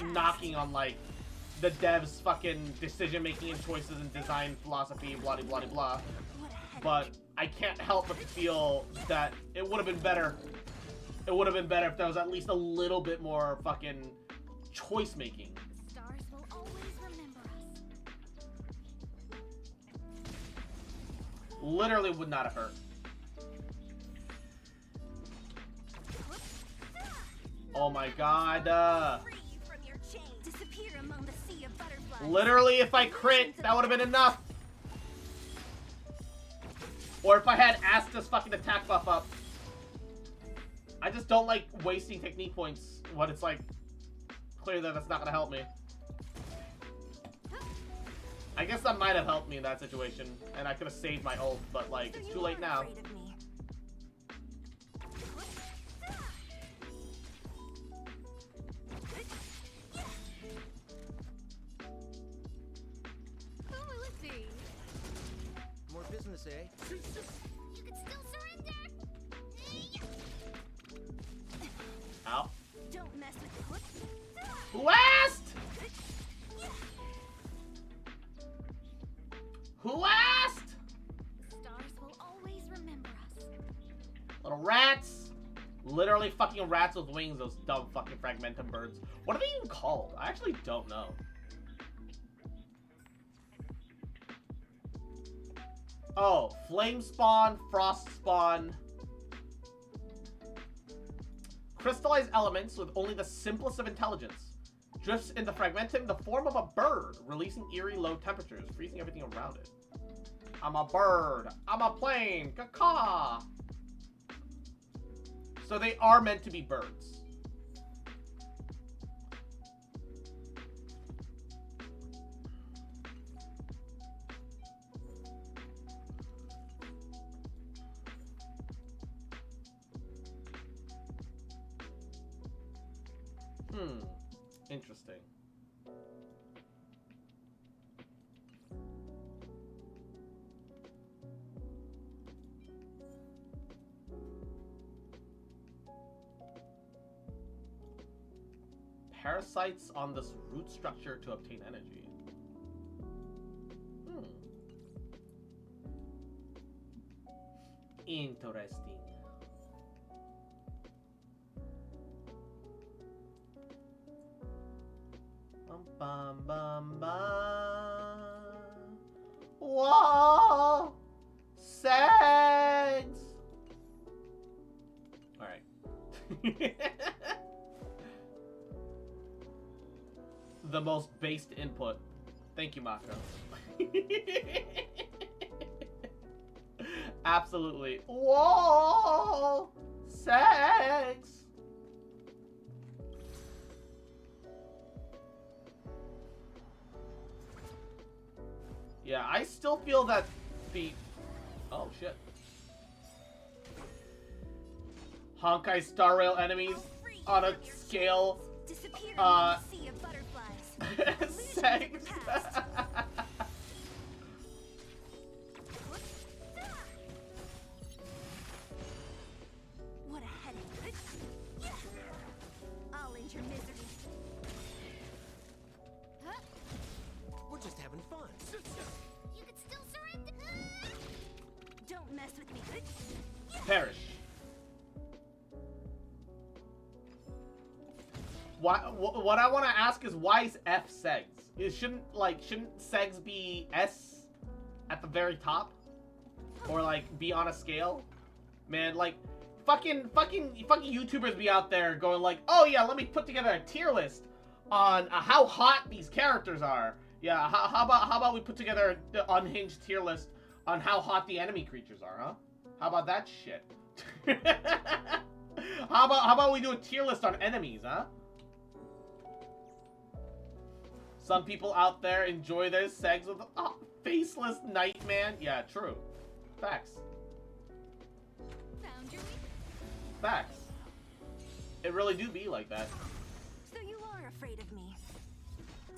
knocking on, like, the devs' fucking decision-making and choices and design philosophy, blah, blah, blah, blah. But I can't help but feel that it would have been better. It would have been better if there was at least a little bit more fucking choice-making. Stars will always remember us. Literally would not have hurt. Oh my god, Free from your chain. Disappear among the sea of butterflies. literally, if I crit, that would have been enough. Or if I had Asta's fucking attack buff up. I just don't like wasting technique points when it's like clear that that's not gonna help me. I guess that might have helped me in that situation, and I could have saved my ult, but like, it's too late now. More business, eh? You can still surrender. Ow. Don't mess with Who asked? Who asked? Stars will always remember us. Little rats. Literally fucking rats with wings, those dumb fucking fragmentum birds. What are they even called? I actually don't know. Oh, flame spawn, frost spawn. Crystallized elements with only the simplest of intelligence. Drifts in the fragmentum in the form of a bird, releasing eerie low temperatures, freezing everything around it. I'm a bird. I'm a plane. Caw-caw. So they are meant to be birds. Interesting. Parasites on this root structure to obtain energy. Interesting. Bum bum bum. Whoa! Sex! Alright. The most based input. Thank you, Mako. Absolutely. Whoa! Sex! Yeah, I still feel that the... Oh, shit. Honkai Star Rail enemies on a scale... Sea of butterflies. sex. What a headache. I'll end your misery. Huh? We're just having fun. You can still surrender. Don't mess with me. Perish. What I want to ask is, why is F segs? Shouldn't segs be S at the very top, or like be on a scale? Man, like fucking YouTubers be out there going like, oh yeah, let me put together a tier list on how hot these characters are. Yeah, how about we put together an unhinged tier list on how hot the enemy creatures are, huh? How about that shit? How about we do a tier list on enemies, huh? Some people out there enjoy their sex with a faceless Nightman. Yeah, true. Facts. Found your Facts. It really do be like that. So you are afraid of me.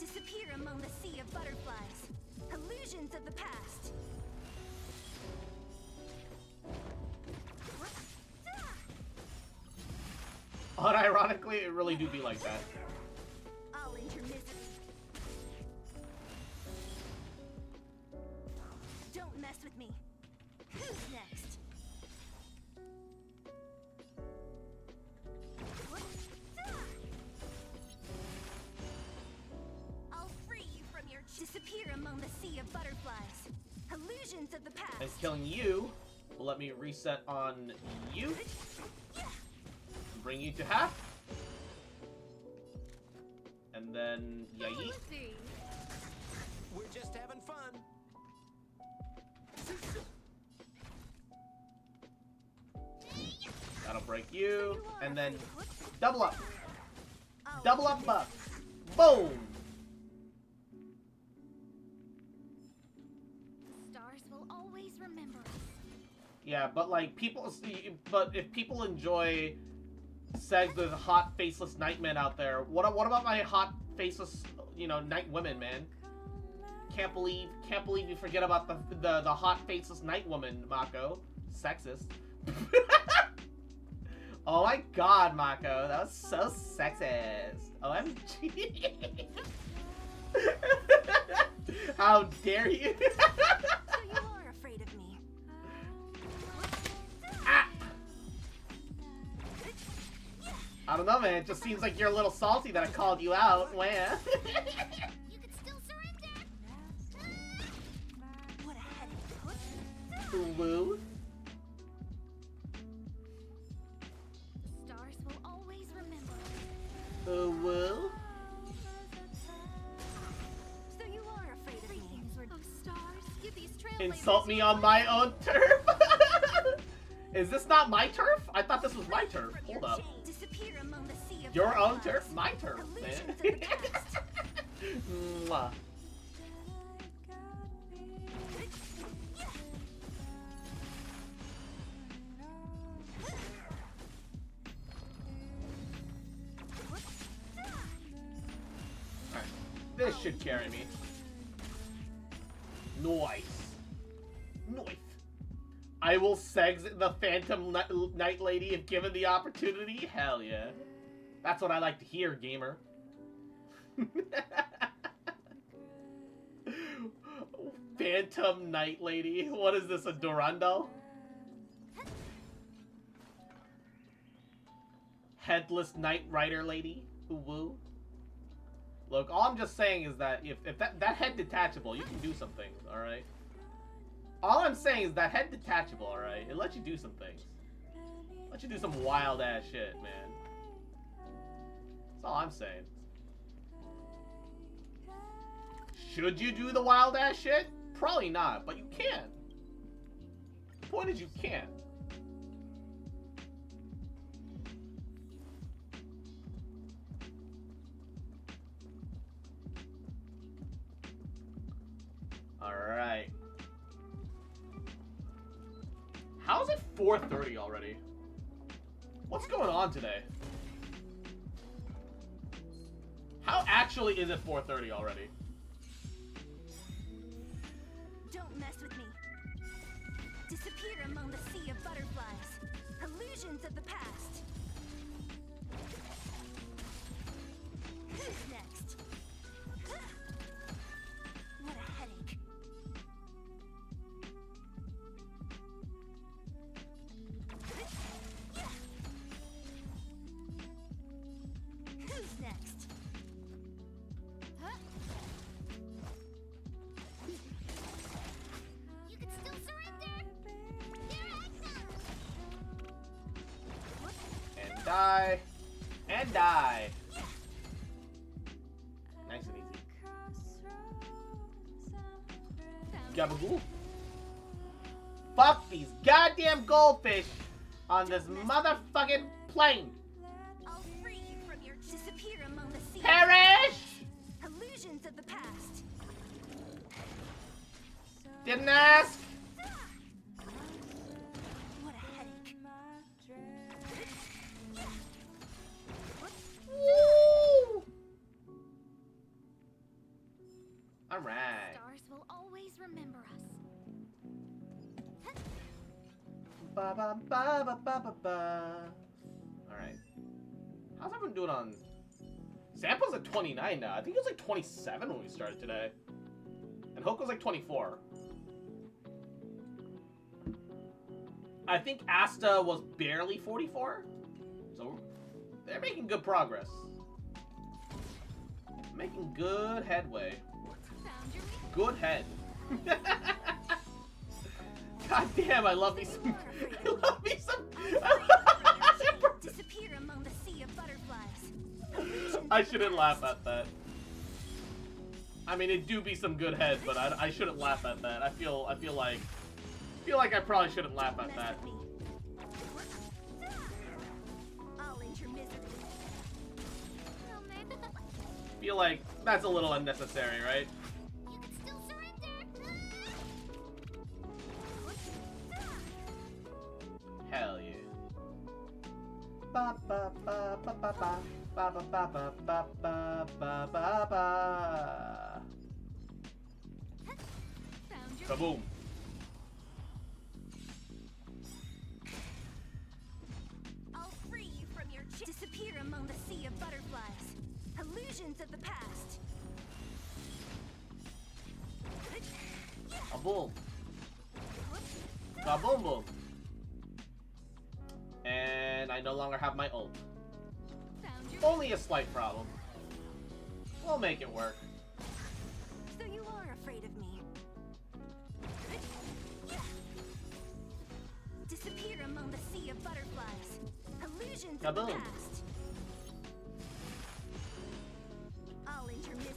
Disappear among the sea of butterflies. Illusions of the past. Unironically, it really do be like that. I'll end your misery. Don't mess with me. Who's next? I'll free you from your disappear among the sea of butterflies. Illusions of the past. And killing you will let me reset on you. Bring you to half. And then yay. We're just having fun. That'll break you. And then double up. Double up buff. Boom. The stars will always remember us. Yeah, but like but if people enjoy segs with hot faceless nightmen out there, what about my hot faceless, night women, man? Can't believe you forget about the hot faceless night woman, Mako. Sexist. Oh my god, Mako, that was so sexist. OMG. How dare you? So you are afraid of me. Ah. I don't know, man. It just seems like you're a little salty that I called you out. Wah. You can still surrender. What a headache. Woo. The stars will always remember. Woo. So you are afraid of me. Oh, stars, give these trailblazers Insult me on my own turf? Is this not my turf? I thought this was my turf. Hold up. Disappear among the sea of Your own butterflies. turf? My turf, Illusions man. of the past. Mwah. Alright. This should carry me. Nice. Nice. I will segs the Phantom Night Lady if given the opportunity. Hell yeah. That's what I like to hear, gamer. Phantom Night Lady. What is this, a Durandal? Headless Knight Rider Lady. Woo. Look, all I'm just saying is that if that head detachable, you can do some things, alright? All I'm saying is that head detachable, alright? It lets you do some things. Let you do some wild ass shit, man. That's all I'm saying. Should you do the wild ass shit? Probably not, but you can. The point is you can't. Alright. How is it 4:30 already? What's going on today? How actually is it 4:30 already? Don't mess with me. Disappear among the sea of butterflies. Illusions of the past. Who's next? What a headache. Who's next? You can still surrender. Here I come. And die. And die. Nice and easy. Gabagool. Fuck these goddamn goldfish on this motherfucking plane. I'll free you from your disappear among the sea. Perish! Illusions of the past. Didn't ask. What a headache. Woo! Alright. Stars will always remember us. Ba ba ba ba ba ba ba. Alright. How's everyone doing on... Sampa's at 29 now. I think it was like 27 when we started today. And Hoko's like 24. I think Asta was barely 44. So they're making good progress. Making good headway. Good head. God damn, I love me some. I love me some. Disappear among the sea of butterflies. I shouldn't laugh at that. I mean, it do be some good head, but I shouldn't laugh at that. I feel like I probably shouldn't laugh at that. I'll end your misery. Feel like that's a little unnecessary, right? You can still surrender. Hell yeah. Ba ba ba ba ba ba ba ba ba ba ba ba ba ba ba. Kaboom. I'll free you from your disappear among the sea of butterflies. Illusions of the past. Kaboom. Kaboom boom. And I no longer have my ult. Only a slight problem. We'll make it work. So you are afraid of me. Disappear among the sea of butterflies. Illusions of the Kaboom. past. I'll end your misery.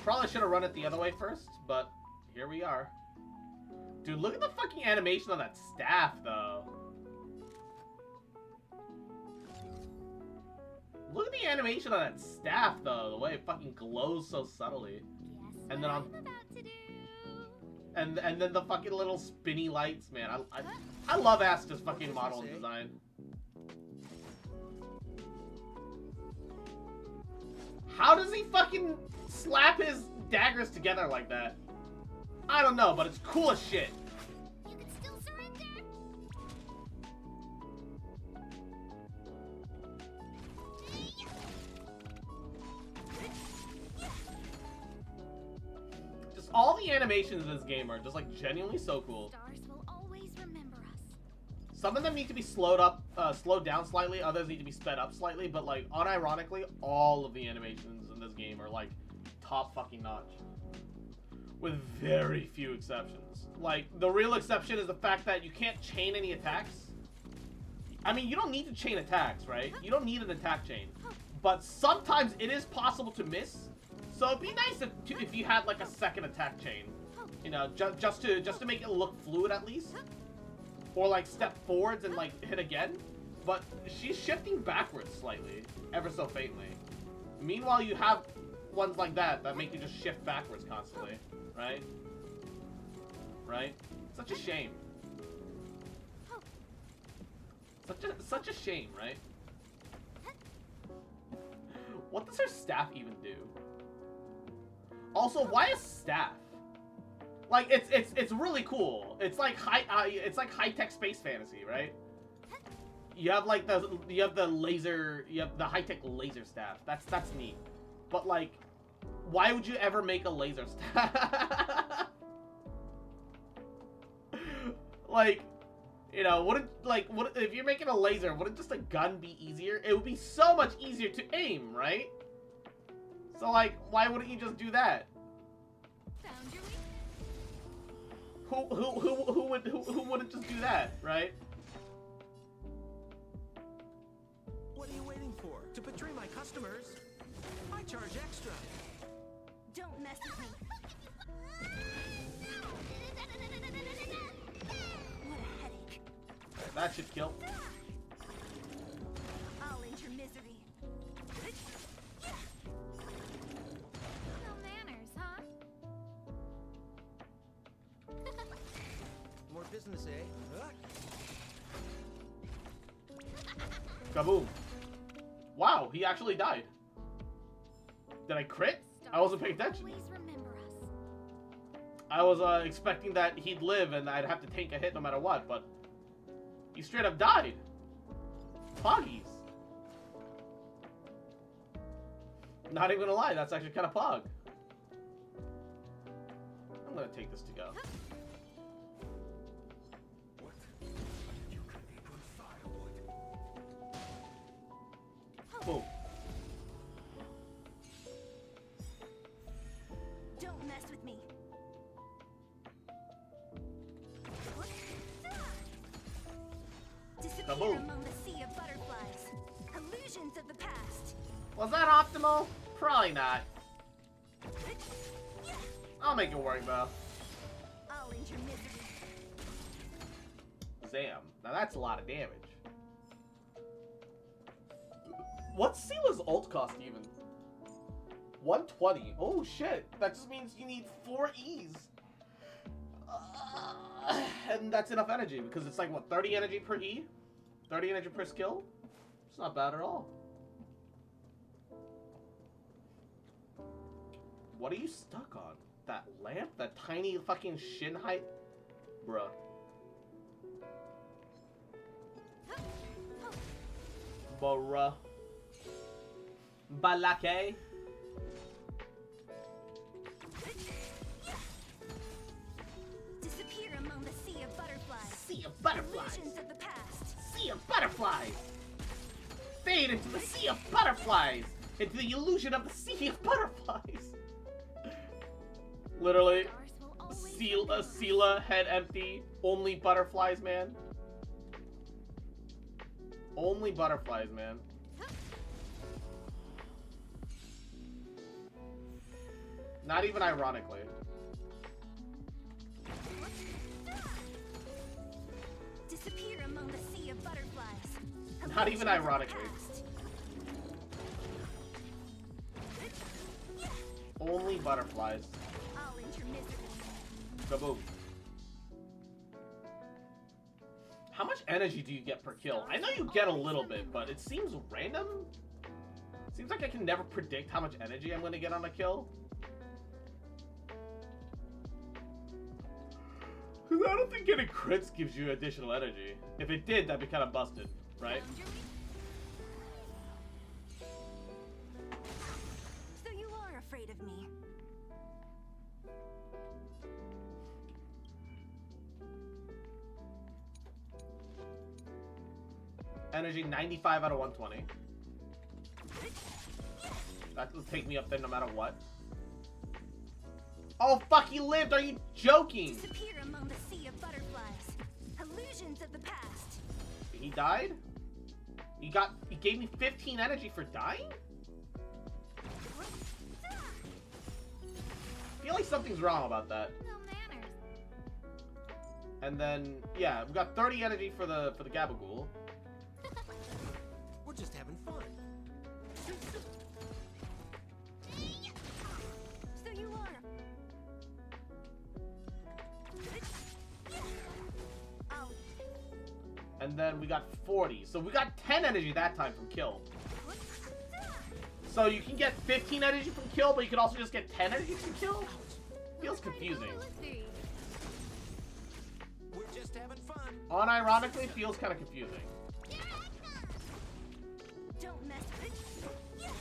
Probably should have run it the other way first, but here we are. Dude, look at the fucking animation on that staff, though. Look at the animation on that staff, though. The way it fucking glows so subtly. Guess And what then I'm on, about to do. and then the fucking little spinny lights, man. I love Asta's fucking model and design. How does he fucking slap his daggers together like that? I don't know, but it's cool as shit. You can still surrender. Just all the animations in this game are just like genuinely so cool. Stars will always remember us. Some of them need to be slowed down slightly. Others need to be sped up slightly. But like, unironically, all of the animations in this game are like top fucking notch, with very few exceptions. Like, the real exception is the fact that you can't chain any attacks. I mean, you don't need to chain attacks, right? You don't need an attack chain. But sometimes it is possible to miss. So it'd be nice if you had like a second attack chain. You know, just to make it look fluid at least. Or like step forwards and like hit again. But she's shifting backwards slightly, ever so faintly. Meanwhile, you have ones like that make you just shift backwards constantly, right? Right? Such a shame. Such a shame, right? What does her staff even do? Also, why a staff? Like it's really cool. It's like high-tech space fantasy, right? You have like the high-tech laser staff. That's neat. But like, why would you ever make a laser staff? Like, you know, would if you're making a laser, wouldn't just a gun be easier? It would be so much easier to aim, right? So like, why wouldn't you just do that? Found your Who wouldn't just do that, right? What are you waiting for? To betray my customers, I charge extra. Don't mess with me. What a headache. That should kill. I'll end your misery. No manners, huh? More business, eh? Kaboom. Wow, he actually died. Did I crit? I wasn't paying attention. Always remember us. I was expecting that he'd live and I'd have to take a hit no matter what, but he straight up died. Poggies. Not even gonna lie, that's actually kind of pog. I'm gonna take this to go. Boom. Don't mess with me. Disappear Kaboom. among the sea of butterflies. Illusions of the past. Was that optimal? Probably not. I'll make it work though. I'll end your misery. Zam. Now that's a lot of damage. What's Seela's ult cost even? 120. Oh shit. That just means you need 4 E's. And that's enough energy because it's like, what, 30 energy per E? 30 energy per skill? It's not bad at all. What are you stuck on? That lamp? That tiny fucking shin height? Bruh. Bruh. Balake. Disappear among the sea of butterflies. Sea of butterflies. Illusions of the past. Sea of butterflies. Fade into the sea of butterflies. Into the illusion of the sea of butterflies. Literally, Seela, head empty. Only butterflies, man. Only butterflies, man. Not even ironically. Disappear among the sea of butterflies. Not even ironically. Only butterflies. I'll end your misery. Kaboom. How much energy do you get per kill? I know you get a little bit, but it seems random. Seems like I can never predict how much energy I'm going to get on a kill. Because I don't think getting crits gives you additional energy. If it did, that'd be kind of busted, right? So you are afraid of me. Energy 95 out of 120. That'll take me up there no matter what. Oh fuck, he lived! Are you joking? Disappear among the sea of butterflies. Illusions of the past. He died? He gave me 15 energy for dying? I feel like something's wrong about that. No manners, And then, yeah, we got 30 energy for the Gabagool. We're just having fun. So you are. Oh, And then we got 40. So we got 10 energy that time from kill. So you can get 15 energy from kill, but you can also just get 10 energy from kill? Feels confusing. We're just having fun. Unironically, feels kind of confusing. don't mess with it.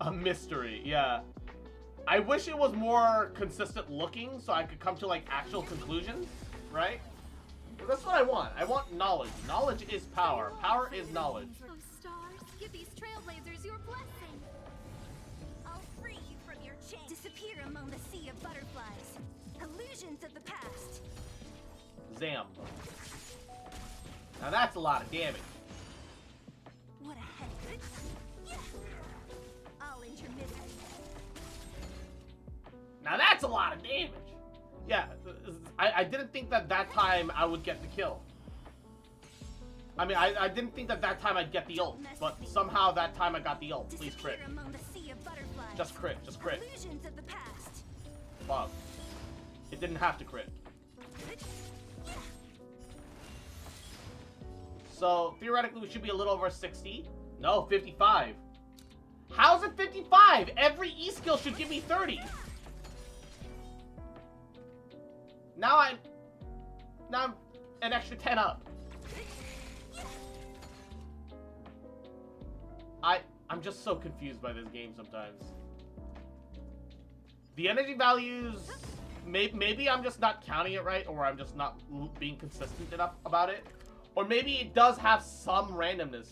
A mystery, yeah. I wish it was more consistent looking so I could come to like actual conclusions, right? 'Cause that's what I want. I want knowledge. Knowledge is power. Power is knowledge. Oh, stars, give these trailblazers your blessing. I'll free you from your chain. Disappear among the sea of butterflies. Illusions of the past. Zam. Now that's a lot of damage. What a headache. I'll end your misery. Now that's a lot of damage. Yeah, I didn't think that time I would get the kill. I mean, I didn't think that time I'd get the ult, but somehow that time I got the ult. Please crit. Disappear among the sea of butterflies. Just crit, just crit. Illusions of the past. Fuck. It didn't have to crit. So, theoretically, we should be a little over 60. No, 55. How's it 55? Every E-skill should give me 30. Now I'm an extra 10 up. I'm just so confused by this game sometimes. The energy values, maybe I'm just not counting it right, or I'm just not being consistent enough about it. Or maybe it does have some randomness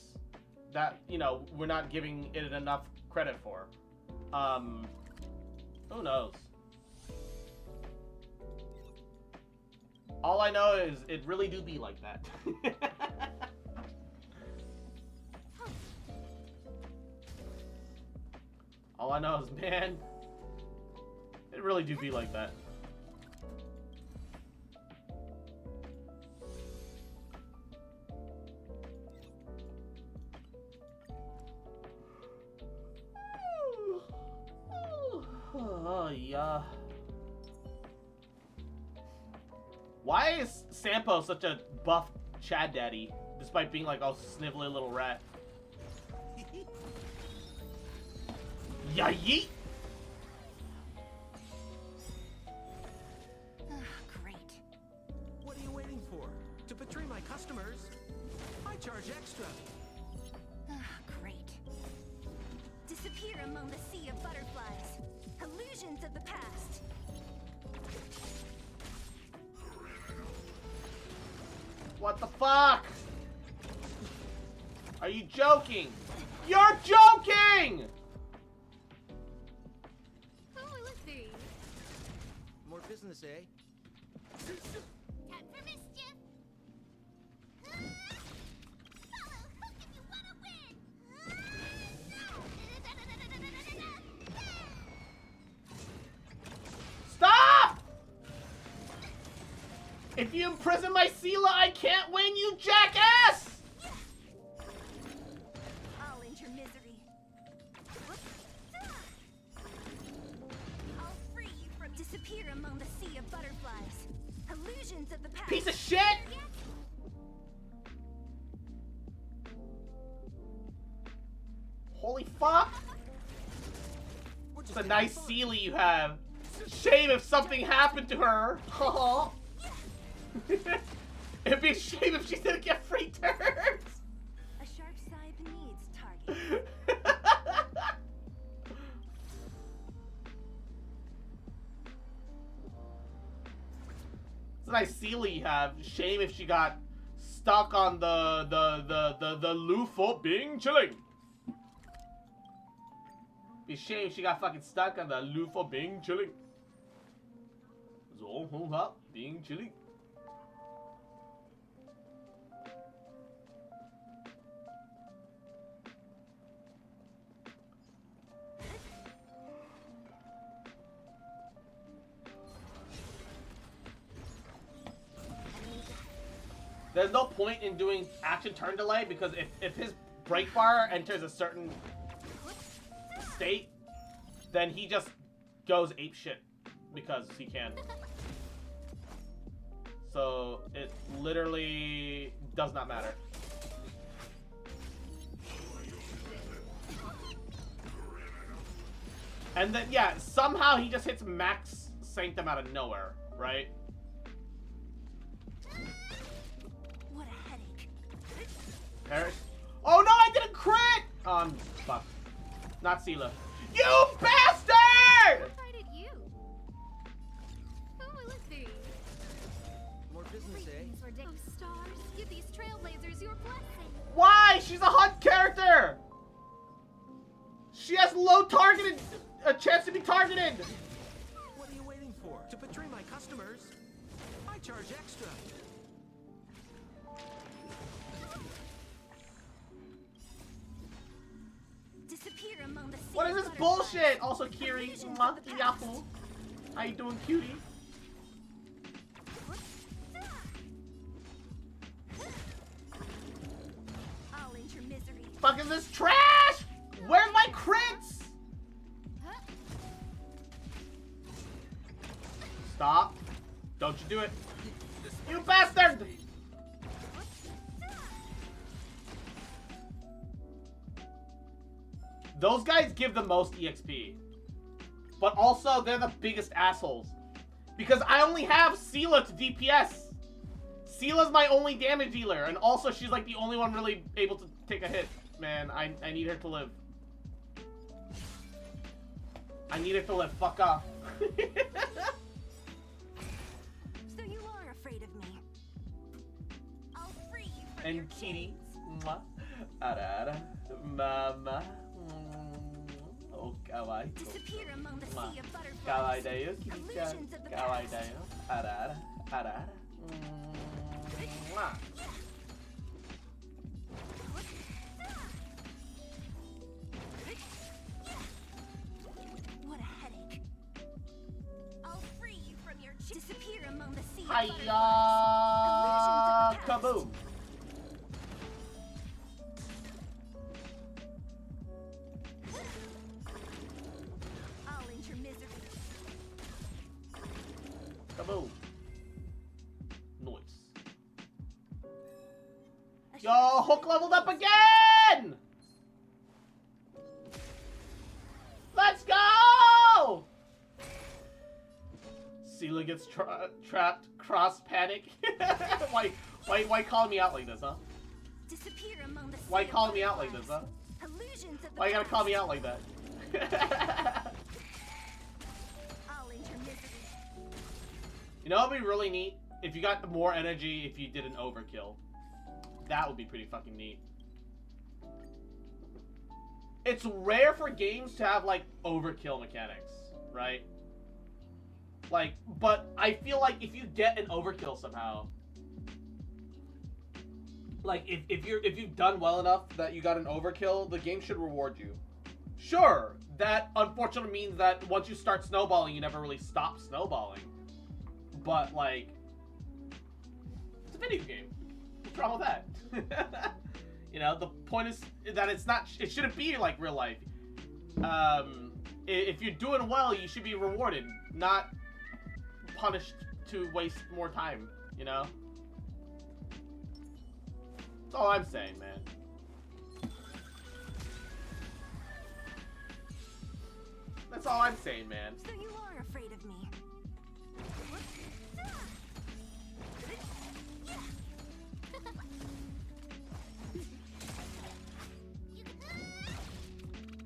that, you know, we're not giving it enough credit for. Who knows? All I know is it really do be like that. All I know is, man, it really do be like that. Oh, yeah. Why is Sampo such a buff Chad daddy, despite being like a snivelly little rat? Ya yeet! Great. What are you waiting for? To betray my customers? I charge extra. Great. Disappear among the sea of butterflies. Illusions of the past. What the fuck? Are you joking? You're joking! Oh, let's see. More business, eh? Time for mischief. Follow hook if you want to win. Stop! If you imprison my Sela, I can't win, you jackass! I'll end your misery. I'll free you from disappear among the sea of butterflies. Illusions of the past. Piece of shit! Holy fuck! It's a nice Sealy you have. Shame if something happened to her. It'd be a shame if she didn't get free turns. A sharp side needs target. It's a nice Sealy you have. Shame if she got stuck on the Lu for being chilling. Be a shame if she got fucking stuck on the Lu for being chilling. So being chilling. There's no point in doing action turn delay because if his break bar enters a certain state, then he just goes ape shit because he can. So it literally does not matter. And then yeah, somehow he just hits max Sanctum out of nowhere, right? What a headache. Perish. Oh no, I didn't crit! Fuck. Not Sela. You bastard! Right at you. Who will it be? More business, eh? These ridiculous stars. Give these trailblazers your blessing. Why? She's a hunt character! She has low targeted, a chance to be targeted! What are you waiting for? To betray my customers? I charge extra. Disappear among the sea What is this butterflies. bullshit? Also, Kiri, Yahoo. How you doing, cutie? I'll end your misery. Fuck is this trash? Where's my crits? Stop. Don't you do it. You bastard! Those guys give the most EXP. But also, they're the biggest assholes. Because I only have Sela to DPS. Sela's my only damage dealer. And also, she's like the only one really able to take a hit. Man, I need her to live. I need her to live. Fuck off. So you are afraid of me. I'll free you from your And Kitty. chains. Mwah. Arara. Mama. Oh, kawaii. Disappear among the sea of butterflies. Kawaii da yo, Kitty-chan. Illusions of the Kawaii da past. yo. Arara. Arara. Mwah. What a headache. I'll free you from your chains. Disappear among the sea of Hiya! butterflies. Illusions of the past. Kaboom! I'll end your misery. Kaboom! Noise. A Yo, short Hook leveled up again! Let's go! Sela gets trapped. Cross panic. why call me out like this, huh? Disappear among the sea Why of call me out like this, butterflies. huh? Illusions of the Why you gotta call me past. out like that? I'll end your misery. You know what'd be really neat? If you got more energy if you did an overkill. That would be pretty fucking neat. It's rare for games to have, like, overkill mechanics, right? Like, but I feel like if you get an overkill somehow, like, if you've done well enough that you got an overkill, the game should reward you. Sure, that unfortunately means that once you start snowballing, you never really stop snowballing. But, like, it's a video game. What's wrong with that? You know, the point is that it shouldn't be like real life. If you're doing well, you should be rewarded, not punished to waste more time, you know? That's all I'm saying, man. That's all I'm saying, man. So you are afraid of me.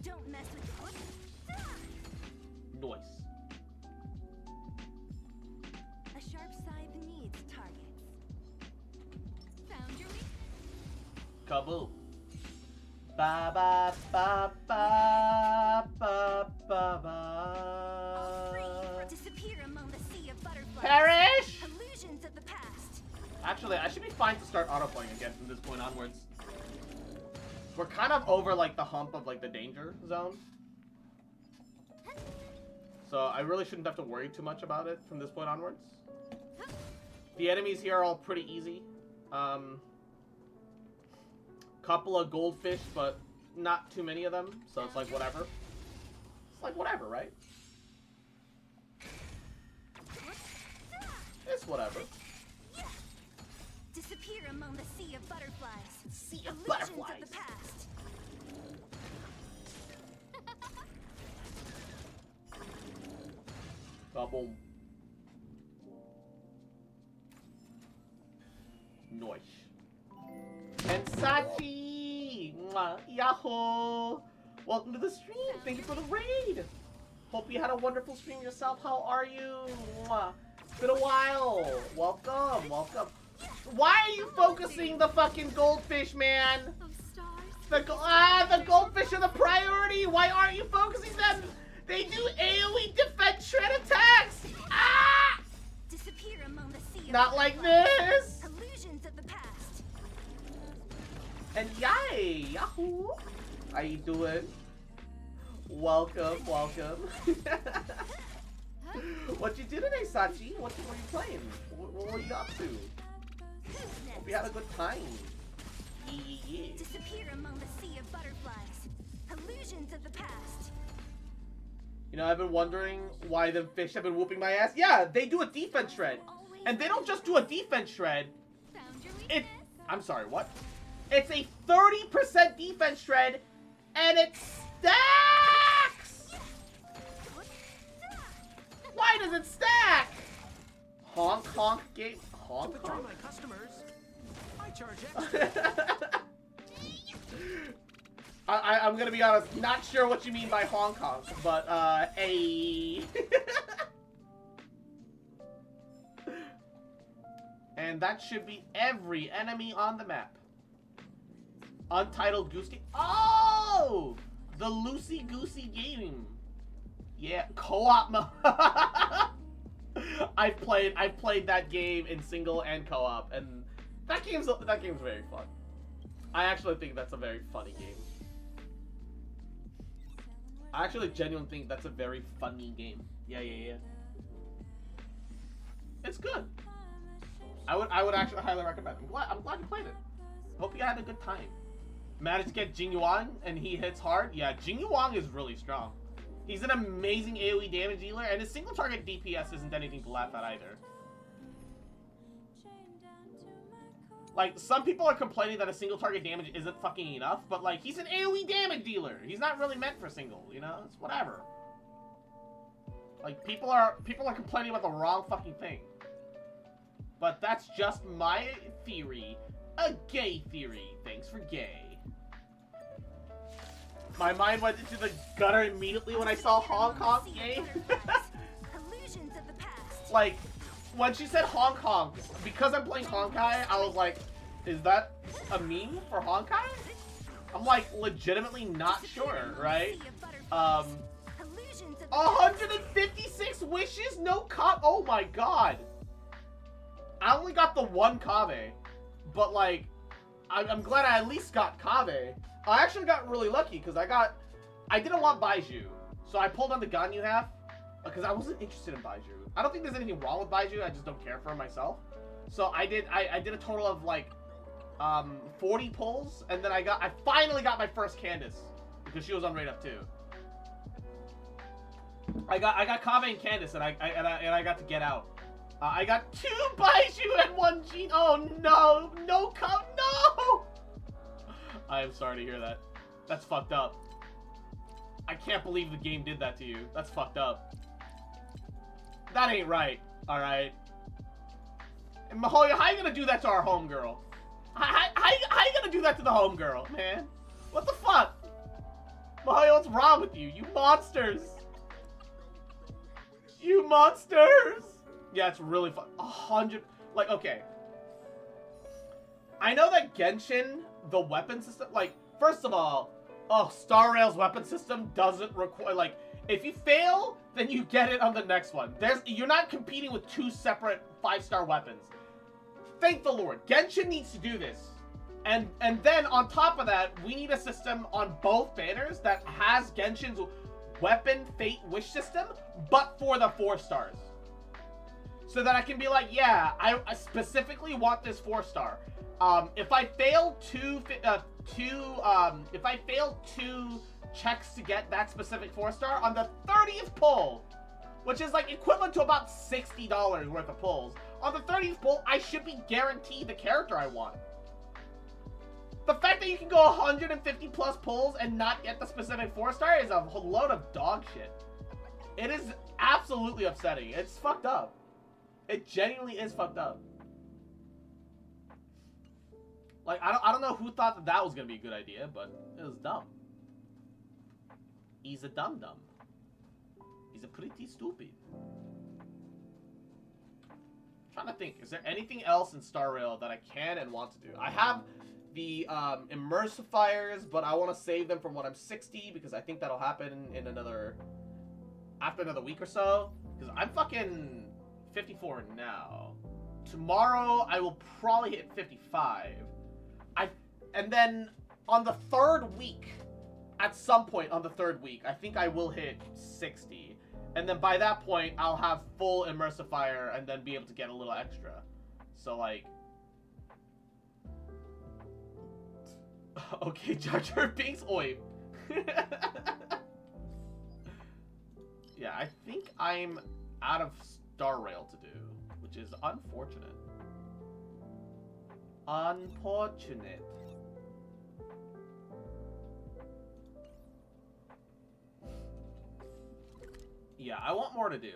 Don't mess with Noise. a sharp scythe needs targets. Found your weak. Kaboom. Ba ba ba ba ba ba I'll free you ba. from disappear among the sea of butterflies. Perish! Illusions of the past. Actually, I should be fine to start autoplaying again from this point onwards. We're kind of over, like, the hump of, like, the danger zone. So I really shouldn't have to worry too much about it from this point onwards. The enemies here are all pretty easy. Couple of goldfish, but not too many of them, so it's like whatever. It's like whatever, right? It's whatever. Disappear among the sea of butterflies. Sea of Illusions butterflies. of the past. Boom. Nice. And Sachi! Mwah. Yahoo! Welcome to the stream. Thank you for the raid. Hope you had a wonderful stream yourself. How are you? Mwah. It's been a while. Welcome. Welcome. Why are you focusing the fucking goldfish, man? Of stars. The goldfish are the priority. Why aren't you focusing them? They do AoE defense shred attacks. Ah! Disappear among the sea of Not like butterflies. this. Illusions of the past. And yay, yahoo! How you doing? Welcome, welcome. What you do today, Sachi? What were you playing? What were you up to? Who's Hope next? you had a good time. Yeah. Disappear among the sea of butterflies. Illusions of the past. You know, I've been wondering why the fish have been whooping my ass. Yeah, they do a defense shred. And they don't just do a defense shred. Found your It. weakness. I'm sorry, what? It's a 30% defense shred, and it stacks! Why does it stack? Honk honk game. Honk To betray honk. my customers, I charge extra. I'm gonna be honest, not sure what you mean by Hong Kong, but hey. And that should be every enemy on the map. Untitled Goose Game. Oh! The Loosey Goosey game. Yeah, co-op mode. I've played that game in single and co-op, and that game's very fun. I actually think that's a very funny game. I actually genuinely think that's a very funny game. Yeah. It's good. I would actually highly recommend it. I'm glad you played it. Hope you had a good time. Managed to get Jing Yuan and he hits hard. Yeah, Jing Yuan is really strong. He's an amazing AoE damage dealer, and his single target DPS isn't anything to laugh at either. Like, some people are complaining that a single target damage isn't fucking enough, but like, he's an AoE damage dealer. He's not really meant for single, you know? It's whatever. Like, people are complaining about the wrong fucking thing. But that's just my theory. A gay theory. Thanks for gay. My mind went into the gutter immediately when I saw Hong Kong gay. Illusions of the past. Like, when she said Hong Kong, because I'm playing Honkai, I was like, is that a meme for Honkai? I'm like, legitimately not sure, right? 156 wishes? No Kave? Oh my god. I only got the one Kave. But like, I'm glad I at least got Kave. I actually got really lucky because I didn't want Baiju. So I pulled on the gun you have. Because I wasn't interested in Baiju. I don't think there's anything wrong with Baiju, I just don't care for him myself. So I did a total of like 40 pulls, and then I finally got my first Candace. Because she was on raid up too. I got Kave and Candace, and I got to get out. I got 2 Baiju and 1 Jean. Oh no! No! I am sorry to hear that. That's fucked up. I can't believe the game did that to you. That's fucked up. That ain't right. Alright. And Mahoya, how you gonna do that to our homegirl? How you gonna do that to the homegirl, man? What the fuck? Mahoya, what's wrong with you? You monsters! You monsters! Yeah, it's really fun. 100... Like, okay. I know that Genshin, the weapon system... Like, first of all, Star Rail's weapon system doesn't require... Like, if you fail, then you get it on the next one. You're not competing with 2 separate 5-star weapons. Thank the Lord. Genshin needs to do this. And then, on top of that, we need a system on both banners that has Genshin's weapon fate wish system, but for the 4 stars. So that I can be like, yeah, I specifically want this 4-star. If I fail two checks to get that specific 4-star on the 30th pull, which is like equivalent to about $60 worth of pulls, on the 30th pull, I should be guaranteed the character I want. The fact that you can go 150 plus pulls and not get the specific 4-star is a load of dog shit. It is absolutely upsetting. It's fucked up. It genuinely is fucked up. Like, I don't know who thought that was gonna be a good idea, but it was dumb. He's a dum-dum. He's a pretty stupid. I'm trying to think, is there anything else in Star Rail that I can and want to do? I have the immersifiers, but I want to save them from when I'm 60 because I think that'll happen in after another week or so. Because I'm fucking 54 now. Tomorrow I will probably hit 55. And then on the 3rd week, at some point on the 3rd week, I think I will hit 60. And then by that point, I'll have full immersifier and then be able to get a little extra. So like... Okay, Jar Jar Binks, oi. Yeah, I think I'm out of Star Rail to do, which is unfortunate. Unfortunate. Yeah, I want more to do,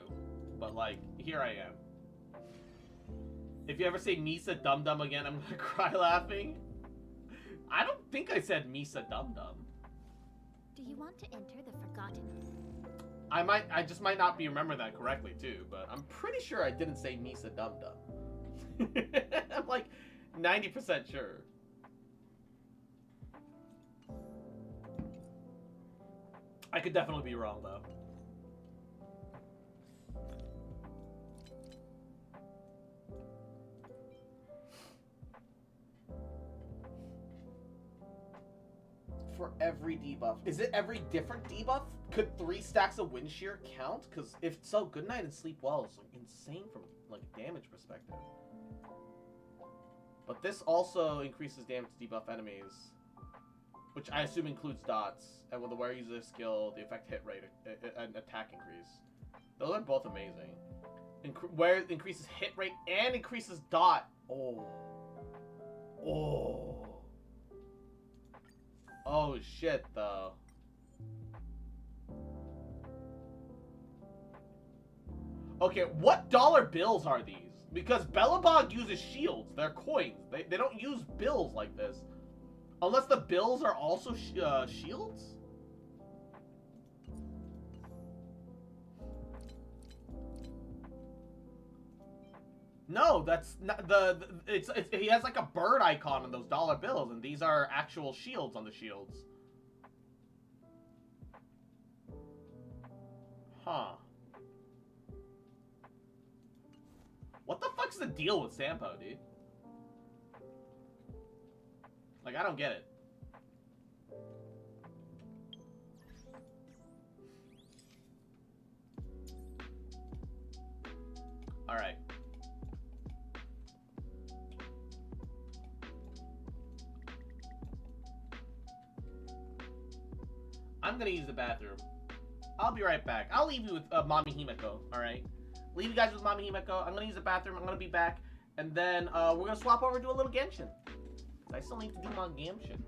but like, here I am. If you ever say Misa Dum Dum again, I'm gonna cry laughing. I don't think I said Misa Dum Dum. Do you want to enter the Forgotten? I just might not be remembering that correctly too, but I'm pretty sure I didn't say Misa Dum Dum. I'm like 90% sure. I could definitely be wrong though. For every debuff. Is it every different debuff? Could 3 stacks of wind shear count? Because if so, good night and sleep well is like insane from like a damage perspective. But this also increases damage to debuff enemies, which I assume includes dots. And when the wearer uses a skill, the effect hit rate and attack increase. Those are both amazing. Where it increases hit rate and increases dot. Oh. Oh. Oh shit, though. Okay, what dollar bills are these? Because Bellabog uses shields. They're coins. They don't use bills like this. Unless the bills are also shields? No, that's not he has like a bird icon on those dollar bills, and these are actual shields on the shields. Huh. What the fuck's the deal with Sampo, dude? Like, I don't get it. Alright. I'm gonna use the bathroom. I'll be right back. I'll leave you with Mommy Himeko, alright? Leave you guys with Mommy Himeko. I'm gonna use the bathroom. I'm gonna be back. And then we're gonna swap over and do a little Genshin. I still need to do my Genshin.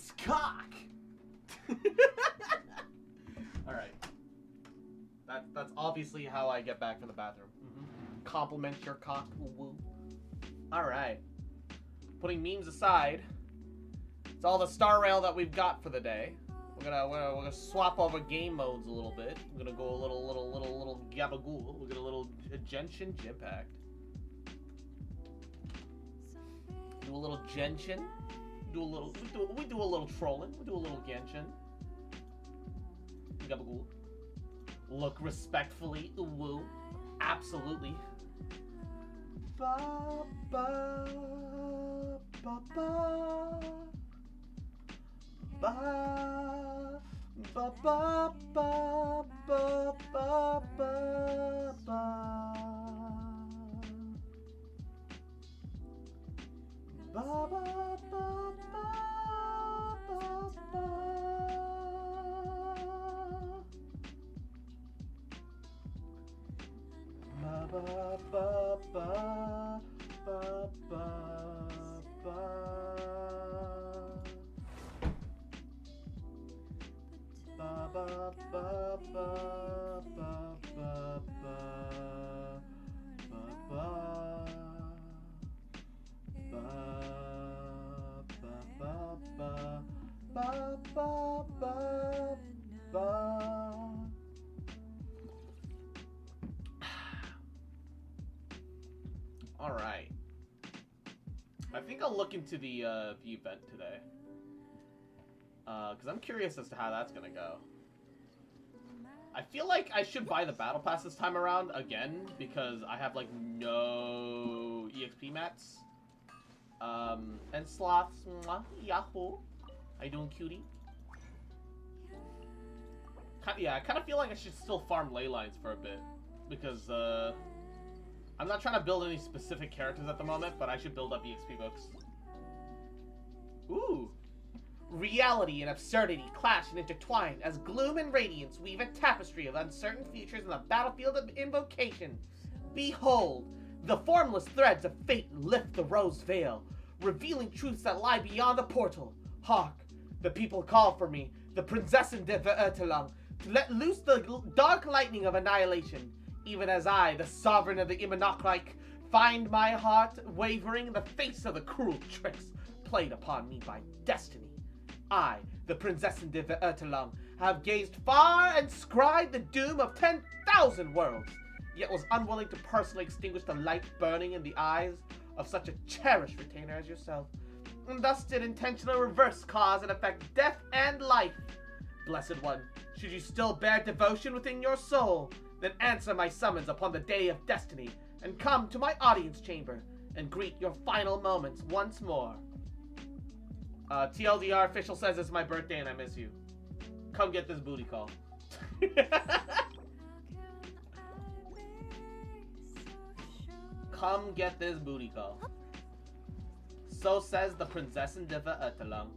Nice cock! Alright. That's obviously how I get back from the bathroom. Compliment your cock. Woo. Alright. Putting memes aside, it's all the star rail that we've got for the day. We're gonna swap over game modes a little bit. We're gonna go a little gabagool. We'll get a little Genshin Jimpact. Do a little Genshin. We do a little trolling. We do a little Genshin. Gabagool. Look respectfully. Woo. Absolutely. Ba ba ba ba. Ba ba ba ba ba ba ba ba. Ba ba ba ba ba ba. Ba ba ba ba ba ba ba. Ba ba ba ba ba ba ba ba ba. Ba ba ba ba ba ba ba. All right. I think I'll look into the event today. Because I'm curious as to how that's gonna go. I feel like I should buy the battle pass this time around again because I have like no EXP mats. And sloths, mwah, yahoo. How you doing, cutie? Yeah, I kind of feel like I should still farm ley lines for a bit because I'm not trying to build any specific characters at the moment, but I should build up EXP books. Ooh. Reality and absurdity clash and intertwine as gloom and radiance weave a tapestry of uncertain futures in the battlefield of invocation. Behold, the formless threads of fate lift the rose veil, revealing truths that lie beyond the portal. Hark, the people call for me, the Prinzessin de Vertelang, to let loose the dark lightning of annihilation, even as I, the sovereign of the Immonochrike, find my heart wavering in the face of the cruel tricks played upon me by destiny. I, the Prinzessin de Vertelang, have gazed far and scried the doom of 10,000 worlds, yet was unwilling to personally extinguish the light burning in the eyes of such a cherished retainer as yourself, and thus did intentional reverse cause and effect death and life. Blessed one, should you still bear devotion within your soul, then answer my summons upon the day of destiny, and come to my audience chamber, and greet your final moments once more. TLDR official says it's my birthday and I miss you. Come get this booty call. Come get this booty call. So says the Prinzessin de Vertelang.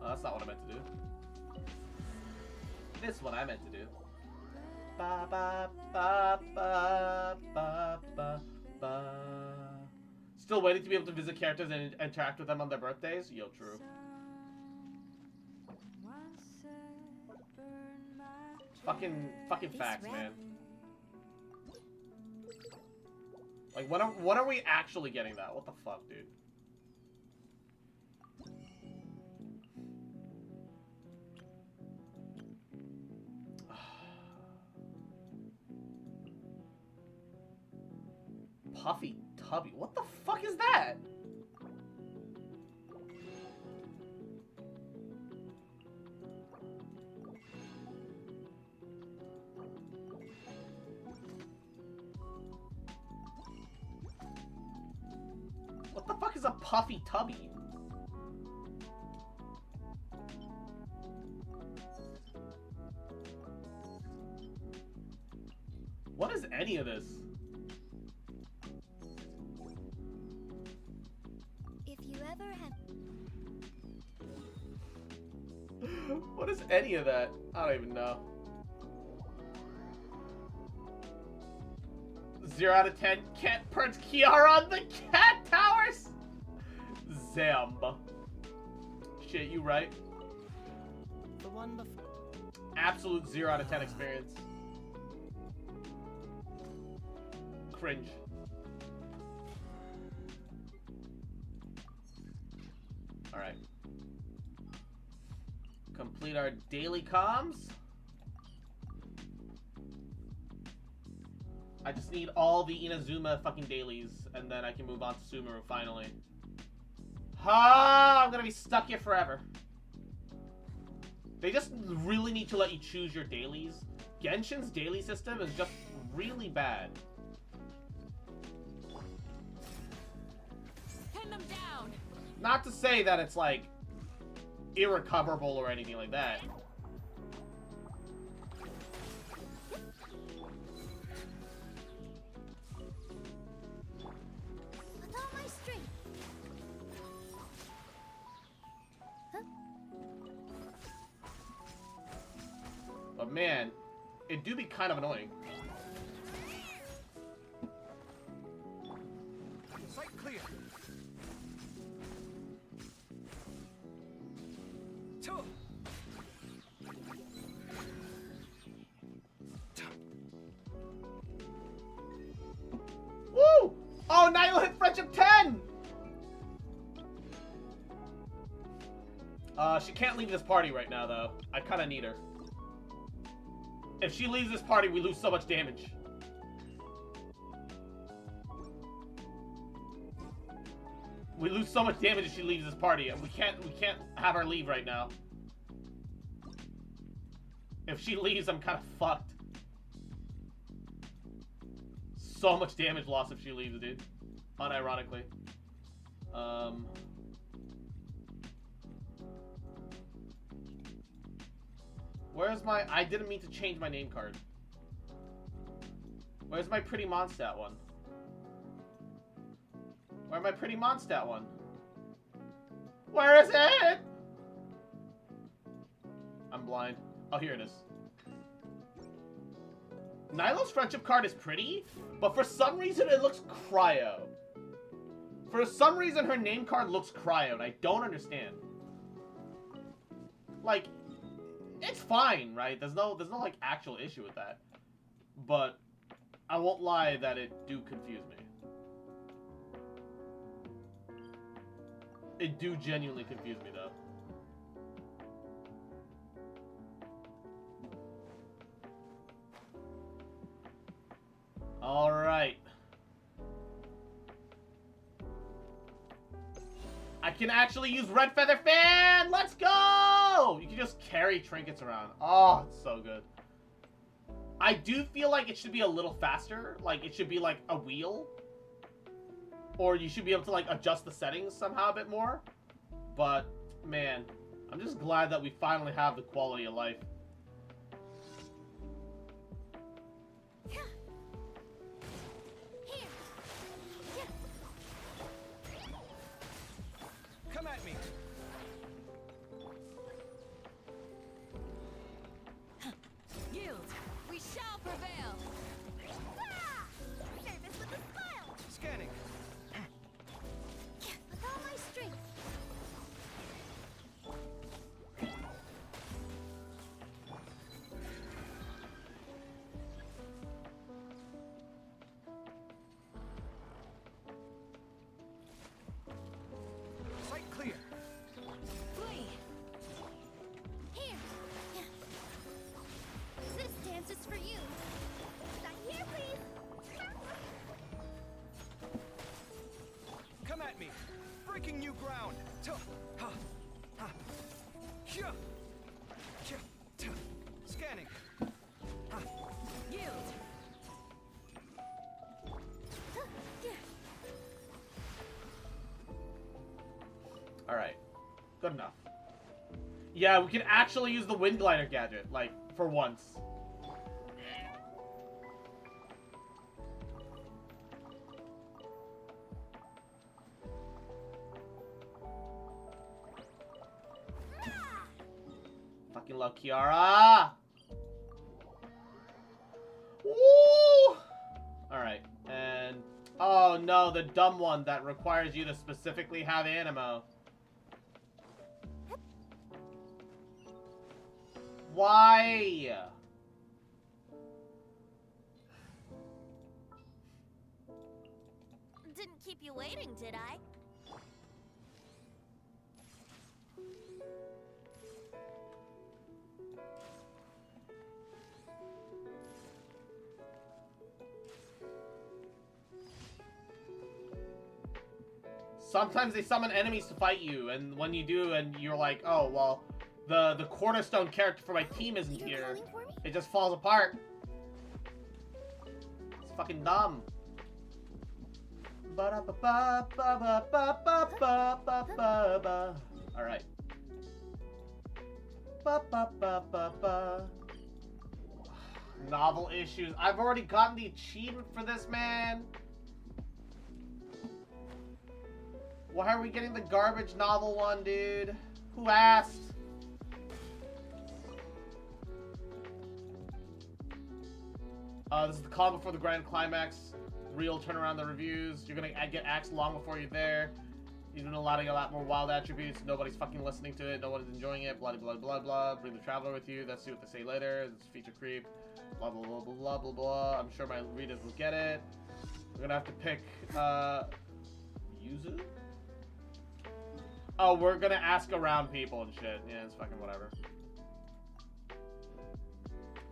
Oh, that's not what I meant to do. This is what I meant to do. Ba ba ba ba ba ba ba. Still waiting to be able to visit characters and interact with them on their birthdays? Yo, true. Fucking facts, man. Like, when are we actually getting that? What the fuck, dude? Puffy Tubby. What the fuck is that? What the fuck is a Puffy Tubby? What is any of this? If you ever have... What is any of that? I don't even know. 0 out of 10. Can't perch Kiara on the cat towers. Zamb. Shit, you right. The one before. Absolute 0 out of 10 experience. Cringe. Alright. Complete our daily comms. I just need all the Inazuma fucking dailies, and then I can move on to Sumeru finally. I'm gonna be stuck here forever. They just really need to let you choose your dailies. Genshin's daily system is just really bad. Pin them down. Not to say that it's like irrecoverable or anything like that. With all my strength. But man, it do be kind of annoying. Site clear. Two. Woo! Oh, Niall hit friendship 10! She can't leave this party right now, though. I kind of need her. If she leaves this party, we lose so much damage. We lose so much damage if she leaves this party, and we can't have her leave right now. If she leaves, I'm kind of fucked. So much damage loss if she leaves, dude. Unironically. Where's my... I didn't mean to change my name card. Where's my pretty Mondstadt one? Where's my pretty Mondstadt one? Where is it? I'm blind. Oh, here it is. Nilo's friendship card is pretty, but for some reason it looks cryo. For some reason her name card looks cryo, and I don't understand. Like, it's fine, right? There's no like actual issue with that. But I won't lie that it do confuse me. It do genuinely confuse me, though. Alright. I can actually use Red Feather Fan! Let's go! You can just carry trinkets around. Oh, it's so good. I do feel like it should be a little faster. Like, it should be like a wheel. Or you should be able to, like, adjust the settings somehow a bit more. But, man, I'm just glad that we finally have the quality of life. Come at me. Yield. We shall prevail. Service with a smile. Scanning. With all my strength. Site clear. Flee. Here. This dance is for you. Sign here, please. Come at me. Breaking new ground. Ha. Ha. Hyah. Hyah. Ta. Scanning. Ha. Yield. Alright. Good enough. Yeah, we can actually use the Wind Glider gadget, like, for once. Fucking love Kiara! Woo! Alright, and... Oh no, the dumb one that requires you to specifically have Animo. Why? Didn't keep you waiting, did I? Sometimes they summon enemies to fight you, and when you do, and you're like, oh, well, the cornerstone character for my team isn't You're here. calling for me? It just falls apart. It's fucking dumb. Alright. Novel issues. I've already gotten the achievement for this, man. Why are we getting the garbage novel one, dude? Who asked? This is the call before the grand climax. Real turn around the reviews. You're gonna get axed long before you're there. You've been allowing a lot more wild attributes. Nobody's fucking listening to it. No one's enjoying it. Blah, blah, blah, blah. Bring the traveler with you. Let's see what they say later. This is feature creep. Blah, blah, blah, blah, blah, blah, blah. I'm sure my readers will get it. We're gonna have to pick, Yuzu? Oh, we're gonna ask around people and shit. Yeah, it's fucking whatever.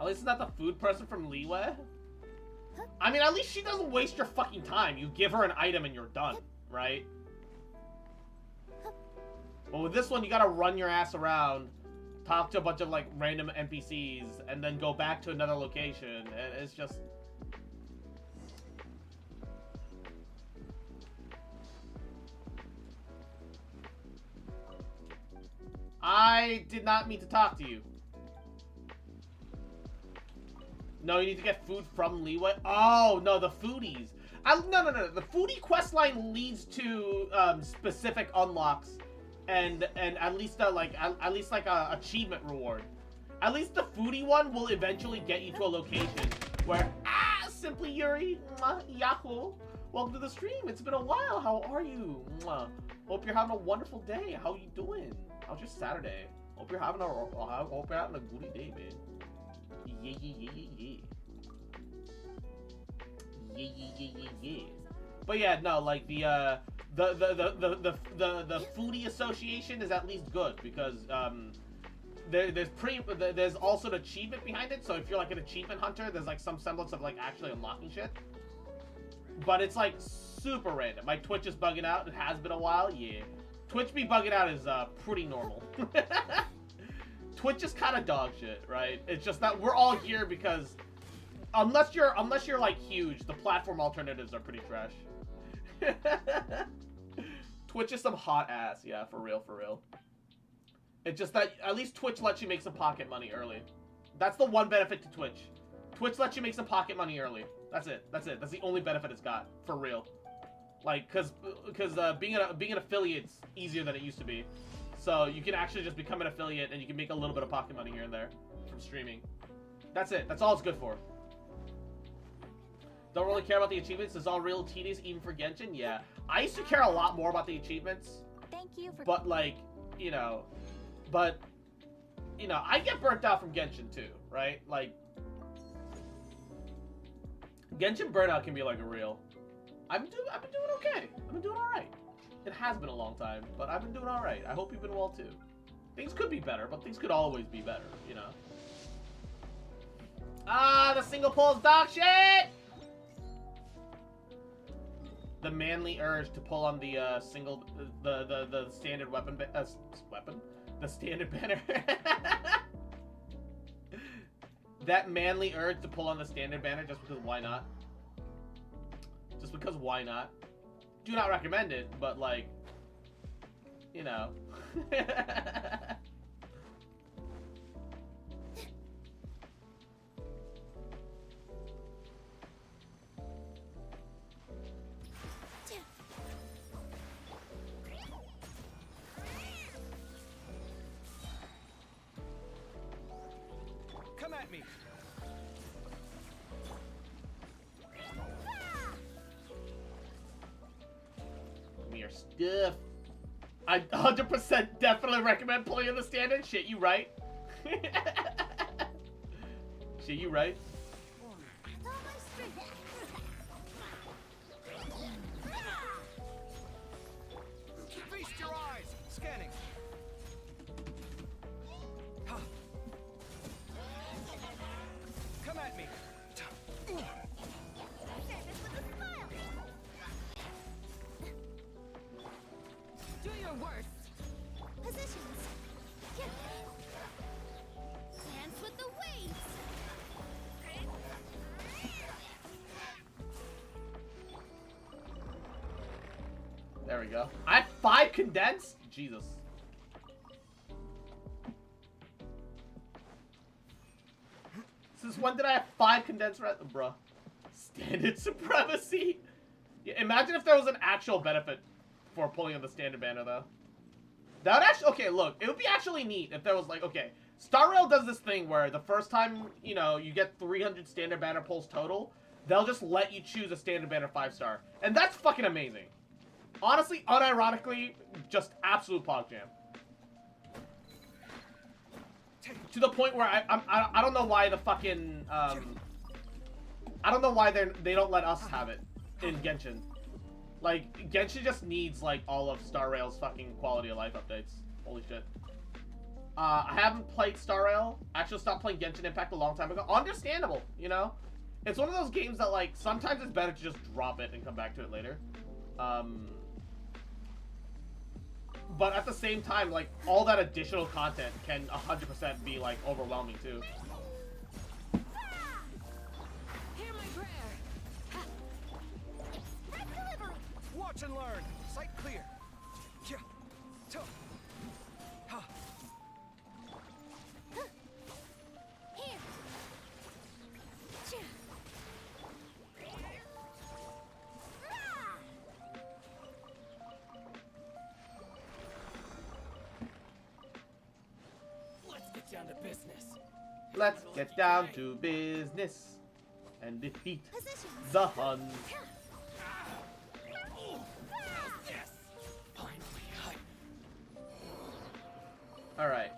At least it's not the food person from Leeway. I mean, at least she doesn't waste your fucking time. You give her an item and you're done, right? But with this one, you gotta run your ass around, talk to a bunch of, like, random NPCs, and then go back to another location. And it's just... I did not mean to talk to you. No, you need to get food from Leeway. Oh, no, the foodies. No. The foodie questline leads to specific unlocks and at least a achievement reward. At least the foodie one will eventually get you to a location where Simply Yuri, Yahoo. Welcome to the stream. It's been a while. How are you? Hope you're having a wonderful day. How you doing? How's your Saturday? Hope you're having a goody day, man. Yeah. But yeah, no, like the foodie association is at least good because there's also an achievement behind it. So if you're like an achievement hunter, there's like some semblance of like actually unlocking shit. But it's like super random. My Twitch is bugging out. It has been a while. Yeah, Twitch be bugging out is pretty normal. Twitch is kind of dog shit, right? It's just that we're all here because unless you're like huge, the platform alternatives are pretty trash. Twitch is some hot ass, yeah, for real. It's just that at least Twitch lets you make some pocket money early. That's the one benefit to Twitch. Twitch lets you make some pocket money early. That's it. That's the only benefit it's got, for real. Like, cause being an affiliate's easier than it used to be. So you can actually just become an affiliate and you can make a little bit of pocket money here and there from streaming. That's it. That's all it's good for. Don't really care about the achievements. It's all real tedious, even for Genshin. Yeah, I used to care a lot more about the achievements. Thank you for. But like, you know, I get burnt out from Genshin too, right? Like, Genshin burnout can be like a real. I've been doing okay. I've been doing all right. It has been a long time, but I've been doing all right. I hope you've been well too. Things could be better, but things could always be better, you know. The single pull's dog shit. The manly urge to pull on the the standard weapon, the standard banner. That manly urge to pull on the standard banner just because why not? Just because why not? Do not recommend it, but like, you know. Come at me. stuff. I 100% definitely recommend pulling in the standard. Shit, you right. Shit, you right. Feast your eyes! Scanning. Come at me. Do your worst. Positions. Dance with the waves. There we go. I have 5 condensed? Jesus. Since when did I have 5 condensed bruh. Standard supremacy? Yeah, imagine if there was an actual benefit for pulling on the standard banner, though. That would actually... Okay, look. It would be actually neat if there was, like, okay. Star Rail does this thing where the first time, you know, you get 300 standard banner pulls total, they'll just let you choose a standard banner 5-star. And that's fucking amazing. Honestly, unironically, just absolute pog jam. To the point where I don't know why the fucking I don't know why they don't let us have it in Genshin. Like Genshin just needs like all of Star Rail's fucking quality of life updates. Holy shit. I haven't played Star Rail. Actually stopped playing Genshin Impact a long time ago. Understandable, you know? It's one of those games that like sometimes it's better to just drop it and come back to it later. But at the same time, like, all that additional content can 100% be, like, overwhelming, too. Hear my prayer. Watch and learn. Sight clear. Yeah. Here. Down to business. Let's get down to business and defeat Positions. the Huns. Yes. Finally, Alright.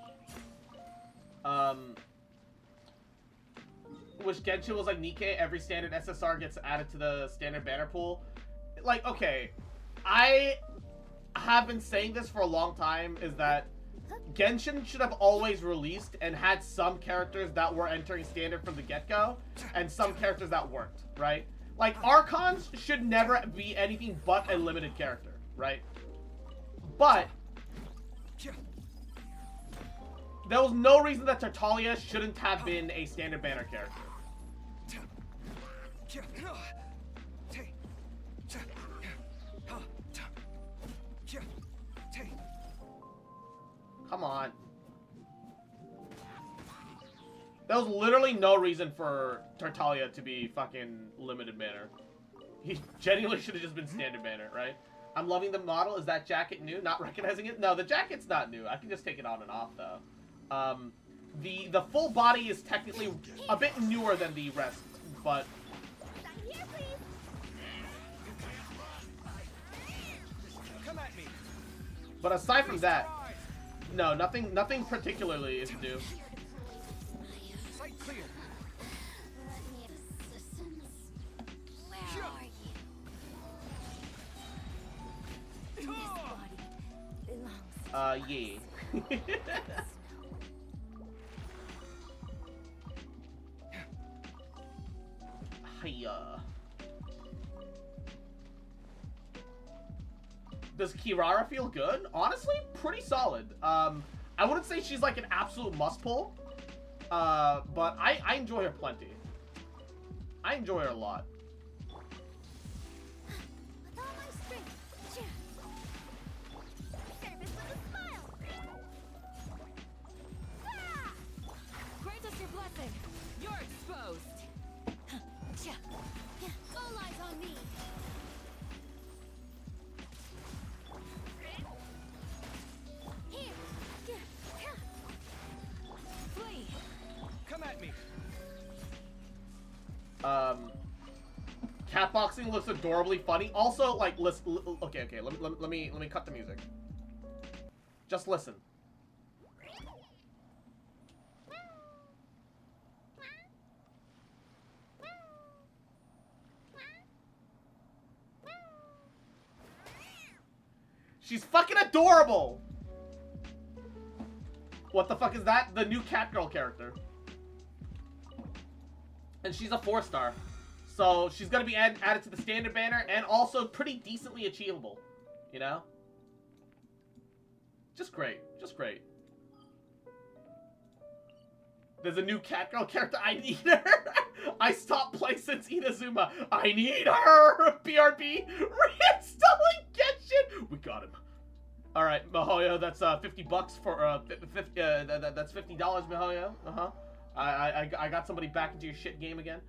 Which Genshin was like Nikkei, every standard SSR gets added to the standard banner pool. Like, okay. I have been saying this for a long time, is that Genshin should have always released and had some characters that were entering standard from the get-go, and some characters that weren't, right? Like, Archons should never be anything but a limited character, right? But there was no reason that Tartaglia shouldn't have been a standard banner character. Come on. There was literally no reason for Tartaglia to be fucking limited banner. He genuinely should have just been standard banner, right? I'm loving the model. Is that jacket new? Not recognizing it? No, the jacket's not new. I can just take it on and off, though. The full body is technically a bit newer than the rest, but... Here, please. Come at me. But aside from that, no, nothing particularly is new. Sight clear. Where are you? This body belongs. Yeah. Hiya. Does Kirara feel good? Honestly, pretty solid. I wouldn't say she's like an absolute must-pull, but I enjoy her plenty. I enjoy her a lot. With all my strength. Service with a smile. Grant us your blessing. You're exposed. All eyes on me. Here. Flee. Come at me. Catboxing looks adorably funny. Also, like, listen. Okay. Let me cut the music. Just listen. She's fucking adorable! What the fuck is that? The new Catgirl character. And she's a 4-star. So she's gonna be added to the standard banner and also pretty decently achievable. You know? Just great. Just great. There's a new Catgirl character. I need her! I stopped playing since Inazuma. I need her! BRB! Reinstalling Genshin! We got him. Alright, Mihoyo, that's 50 bucks for, that's $50, Mihoyo. Uh-huh. I got somebody back into your shit game again.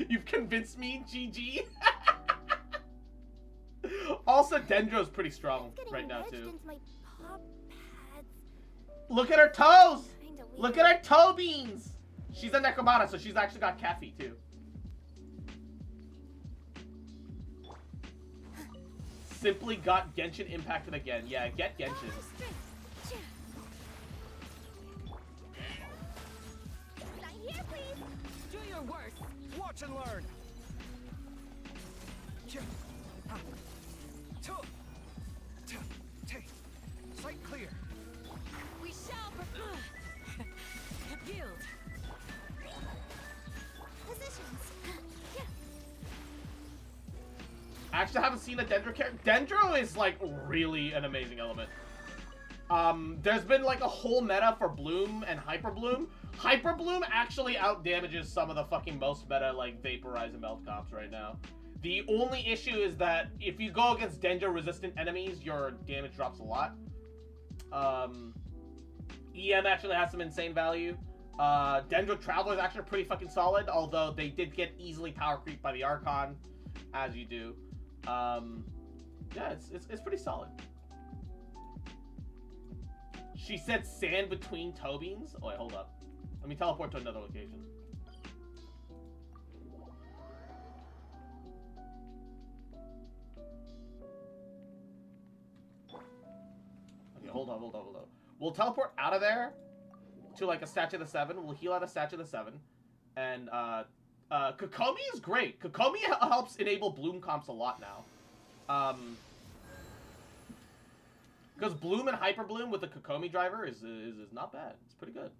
You've convinced me, GG. Also, Dendro's pretty strong right now, too. Look at her toes! Look at her toe beans! She's a Necromata, so she's actually got Caffey, too. Simply got Genshin impacted again. Yeah, get Genshin. Do your worst. Watch and learn. Sight clear. We shall yield. Positions. Actually, I haven't seen a Dendro character. Dendro is, like, really an amazing element. There's been, like, a whole meta for Bloom and Hyper Bloom. Hyper Bloom actually outdamages some of the fucking most meta, like, Vaporize and Melt comps right now. The only issue is that if you go against Dendro-resistant enemies, your damage drops a lot. EM actually has some insane value. Dendro Traveler is actually pretty fucking solid, although they did get easily power creep by the Archon, as you do. Yeah, it's pretty solid. She said sand between toe beans? Oh, wait, hold up. Let me teleport to another location. Okay, hold on. We'll teleport out of there to, like, a Statue of the Seven. We'll heal out a Statue of the Seven. And, Kokomi is great. Kokomi helps enable Bloom comps a lot now. Because Bloom and Hyper Bloom with the Kokomi driver is not bad. It's pretty good.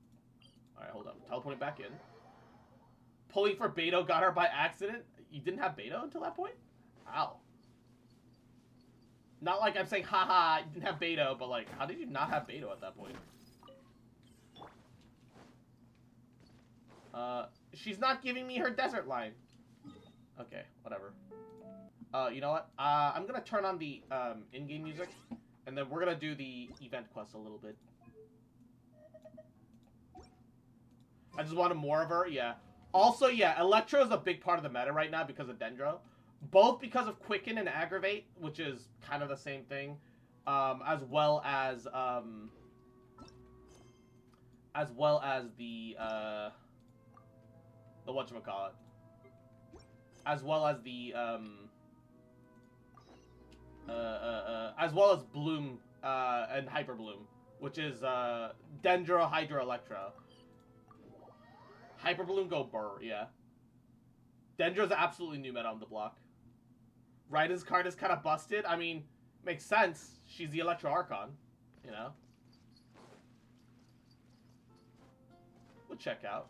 Alright, hold on. Teleporting back in. Pulling for Beto got her by accident. You didn't have Beto until that point? Wow. Not like I'm saying, haha, you didn't have Beto, but like, how did you not have Beto at that point? She's not giving me her desert line. Okay, whatever. You know what? I'm gonna turn on the in-game music, and then we're gonna do the event quest a little bit. I just wanted more of her, yeah. Also, yeah, Electro is a big part of the meta right now because of Dendro. Both because of Quicken and Aggravate, which is kind of the same thing, as well as the whatchamacallit. As well as the, as well as Bloom, and Hyper Bloom, which is, Dendro, Hydro, Electro. Hyper Bloom go burr, yeah. Dendro's absolutely new meta on the block. Raida's card is kind of busted. I mean, makes sense. She's the Electro Archon, you know? We'll check out.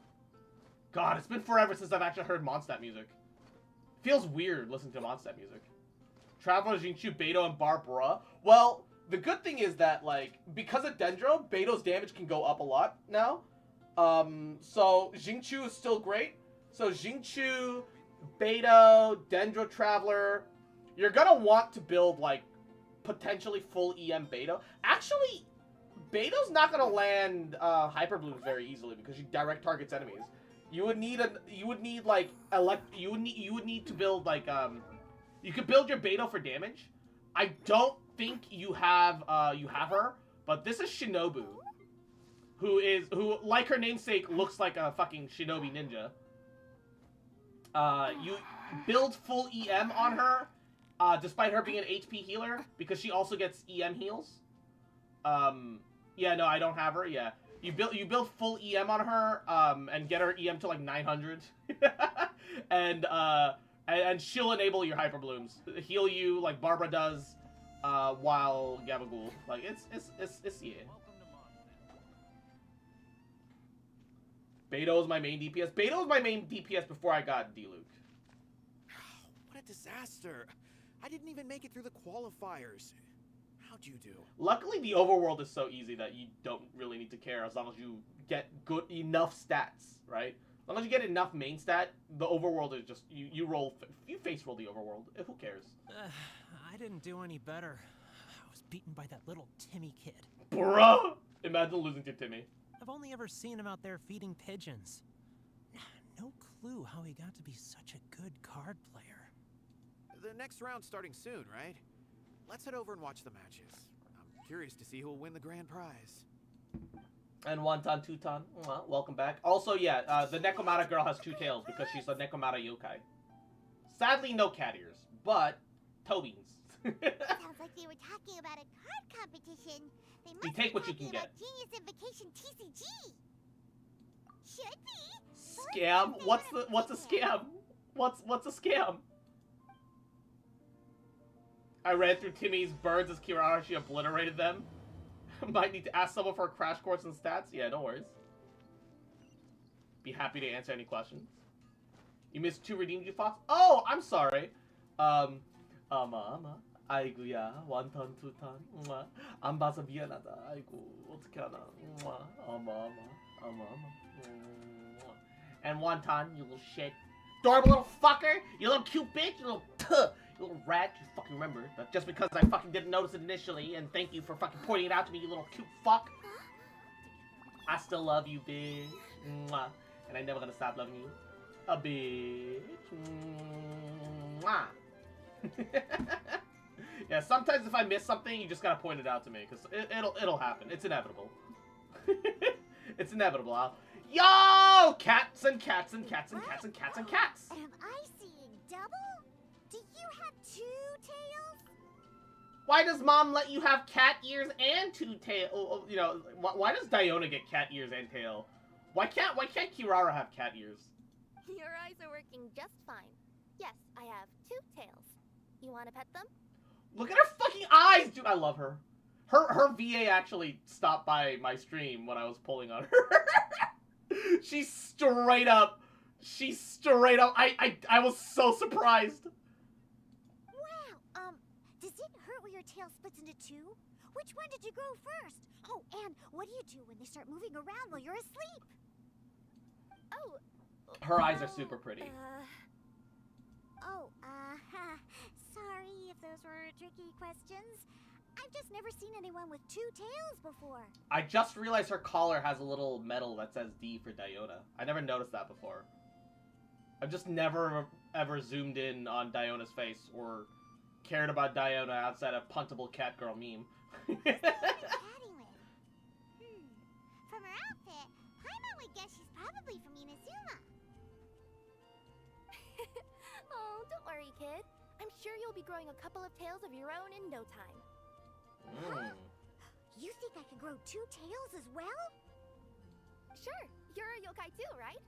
God, it's been forever since I've actually heard Mondstadt music. Feels weird listening to Mondstadt music. Traveler, Xingqiu, Beto, and Barbara. Well, the good thing is that, like, because of Dendro, Beto's damage can go up a lot now. So Xingqiu is still great. So Xingqiu, Beto, Dendro Traveler. You're gonna want to build, like, potentially full EM Beto. Actually, Beto's not gonna land Hyper Blooms very easily because she direct targets enemies. You would need to build, like, you could build your Beto for damage. I don't think you have her, but this is Shinobu, who, like her namesake, looks like a fucking Shinobi ninja. you build full EM on her, despite her being an HP healer, because she also gets EM heals. Yeah, no, I don't have her. Yeah, you build full EM on her, and get her EM to like 900, and she'll enable your hyper blooms, heal you like Barbara does, while Gabagool. Like it's yeah. Beto is my main DPS. Beto was my main DPS before I got D-Luke. What a disaster. I didn't even make it through the qualifiers. How'd you do? Luckily, the overworld is so easy that you don't really need to care as long as you get good enough stats, right? As long as you get enough main stat, the overworld is just, you roll, you face roll the overworld. Who cares? I didn't do any better. I was beaten by that little Timmy kid. Bruh! Imagine losing to Timmy. I've only ever seen him out there feeding pigeons. No clue how he got to be such a good card player. The next round's starting soon, right? Let's head over and watch the matches. I'm curious to see who will win the grand prize. And Wonton, Tuton, welcome back. Also, yeah, the Nekomata girl has two tails because she's a Nekomata yokai. Sadly, no cat ears, but toe beans. Sounds like they were talking about a card competition. They must You take be what you can talking get. about Genius Invocation TCG. Should be. Scam? What's a scam? What's a scam? I ran through Timmy's birds as Kirara. She obliterated them. Might need to ask someone for a crash course in stats. Yeah, no worries. Be happy to answer any questions. You missed 2 redeemed you, Fox? Oh, I'm sorry. 아이고야, 원턴, 투턴, 안 봐서 미안하다. 아이고, 어떡하나. And Wonton, you little shit. Adorable little fucker! You little cute bitch! You little rat! You fucking remember that just because I fucking didn't notice it initially, and thank you for fucking pointing it out to me, you little cute fuck! I still love you, bitch. And I'm never gonna stop loving you. A bitch. Yeah, sometimes if I miss something, you just gotta point it out to me, because it'll happen. It's inevitable. It's inevitable. Yo! Cats and cats and cats and cats and cats and cats! Am I seeing double? Do you have 2 tails? Why does mom let you have cat ears and 2 tails? You know, why does Diona get cat ears and tail? Why can't Kirara have cat ears? Your eyes are working just fine. Yes, I have 2 tails. You want to pet them? Look at her fucking eyes, dude. I love her. Her VA actually stopped by my stream when I was pulling on her. She's straight up. I was so surprised. Wow. Does it hurt when your tail splits into 2? Which one did you grow first? Oh, and what do you do when they start moving around while you're asleep? Oh. Her eyes are super pretty. Sorry if those were tricky questions. I've just never seen anyone with 2 tails before. I just realized her collar has a little medal that says D for Diona. I never noticed that before. I've just never ever zoomed in on Diona's face or cared about Diona outside of puntable cat girl meme. Chatting with? From her outfit, Paimon would guess she's probably from Inazuma. Oh, don't worry, kid. I'm sure you'll be growing a couple of tails of your own in no time. Huh? You think I can grow 2 tails as well? Sure, you're a yokai too, right?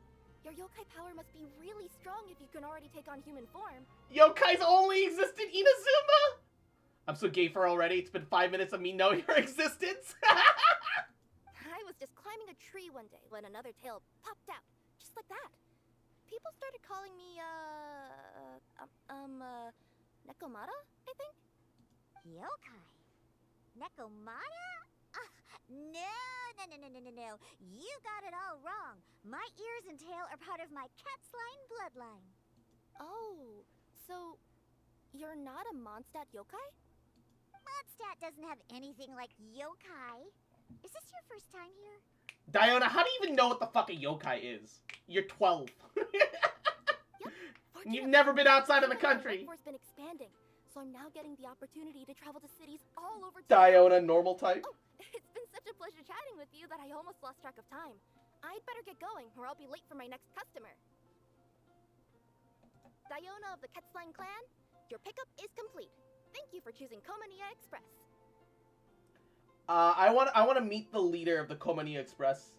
Your yokai power must be really strong if you can already take on human form. Yokais only exist in Inazuma? I'm so gay for already. It's been 5 minutes of me knowing her existence. I was just climbing a tree one day when another tail popped out, just like that. People started calling me, Nekomata, I think? Yokai? Nekomata? No. You got it all wrong. My ears and tail are part of my cat's line bloodline. Oh, so you're not a Mondstadt yokai? Mondstadt doesn't have anything like yokai. Is this your first time here? Diona, how do you even know what the fuck a yokai is? You're 12. You've never been outside of the country. Workforce been expanding, so I'm now getting the opportunity to travel to cities all over. Diona, normal type. Oh, it's been such a pleasure chatting with you that I almost lost track of time. I'd better get going, or I'll be late for my next customer. Diona of the Quetzline clan, your pickup is complete. Thank you for choosing Komania Express. I want to meet the leader of the Komania Express.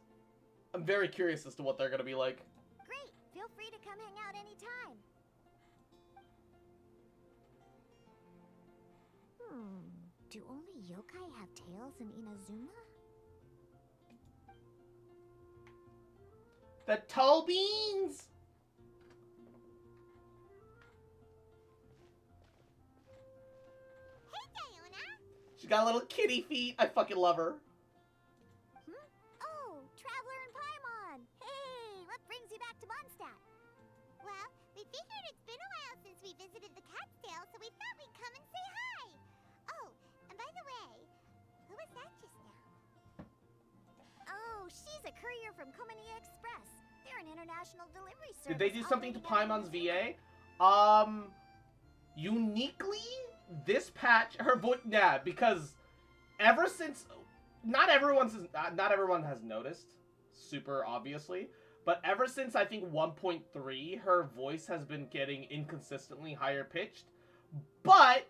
I'm very curious as to what they're gonna be like. Great! Feel free to come hang out anytime. Do only yokai have tails in Inazuma? The toe beans! Hey, Diona! She got little kitty feet. I fucking love her. Oh, Traveler and Paimon! Hey, what brings you back to Mondstadt? Well, we figured it's been a while since we visited the Cat's-tail, so we thought we'd come and say hi. Oh, and by the way, who was that just now? Oh, she's a courier from Komania Express. They're an international delivery service. Did they do something to Paimon's VA? Uniquely, this patch, her voice, yeah, because ever since, not everyone has noticed, super obviously, but ever since I think 1.3, her voice has been getting inconsistently higher pitched. But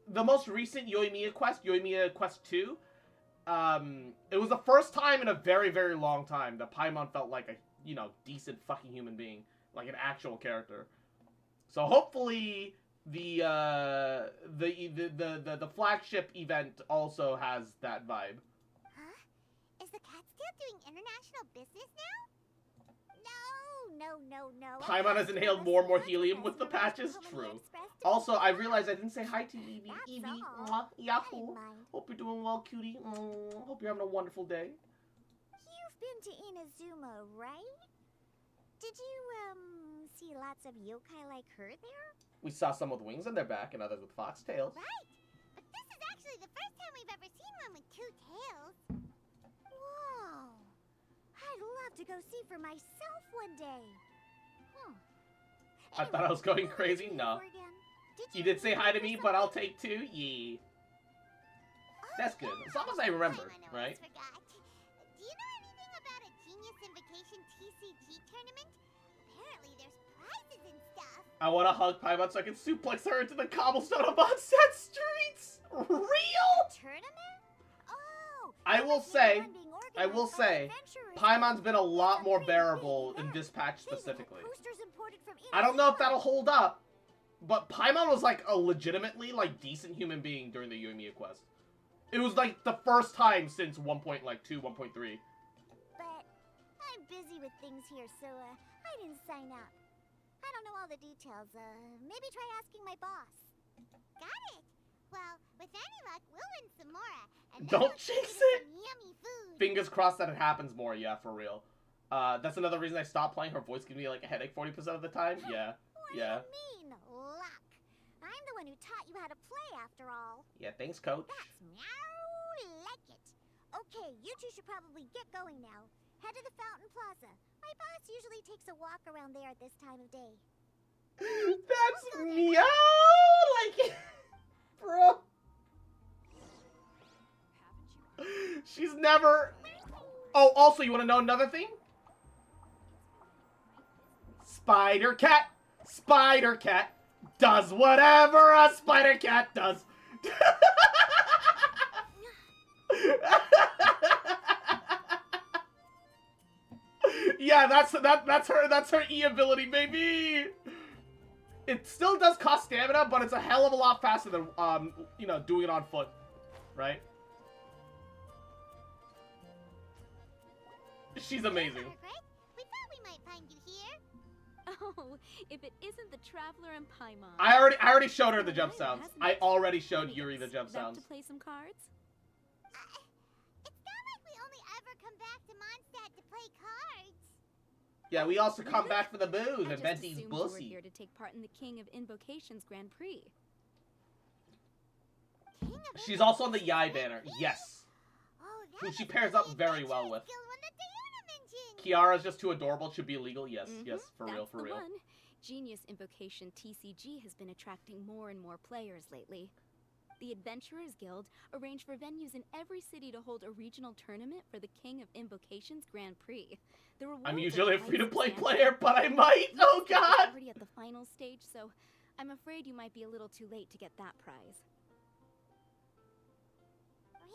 the most recent Yoimiya Quest 2, it was the first time in a very, very long time that Paimon felt like a, you know, decent fucking human being, like an actual character. So hopefully the flagship event also has that vibe. Huh? Is the Cat's-tail doing international business now? No. Paimon has inhaled more and more helium with the patches. True. Also, I realized I didn't say hi to Evie. Evie, mwah, yahoo. Hope you're doing well, cutie. Hope you're having a wonderful day. You've been to Inazuma, right? Did you, see lots of yokai like her there? We saw some with wings on their back and others with foxtails. Right. But this is actually the first time we've ever seen one with two tails. Whoa. I'd love to go see for myself one day. I thought I was going crazy. No. You did say hi to me, but I'll take two. Yeah. That's good. As long as I remembered, right? Do you know anything about a Genius Invocation TCG tournament? Apparently there's prizes and stuff. I want to hug Paimon so I can suplex her into the cobblestone of Mondstadt streets. Real? Tournament? Oh. I will say, Paimon's been a lot more bearable in this patch specifically. I don't know if that'll hold up, but Paimon was like a legitimately like decent human being during the Yoimiya quest. It was like the first time since 1.2, 1.3. But I'm busy with things here, so I didn't sign up. I don't know all the details. Maybe try asking my boss. Got it. Well, with any luck, we'll win some more. And don't jinx it. Yummy food. Fingers crossed that it happens more. Yeah, for real. That's another reason I stopped playing. Her voice gives me like a headache 40% of the time. Yeah. What do you mean, luck? I'm the one who taught you how to play, after all. Yeah, thanks, coach. That's meow like it. Okay, you two should probably get going now. Head to the Fountain Plaza. My boss usually takes a walk around there at this time of day. That's meow like it. Bro. She's never... Oh, also, you want to know another thing? Spider Cat does whatever a spider cat does. Yeah, that's her E ability, baby. It still does cost stamina, but it's a hell of a lot faster than you know, doing it on foot, right? She's amazing. We thought we might find you here. Oh, if it isn't the Traveler and Paimon. I already showed her the jump sounds. I already showed Yuri the jump sounds. To play some cards? It's not like we only ever come back to Mondstadt to play cards. Yeah, we also come back for the booze and Venti's you were bussy. here to take part in the King of Invocations Grand Prix. She's also on the Yai banner. Yes. Oh, Who she pairs up very well with. Kiara's just too adorable. It should be illegal. Yes, yes, for real, for real. One. Genius Invocation TCG has been attracting more and more players lately. The Adventurers Guild arranged for venues in every city to hold a regional tournament for the King of Invocation's Grand Prix. The rewards I'm are usually a quite free-to-play substantial. player, but I might. Oh It's God. already at the final stage, so I'm afraid you might be a little too late to get that prize. Really?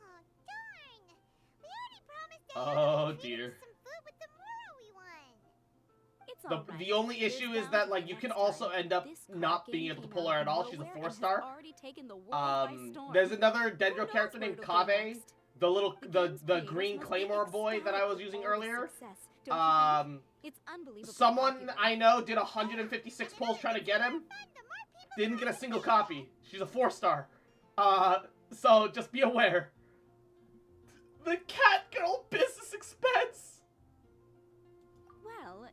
Oh, darn! We already promised to Oh, have dear. some food with the moral we won. It's The, all right. the only There's issue is bound that, to like, be you can next also time. end up This card not game being able to came pull out her of at all. She's a nowhere and has 4-star. already taken the world by storm. There's another Who Dendro knows character where named it'll go Kave, next? the game's green creators must be claymore boy that I was ecstatic using with all the earlier. success, don't you think? It's unbelievably Someone popular. I know did 156 pulls trying to get him. Didn't get a single copy. She's a 4-star. So just be aware. The cat girl business expense. Well,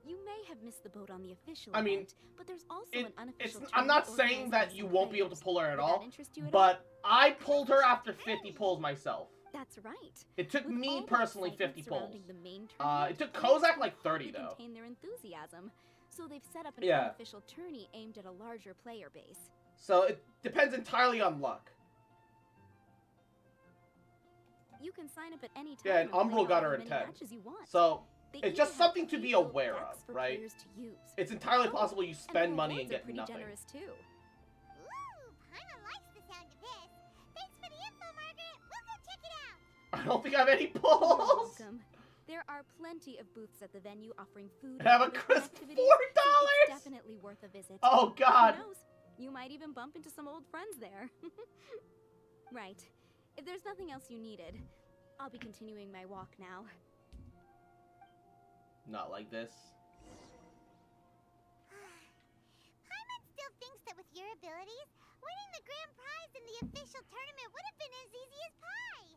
you may have missed the boat on the official I mean, event, but there's also an unofficial I'm not tournament saying organized that by you some won't be able to players. pull her at Would all, that interest you at all? but I pulled her after 50 pulls myself. That's right. It took With me all the personally excitement 50 pulls. surrounding the main tournament, It took players Kozak can like 30 hardly though. contain their enthusiasm, so they've set up an Yeah. unofficial tourney aimed at a larger player base. So it depends entirely on luck. You can sign up at any time. Yeah, and and play Umbral got however her in many 10. matches you want. So They it's even just have something to be pre-built aware decks of, for right? players to use. It's entirely Oh, possible you and the spend money and rewards are get pretty nothing. generous too. Ooh, Paimon likes the sound of this. Thanks for the info, Margaret. We'll go check it out. I don't think I have any You're pulls. welcome. There are plenty of booths at the venue offering food And have a other fun crisp activities, $4. so it's definitely worth a visit. Oh God. Who knows? You might even bump into some old friends there. Right. If there's nothing else you needed, I'll be continuing my walk now. Not like this. Paimon still thinks that with your abilities, winning the grand prize in the official tournament would have been as easy as pie.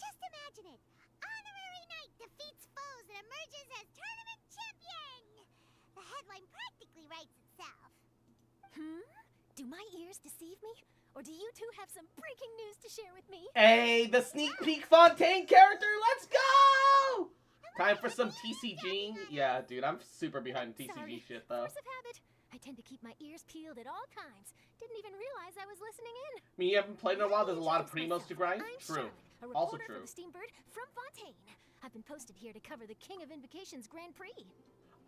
Just imagine it. Honorary Knight defeats foes and emerges as tournament champion. The headline practically writes itself. Do my ears deceive me? Or do you two have some breaking news to share with me? Hey, the sneak peek Fontaine character, let's go! Time for some TCG. Yeah, dude, I'm super behind TCG Sorry. shit though. Force of habit. I tend to keep my ears peeled at all times. Didn't even realize I was listening in. I mean, you haven't played in a while. There's a lot of Introduce primos to myself. grind. I'm True. Charlotte, a Also reporter true. for the Steambird from Fontaine. I've been posted here to cover the King of Invocation's Grand Prix.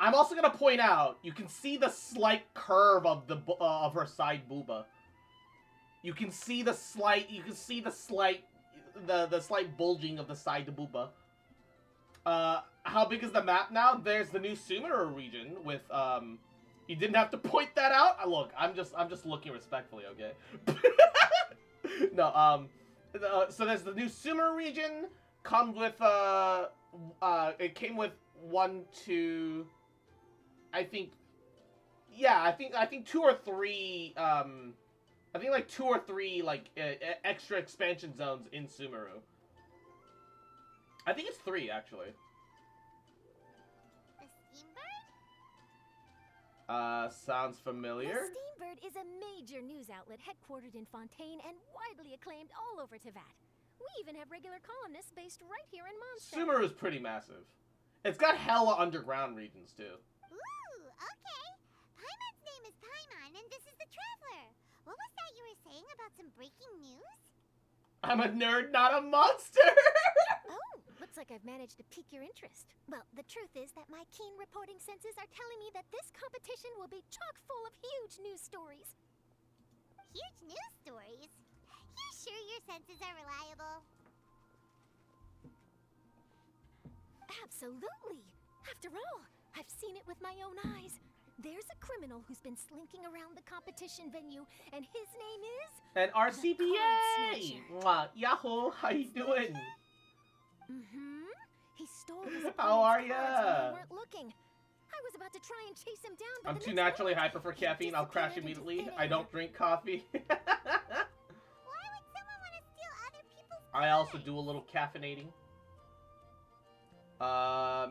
I'm also gonna point out, you can see the slight curve of the of her side booba. You can see the slight, the slight bulging of the side booba. How big is the map now? There's the new Sumeru region with You didn't have to point that out. Look, I'm just looking respectfully, okay? No, so there's the new Sumeru region. Comes with it came with 1, 2. I think 2 or 3. I think like 2 or 3 like extra expansion zones in Sumeru. I think it's 3 actually. The Steambird? Sounds familiar. The Steambird is a major news outlet headquartered in Fontaine and widely acclaimed all over Teyvat. We even have regular columnists based right here in Mondstadt. Sumeru is pretty massive. It's got hella underground regions too. Ooh, okay. Paimon's name is Paimon, and this is the Traveler. What was that you were saying about some breaking news? I'm a nerd, not a monster! Oh, looks like I've managed to pique your interest. Well, the truth is that my keen reporting senses are telling me that this competition will be chock full of huge news stories. Huge news stories? You sure your senses are reliable? Absolutely. After all, I've seen it with my own eyes. There's a criminal who's been slinking around the competition venue, and his name is... And Card RCPA! Snatcher. Mwah. Yahoo! How you doing? Mm-hmm. He stole his How are opponent's cards when ya? they weren't looking. I was about to try and chase him down, but I'm the too next naturally moment, hyper for he caffeine. I'll crash disappeared into immediately. thin I air. don't drink coffee. Why would someone want to steal other people's I also cards? do a little caffeinating.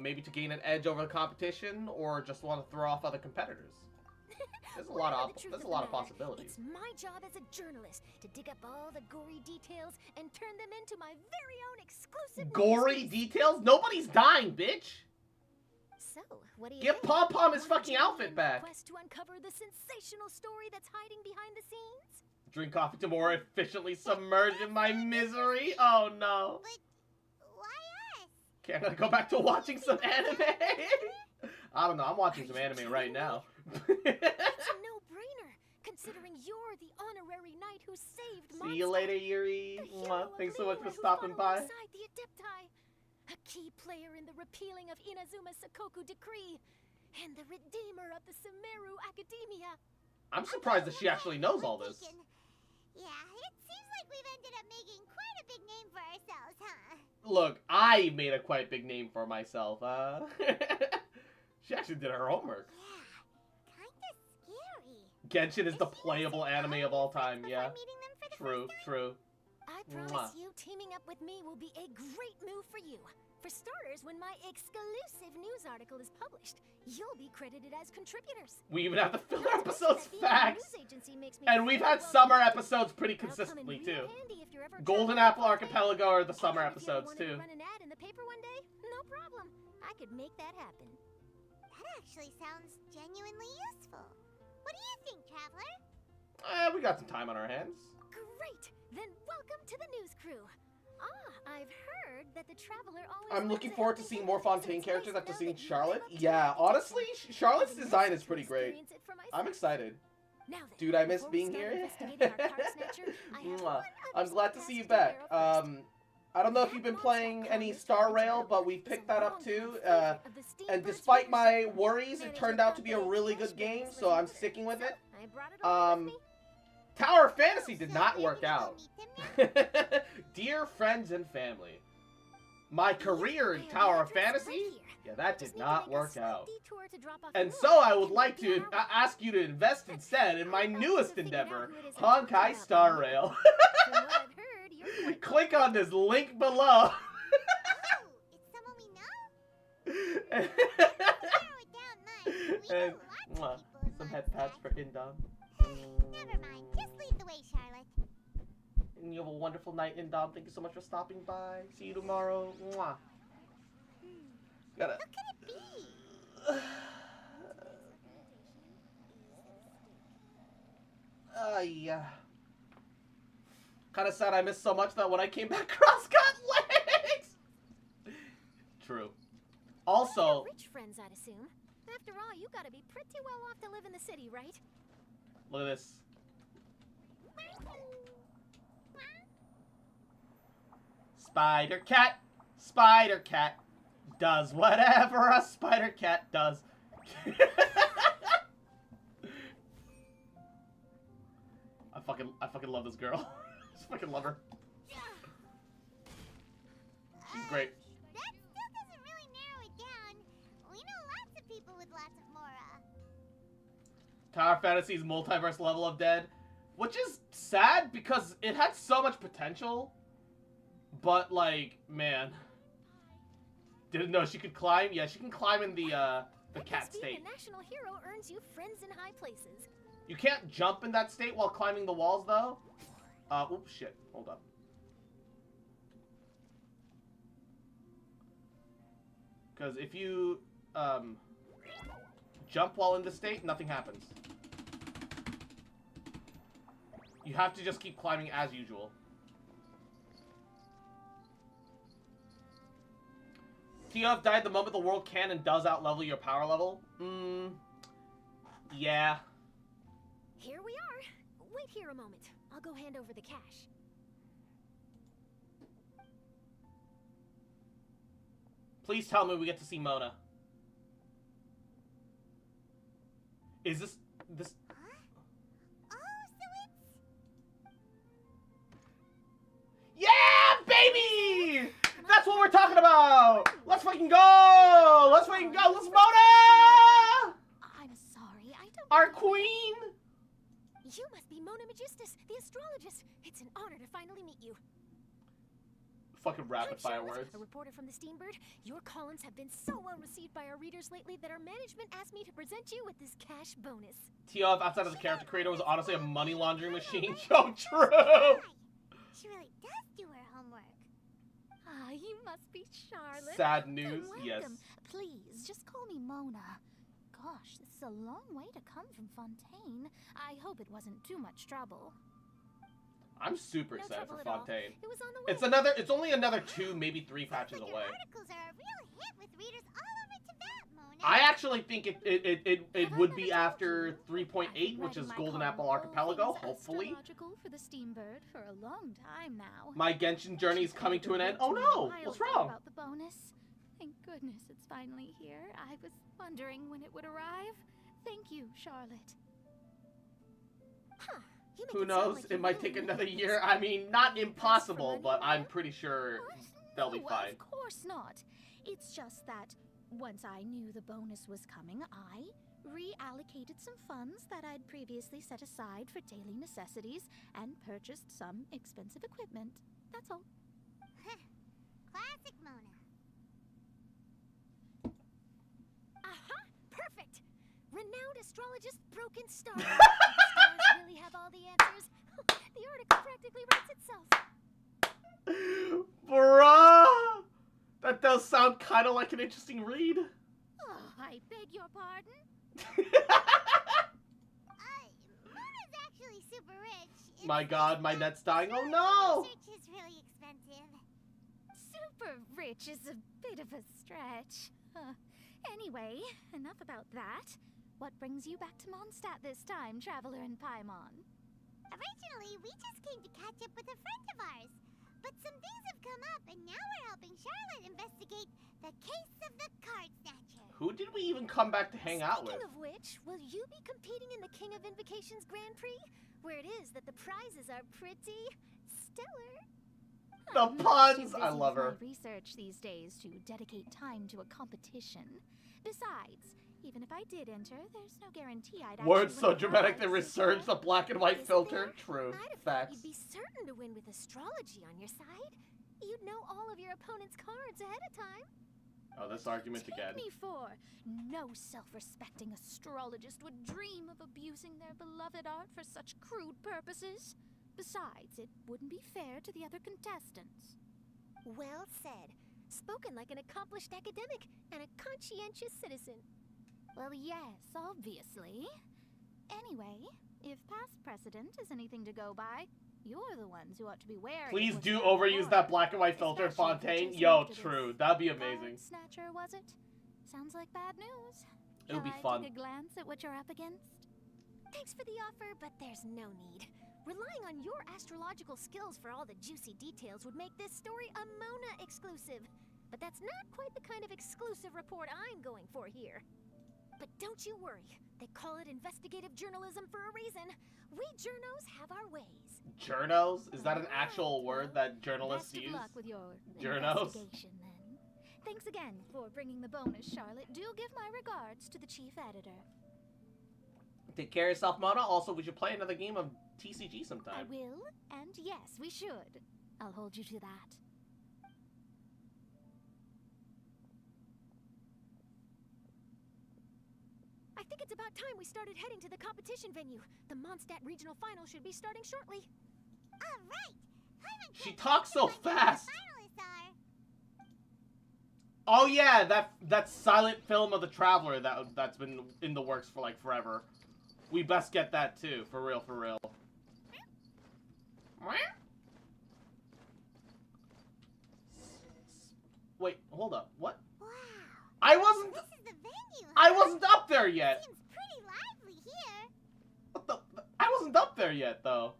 Maybe to gain an edge over the competition, or just want to throw off other competitors. There's a lot Whatever of the truth there's a the lot of matter, possibilities. It's my job as a journalist to dig up all the gory details and turn them into my very own exclusive Gory news piece. details? Nobody's dying, bitch. So, what do you Give think? Pom Pom his Wanna fucking join me outfit in my back. quest to uncover the sensational story that's hiding behind the scenes? Drink coffee to more efficiently submerge in my misery. Oh no. But why us? Okay, I'm gonna go back to watching some anime. I don't know. I'm watching some anime right now. It's a no-brainer, considering you're the honorary knight who saved See you later, Yuri. Thanks so much for stopping by. The Adepti, a key player in the repealing of Inazuma's Sakoku decree, and the redeemer of the Sumeru Academia. I'm surprised that she actually knows all this. Yeah, it seems like we've ended up making quite a big name for ourselves, huh? Look, I made a quite big name for myself. She actually did her homework. Yeah, kinda scary. Genshin is the playable anime of all time, yeah. True, true. I promise you, teaming up with me will be a great move for you. For starters, when my exclusive news article is published, you'll be credited as contributors. We even have the filler episodes, facts! And we've had summer episodes pretty consistently, too. Golden Apple Archipelago are the summer episodes, too. Run an ad in the paper one day? No problem. I could make that happen. That actually sounds genuinely useful. What do you think, Traveler? We got some time on our hands. Great! Then welcome to the news crew. I've heard that the Traveler always... I'm looking forward to seeing more Fontaine characters after seeing Charlotte. Yeah, honestly, Charlotte's design is pretty great. I'm excited. Dude, I miss being here. I'm glad to see you back. I don't know if you've been playing any Star Rail, but we picked that up too. And despite my worries, it turned out to be a really good game, so I'm sticking with it. Tower of Fantasy did not work out. Dear friends and family, my career in Tower of Fantasy, yeah, that did not work out. And so I would like to ask you to invest instead in my newest endeavor, Honkai Star Rail. Click on this link below. And some head pads for Indom. Never mind, just lead the way, Charlotte. And you have a wonderful night, Indom. Thank you so much for stopping by. See you tomorrow. Mwah. Gotta... Who could it be? Yeah. Kind of sad I missed so much that when I came back, Cross got legs! True. Also... Rich friends, I'd assume. After all, you gotta be pretty well off to live in the city, right? Look at this. Spider cat. Spider cat does whatever a spider cat does. I fucking love this girl. I just fucking love her. She's great. That still doesn't really narrow it down. We know lots of people with lots of Mora. Tower Fantasy's multiverse level of dead, which is sad because it had so much potential, but like, man, didn't know she could climb. Yeah, she can climb in the cat state. Being a national hero earns you friends in high places. You can't jump in that state while climbing the walls, though. Oops, shit. Hold up. Because if you jump while in the state, nothing happens. You have to just keep climbing as usual. TF died the moment the world can and does outlevel your power level. Yeah. Here we are. Wait here a moment. I'll go hand over the cash. Please tell me we get to see Mona. Is this... Huh? Oh, so it's... Yeah, baby! That's what we're talking about! Let's fucking go! Let's fucking go! Let's Mona! I'm sorry, I don't... Our queen! You must be Mona Magistus, the astrologist. It's an honor to finally meet you. Fucking rapid fire words. A reporter from the Steambird. Your columns have been so well received by our readers lately that our management asked me to present you with this cash bonus. TF, outside of the character creator, was honestly a money laundering machine. So true! She really does do her homework. Ah, you must be Charlotte. Sad news, Welcome. yes. Please, just call me Mona. Gosh, this is a long way to come from Fontaine. I hope it wasn't too much trouble. I'm super No excited for trouble at all. Fontaine. It was on the way. It's only another 2, maybe 3 patches Your away. articles are a real hit with readers all over Tibet, Mona. I actually think it would be after 3.8, which is Golden Apple Archipelago, hopefully. For the Steambird for a long time now. My Genshin journey is coming to an end. Oh no! What's wrong? About the bonus. Thank goodness it's finally here. I was wondering when it would arrive. Thank you, Charlotte. Huh. You make Who it sound knows? like It you might really take need another this. year. I mean, not impossible, money, but I'm huh? pretty sure What? they'll be No, fine. Of course not. It's just that once I knew the bonus was coming, I reallocated some funds that I'd previously set aside for daily necessities and purchased some expensive equipment. That's all. Classic Mona. Aha! Perfect! Renowned astrologist Broken Star. The stars really have all the answers. The article practically writes itself. Bruh! That does sound kind of like an interesting read. Oh, I beg your pardon? Mona's actually super rich. My It's god, just my that net's dying. Oh Charlotte's no! research is really expensive. Super rich is a bit of a stretch. Anyway, enough about that. What brings you back to Mondstadt this time, Traveler and Paimon? Originally, we just came to catch up with a friend of ours. But some things have come up, and now we're helping Charlotte investigate the case of the card snatcher. Who did we even come back to hang out with? Speaking of which, will you be competing in the King of Invocations Grand Prix? Where it is that the prizes are pretty stellar. The I'm puns! too I busy love with her. my research these days to dedicate time to a competition. Besides, even if I did enter, there's no guarantee I'd Words actually so win the dramatic they prize, is resurge the there? black and white Isn't filter. there? True. I'd have thought Facts. you'd be certain to win with astrology on your side. You'd know all of your opponent's cards ahead of time. Oh, this argument Take again. me for no self-respecting astrologist would dream of abusing their beloved art for such crude purposes. Besides, it wouldn't be fair to the other contestants. Well said. Spoken like an accomplished academic and a conscientious citizen. Well, yes, obviously. Anyway, if past precedent is anything to go by, you're the ones who ought to be wary. Please of do what's around the overuse that corner, black and white filter, especially if Fontaine. you're Yo, chasing after true. this That'd be card amazing. Snatcher, was it? Sounds like bad news. It would be Shall I fun. take a glance at what you're up against? Thanks for the offer, but there's no need. Relying on your astrological skills for all the juicy details would make this story a Mona exclusive. But that's not quite the kind of exclusive report I'm going for here. But don't you worry. They call it investigative journalism for a reason. We journos have our ways. Journos? Is that an actual Alright, word well, that journalists best use? of luck with your Journos? investigation, then. Thanks again for bringing the bonus, Charlotte. Do give my regards to the chief editor. Take care of yourself, Mona. Also, we should play another game of TCG I sometime. will, and yes, we should. I'll hold you to that. I think it's about time we started heading to the competition venue. The Mondstadt Regional Final should be starting shortly. All right. She talks so fast. Finalists are. Oh yeah, that silent film of the Traveler that's been in the works for like forever. We best get that too, for real, for real. Wait, hold up. What? Wow. I wasn't. This is the venue. I huh? wasn't up there yet. Seems pretty lively here. What the? I wasn't up there yet, though.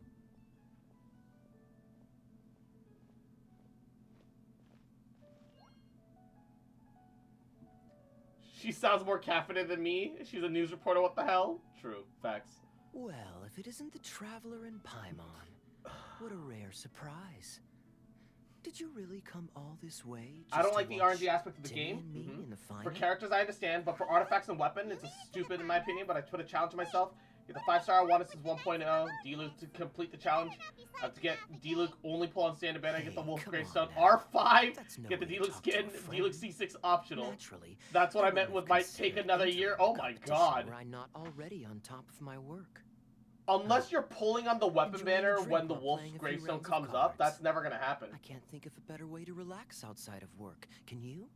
She sounds more caffeinated than me. She's a news reporter. What the hell? True. Facts. Well, if it isn't the Traveler and Paimon, what a rare surprise. Did you really come all this way? I don't just like to the watch RNG aspect of the Timmy game. and me Mhm. in the final? For characters, I understand, but for artifacts and weapon, it's a stupid in my opinion. But I put a challenge to myself. Get the 5-star. I want this is 1.0. D-Luke to complete the challenge. I have to get D-Luke only pull on standard banner. Get the Hey, Wolf come Gravestone. on now. R5. That's no Get the way to D-Luke talk to a skin. friend. D-Luke C6 optional. Naturally, That's what I wouldn't meant have with my take considered another year. entering Oh a my competition god. Where I'm not already on top of my work. Unless you're pulling on the weapon Enjoying banner a drink when the while Wolf's playing a few Gravestone rounds of comes up, cards. that's never gonna happen. I can't think of a better way to relax outside of work. Can you?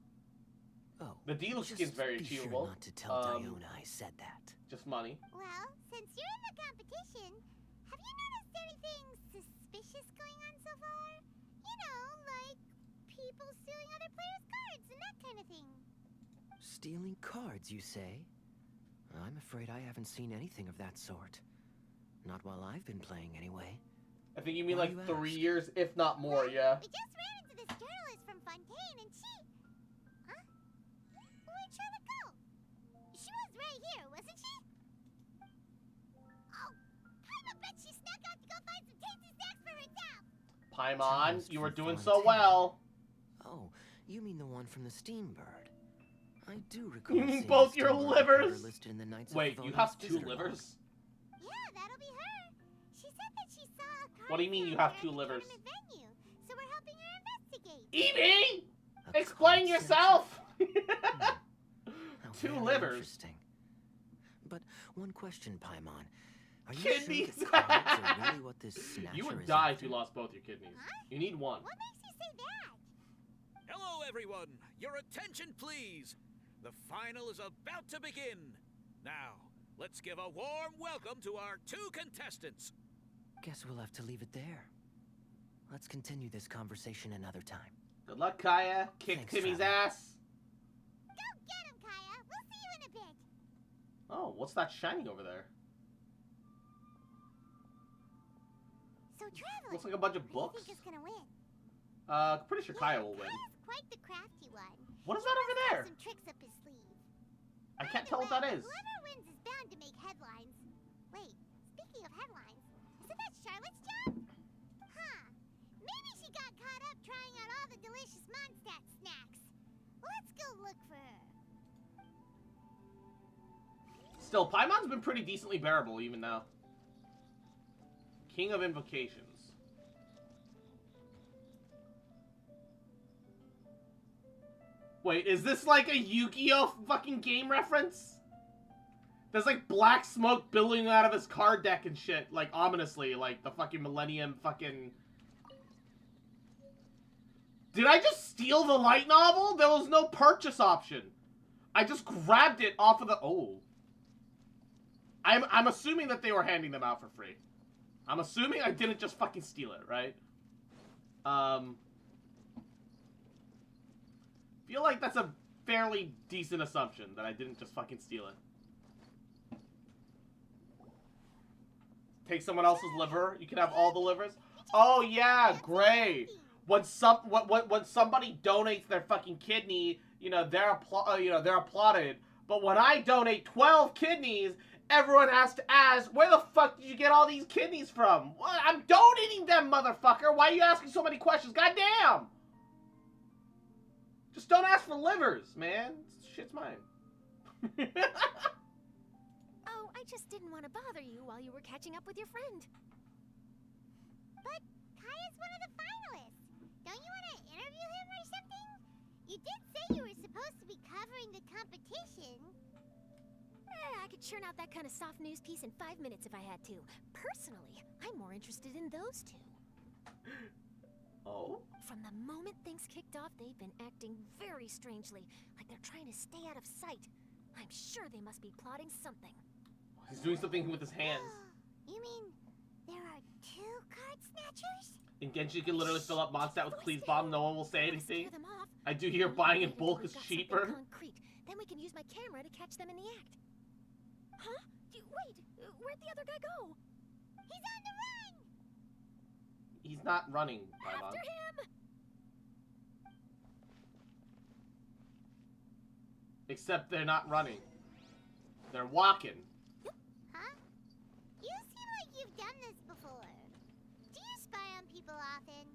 Oh, The D-Luke just skin's very be achievable. Sure not to tell Diona I said that. Just money. Well, since you're in the competition, have you noticed anything suspicious malicious going on so far? You know, like people stealing other players' cards and that kind of thing. Stealing cards, you say? I'm afraid I haven't seen anything of that sort. Not while I've been playing, anyway. I think you mean Why like you 3 ask? years, if not more, yeah. We just ran into this journalist from Fontaine and she... Huh? Where'd Charlotte go? She was right here, wasn't she? Oh, I bet she snuck out to go find some tasty snacks for herself. Paimon, Toast you were from doing so Fontaine. well. Oh, you mean the one from the Steambird. I do recall You mean seeing both the your Steambird livers? reporter listed in the Knights of Wait, you Favonius have 2 visitor log. livers? Yeah, that'll be her. She said that she saw a card What do you mean you villager have at 2 the livers? tournament venue, so we're helping her investigate. Evie! A Explain card yourself! How 2 very livers. Interesting. But one question, Paimon. Are you Kidneys! sure the cards are really what this snatcher You would is die if after? you lost both your kidneys. Huh? You need one. What makes you say that? Hello, everyone! Your attention, please! The final is about to begin. Now, let's give a warm welcome to our 2 contestants. Guess we'll have to leave it there. Let's continue this conversation another time. Good luck, Kaya. Kick Thanks, Timmy's Travis. ass. Go get him, Kaya. We'll see you in a bit. Oh, what's that shiny over there? So, Traveler, Looks like a bunch of who do you books. think is gonna win? Pretty sure Kaya will win. Kaya's quite the crafty one. What is He that must over have there? some tricks up his sleeve. I By can't the tell what that way, is. Whoever wins is bound to make headlines. Wait, speaking of headlines, isn't that Charlotte's job? Huh. Maybe she got caught up trying out all the delicious Mondstadt snacks. Let's go look for her. Still, Paimon's been pretty decently bearable even now. King of Invocations. Wait, is this like a Yu-Gi-Oh fucking game reference? There's like black smoke billowing out of his card deck and shit, like ominously, like the fucking Millennium fucking... Did I just steal the light novel? There was no purchase option. I just grabbed it off of the... Oh. I'm assuming that they were handing them out for free. I'm assuming I didn't just fucking steal it, right? Feel like that's a fairly decent assumption that I didn't just fucking steal it. Take someone else's liver. You can have all the livers. Oh yeah, great. When somebody donates their fucking kidney, you know they're applauded. But when I donate 12 kidneys, everyone has to ask, where the fuck did you get all these kidneys from? What? I'm donating them, motherfucker. Why are you asking so many questions? Goddamn. Just don't ask for livers, man. Shit's mine. Oh, I just didn't want to bother you while you were catching up with your friend. But Kaya's one of the finalists. Don't you want to interview him or something? You did say you were supposed to be covering the competition. I could churn out that kind of soft news piece in 5 minutes if I had to. Personally, I'm more interested in those 2. Oh? From the moment things kicked off, they've been acting very strangely, like they're trying to stay out of sight. I'm sure they must be plotting something. He's doing something with his hands. You mean there are 2 card snatchers? In Genshin, you can literally fill up Mondstadt with Please Bomb. No one will say anything. Scare them off. I do hear buying in bulk is We've got cheaper. something concrete. Then we can use my camera to catch them in the act. Huh? Wait, where'd the other guy go? He's on the run! He's not running, Paimon. After him! Except they're not running. They're walking. Huh? You seem like you've done this before. Do you spy on people often?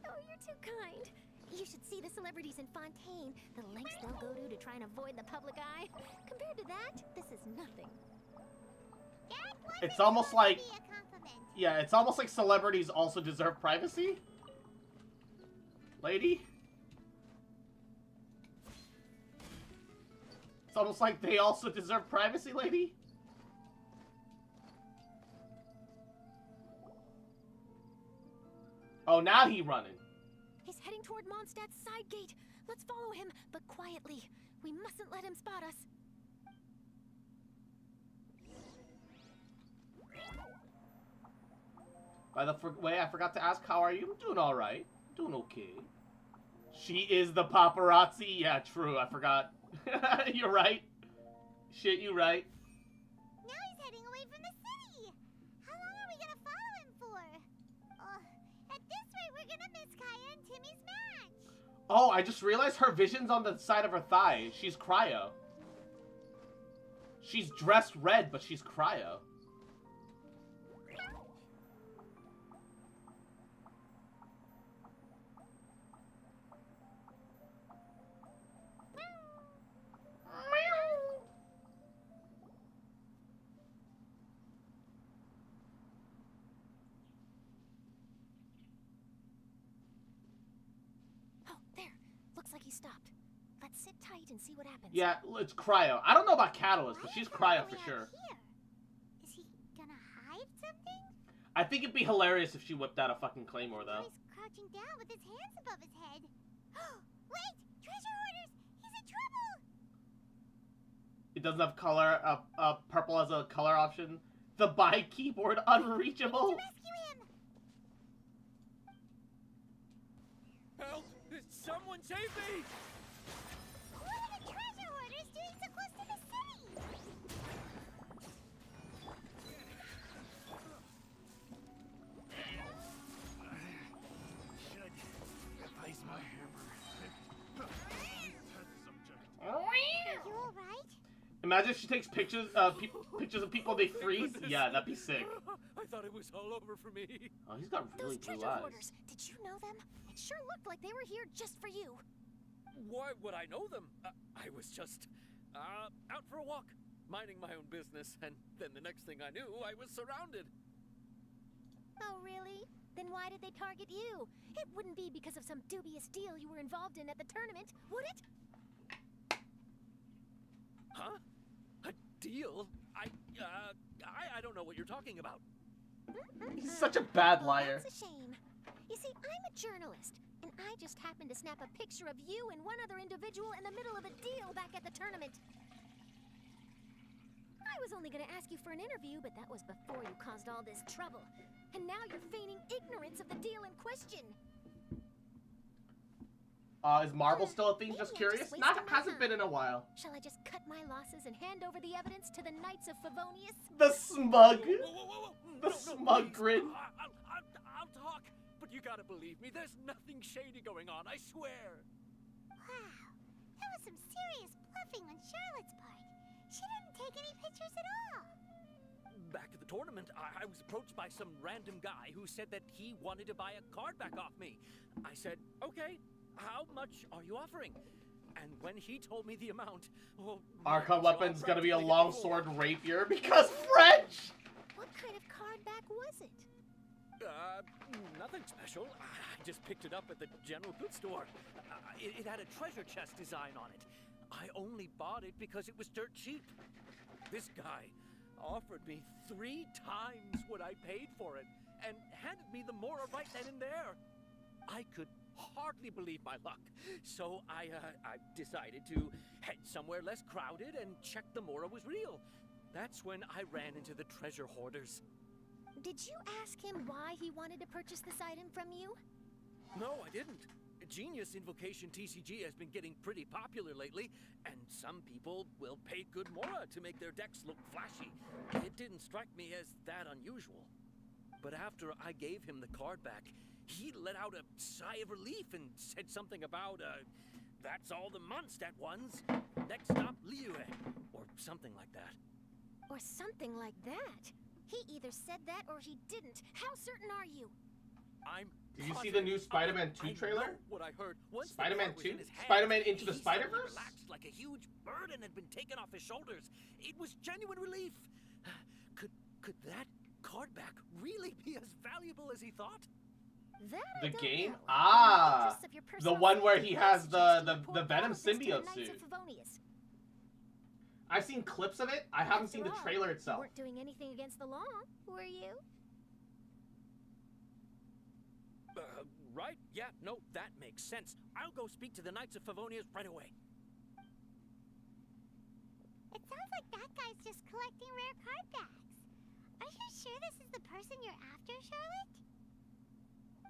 Oh, you're too kind. You should see the celebrities in Fontaine. The lengths they'll go to try and avoid the public eye. Compared to that, this is nothing. That wasn't It's almost supposed like... to be a compliment. Yeah, it's almost like celebrities also deserve privacy. Lady? It's almost like they also deserve privacy, lady. Oh, now he running. He's heading toward Mondstadt's side gate. Let's follow him, but quietly. We mustn't let him spot us. By the way, I forgot to ask, how are you? I'm doing alright. Doing okay. She is the paparazzi? Yeah, true, I forgot. You're right. Shit, you right. Now he's heading away from the city. How long are we gonna follow him for? At this rate, we're gonna miss Kaya and Timmy's match. Oh, I just realized her vision's on the side of her thigh. She's cryo. She's dressed red, but she's cryo. Oh, there. Looks like he stopped. Let's sit tight and see what happens. Yeah, it's cryo. I don't know about Catalyst, but she's cryo for sure. Is he gonna hide something? I think it'd be hilarious if she whipped out a fucking claymore, though. He's crouching down with his hands above his head. Wait! Treasure hoarders! He's in trouble! It doesn't have color, purple as a color option. The buy keyboard unreachable. Rescue him! Help! Someone save me! What are the treasure hoarders doing so close to the city? Should replace my hammer. Are you alright? Imagine if she takes pictures, pictures of people they freeze. Yeah, that'd be sick. I thought it was all over for me. Oh, he's got really Those blue treasure eyes. hoarders, did you know them? It sure looked like they were here just for you. Why would I know them? I was just out for a walk, minding my own business, and then the next thing I knew, I was surrounded. Oh, really? Then why did they target you? It wouldn't be because of some dubious deal you were involved in at the tournament, would it? Huh? A deal? I don't know what you're talking about. He's such a bad liar. That's a shame. You see, I'm a journalist, and I just happened to snap a picture of you and one other individual in the middle of a deal back at the tournament. I was only going to ask you for an interview, but that was before you caused all this trouble. And now you're feigning ignorance of the deal in question. Is Marvel still a thing? Just curious? Not, hasn't been in a while. Shall I just cut my losses and hand over the evidence to the Knights of Favonius? The smug. Whoa. The smug grin. I'll talk, but you gotta believe me, there's nothing shady going on, I swear. Wow. That was some serious bluffing on Charlotte's part. She didn't take any pictures at all. Back at the tournament, I was approached by some random guy who said that he wanted to buy a card back off me. I said, okay, how much are you offering? And when he told me the amount, Archon weapon's gonna be a longsword rapier because French! What kind of card back was it? Nothing special. I just picked it up at the general goods store. It had a treasure chest design on it. I only bought it because it was dirt cheap. This guy offered me 3 times what I paid for it and handed me the Mora right then and there. I could hardly believe my luck, so I decided to head somewhere less crowded and check the Mora was real. That's when I ran into the treasure hoarders. Did you ask him why he wanted to purchase this item from you? No, I didn't. Genius Invocation TCG has been getting pretty popular lately, and some people will pay good Mora to make their decks look flashy. It didn't strike me as that unusual. But after I gave him the card back, he let out a sigh of relief and said something about, that's all the Mondstadt ones. Next stop, Liyue, or something like that. Or something like that? He either said that or he didn't. How certain are you? Did you see the new Spider-Man 2 trailer? What I heard. Spider-Man 2? Spider-Man Into the Spider-Verse? Relaxed like a huge burden had been taken off his shoulders. It was genuine relief. Could that card back really be as valuable as he thought? That The I don't game? know. Ah! In the interests of your The personal one where safety, he I has suggest the you report Venom all of this to the symbiote Knights suit. of Favonius. I've seen clips of it. I haven't seen the After all, trailer You itself. weren't doing anything against the law, were you? Right? Yeah, no, that makes sense. I'll go speak to the Knights of Favonius right away. It sounds like that guy's just collecting rare card backs. Are you sure this is the person you're after, Charlotte?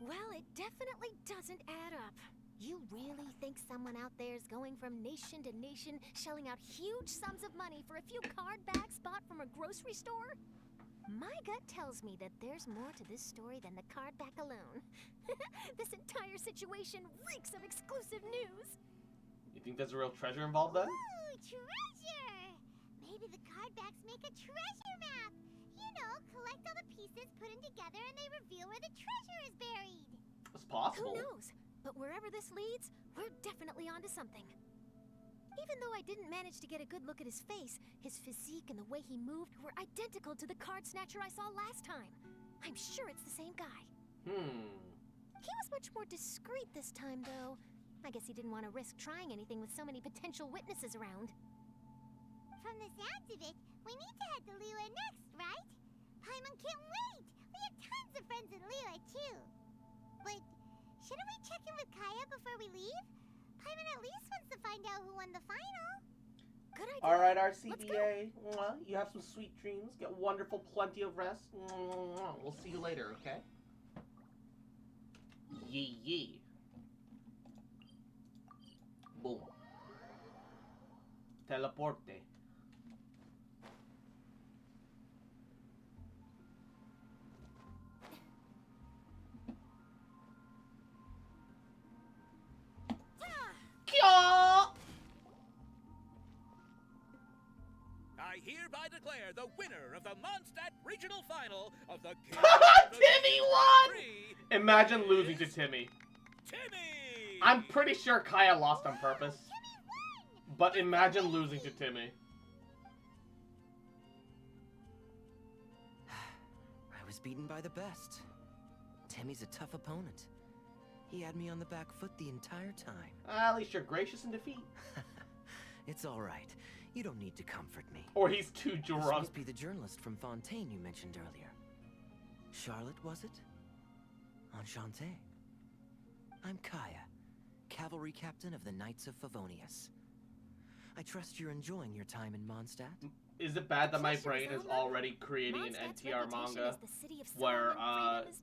Well, it definitely doesn't add up. You really think someone out there is going from nation to nation, shelling out huge sums of money for a few card bags bought from a grocery store? My gut tells me that there's more to this story than the card back alone. This entire situation reeks of exclusive news. You think there's a real treasure involved then? Ooh, treasure! Maybe the card backs make a treasure map. You know, collect all the pieces, put them together, and they reveal where the treasure is buried. It's possible. Who knows? But wherever this leads, we're definitely onto something. Even though I didn't manage to get a good look at his face, his physique and the way he moved were identical to the card snatcher I saw last time. I'm sure it's the same guy. He was much more discreet this time, though. I guess he didn't want to risk trying anything with so many potential witnesses around. From the sounds of it, we need to head to Liyue next, right? Paimon can't wait! We have tons of friends in Liyue, too. But shouldn't we check in with Kaya before we leave? Paimon at least wants to find out who won the final. Good idea. Alright, RCBA. You have some sweet dreams. Get wonderful, plenty of rest. We'll see you later, okay? Yee yee. Boom. Teleporte. I hereby declare the winner of the Mondstadt Regional Final of the Timmy won! Imagine losing to Timmy. Timmy! I'm pretty sure Kaya lost on purpose. But imagine losing to Timmy. I was beaten by the best. Timmy's a tough opponent. He had me on the back foot the entire time. At least you're gracious in defeat. It's all right. You don't need to comfort me. Or he's too This drunk. must be the journalist from Fontaine you mentioned earlier. Charlotte, was it? Enchanté. I'm Kaya, cavalry captain of the Knights of Favonius. I trust you're enjoying your time in Mondstadt. Is it bad that my brain is already creating an NTR manga where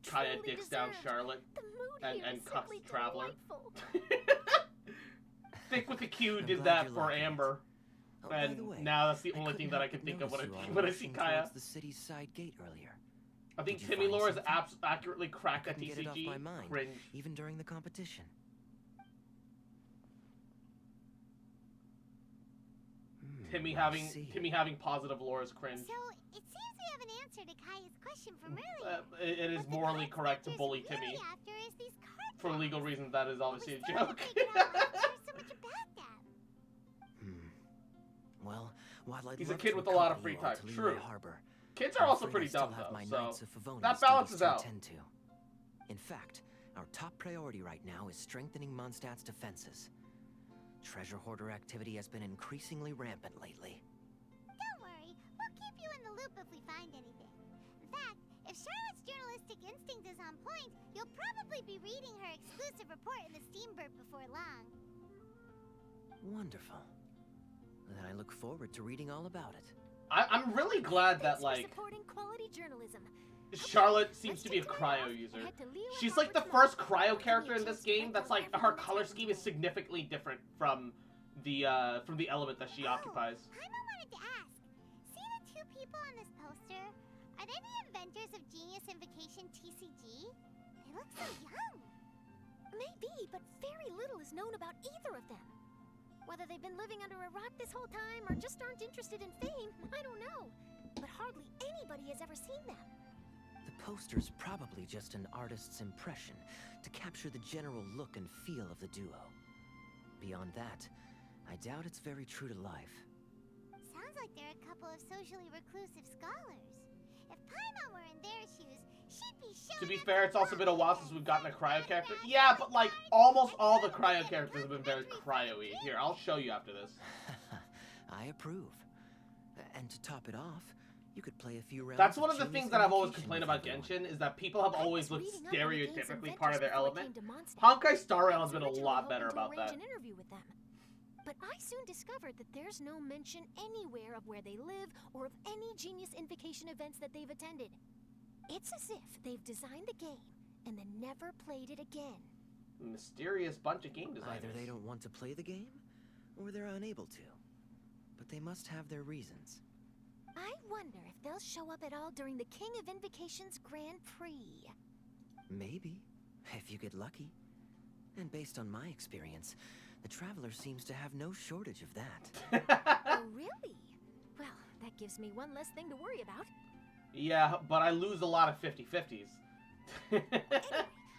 Kaya dicks down Charlotte and cuffs Traveler? Think with the Q did that for Amber. And now that's the only thing that I can think of when I see Kaya. The city's side gate earlier. I think Timmy Lore is accurately cracked at Get it off TCG. my mind, Cringe. even during the competition. Timmy I having see. positive lore is cringe. So, it seems we have an answer to Kaya's question from earlier. It is What the morally card correct to snatcher's bully really Timmy. after is these card For backs. legal reasons, that is obviously a We still joke. haven't figured out why we care so much about them. Well, while I'd He's a love kid to with a lot of accompany free you all time. to True. Liyue Harbor, Kids I'm are also afraid pretty I still dumb, have my though, Knights so of Favonius that balances duties to out. attend to. In fact, our top priority right now is strengthening Mondstadt's defenses. Treasure hoarder activity has been increasingly rampant lately. Don't worry, we'll keep you in the loop if we find anything. In fact, if Charlotte's journalistic instinct is on point, you'll probably be reading her exclusive report in the Steambird before long. Wonderful. Then I look forward to reading all about it. I'm really glad that, Thanks for like, supporting quality journalism. Charlotte seems to be a cryo user. She's like the first cryo character in this game that's like, her color scheme is significantly different from the element that she occupies. Paimon wanted to ask, see the two people on this poster? Are they the inventors of Genius Invocation TCG? They look so young. Maybe, but very little is known about either of them. Whether they've been living under a rock this whole time or just aren't interested in fame, I don't know. But hardly anybody has ever seen them. The poster's probably just an artist's impression to capture the general look and feel of the duo. Beyond that, I doubt it's very true to life. Sounds like they're a couple of socially reclusive scholars. If Paimon were in their shoes, she'd be showing To be us fair, her it's also been a while since we've gotten a cryo confidence, character. and Yeah, but like almost all the cryo and characters have been very cryo-y. Here, I'll show you after this. I approve. And to top it off, you could play a few rounds. That's one of the Genius things that I've always Invocation complained with about everyone. Genshin is that people have I always was looked reading up on the game's stereotypically inventors part of their before I element. came to Mondstadt. Honkai Star Rail I has was been a originally lot hoping better to about arrange that. an interview with them. But I soon discovered that there's no mention anywhere of where they live or of any Genius Invocation events that they've attended. It's as if they've designed the game and then never played it again. Mysterious bunch of game designers. Either they don't want to play the game, or they're unable to. But they must have their reasons. I wonder if they'll show up at all during the King of Invocation's Grand Prix. Maybe, if you get lucky. And based on my experience, the Traveler seems to have no shortage of that. Oh, really? Well, that gives me one less thing to worry about. Yeah, but I lose a lot of 50-50s. Anyway,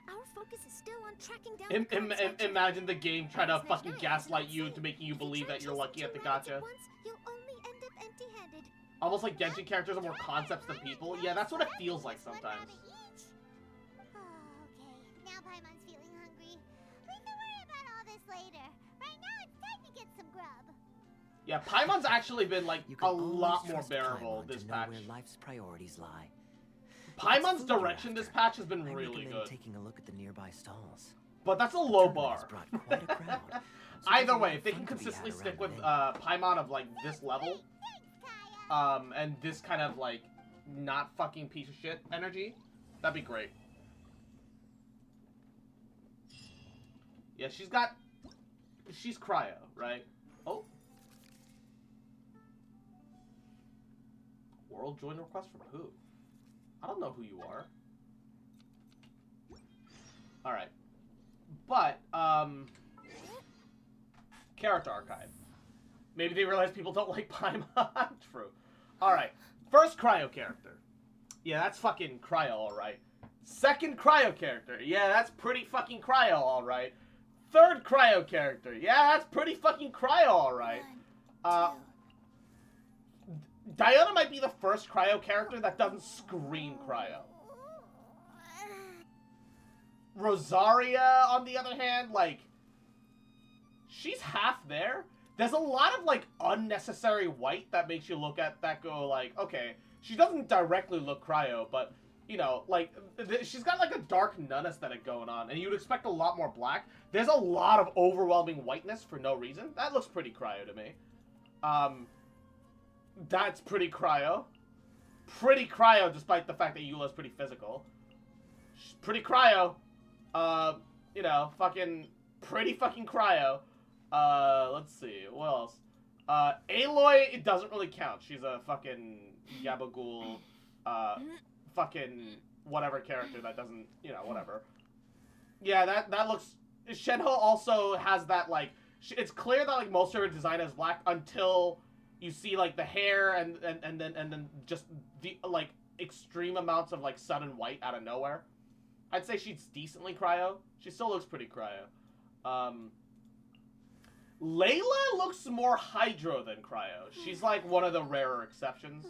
our focus is still on tracking down Imagine the game trying to fucking gaslight you into making you believe that you're lucky at the gacha. You'll only end up empty-handed. Almost like Genshin characters are more concepts than people. Yeah, that's what it feels like sometimes. Oh, okay. Now Paimon's feeling hungry. We can worry about all this later. Right now, it's time to get some grub. Yeah, Paimon's actually been like You can a lot always more trust bearable Paimon this to know patch. where life's priorities lie. Paimon's If it's food direction you're this after, patch has been I really recommend good. taking a look at the nearby stalls. But that's a low Tournament has bar. brought quite a crowd, so Either there's a way, lot if they of can fun to be had consistently stick around with the venue. Paimon of like this level, and this kind of like not fucking piece of shit energy, that'd be great. Yeah, she's cryo, right? Oh. World join request from who? I don't know who you are. Alright. But, character archive. Maybe they realize people don't like Paimon. True. Alright. First cryo character. Yeah, that's fucking cryo, alright. Second cryo character. Yeah, that's pretty fucking cryo, alright. Third cryo character. Yeah, that's pretty fucking cryo, alright. Diana might be the first cryo character that doesn't scream cryo. Rosaria, on the other hand, like, she's half there. There's a lot of, like, unnecessary white that makes you look at that go, like, okay, she doesn't directly look cryo, but, you know, like, she's got, like, a dark nun aesthetic going on, and you'd expect a lot more black. There's a lot of overwhelming whiteness for no reason. That looks pretty cryo to me. That's pretty cryo. Pretty cryo, despite the fact that Eula's pretty physical. She's pretty cryo. You know, fucking pretty fucking cryo. Let's see, what else? Aloy, it doesn't really count. She's a fucking Gabagool, fucking whatever character that doesn't, you know, whatever. Yeah, that looks... Shenhe also has that, like... It's clear that, like, most of her design is black until you see, like, the hair and then just the, like, extreme amounts of, like, sudden white out of nowhere. I'd say she's decently cryo. She still looks pretty cryo. Layla looks more hydro than cryo. She's, like, one of the rarer exceptions.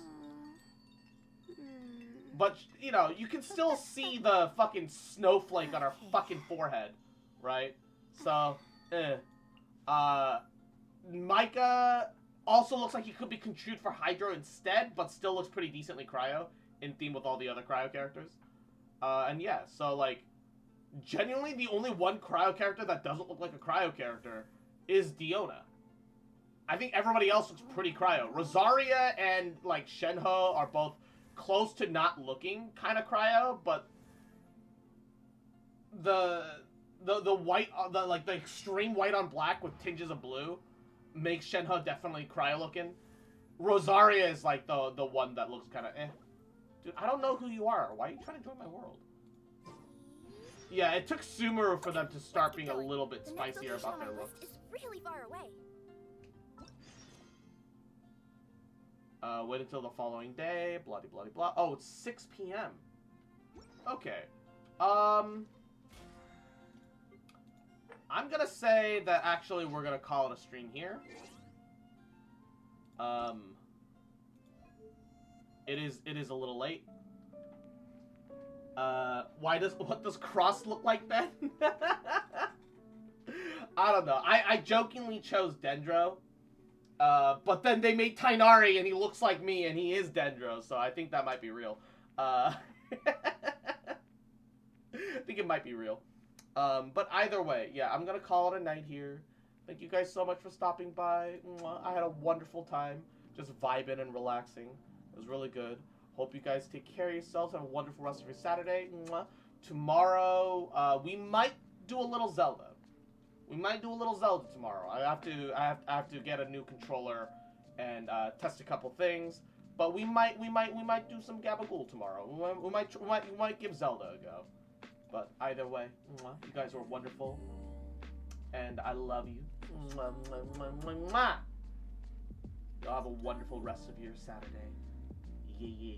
But, you know, you can still see the fucking snowflake on her fucking forehead, right? So, Micah also looks like he could be construed for hydro instead, but still looks pretty decently cryo, in theme with all the other cryo characters. And yeah, so, like, genuinely the only one cryo character that doesn't look like a cryo character is Diona. I think everybody else looks pretty cryo. Rosaria and, like, Shenhe are both close to not looking kind of cryo, but the white, like, the extreme white on black with tinges of blue makes Shenhe definitely cryo looking. Rosaria is, like, the one that looks kind of eh. Dude, I don't know who you are. Why are you trying to join my world? Yeah, it took Sumeru for them to start being a little bit spicier about their looks. It's really far away. Wait until the following day, blah blah blah. Oh, it's 6 p.m. Okay. I'm gonna say that actually we're gonna call it a stream here. It is a little late. What does Cross look like then? I don't know. I jokingly chose Dendro. But then they made Tainari and he looks like me and he is Dendro, so I think that might be real. I think it might be real. But either way, yeah, I'm gonna call it a night here. Thank you guys so much for stopping by. Mwah. I had a wonderful time just vibing and relaxing. It was really good. Hope you guys take care of yourselves. Have a wonderful rest of your Saturday. Mwah. Tomorrow, we might do a little Zelda. We might do a little Zelda tomorrow. I have to get a new controller and test a couple things. But we might do some Gabagool tomorrow. We might give Zelda a go. But either way, mwah, you guys are wonderful, and I love you. Mwah, mwah, mwah, mwah, mwah. Y'all have a wonderful rest of your Saturday. Yeah, yeah.